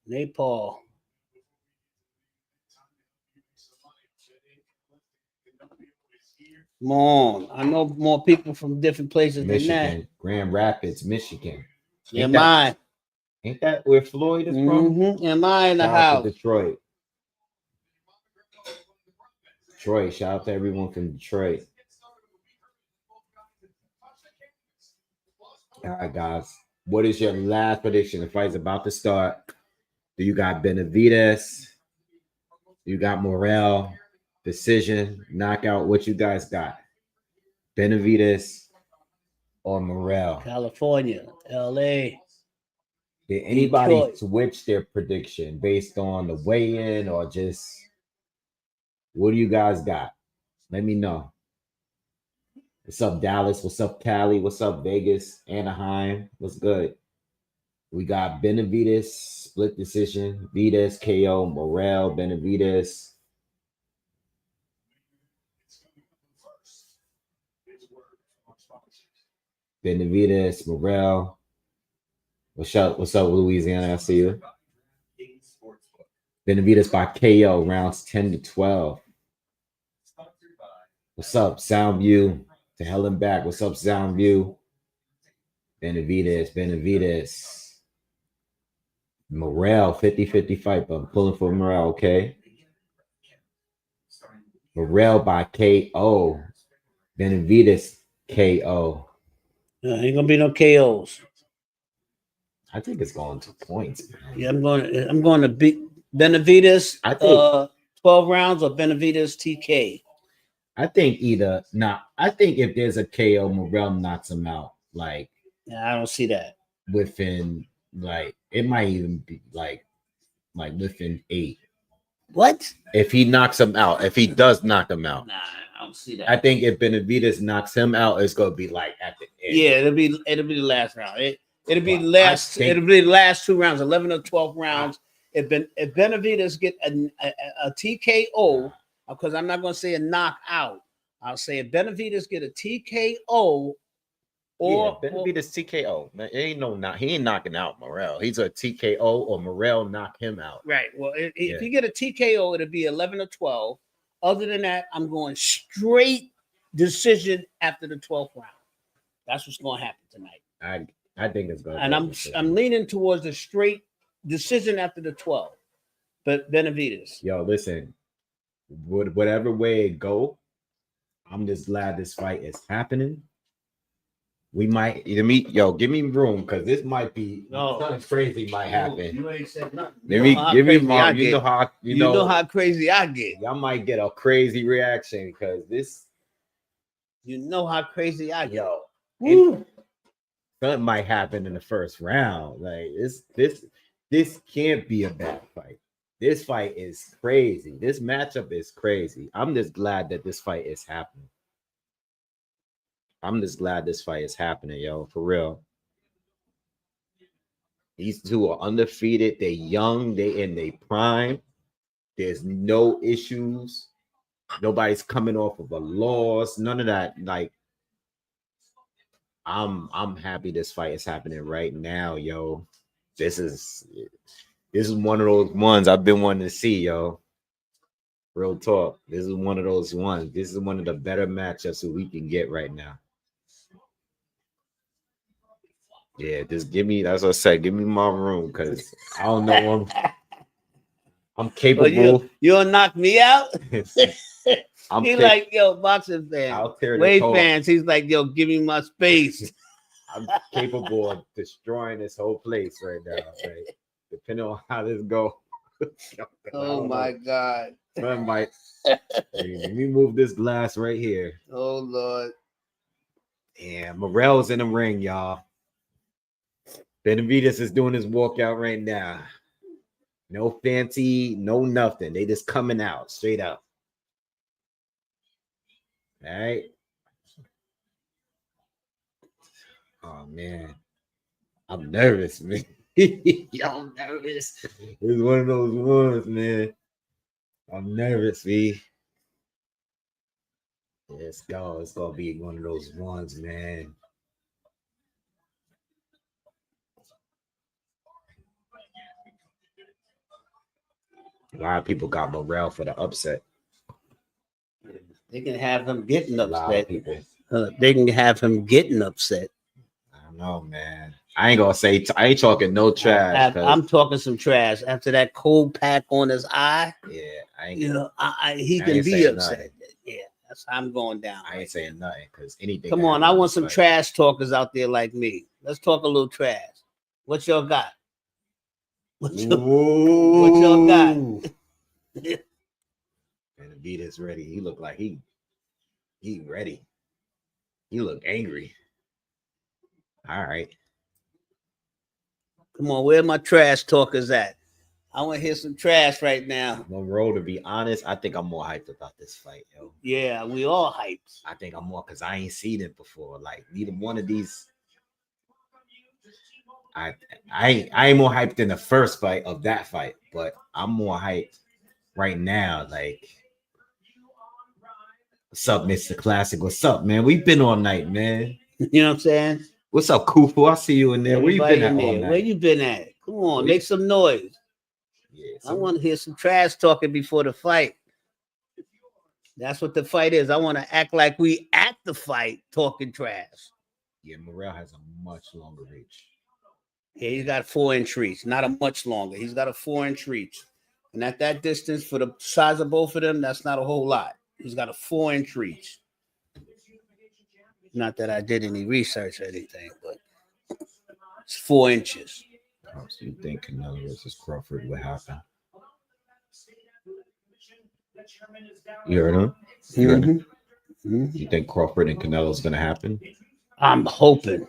Come on. I know more people from different places than that. Michigan. Grand Rapids, Michigan. Ain't that where Floyd is from? Am I in the Shout out house? to Detroit. Detroit. Shout out to everyone from Detroit. All right, guys. What is your last prediction? The fight's about to start. Do you got Benavidez? You got Morrell? Decision, knockout. What you guys got? Benavidez or Morrell? California, LA. Did anybody Detroit. switch their prediction based on the weigh-in or just what do you guys got? Let me know. What's up, Dallas? What's up, Cali? What's up, Vegas? Anaheim? What's good? We got Benavidez, split decision. Vides, KO, Morrell, Benavidez. Benavidez, Morrell. What's up, Louisiana? I see you. Benavidez by KO, rounds 10 to 12. What's up, Soundview? To hell and back. What's up, Soundview? Benavidez. Morrell, 50-50 fight, but I'm pulling for Morrell, okay? Morrell by KO. Benavidez, KO. Ain't gonna be no KOs. I think it's going to points, man. Yeah, I'm going to beat Benavidez. I think 12 rounds or Benavidez TK. I think either not. I think if there's a KO, Morrell knocks him out. Like, I don't see that. Within, like, it might even be like within 8. What? If he knocks him out, if he does knock him out. Nah, I don't see that. I think if Benavidez knocks him out, it's gonna be like at the end. Yeah, it'll be the last round. It'll be the last 2 rounds, 11 or 12 rounds. If Benavidez get a TKO, because I'm not gonna say a knockout, I'll say if Benavidez get a TKO or Benavidez TKO. Man, he ain't knocking out Morrell. He's a TKO or Morrell knock him out. Right. Well, if you get a TKO, it'll be 11 or 12. Other than that, I'm going straight decision after the 12th round. That's what's going to happen tonight. I think it's going to. And I'm leaning towards a straight decision after the 12. But Benavidez. Yo, listen. Whatever way it go, I'm just glad this fight is happening. We might either meet. Yo, give me room because this might be something crazy might happen. You ain't said nothing. Give me more. You know how crazy I get. Y'all might get a crazy reaction because this. You know how crazy I get. Yo, something might happen in the first round. Like this can't be a bad fight. This fight is crazy. This matchup is crazy. I'm just glad that this fight is happening. I'm just glad this fight is happening, yo, for real. These two are undefeated. They're young. They in their prime. There's no issues. Nobody's coming off of a loss. None of that. Like, I'm happy this fight is happening right now, yo. This is one of those ones I've been wanting to see, yo. Real talk. This is one of those ones. This is one of the better matchups that we can get right now. Yeah, just give me. That's what I said. Give me my room because I don't know. I'm capable. You'll knock me out. I'm He like, yo, boxing fan, I'll tear this Wave whole. fans. He's like, yo, give me my space. I'm capable of destroying this whole place right now. Right? Depending on how this go. Oh my God. Let me move this glass right here. Oh Lord. Yeah, Morrell's in the ring, y'all. Benavidez is doing his walkout right now. No fancy, no nothing. They just coming out straight up. All right. Oh man, I'm nervous, man. I'm nervous. It's one of those ones, man. I'm nervous, man. Let's go. It's gonna be one of those ones, man. A lot of people got Morrell for the upset. They can have him getting A lot of upset. people. They can have him getting upset. I don't know, man. I ain't gonna say I ain't talking no trash. I'm talking some trash after that cold pack on his eye. Yeah, I ain't. You know, he I can ain't be saying upset. nothing. Yeah, that's how I'm going down. I ain't saying nothing because anything. Come can on, happen I in want this some fight. trash talkers out there like me. Let's talk a little trash. What y'all got? What y'all got? Benavidez ready. He look like he ready. He look angry. All right. Come on, where my trash talkers at? I want to hear some trash right now. Monroe, to be honest, I think I'm more hyped about this fight, yo. Yeah, we all hyped. I think I'm more because I ain't seen it before. Like neither one of these. I ain't more hyped than the first fight of that fight, but I'm more hyped right now. Like, what's up, Mr. Classic? What's up, man? We've been all night, man. You know what I'm saying? What's up, Kufu? I see you in there. Where you been at all night? Where you been at? Come on, make some noise. Yeah, I want to hear some trash talking before the fight. That's what the fight is. I want to act like we at the fight talking trash. Yeah, Morrell has a much longer reach. Yeah, he's got 4-inch reach, not a much longer. He's got a 4-inch reach. And at that distance, for the size of both of them, that's not a whole lot. He's got a 4-inch reach. Not that I did any research or anything, but it's 4 inches. So you think Canelo versus Crawford would happen? You heard him? You heard him? You think Crawford and Canelo's gonna happen? I'm hoping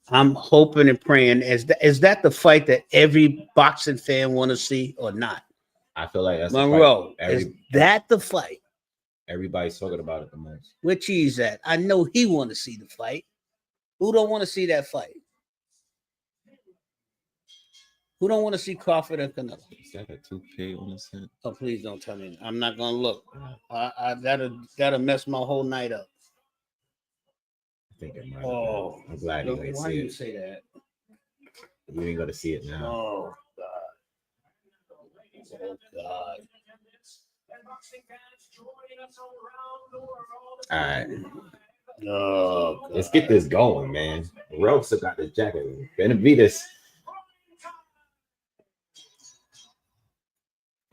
and praying. Is that the fight that every boxing fan want to see or not? I feel like that's Monroe. Is that the fight? Everybody's talking about it the most. Where Cheese at? I know he want to see the fight. Who don't want to see that fight? Who don't want to see Crawford and Canelo? Is that a toupee on his head? Oh, please don't tell me. I'm not gonna look. That'll mess my whole night up. I think it might. Oh, I'm glad you ain't why see you it. say that? You ain't gonna see it now. Oh God. Oh God. All right. Oh, God. Let's get this going, man. Morrell still got the jacket. Benavidez.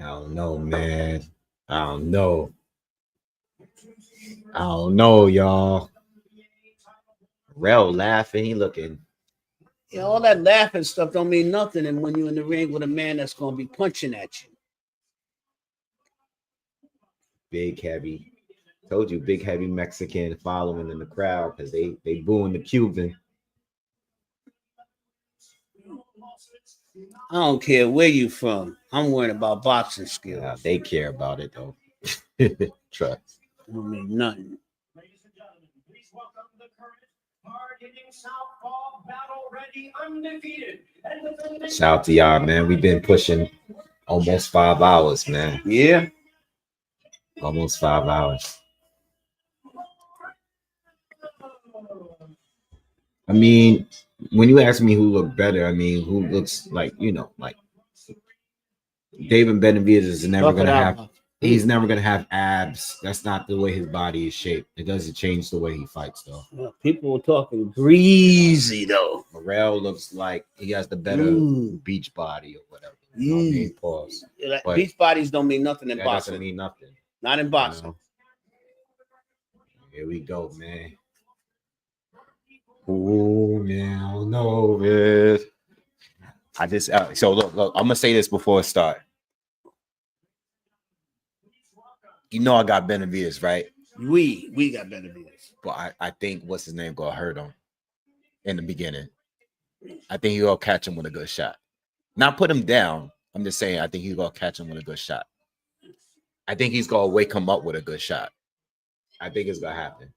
I don't know, man. I don't know, y'all. Morrell laughing. He looking. Yeah, all that laughing stuff don't mean nothing. And when you're in the ring with a man that's gonna be punching at you. Big heavy. Told you, big heavy Mexican following in the crowd because they booing the Cuban. I don't care where you from. I'm worried about boxing skills. Yeah, they care about it though. Trust. I don't mean nothing. Ladies and gentlemen, please welcome the current hard-hitting southpaw battle-ready undefeated. Shout out to y'all, man. We've been pushing almost 5 hours, man. Yeah. Almost 5 hours. I mean, when you ask me who looked better, I mean, who looks like, like David Benavidez is never going to have, he's never going to have abs. That's not the way his body is shaped. It doesn't change the way he fights, though. Well, people were talking greasy, though. Morrell looks like he has the better beach body or whatever. Pause. Like, beach bodies don't mean nothing in that boxing. Doesn't mean nothing. Not in boxing. Here we go, man. Oh, now know it. I just so look. I'm gonna say this before it start. You know I got Benavidez, right? We got Benavidez. But I think what's his name gonna hurt him in the beginning. I think he'll catch him with a good shot. Not put him down. I'm just saying I think he's gonna catch him with a good shot. I think he's gonna wake him up with a good shot. I think it's gonna happen.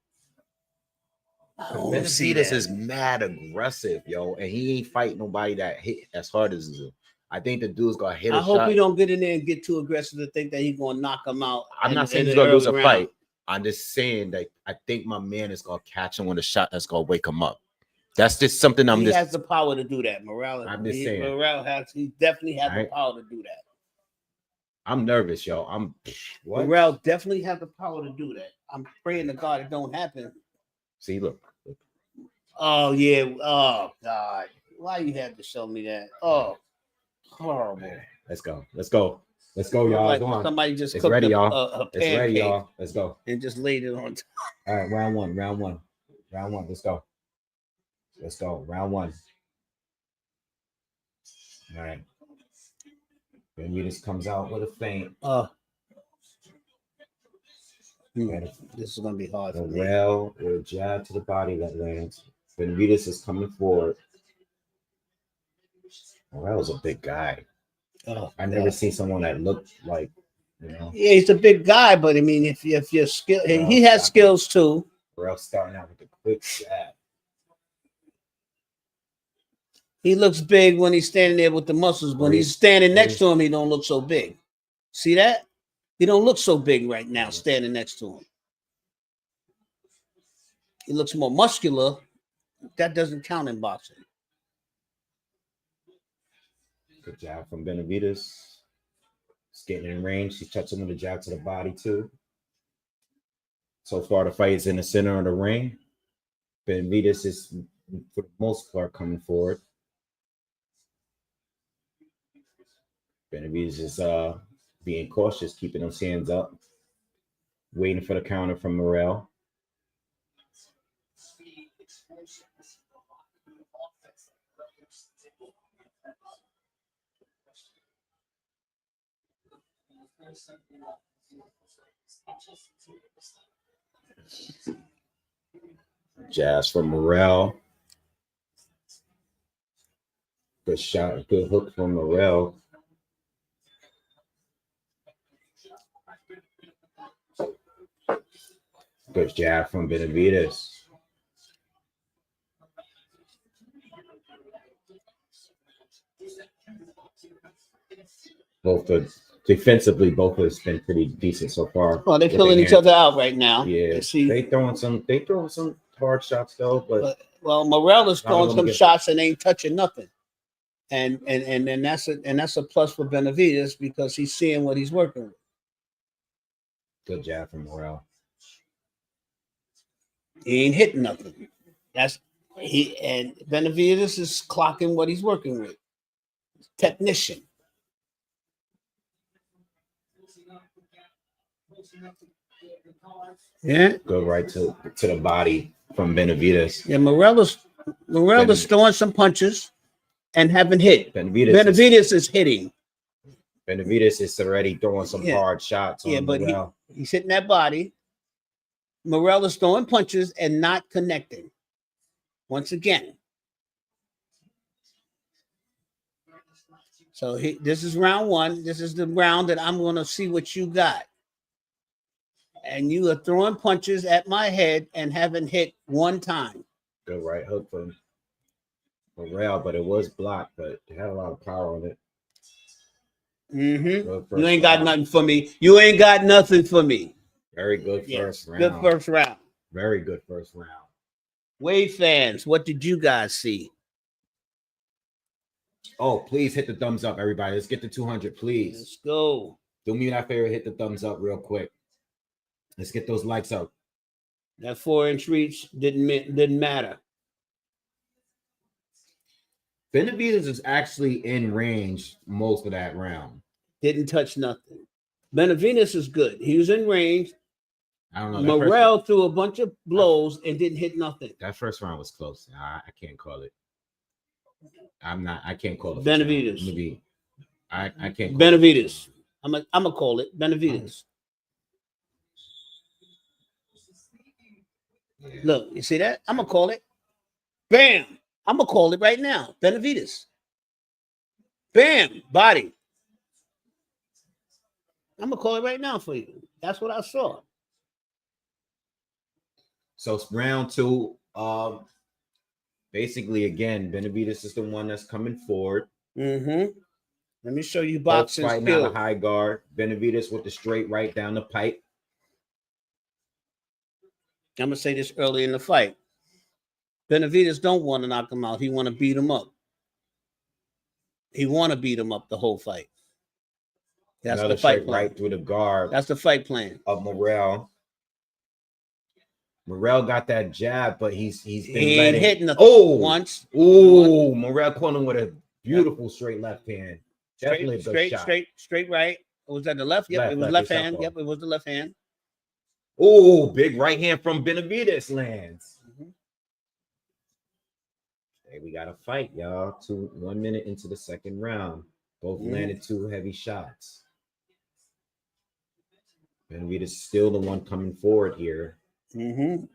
Benavidez is mad aggressive, yo, and he ain't fighting nobody that hit as hard as him. I think the dude's gonna hit. I hope he don't get in there and get too aggressive to think that he's gonna knock him out. I'm not saying he's gonna lose a fight. I'm just saying that I think my man is gonna catch him with a shot that's gonna wake him up. That's just something he has the power to do that. Morrell, I'm just saying. Morrell he definitely has the power to do that. I'm nervous, yo. Morrell definitely has the power to do that. I'm praying to God it don't happen. See, look. Oh yeah. Oh God. Why you had to show me that? Oh, horrible. Let's go, y'all. Like Go on. Somebody just it's cooked ready, a y'all. It's ready, y'all. Let's go. And just laid it on. All right, round one. Let's go. Round one. All right. Benavidez comes out with a feint. This is gonna be hard. Morrell with a jab to the body that lands. Benavidez is coming forward. Morrell's a big guy. I never seen someone that looked like, Yeah, he's a big guy, but I mean, if you're skilled, he has skills too. Morrell starting out with a quick jab. He looks big when he's standing there with the muscles. When he's standing next to him, he don't look so big. See that? He don't look so big right now standing next to him. He looks more muscular. That doesn't count in boxing. Good jab from Benavidez. He's getting in range. He touched him with a jab to the body too. So far, the fight is in the center of the ring. Benavidez is, for the most part, coming forward. Benavidez is being cautious, keeping those hands up, waiting for the counter from Morrell. Jabs from Morrell. Good shot, good hook from Morrell. Good jab from Benavidez. Defensively, both have been pretty decent so far. Well, they're filling each other out right now. Yeah, they throwing some hard shots though, but Morrell is throwing some shots and ain't touching nothing. And that's a plus for Benavidez because he's seeing what he's working with. Good jab from Morrell. He ain't hitting nothing. And Benavidez is clocking what he's working with. Technician. Yeah. Go right to the body from Benavidez. Yeah, Morrell is throwing some punches and haven't hit. Benavidez is hitting. Benavidez is already throwing some hard shots. Yeah, but he's hitting that body. Morrell is throwing punches and not connecting. Once again. So this is round one. This is the round that I'm going to see what you got. And you are throwing punches at my head and haven't hit one time. Good right hook from Morrell, but it was blocked, but it had a lot of power on it. Mm-hmm. You ain't got nothing for me. You ain't got nothing for me. Very good first round. Good first round. Very good first round. Wave fans, what did you guys see? Oh, please hit the thumbs up, everybody. Let's get to 200, please. Let's go. Do me that favor, hit the thumbs up real quick. Let's get those likes up. That 4-inch reach didn't matter. Benavidez is actually in range most of that round. Didn't touch nothing. Benavidez is good. He was in range. I don't know. Morrell threw a bunch of blows and didn't hit nothing. That first round was close. I can't call it. I can't call it. Benavidez. I can't call Benavidez. I'm gonna call it Benavidez. Yeah. Look, you see that? I'm gonna call it. Bam! I'm gonna call it right now. Benavidez. Bam! Body. I'm gonna call it right now for you. That's what I saw. So it's round 2. Basically, again, Benavidez is the one that's coming forward. Mm-hmm. Let me show you Box boxing fighting out skill. of high guard. Benavidez with the straight right down the pipe. I'm gonna say this early in the fight. Benavidez don't want to knock him out. He want to beat him up. He want to beat him up the whole fight. That's Another the fight straight plan. right through the guard That's the fight plan. of Morrell. Morrell got that jab, but he's been He letting. ain't hitting the once. Oh, Morrell caught him with a beautiful straight left hand. Definitely a good shot. Straight right. Was that the left? Yep, it was left hand. Yep, it was the left hand. Oh, big right hand from Benavidez lands. Mm-hmm. Hey, we got a fight, y'all. 1 minute into the second round. Both landed 2 heavy shots. Benavidez still the one coming forward here. Mm-hmm.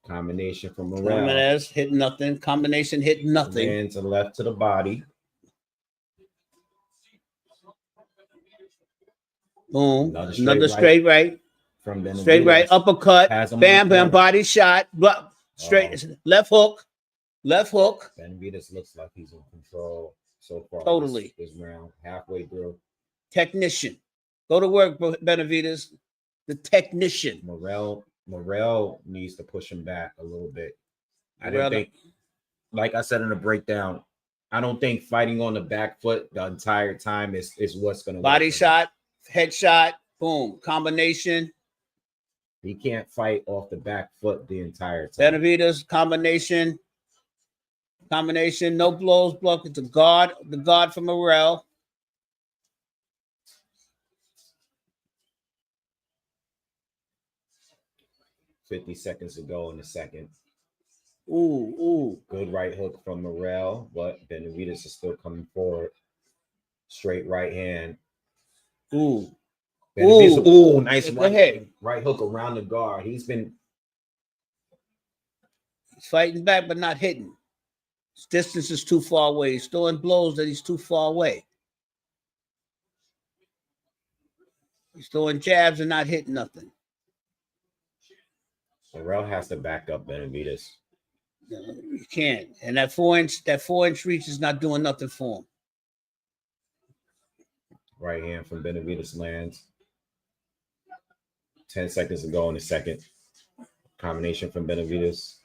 Combination from Morrell. Benavidez hit nothing. Combination hit nothing. Hands to left to the body. Boom. Another Another straight right. From Benavidez. Straight right. Uppercut. Has him Bam, on the bam. corner. Body shot. Straight. Left hook. Left hook. Benavidez looks like he's in control so far. Totally. This round, halfway through. Technician. Go to work, Benavidez. The technician. Morrell needs to push him back a little bit. I Morrell- didn't think, like I said in the breakdown, I don't think fighting on the back foot the entire time is what's going to Body shot, headshot, boom. Combination. He can't fight off the back foot the entire time. Benavidez, combination. No blows, block. It's the guard from Morrell. $50 seconds to go in the second. Ooh. Good right hook from Morrell, but Benavidez is still coming forward. Straight right hand. Ooh. Benavidez, ooh, nice Go ahead. right hook around the guard. He's fighting back, but not hitting. His distance is too far away. He's throwing blows that he's too far away. He's throwing jabs and not hitting nothing. Morrell has to back up Benavidez. No, you can't. And that 4-inch reach is not doing nothing for him. Right hand from Benavidez lands. 10 seconds to go in the second. Combination from Benavidez.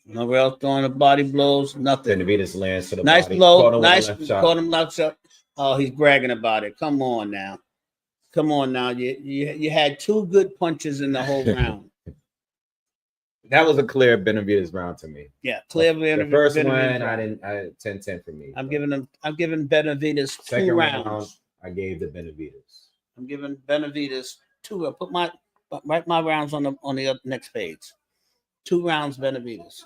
Morrell throwing the body blows, nothing. Benavidez lands to the Nice body. blow. Caught him with Nice. a left shot. Caught him left shot. Oh, he's bragging about it. Come on now. You had 2 good punches in the whole round. That was a clear Benavidez round to me. Yeah, clear. The first one, Benavidez I round. didn't 10-10 for me. I'm giving Benavidez 2 second rounds. round, I gave the Benavidez. I'm giving Benavidez 2. I put write my rounds on the next page. 2 rounds, Benavidez.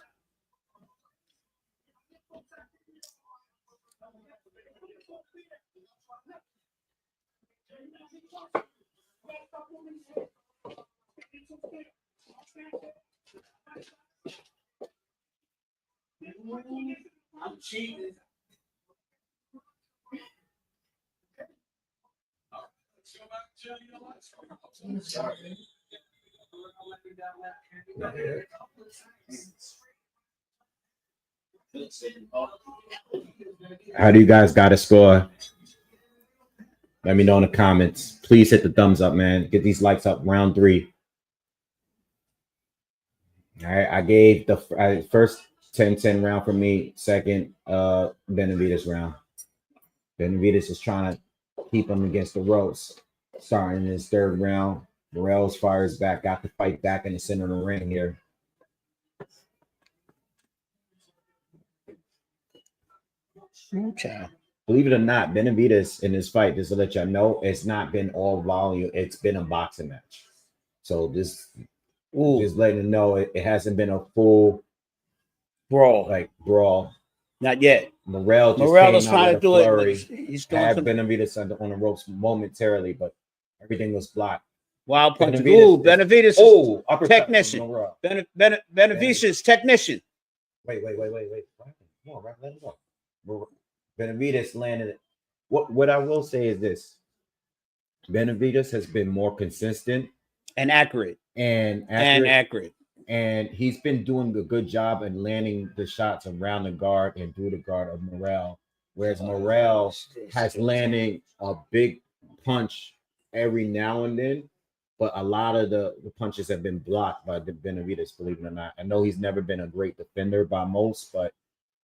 I'm cheating. How do you guys got to score? Let me know in the comments. Please hit the thumbs up, man. Get these likes up. Round 3. All right, I gave the first 10-10 round for me. Second, Benavidez round. Benavidez is trying to keep him against the ropes. Starting in his third round, Morrell fires back, got the fight back in the center of the ring here. Okay. Believe it or not, Benavidez in this fight, just to let y'all know, it's not been all volume. It's been a boxing match. So just letting you know, it hasn't been a full brawl. Not yet. Morrell is came trying out to with do a it. flurry, He's doing had some Benavidez on the ropes momentarily, but everything was blocked. wild punches. Benavidez Ooh, uppercut from technician. Morrell. Benavidez technician. Wait. What happened? Come on, let it go. Benavidez landed it. What I will say is this: Benavidez has been more consistent and accurate. And he's been doing a good job in landing the shots around the guard and through the guard of Morrell. Whereas Morrell has landing a big punch every now and then, but a lot of the punches have been blocked by the Benavidez, believe it or not. I know he's never been a great defender by most, but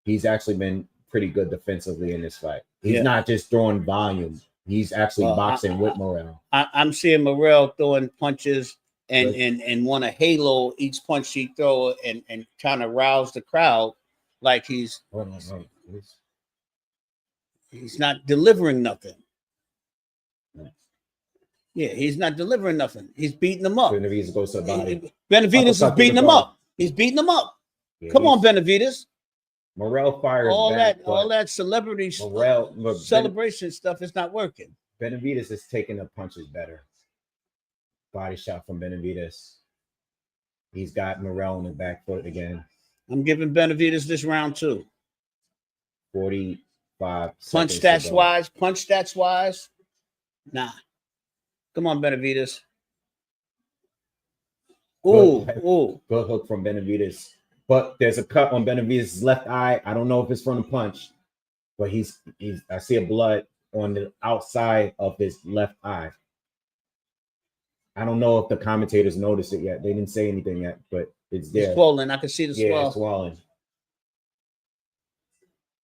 he's actually been pretty good defensively in this fight. He's not just throwing volume. He's actually boxing with Morrell. I'm seeing Morrell throwing punches and want to halo each punch he throw and trying to rouse the crowd like he's not delivering nothing. Yeah, he's not delivering nothing. He's beating them up. Benavidez goes to the body. Benavidez is beating him up. He's beating them up. Yeah, come on, Benavidez. Morrell fires all back, that celebrity celebration stuff is not working. Benavidez is taking the punches better. Body shot from Benavidez. He's got Morrell on the back foot again. I'm giving Benavidez this round too. 45 punch stats wise. Nah. Come on, Benavidez. Ooh. Good hook from Benavidez. But there's a cut on Benavidez's left eye. I don't know if it's from the punch, but he's I see a blood on the outside of his left eye. I don't know if the commentators noticed it yet. They didn't say anything yet, but it's there. It's swollen. I can see the swell. Yeah, it's swollen.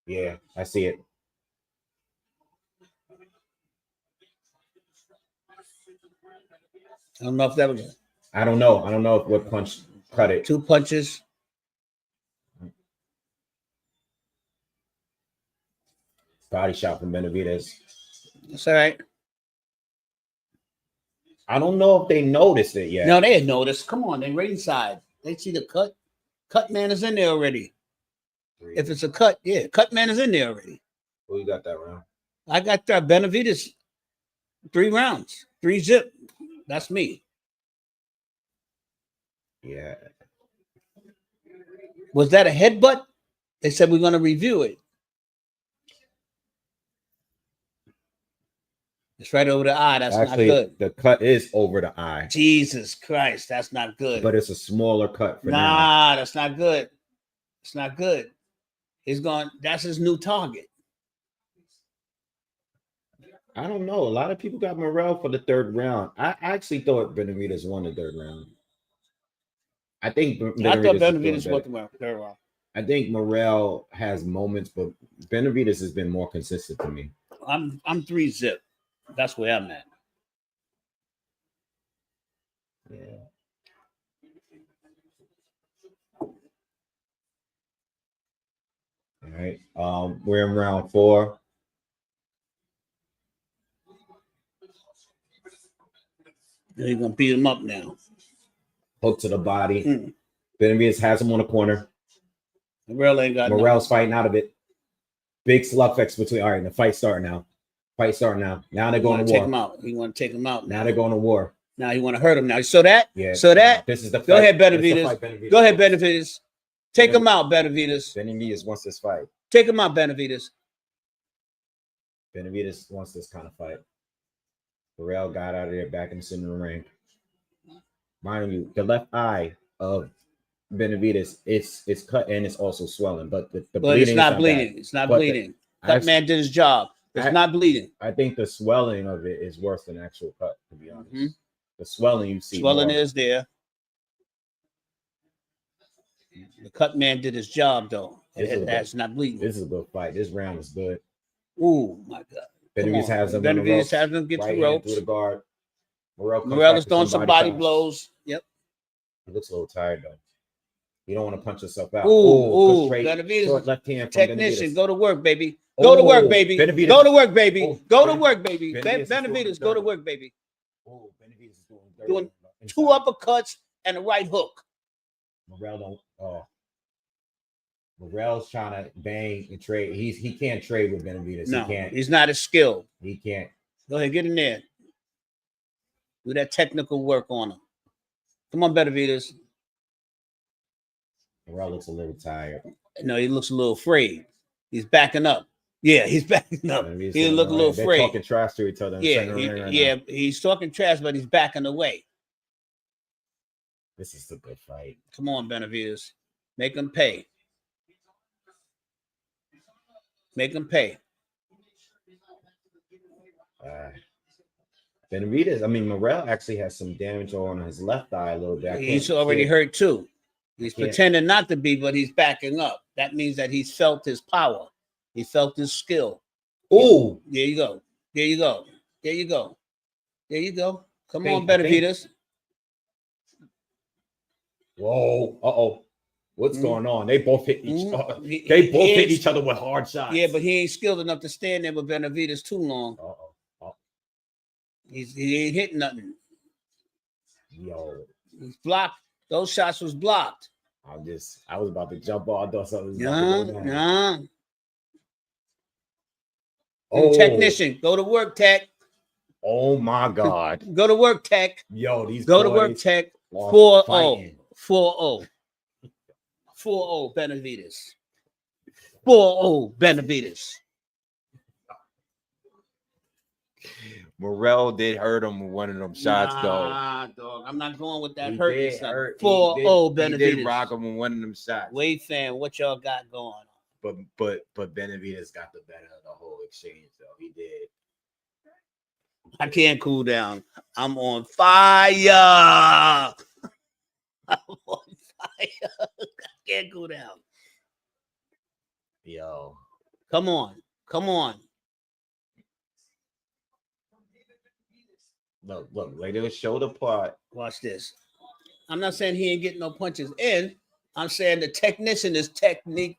Yeah, I see it. I don't know if that was. I don't know if what punch cut it. 2 punches. Body shot from Benavidez. That's all right. I don't know if they noticed it yet. No, they had noticed. Come on, they ringside. They see the cut. Cut man is in there already. If it's a cut, cut man is in there already. Who you got that round? I got Benavidez 3 rounds, 3 zip. That's me. Yeah. Was that a headbutt? They said we're going to review it. It's right over the eye. That's actually not good. The cut is over the eye. Jesus Christ, that's not good. But it's a smaller cut for now. That's not good. It's not good. He's gone. That's his new target. I don't know. A lot of people got Morrell for the 3rd round. I actually thought Benavidez won the 3rd round. I thought Benavidez won the 3rd round. I think Morrell has moments, but Benavidez has been more consistent to me. I'm 3 zip. That's where I'm at. Yeah. All right. We're in round 4. They're gonna beat him up now. Hook to the body. Benavidez has him on the corner. Morrell ain't got. Morrell's fighting out of it. Big slugfest between. All right, the fight's starting now. Now they're going to war. Take him out. He want to take him out. Now they're going to war. Now he want to hurt him. Now you saw that? Yeah. So that. This is the fight. Go ahead, Benavidez. Go ahead, Benavidez. Take him out, Benavidez. Benavidez wants this fight. Take him out, Benavidez. Benavidez wants this kind of fight. Morrell got out of there back in the center of the ring. Mind you, the left eye of Benavidez, it's cut and it's also swelling, but the bleeding it's not bleeding. It's not bleeding. That man did his job. It's not bleeding. I think the swelling of it is worse than actual cut, to be honest. The swelling you see. Swelling is there. The cut man did his job though. This is That's not bleeding. This is a good fight. This round is good. Ooh, my God. Benavidez has him on the Benavidez ropes. has him get Right the hand ropes. through the guard. Morrell is throwing some body shots. blows. Yep. He looks a little tired though. You don't want to punch yourself out. Ooh, good straight, Benavidez, short left hand from technician, Benavidez. go to work, baby. Go to work, baby. Benavidez. Go to work, baby. Oh, Go to work, baby. Benavidez is Benavidez, doing go to dirty. work, baby. Oh, Benavidez is Doing inside. 2 uppercuts and a right hook. Morrell don't. Oh, Morrell's trying to bang and trade. He can't trade with Benavidez. No, He can't. he's not as skilled. He can't. Go ahead, get in there. Do that technical work on him. Come on, Benavidez. Morrell looks a little tired. No, he looks a little afraid. He's backing up. Yeah, he's backing up. Benavidez He look a little They're afraid. talking trash to each other. in the Yeah, center ring right yeah, now. he's talking trash, but he's backing away. This is a good fight. Come on, Benavidez. Make him pay. Make him pay. Benavidez. I mean, Morrell actually has some damage on his left eye a little bit. He's already hurt too. He's can't- pretending not to be, but he's backing up. That means that he's felt his power. He felt his skill. Oh, There you go. There you go. There you go. There you go. Come on, I think- Benavidez. whoa. Uh-oh. What's going on? They both hit each other. He- They he both hit ain't- each other with hard shots. Yeah, but he ain't skilled enough to stand there with Benavidez too long. Uh-oh. He ain't hitting nothing. Yo, He's blocked. Those shots was blocked. I was about to jump on. I thought something was about to go down. Yeah. Oh, Technician, go to work, Tech. oh my God. Go to work, Tech. Yo, these Go to boys work, Tech. are 4-0. fighting. 4-0. 4-0 Benavidez. 4-0 Benavidez. Morrell did hurt him with one of them shots, Nah, dog. I'm not going with that He hurting did something. hurt. 4-0 though. He did rock Benavidez. him with one of them shots. Wade fan, what y'all got going on? But Benavidez got the better of the whole exchange, though. He did. I can't cool down. I'm on fire. I'm on fire. I can't cool down. Yo. Come on. Come on. Look, like they were shoulder part. Watch this. I'm not saying he ain't getting no punches in. I'm saying the technician is technique.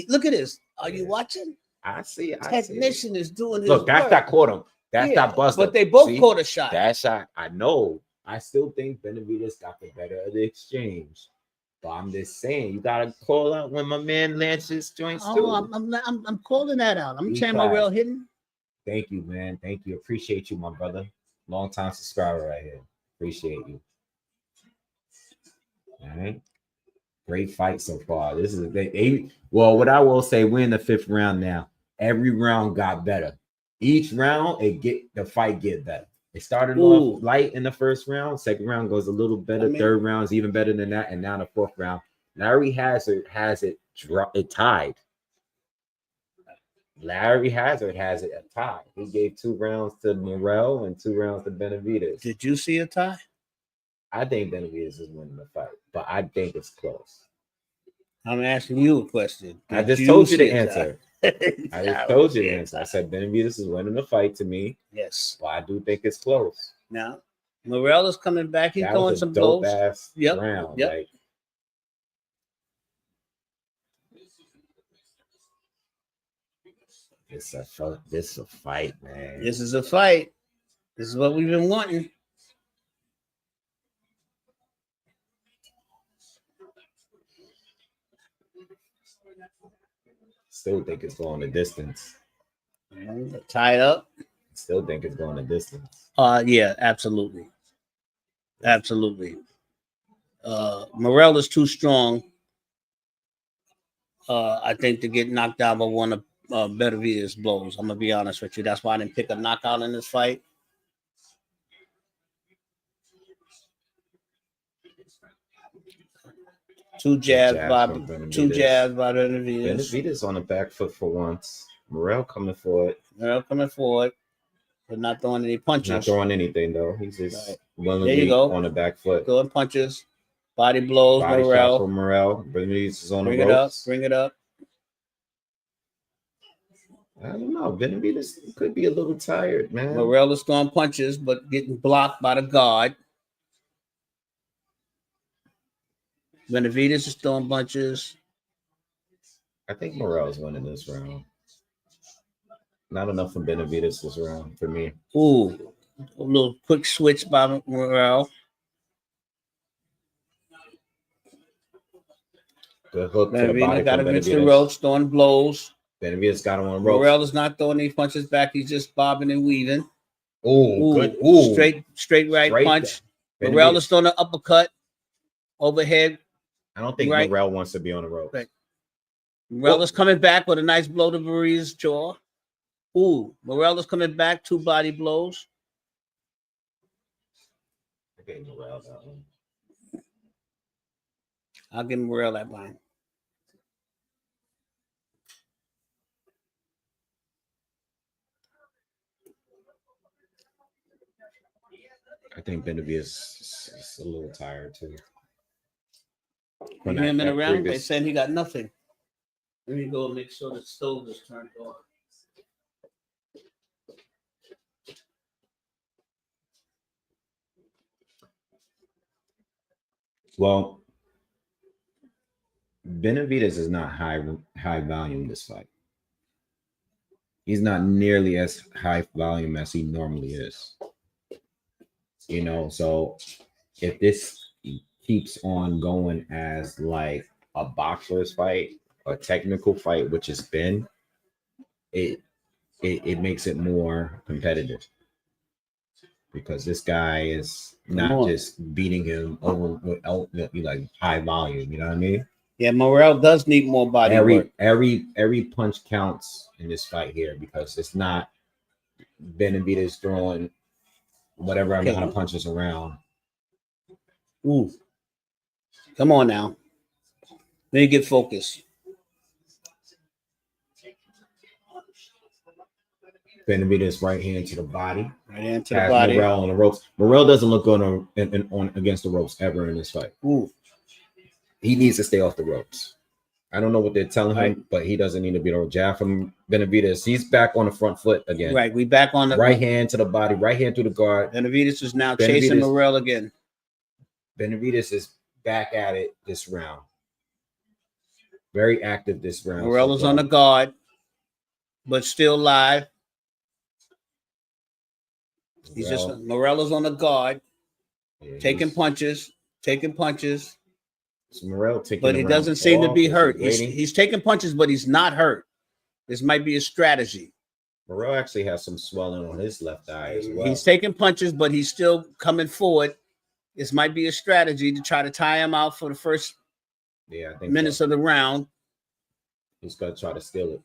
Look at this. Are you watching? I see. Technician is doing his Look, that's work. that caught him. That's Yeah, that bust. But they both See? caught a shot. That shot. I know. I still think Benavidez got the better of the exchange. But I'm just saying, you gotta call out when my man lances joints too. Oh, I'm calling that out. I'm He saying tried. Morrell hitting. Thank you, man. Thank you. Appreciate you, my brother. Long time subscriber right here. Appreciate you. All right. Great fight so far. This is well, what I will say, we're in the 5th round now. Every round got better. Each round, the fight get better. It started off light in the 1st round. 2nd round goes a little better. 3rd round is even better than that. And now the 4th round. Larry Hazard has it tied. Larry Hazard has it a tie. He gave 2 rounds to Morrell and 2 rounds to Benavidez. Did you see a tie? I think Benavidez is winning the fight, but I think it's close. I'm asking you a question. I Did just told you the see a answer. tie? I just told you the answer. I said Benavidez is winning the fight to me, Yes. but I do think it's close. Now, Morrell is coming back. He's That throwing was a some dope blows. ass Yep, round. yep. Like, this is a fight, man. This is a fight. This is what we've been wanting. Still think it's going the distance. Tied up. Still think it's going the distance. Yeah, absolutely. Absolutely. Morrell is too strong. I think to get knocked out by one of Benavidez blows. I'm gonna be honest with you. That's why I didn't pick a knockout in this fight. Two jabs by Benavidez. Benavidez on the back foot for once. Morrell coming for it. Morrell coming forward, but not throwing any punches. Not throwing anything though. He's just Right. willingly There you go. on the back foot. Throwing punches. Body blows, Body shots Morrell. from Morrell. Benavidez is on Bring the it up. ropes. Bring it up. I don't know. Benavidez could be a little tired, man. Morrell is throwing punches, but getting blocked by the guard. Benavidez is throwing punches. I think Morrell's winning this round. Not enough from Benavidez this round for me. Ooh, a little quick switch by Morrell. Good hook to the body Benavidez got from against the Benavidez. ropes, throwing blows. Benavidez got him on the ropes. Morrell is not throwing any punches back. He's just bobbing and weaving. Ooh, good. Ooh. Straight right Straight punch. Benavidez. Morrell is throwing an uppercut overhead. I don't think Right. Morrell wants to be on the ropes. Right. Morrell is coming back with a nice blow to Benavidez's jaw. Ooh, Morrell is coming back, 2 body blows. I gave Morrell that one. I'll give Morrell that line. I think Benavidez is a little tired too. You hear him in That around? They previous- saying he got nothing. Let me go and make sure the stove is turned off. Well, Benavidez is not high volume this fight. He's not nearly as high volume as he normally is. You know, so if this keeps on going as like a boxer's fight, a technical fight, which has been, it makes it more competitive because this guy is not just beating him over with like high volume. You know what I mean? Yeah, Morrell does need more body work. Every punch counts in this fight here because it's not Benavidez throwing whatever amount of punches around. Ooh. Come on now. Let me get focused. Benavidez right hand to the body. Right hand to the Has body. Morrell on the ropes. Morrell doesn't look good on against the ropes ever in this fight. Ooh. He needs to stay off the ropes. I don't know what they're telling Right. him, but he doesn't need to be on jab from Benavidez. He's back on the front foot again. Right, we back on the Right hand to the body, right hand through the guard. Benavidez is now chasing Morrell again. Benavidez is back at it this round. Very active this round. Morrell is on the guard, but still live. He's just Morrell is on the guard, taking punches. So Morrell taking, but he doesn't seem to be hurt. He's taking punches, but he's not hurt. This might be a strategy. Morrell actually has some swelling on his left eye as well. He's taking punches, but he's still coming forward. This might be a strategy to try to tie him out for the first I think minutes of the round. He's gonna try to steal it.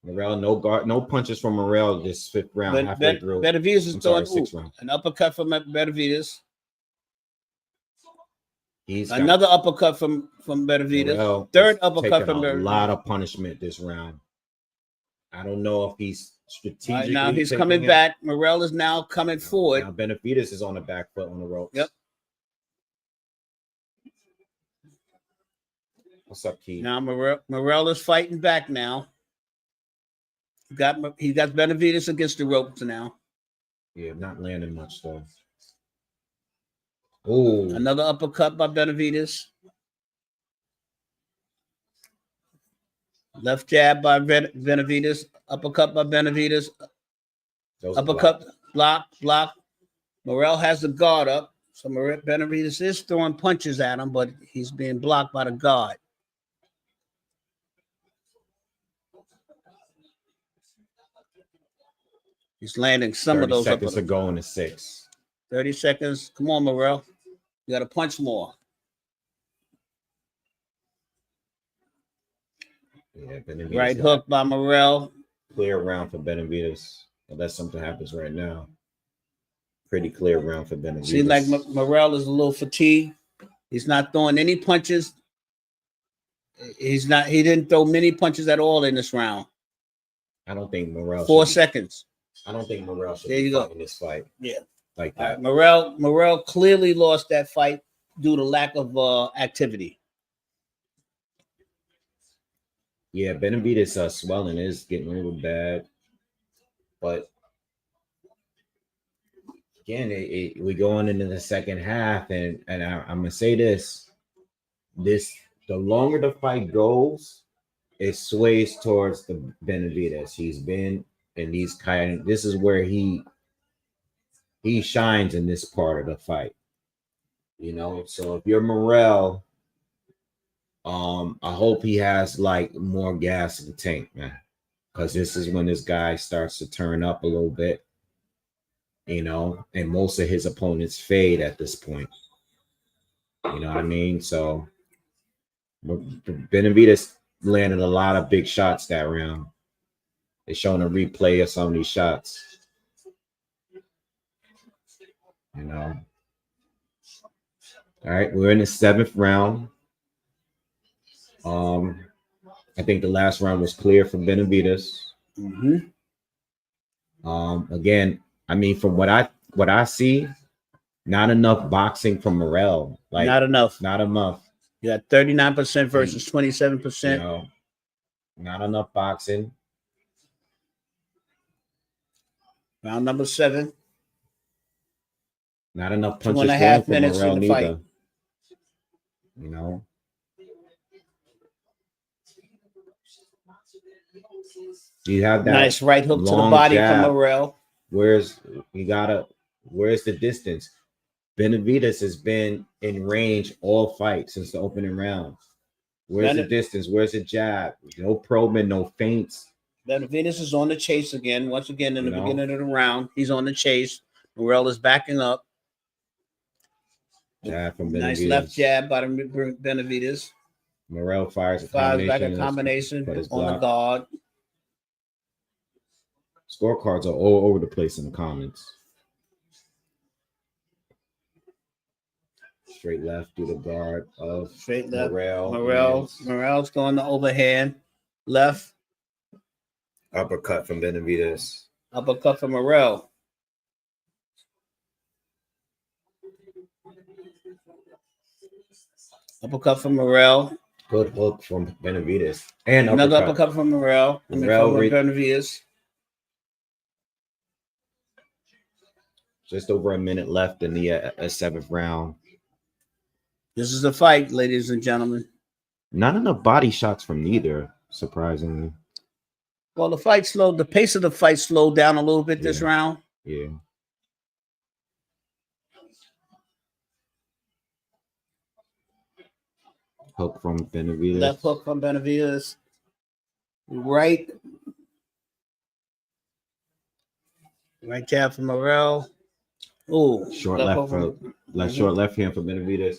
Morrell, no guard, no punches from Morrell this 5th round. Halfway through. Benavidez is throwing 6th round. an uppercut from Benavidez. He's Another uppercut from Benavidez. Morrell 3rd uppercut from a Benavidez. lot of punishment this round. I don't know if he's strategically. Now he's taking coming it. back. Morrell is now coming forward. Now Benavidez is on the back foot on the ropes. Yep. What's up, Keith? Now Morrell is fighting back now. He got Benavidez against the ropes now. Yeah, not landing much though. Oh, Another uppercut by Benavidez. Left jab by Benavidez. Uppercut by Benavidez. Uppercut, block. Morrell has the guard up. So Benavidez is throwing punches at him, but he's being blocked by the guard. He's landing some of those 30 seconds uppercuts. to go in the 6th. 30 seconds. Come on, Morrell. You got to punch more. Yeah, Benavidez Right hook by Morrell. Clear round for Benavidez. Unless something happens right now. Pretty clear round for Benavidez. Seems like Morrell is a little fatigued. He's not throwing any punches. He didn't throw many punches at all in this round. I don't think Morrell. 4 seconds. I don't think Morrell should There you be go. fighting this fight. Yeah. Like that. Morrell clearly lost that fight due to lack of activity. Yeah, Benavidez swelling is getting a little bad, but again, we going into the second half, and I'm gonna say this: the longer the fight goes, it sways towards the Benavidez. He's been in these kind. This is where he shines in this part of the fight. You know, so if you're Morrell, I hope he has like more gas in the tank, man, because this is when this guy starts to turn up a little bit. You know, and most of his opponents fade at this point. You know what I mean? So Benavidez landed a lot of big shots that round. They're showing a replay of some of these shots. You know. All right, we're in the 7th round. I think the last round was clear for Benavidez. Again, I mean, from what I see, not enough boxing from Morrell. Like Not enough. Not enough. You got 39% versus 27%. You know, not enough boxing. Round number 7. Not enough punches 2.5 minutes in the fight. You know. You have that nice right hook to the long body jab. from Morrell. Where's the distance? Benavidez has been in range all fight since the opening round. Where's the distance? Where's the jab? No probing, no feints. Benavidez is on the chase again. Once again, in the beginning of the round, he's on the chase. Morrell is backing up. Jab from Benavidez. Nice left jab by Benavidez. Morrell fires back a combination on the guard. Scorecards are all over the place in the comments. Straight left through the guard of straight left. Morrell. Morrell's going the overhand. Left. Uppercut from Benavidez. Uppercut from Morrell. Uppercut from Morrell. Good hook from Benavidez. And another uppercut from Morrell. Benavidez. Just over a minute left in the 7th round. This is a fight, ladies and gentlemen. Not enough body shots from neither, surprisingly. Well, the pace of the fight slowed down a little bit this round. Yeah. Hook from Benavidez. Left hook from Benavidez. Right jab from Morrell. Ooh. Short left hand for Benavidez.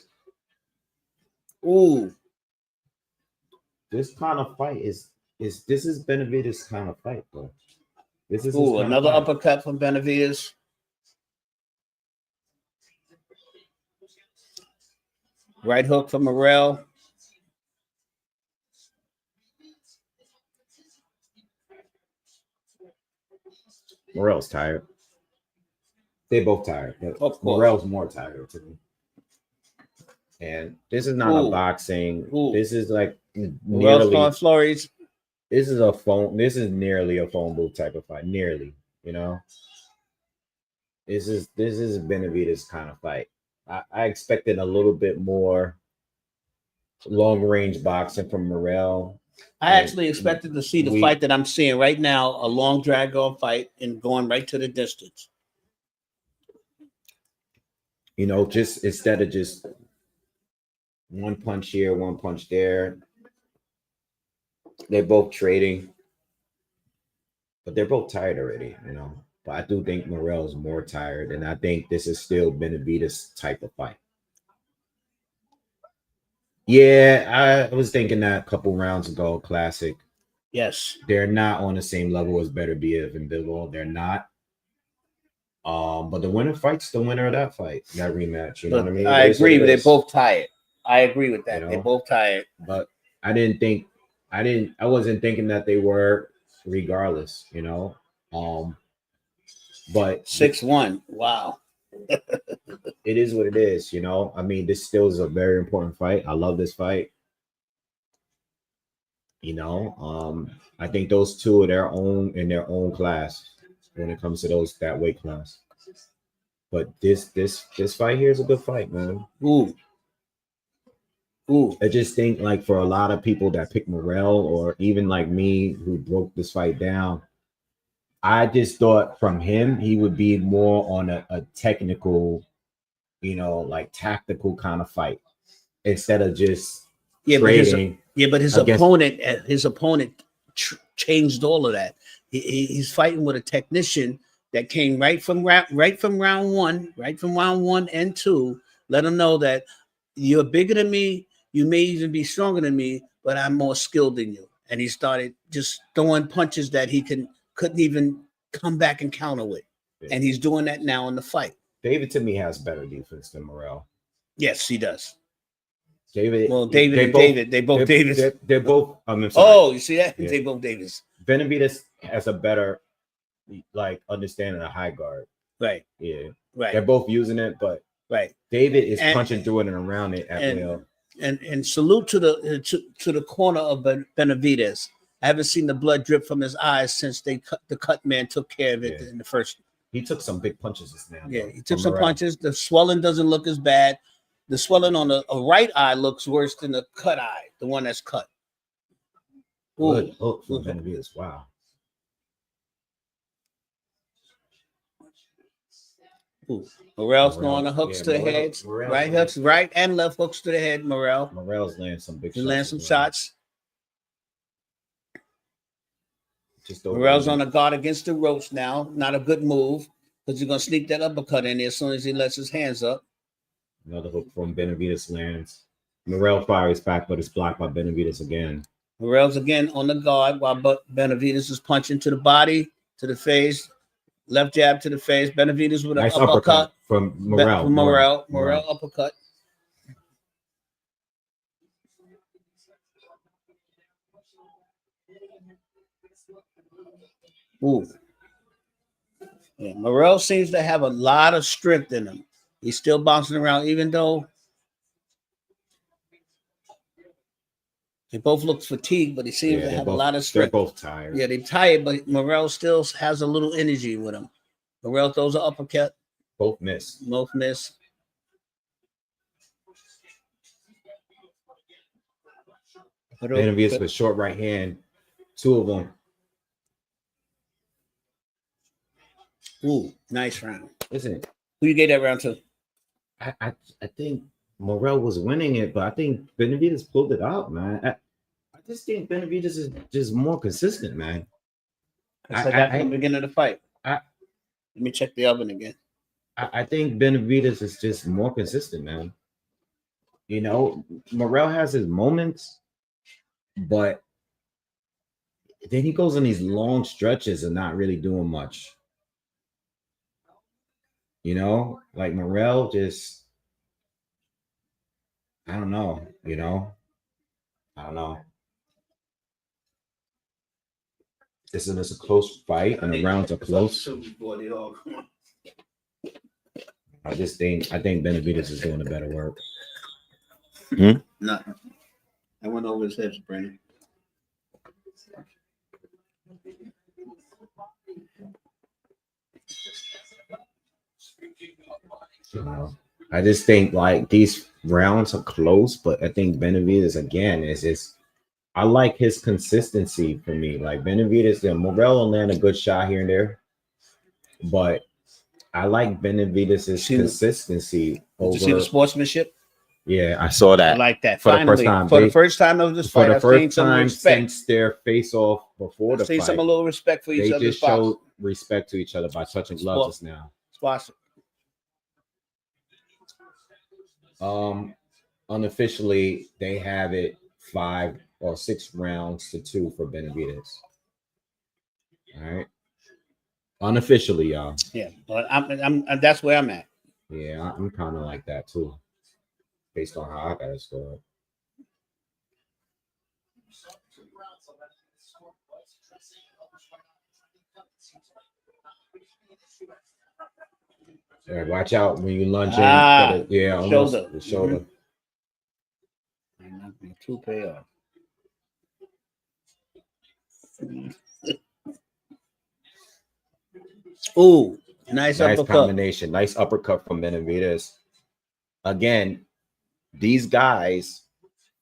Ooh. This kind of fight is Benavidez' kind of fight, though. This is another uppercut from Benavidez. Right hook from Morrell. Morrell's tired. They're both tired. Morrell's more tired to me. And this is not a boxing. This is like nearly flurries. This is nearly a phone booth type of fight. Nearly, you know. This is Benavidez' kind of fight. I expected a little bit more long range boxing from Morrell. I actually expected to see the fight that I'm seeing right now, a long drag on fight and going right to the distance. You know, just instead of just one punch here, one punch there. They're both trading, but they're both tired already, you know. But I do think Morrell is more tired, and I think this is still Benavidez' type of fight. Yeah, I was thinking that a couple rounds ago, classic. Yes. They're not on the same level as Beterbiev and Bivol. They're not. But the winner fights the winner of that fight, that rematch. You know what I mean? I agree. They're both tired. I agree with that. You know? They're both tired. But I wasn't thinking that they were regardless, you know. But 6-1. Wow. it is what it is, you know. I mean, this still is a very important fight. I love this fight. You know, I think those two are their own in their own class when it comes to that weight class. But this fight here is a good fight, man. Ooh. I just think like for a lot of people that pick Morrell or even like me who broke this fight down, I just thought from him he would be more on a technical, you know, like tactical kind of fight instead of just trading. But his against- opponent changed all of that. He's fighting with a technician that came right from round one and two. Let him know that you're bigger than me. You may even be stronger than me, but I'm more skilled than you. And he started just throwing punches that he couldn't even come back and counter with. Yeah. And he's doing that now in the fight. David to me has better defense than Morrell. Yes, he does. David. Well, they both Davis. They're both. I'm sorry. Oh, you see that? Yeah. They both Davis. Benavidez has a better like understanding of high guard. Right. Yeah. Right. They're both using it, but right. David is punching through it and around it at will. And salute to the corner of Benavidez. I haven't seen the blood drip from his eyes since the cut man took care of it in the first. He took some big punches just now. Yeah, he took some punches. The swelling doesn't look as bad. The swelling on a right eye looks worse than the cut eye, the one that's cut. Good hook from Benavidez. Wow. Ooh. Morrell's throwing the hooks to the head. Right hooks, right and left hooks to the head, Morrell. Morrell's landing some big shots. He's landing some shots. Just Morrell's on the guard against the ropes now. Not a good move because he's going to sneak that uppercut in there as soon as he lets his hands up. Another hook from Benavidez lands. Morrell fires back, but it's blocked by Benavidez again. Morrell's again on the guard while Benavidez is punching to the body, to the face. Left jab to the face. Benavidez with an uppercut from Morrell. Morrell uppercut. Ooh. Yeah, Morrell seems to have a lot of strength in him. He's still bouncing around, even though they both look fatigued, but he seems to have a lot of strength. They're both tired. Yeah, they're tired, but Morrell still has a little energy with him. Morrell throws an uppercut. Both miss. Both miss. Benavidez with short right hand. Two of them. Ooh, nice round. Isn't it? Who you gave that round to? I think Morrell was winning it, but I think Benavidez pulled it out, man. I just think Benavidez is just more consistent, man. I said that from the beginning of the fight. Let me check the oven again. I think Benavidez is just more consistent, man. You know, Morrell has his moments, but then he goes on these long stretches and not really doing much. You know, like Morrell just, I don't know, you know, I don't know. This is a close fight and the rounds are close. I think Benavidez is doing the better work. Nothing. I went over his hips, Brandon. You know, I just think like these rounds are close, but I think Benavidez again is just. I like his consistency for me. Like Benavidez, Morrell will land a good shot here and there, but I like Benavidez's consistency. Did you see the sportsmanship? Yeah, I saw that. I like that. For the first time. For the first time of this fight, for the first time respect. Since their face-off before the fight. Some a little respect for each other. They just showed respect to each other by touching gloves just now. Sponsor. Unofficially, they have it 5 or 6 rounds to 2 for Benavidez. All right. Unofficially, y'all. Yeah, but I'm that's where I'm at. Yeah, I'm kind of like that too, based on how I got it scored. All right, watch out when you lunge in. Ah, Yeah, almost shoulder. the shoulder. Two payoff. Ooh, nice Nice uppercut. combination. Nice uppercut from Benavidez. Again, these guys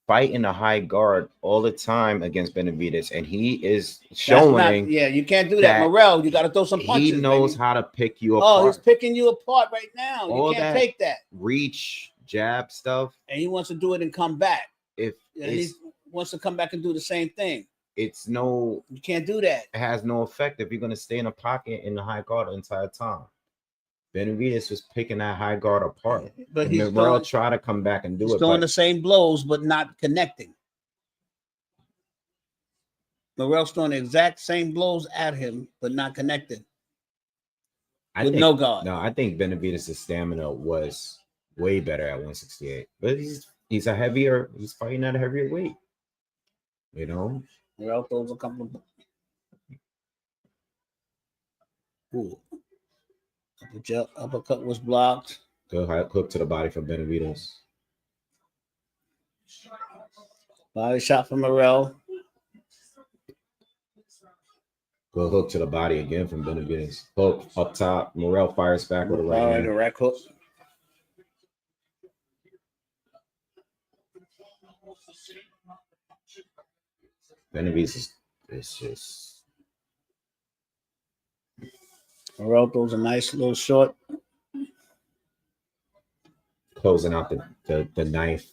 fight in a high guard all the time against Benavidez, and he is showing Yeah, you can't do that. that Morrell, you got to throw some punches. he knows baby. how to pick you Oh, apart. he's picking you apart right now. All You can't that take that. reach, jab stuff. And he wants to do it and come back. If And he it's, wants to come back and do the same thing. it's no, You can't do that. it has no effect if you're going to stay in a pocket in the high guard the entire time. Benavidez was picking that high guard apart. But And he's Morrell try to come back and do it. throwing But the same blows, but not connecting. Morrell's throwing the exact same blows at him, but not connected. With no guard. No, I think Benavidez' stamina was way better at 168. But he's a heavier, he's fighting at a heavier weight. You know? Morrell throws a couple of. Ooh. The uppercut was blocked. Good hook to the body for Benavidez. Body shot from Morrell. Good hook to the body again from Benavidez. Hook up top. Morrell fires back with a right hand. The rack hook. Benavidez is just. Morrell throws a nice little short. Closing out the knife.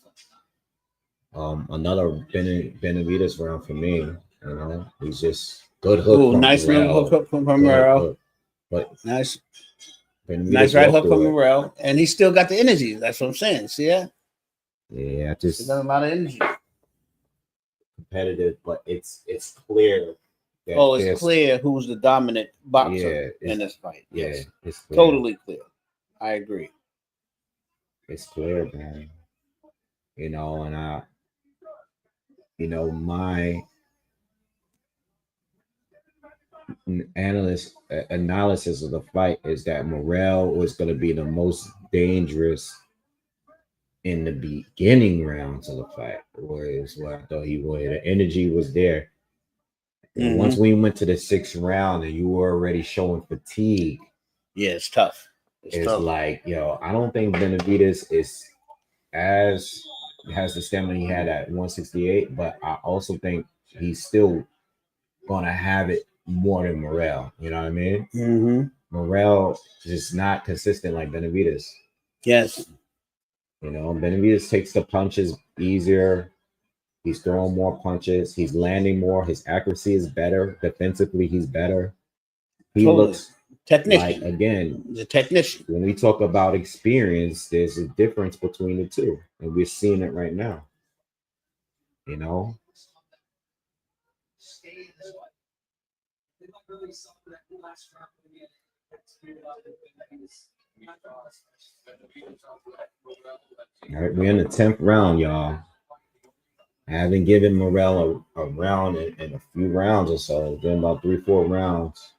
Another Benavidez round for me. You know, he's just good hook. Ooh, from nice Morrell. little hook from Good Morrell. hook. But Nice Benavidez right walked hook from through it. Morrell. And he still got the energy. That's what I'm saying. See that? Yeah, He's just got a lot of energy. competitive, but it's clear. That Oh, it's there's- clear who's the dominant boxer Yeah, in this fight. Yeah, Yes. it's clear. Totally clear. I agree. It's clear, man. You know, and my analysis of the fight is that Morrell was going to be the most dangerous in the beginning rounds of the fight, was what I thought he would. The energy was there. And once we went to the 6th round and you were already showing fatigue, Yeah, it's tough. it's like, I don't think Benavidez has the stamina he had at 168, but I also think he's still gonna have it more than Morrell. You know what I mean? Mm-hmm. Morrell is not consistent like Benavidez. Yes. Benavidez takes the punches easier. He's throwing more punches. He's landing more. His accuracy is better. Defensively, he's better. He looks technician. like, again, the technician. when we talk about experience, there's a difference between the two. And we're seeing it right now. All right, we're in the 10th round, y'all. I haven't given Morrell a round in a few rounds or so. It's been about 3-4 rounds.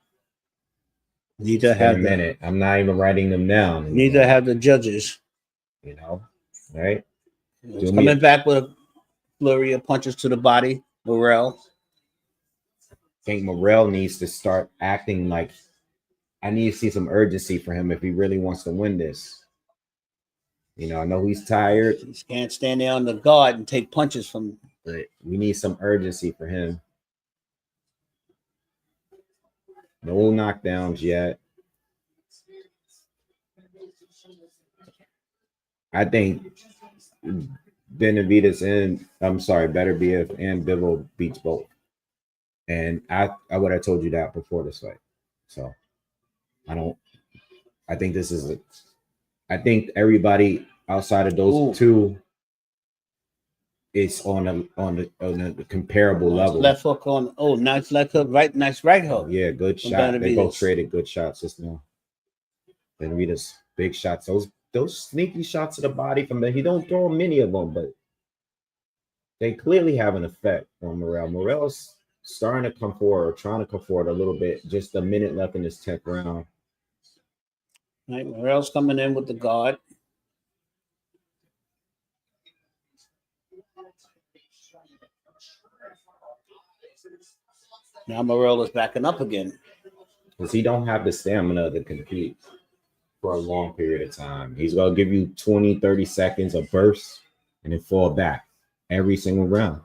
Need to have a minute. I'm not even writing them down. Need to have the judges. Right? He's coming back with a flurry of punches to the body. Morrell. I think Morrell needs to start acting like, I need to see some urgency for him if he really wants to win this. I know he's tired. He can't stand there on the guard and take punches from. But we need some urgency for him. No knockdowns yet. I think Benavidez Beterbiev and Bivol beats both. And I would have told you that before this fight. So I think everybody outside of those two is on a comparable level. Left hook on. Oh, nice left hook. Nice right hook. Yeah, good shot. They both traded good shots just now. Benavidez, big shots. Those sneaky shots to the body from he don't throw many of them, but they clearly have an effect on Morrell. Morrell's starting to come forward, or trying to come forward a little bit. Just a minute left in this 10th round. Right, Morrell's coming in with the guard. Now Morrell is backing up again. Because he don't have the stamina to compete for a long period of time. He's going to give you 20, 30 seconds of burst and then fall back every single round.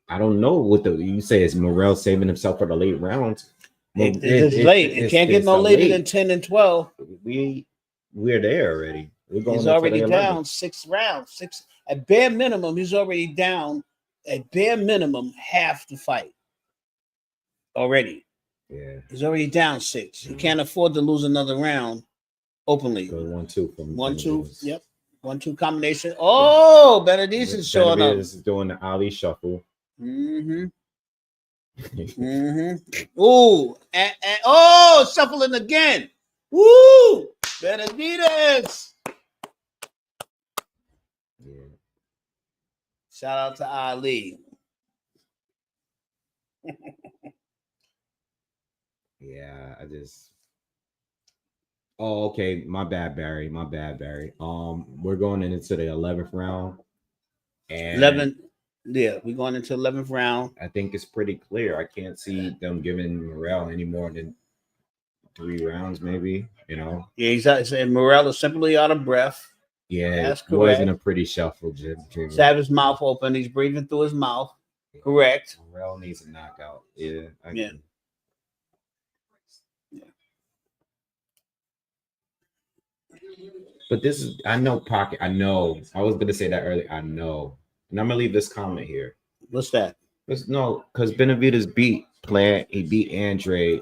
I don't know what you say is Morrell saving himself for the late rounds. It's late. It can't get no later than 10 and 12. We're there already. We're going. He's already down 6 rounds. 6 at bare minimum. He's already down at bare minimum half the fight already. Yeah, he's already down 6. He can't afford to lose another round openly. Go 1-2 from 1-2. Yep, 1-2 combination. Oh, Benavidez is showing up. Is doing the Ali shuffle. Mm-hmm. Mm-hmm. Ooh, and oh, shuffling again. Woo, Benavidez. Yeah. Shout out to Ali. Yeah, I just. Oh, okay. My bad, Barry. My bad, Barry. We're going into the 11th round. And 11. Yeah, we're going into 11th round. I think it's pretty clear. I can't see them giving Morrell any more than 3 rounds, maybe. You know. Yeah, he's saying Morrell is simply out of breath. Yeah, that's it wasn't correct. a pretty shuffle, Jim. He's have his mouth open. He's breathing through his mouth. Yeah. Correct. Morrell needs a knockout. Yeah. Yeah. But this is, I know Pocket. I know. I was going to say that earlier. I know. And I'm going to leave this comment here. What's that? No, because Benavidez beat Plant. He beat Andre.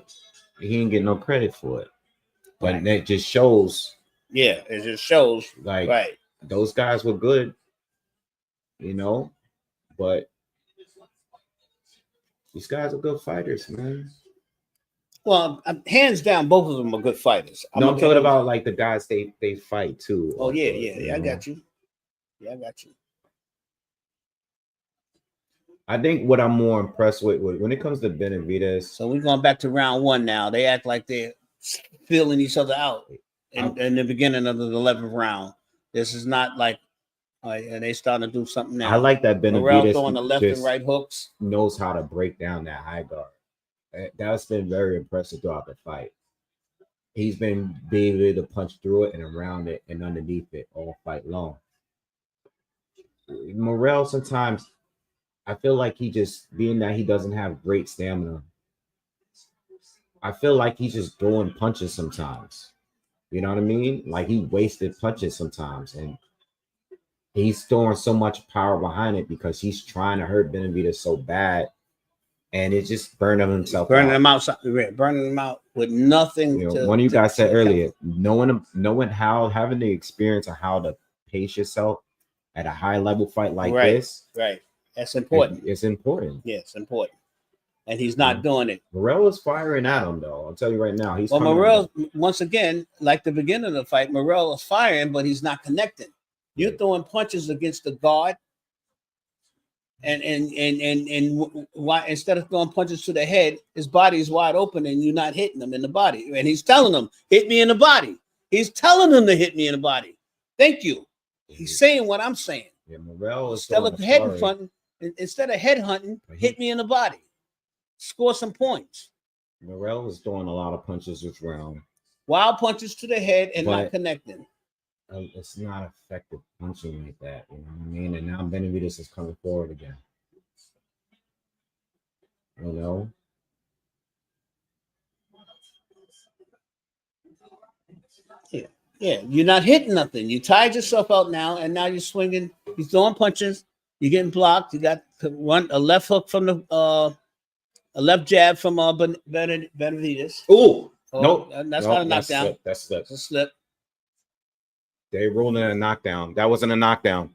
He didn't get no credit for it. But Right. that just shows. Yeah, it just shows. Like, right. Those guys were good, you know, but these guys are good fighters, man. Well, hands down, both of them are good fighters. I'm talking about like the guys they fight too. Oh yeah. I got you. Yeah, I got you. I think what I'm more impressed with when it comes to Benavidez. So we're going back to round 1 now. They act like they're feeling each other out in the beginning of the 11th round. This is not like, and they starting to do something now. I like that Morrell Benavidez throwing the left and right hooks. Knows how to break down that high guard. That's been very impressive throughout the fight. He's been able to punch through it and around it and underneath it all fight long. Morrell, sometimes I feel like he just, being that he doesn't have great stamina, I feel like he's just throwing punches sometimes. You know what I mean? Like he wasted punches sometimes, and he's throwing so much power behind it because he's trying to hurt Benavidez so bad, and it's just burning himself. Burning him out with nothing. You know, one of you guys said earlier, knowing how, having the experience of how to pace yourself at a high level fight like this. Right. That's important. It's important. Yeah, it's important. And he's not doing it. Morrell is firing at him, though. I'll tell you right now. Morrell, once again, like the beginning of the fight, Morrell is firing, but he's not connecting. You're throwing punches against the guard, and why instead of throwing punches to the head, his body is wide open, and you're not hitting him in the body. And he's telling them, "Hit me in the body." He's telling them to hit me in the body. Thank you. He's saying what I'm saying. Yeah, Morrell is instead of head hunting, hit me in the body. Score some points. Morrell was throwing a lot of punches this round. Wild punches to the head and not connecting. It's not effective punching like that. You know what I mean? And now Benavidez is coming forward again. You know? Yeah. You're not hitting nothing. You tired yourself out now, and now you're swinging. You're throwing punches. You're getting blocked. You got a left hook from a left jab from Benavidez. Oh, nope. That's not a knockdown. That's a slip. They ruled it a knockdown. That wasn't a knockdown.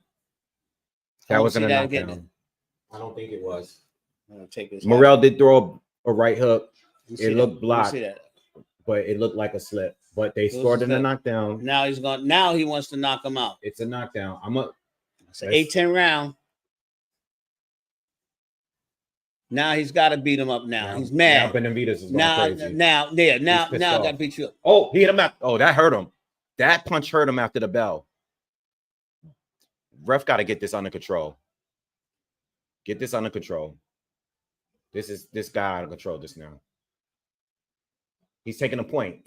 That wasn't a knockdown. I don't think it was. Morrell did throw a right hook. It looked blocked, but it looked like a slip. But they scored in a knockdown. Now he's gone. Now he wants to knock him out. It's a knockdown. It's an 8-10 round. Now he's got to beat him up. Now he's Now mad. Benavidez is going Now, crazy. now, pissed I got to off. beat you up. Oh, he hit him out. Oh, that hurt him. That punch hurt him after the bell. Ref got to get this under control. Get this under control. This guy out of control just now. He's taking a point.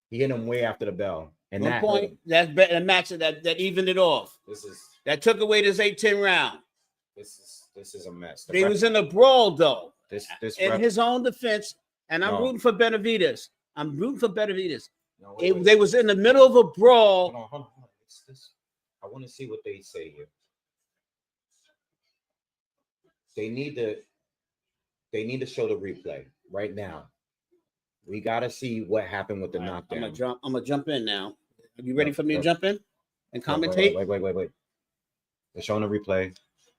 He hit him way after the bell. And One that point. That's better. That match that evened it off. This is That took away this 8-10 round. this is a mess. He was in a brawl though. This In ref, his own defense, and I'm No. rooting for Benavidez. I'm rooting for Benavidez. no, wait, wait. They was in the middle of a brawl. Hold on. It's this. I want to see what they say here. They need to show the replay right now. We got to see what happened with the knockdown. I'm gonna jump in now. Are you ready for me to Go. jump in and commentate? Wait. They're showing the replay.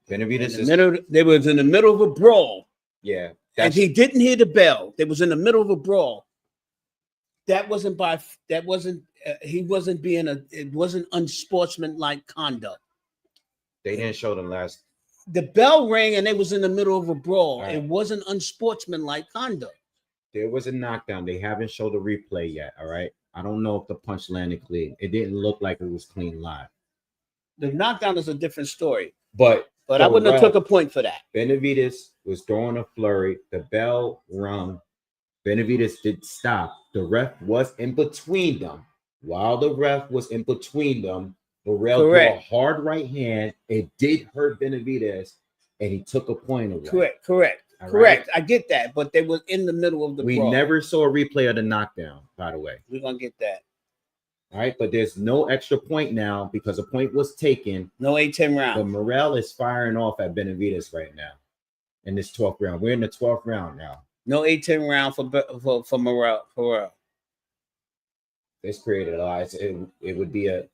Benavidez is They was in the middle of a brawl, yeah. and he didn't hear the bell. They was in the middle of a brawl. It wasn't unsportsmanlike conduct. They didn't show the last. The bell rang and they was in the middle of a brawl. All right. It wasn't unsportsmanlike conduct. There was a knockdown. They haven't showed the replay yet. All right. I don't know if the punch landed clean. It didn't look like it was clean live. The knockdown is a different story. But I wouldn't have took a point for that. Benavidez was throwing a flurry. The bell rung. Benavidez did stop. The ref was in between them. While the ref was in between them, Morrell threw a hard right hand. It did hurt Benavidez, and he took a point away. Correct. All Correct. right? I get that, but they were in the middle of the We brawl. never saw a replay of the knockdown, by the way. We're gonna get that. All right, but there's no extra point now because a point was taken. No 8-10 round. But Morrell is firing off at Benavidez right now in this 12th round. We're in the 12th round now. No 8-10 round for Morrell. This created a lot. It would be a.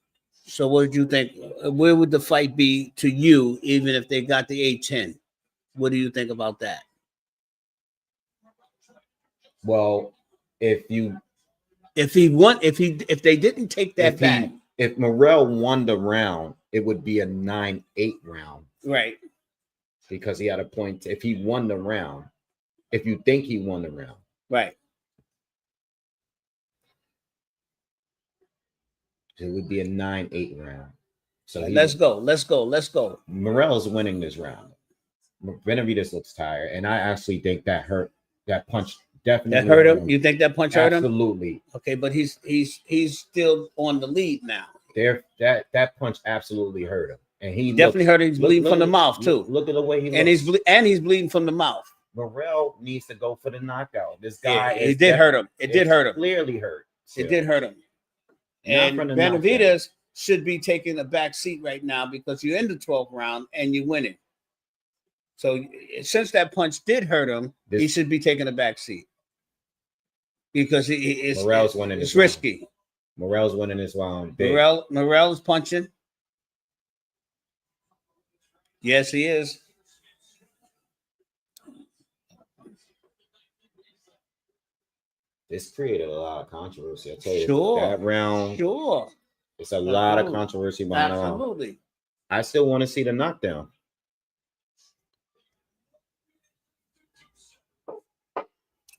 So what did you think? Where would the fight be to you, even if they got the 8-10? What do you think about that? Well, if they didn't take that back, if Morrell won the round, it would be a 9-8 round right? because he had a point. If he won the round, if you think he won the round, Right. it would be a 9-8 round. So Let's go. Morrell's winning this round. Benavidez looks tired, and I actually think that punch definitely That hurt him. You think that punch hurt him? Absolutely. Okay, but he's still on the lead now. That punch absolutely hurt him, and he Definitely hurt him. He's bleeding from the mouth too. Look at the way he and looks. he's bleeding from the mouth. Morrell needs to go for the knockout. This guy, it did hurt him. It did hurt him. Clearly hurt. It did hurt him. Not And from the Benavidez should be taking a back seat right now because you're in the 12th round and you're winning. So since that punch did hurt him, he should be taking a back seat because Morrell's winning. It's risky. Morrell's winning this round. Morrell is punching. Yes, he is. This created a lot of controversy. I tell you, Sure. that round. Sure. It's a lot of controversy behind it. Absolutely. I still want to see the knockdown.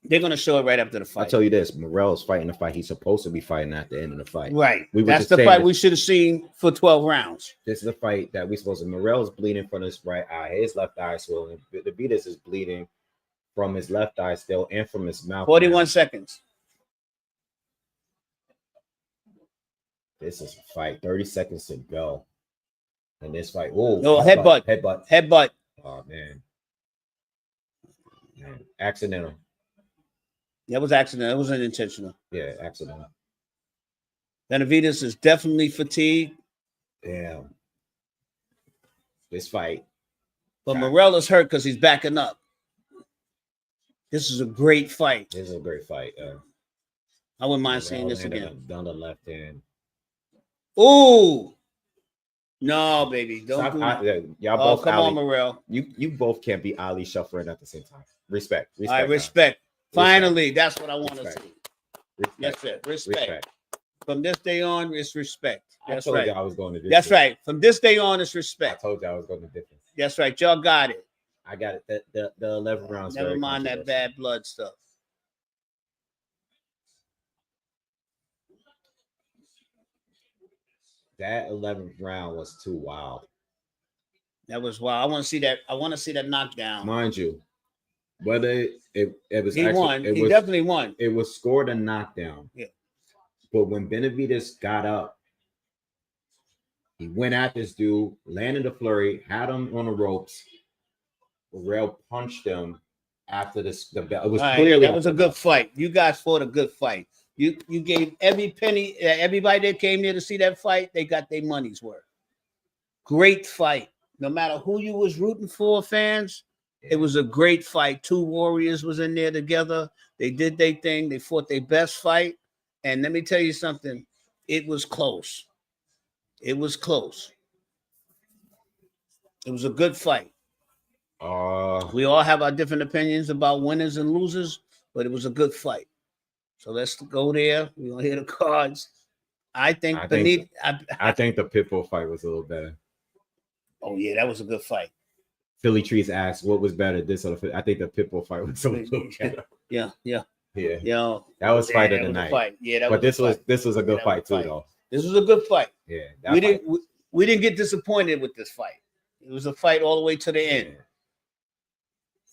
They're going to show it right after the fight. I'll tell you this: Morrell's fighting the fight he's supposed to be fighting at the end of the fight. Right. We were That's just the saying fight this- we should have seen for 12 rounds. This is the fight that we supposed to. Morrell's bleeding from his right eye. His left eye is swollen. Benavidez is bleeding from his left eye still and from his mouth. 41 seconds. This is a fight. 30 seconds to go. And this fight. Oh, No, headbutt. Headbutt. Oh, man. Accidental. That was accident. It wasn't intentional. Yeah, accidental. Benavidez is definitely fatigued. Damn. This fight. But Morrell is hurt because he's backing up. This is a great fight. This is a great fight. I wouldn't mind seeing this again. Down the left hand. Ooh. No, baby. Don't do that. Y'all Oh, both come Ali. on, Morrell. You both can't be Ali shuffling at the same time. Respect. All right, respect. Finally, that's what I want to Respect. see. Respect. Yes, sir. Respect. From this day on, it's respect. That's I told right. you I was going to difference. That's right. From this day on, it's I respect. told you I was going to difference. That's right. Y'all got it. I got it. The 11 rounds. Never very mind that controversial. bad blood stuff. That 11th round was too wild. That was wild. I want to see that. I want to see that knockdown. Mind you, whether it was He actually, won. it He was definitely won. it was scored a knockdown. Yeah. But when Benavidez got up, he went at this dude, landed a flurry, had him on the ropes. Morrell punched him after this. The bell. It was All right, clearly that was a good fight. You guys fought a good fight. You gave every penny. Everybody that came there to see that fight, they got their money's worth. Great fight. No matter who you was rooting for, fans, it was a great fight. Two warriors was in there together. They did their thing. They fought their best fight. And let me tell you something. It was close. It was close. It was a good fight. We all have our different opinions about winners and losers, but it was a good fight. So let's go there. We're gonna hear the cards. I think I beneath. think the Pitbull fight was a little better. Oh yeah, that was a good fight. Philly Trees asked what was better, this or the. I think the Pitbull fight was a little better. Yeah. Yeah, that was fight of the night. Fight. Yeah, that But was this was a good that fight was too, fight. though. This was a good fight. Yeah, We didn't get disappointed with this fight. It was a fight all the way to the end.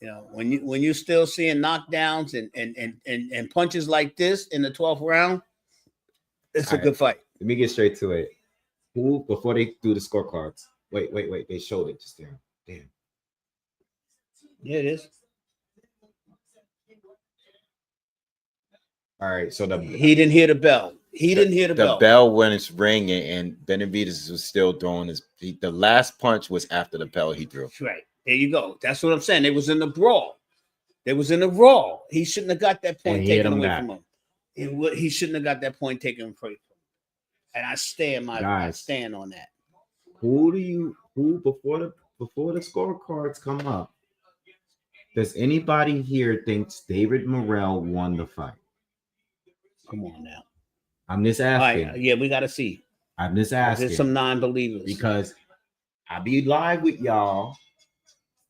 You know, when you still seeing knockdowns and punches like this in the 12th round, it's a good fight. Let me get straight to it. Who before they do the scorecards? Wait. They showed it just there. Damn. Yeah, it is. All right. So He didn't hear the bell. He didn't hear the bell. The bell when it's ringing, and Benavidez was still throwing his. The last punch was after the bell he threw. Right. There you go. That's what I'm saying. They was in the brawl. They was in the brawl. He shouldn't have got that point taken away from him. He shouldn't have got that point taken from him. And I stand on that. Who before the scorecards come up? Does anybody here thinks David Morrell won the fight? Come on now. I'm just All asking. right. Yeah, we got to see. I'm just asking. There's some non-believers. Because I be live with y'all.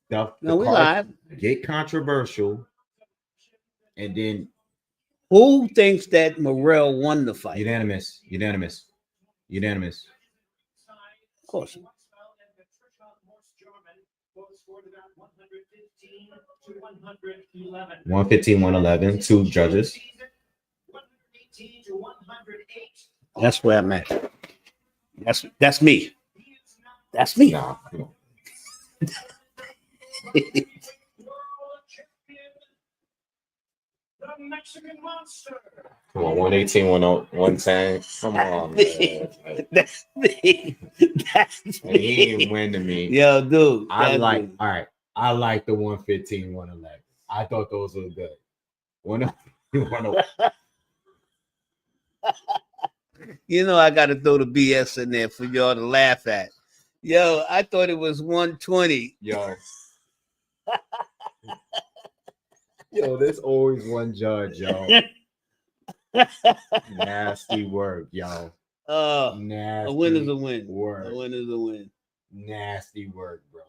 The we cards live. Get controversial. And then who thinks that Morrell won the fight? Unanimous. Of course. 115, 111. Two judges. That's where I'm at. That's me. That's me. Nah, come on. Come on, 118, 110. Come on, man. That's me. That's And he ain't win to me. Yo, dude. I like the 115, 111. I thought those were good. 101. You know, I got to throw the BS in there for y'all to laugh at. Yo, I thought it was 120. Yo, there's always one judge, yo. Nasty work, yo. Nasty A win is a win. work. A win is a win. Nasty work, bro.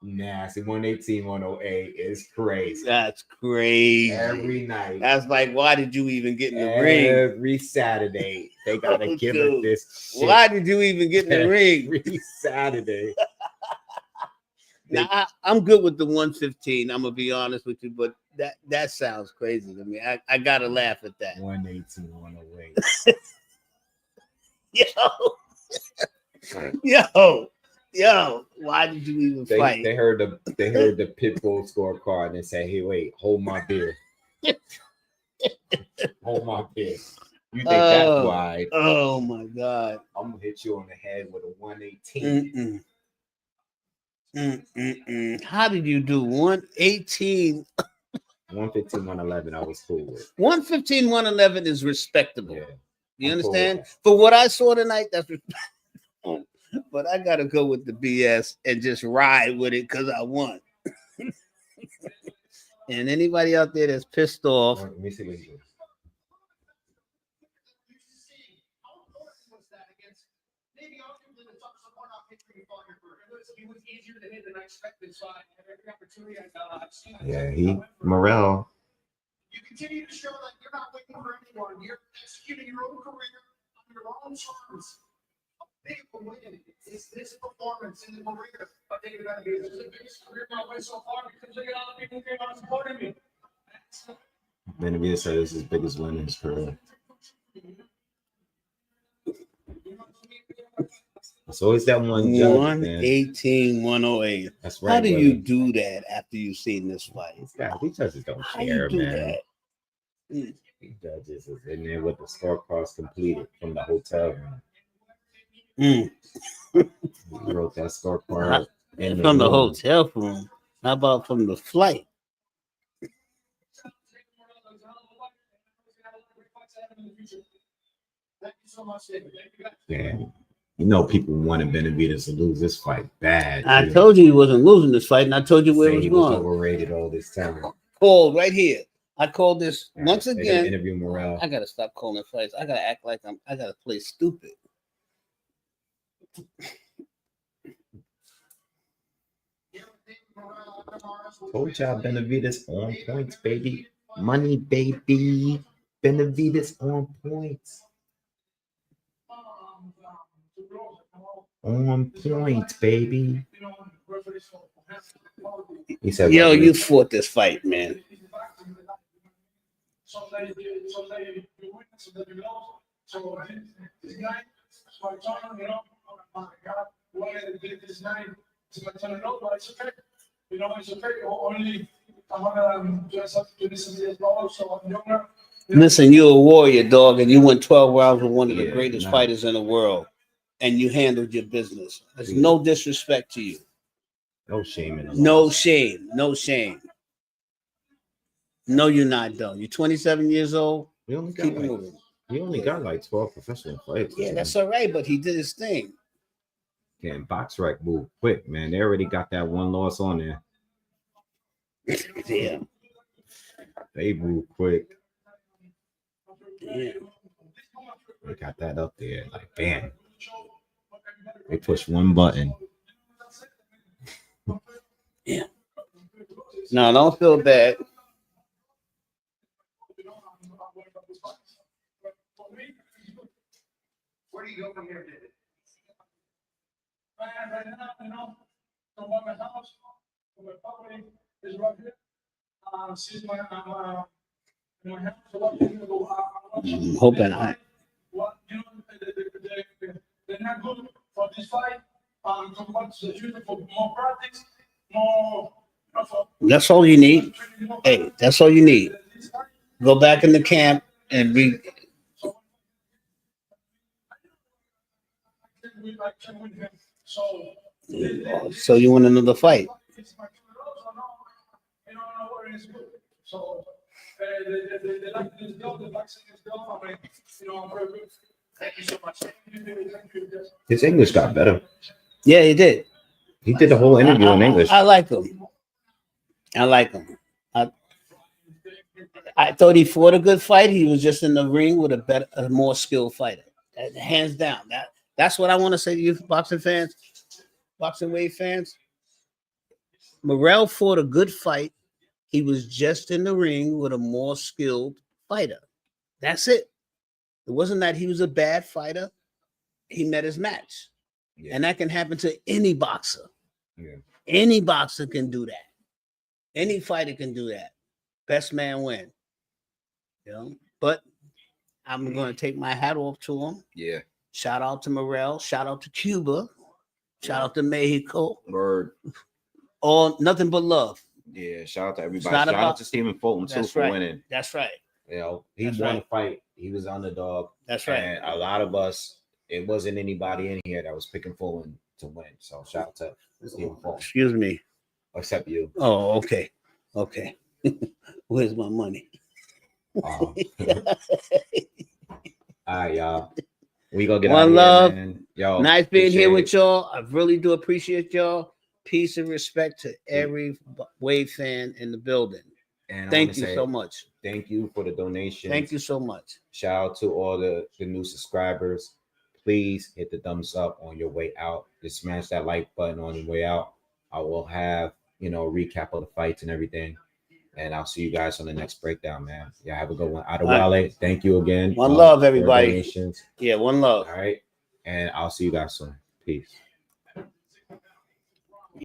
Nasty. 118, 108 is crazy. That's crazy. Every night. That's like, why did you even get in the ring? Every Saturday, they gotta give it this shit. Why did you even get in the ring? Every Saturday. Now, I'm good with the 115. I'm gonna be honest with you, but that sounds crazy to me. I gotta laugh at that. 118, 108. Yo, why did you even fight? They heard the Pitbull scorecard and they say, "Hey, wait, hold my beer, hold my beer." You think that's wide? Oh my God! I'm gonna hit you on the head with a 118. How did you do 118? 115, 111. I was cool with. 115, 111 is respectable. Yeah. You I'm cool understand? with that. For what I saw tonight, that's respectable. But I gotta go with the BS and just ride with it because I won. And anybody out there that's pissed off, Let me see what he does. maybe arguably the toughest one-off victory you fought in your career. It was easier to hit than I expected, so I had every opportunity I've seen. Yeah, Morrell. You continue to show that you're not waiting for anyone. You're executing your own career on your own terms. A big win is this performance in the career of David Benavidez. This is the biggest career of my way so far because look at all the people who came out supporting me. Benavidez said this is his biggest win in his career. It's always that one judge, man. 118, 108. That's right. How do you do that after you've seen this fight? These judges don't How care, you do man. that? These judges is in there with the scorecards completed from the hotel room. Mm. He wrote that scorecard in From the room. hotel room. How about from the flight? Thank you so much, David. Thank you guys. Yeah. You know, people wanted Benavidez to lose this fight bad. I too. told you he wasn't losing this fight, and I told you where Say it was he was going. overrated all this time. Called right here. I called this once They're gonna again. interview Morrell. I gotta stop calling fights. I gotta act like I gotta play stupid. Told y'all Benavidez on points, baby. Money, baby. Benavidez on points. On point, baby. He said, Yo, you fought this fight, man. You know, it's okay. Only I'm gonna dress up to this as well, so I'm younger. Listen, you're a warrior, dog, and you went 12 rounds with one of the Yeah, greatest nah. fighters in the world, and you handled your business. There's Yeah. no disrespect to you. no shame in the No loss. shame. No shame. No, you're not done. You're 27 years old. He only got Keep like, moving. he only got like 12 professional fights. Yeah, that's all right, but he did his thing. Damn, BoxRec moved quick, man. They already got that one loss on there. Yeah. They moved quick. Yeah. They got that up there. Like, bam. They pushed one button. No, don't feel bad. Where do you go from here, David? Right now, you know, from my house, from my property is right here. Since my house, I'm hoping I. What you know, they're not good for this fight. So what's the future for more practice, more. That's all you need. Hey, that's all you need. Go back in the camp and be. So you want another fight? His English got better. Yeah, he did. He did the whole interview in English. I like him. I like him. I thought he fought a good fight. He was just in the ring with a more skilled fighter. Hands down. That's what I want to say to you, boxing fans, Boxingwave fans. Morrell fought a good fight. He was just in the ring with a more skilled fighter. That's it. It wasn't that he was a bad fighter. He met his match. Yeah. And that can happen to any boxer. Yeah. Any boxer can do that. Any fighter can do that. Best man win. You know, but I'm going to take my hat off to him. Yeah. Shout out to Morrell. Shout out to Cuba. Shout out to Mexico. Word. All nothing but love. Yeah. Shout out to everybody. not Shout about- out to Stephen Fulton too That's for right. winning. That's right. You know, he That's won right. a fight. He was underdog. That's right. And a lot of us, it wasn't anybody in here that was picking Fulton to win. So shout out to Stephen Fulton. Excuse me. Except you. Oh, okay. Okay. Where's my money? All right, y'all. We gonna get One out of here, love. man. Yo, Nice being here appreciate with y'all. I really do appreciate y'all. Peace and respect to every Wave fan in the building. And I Thank wanna you say so much. Thank you for the donation. Thank you so much. Shout out to all the new subscribers. please hit the thumbs up on your way out. Just smash that like button on your way out. I will have, a recap of the fights and everything. And I'll see you guys on the next breakdown, man. Yeah, have a good one. Adewale, thank you again. One love, for everybody. donations. Yeah, one love. All right. And I'll see you guys soon. Peace.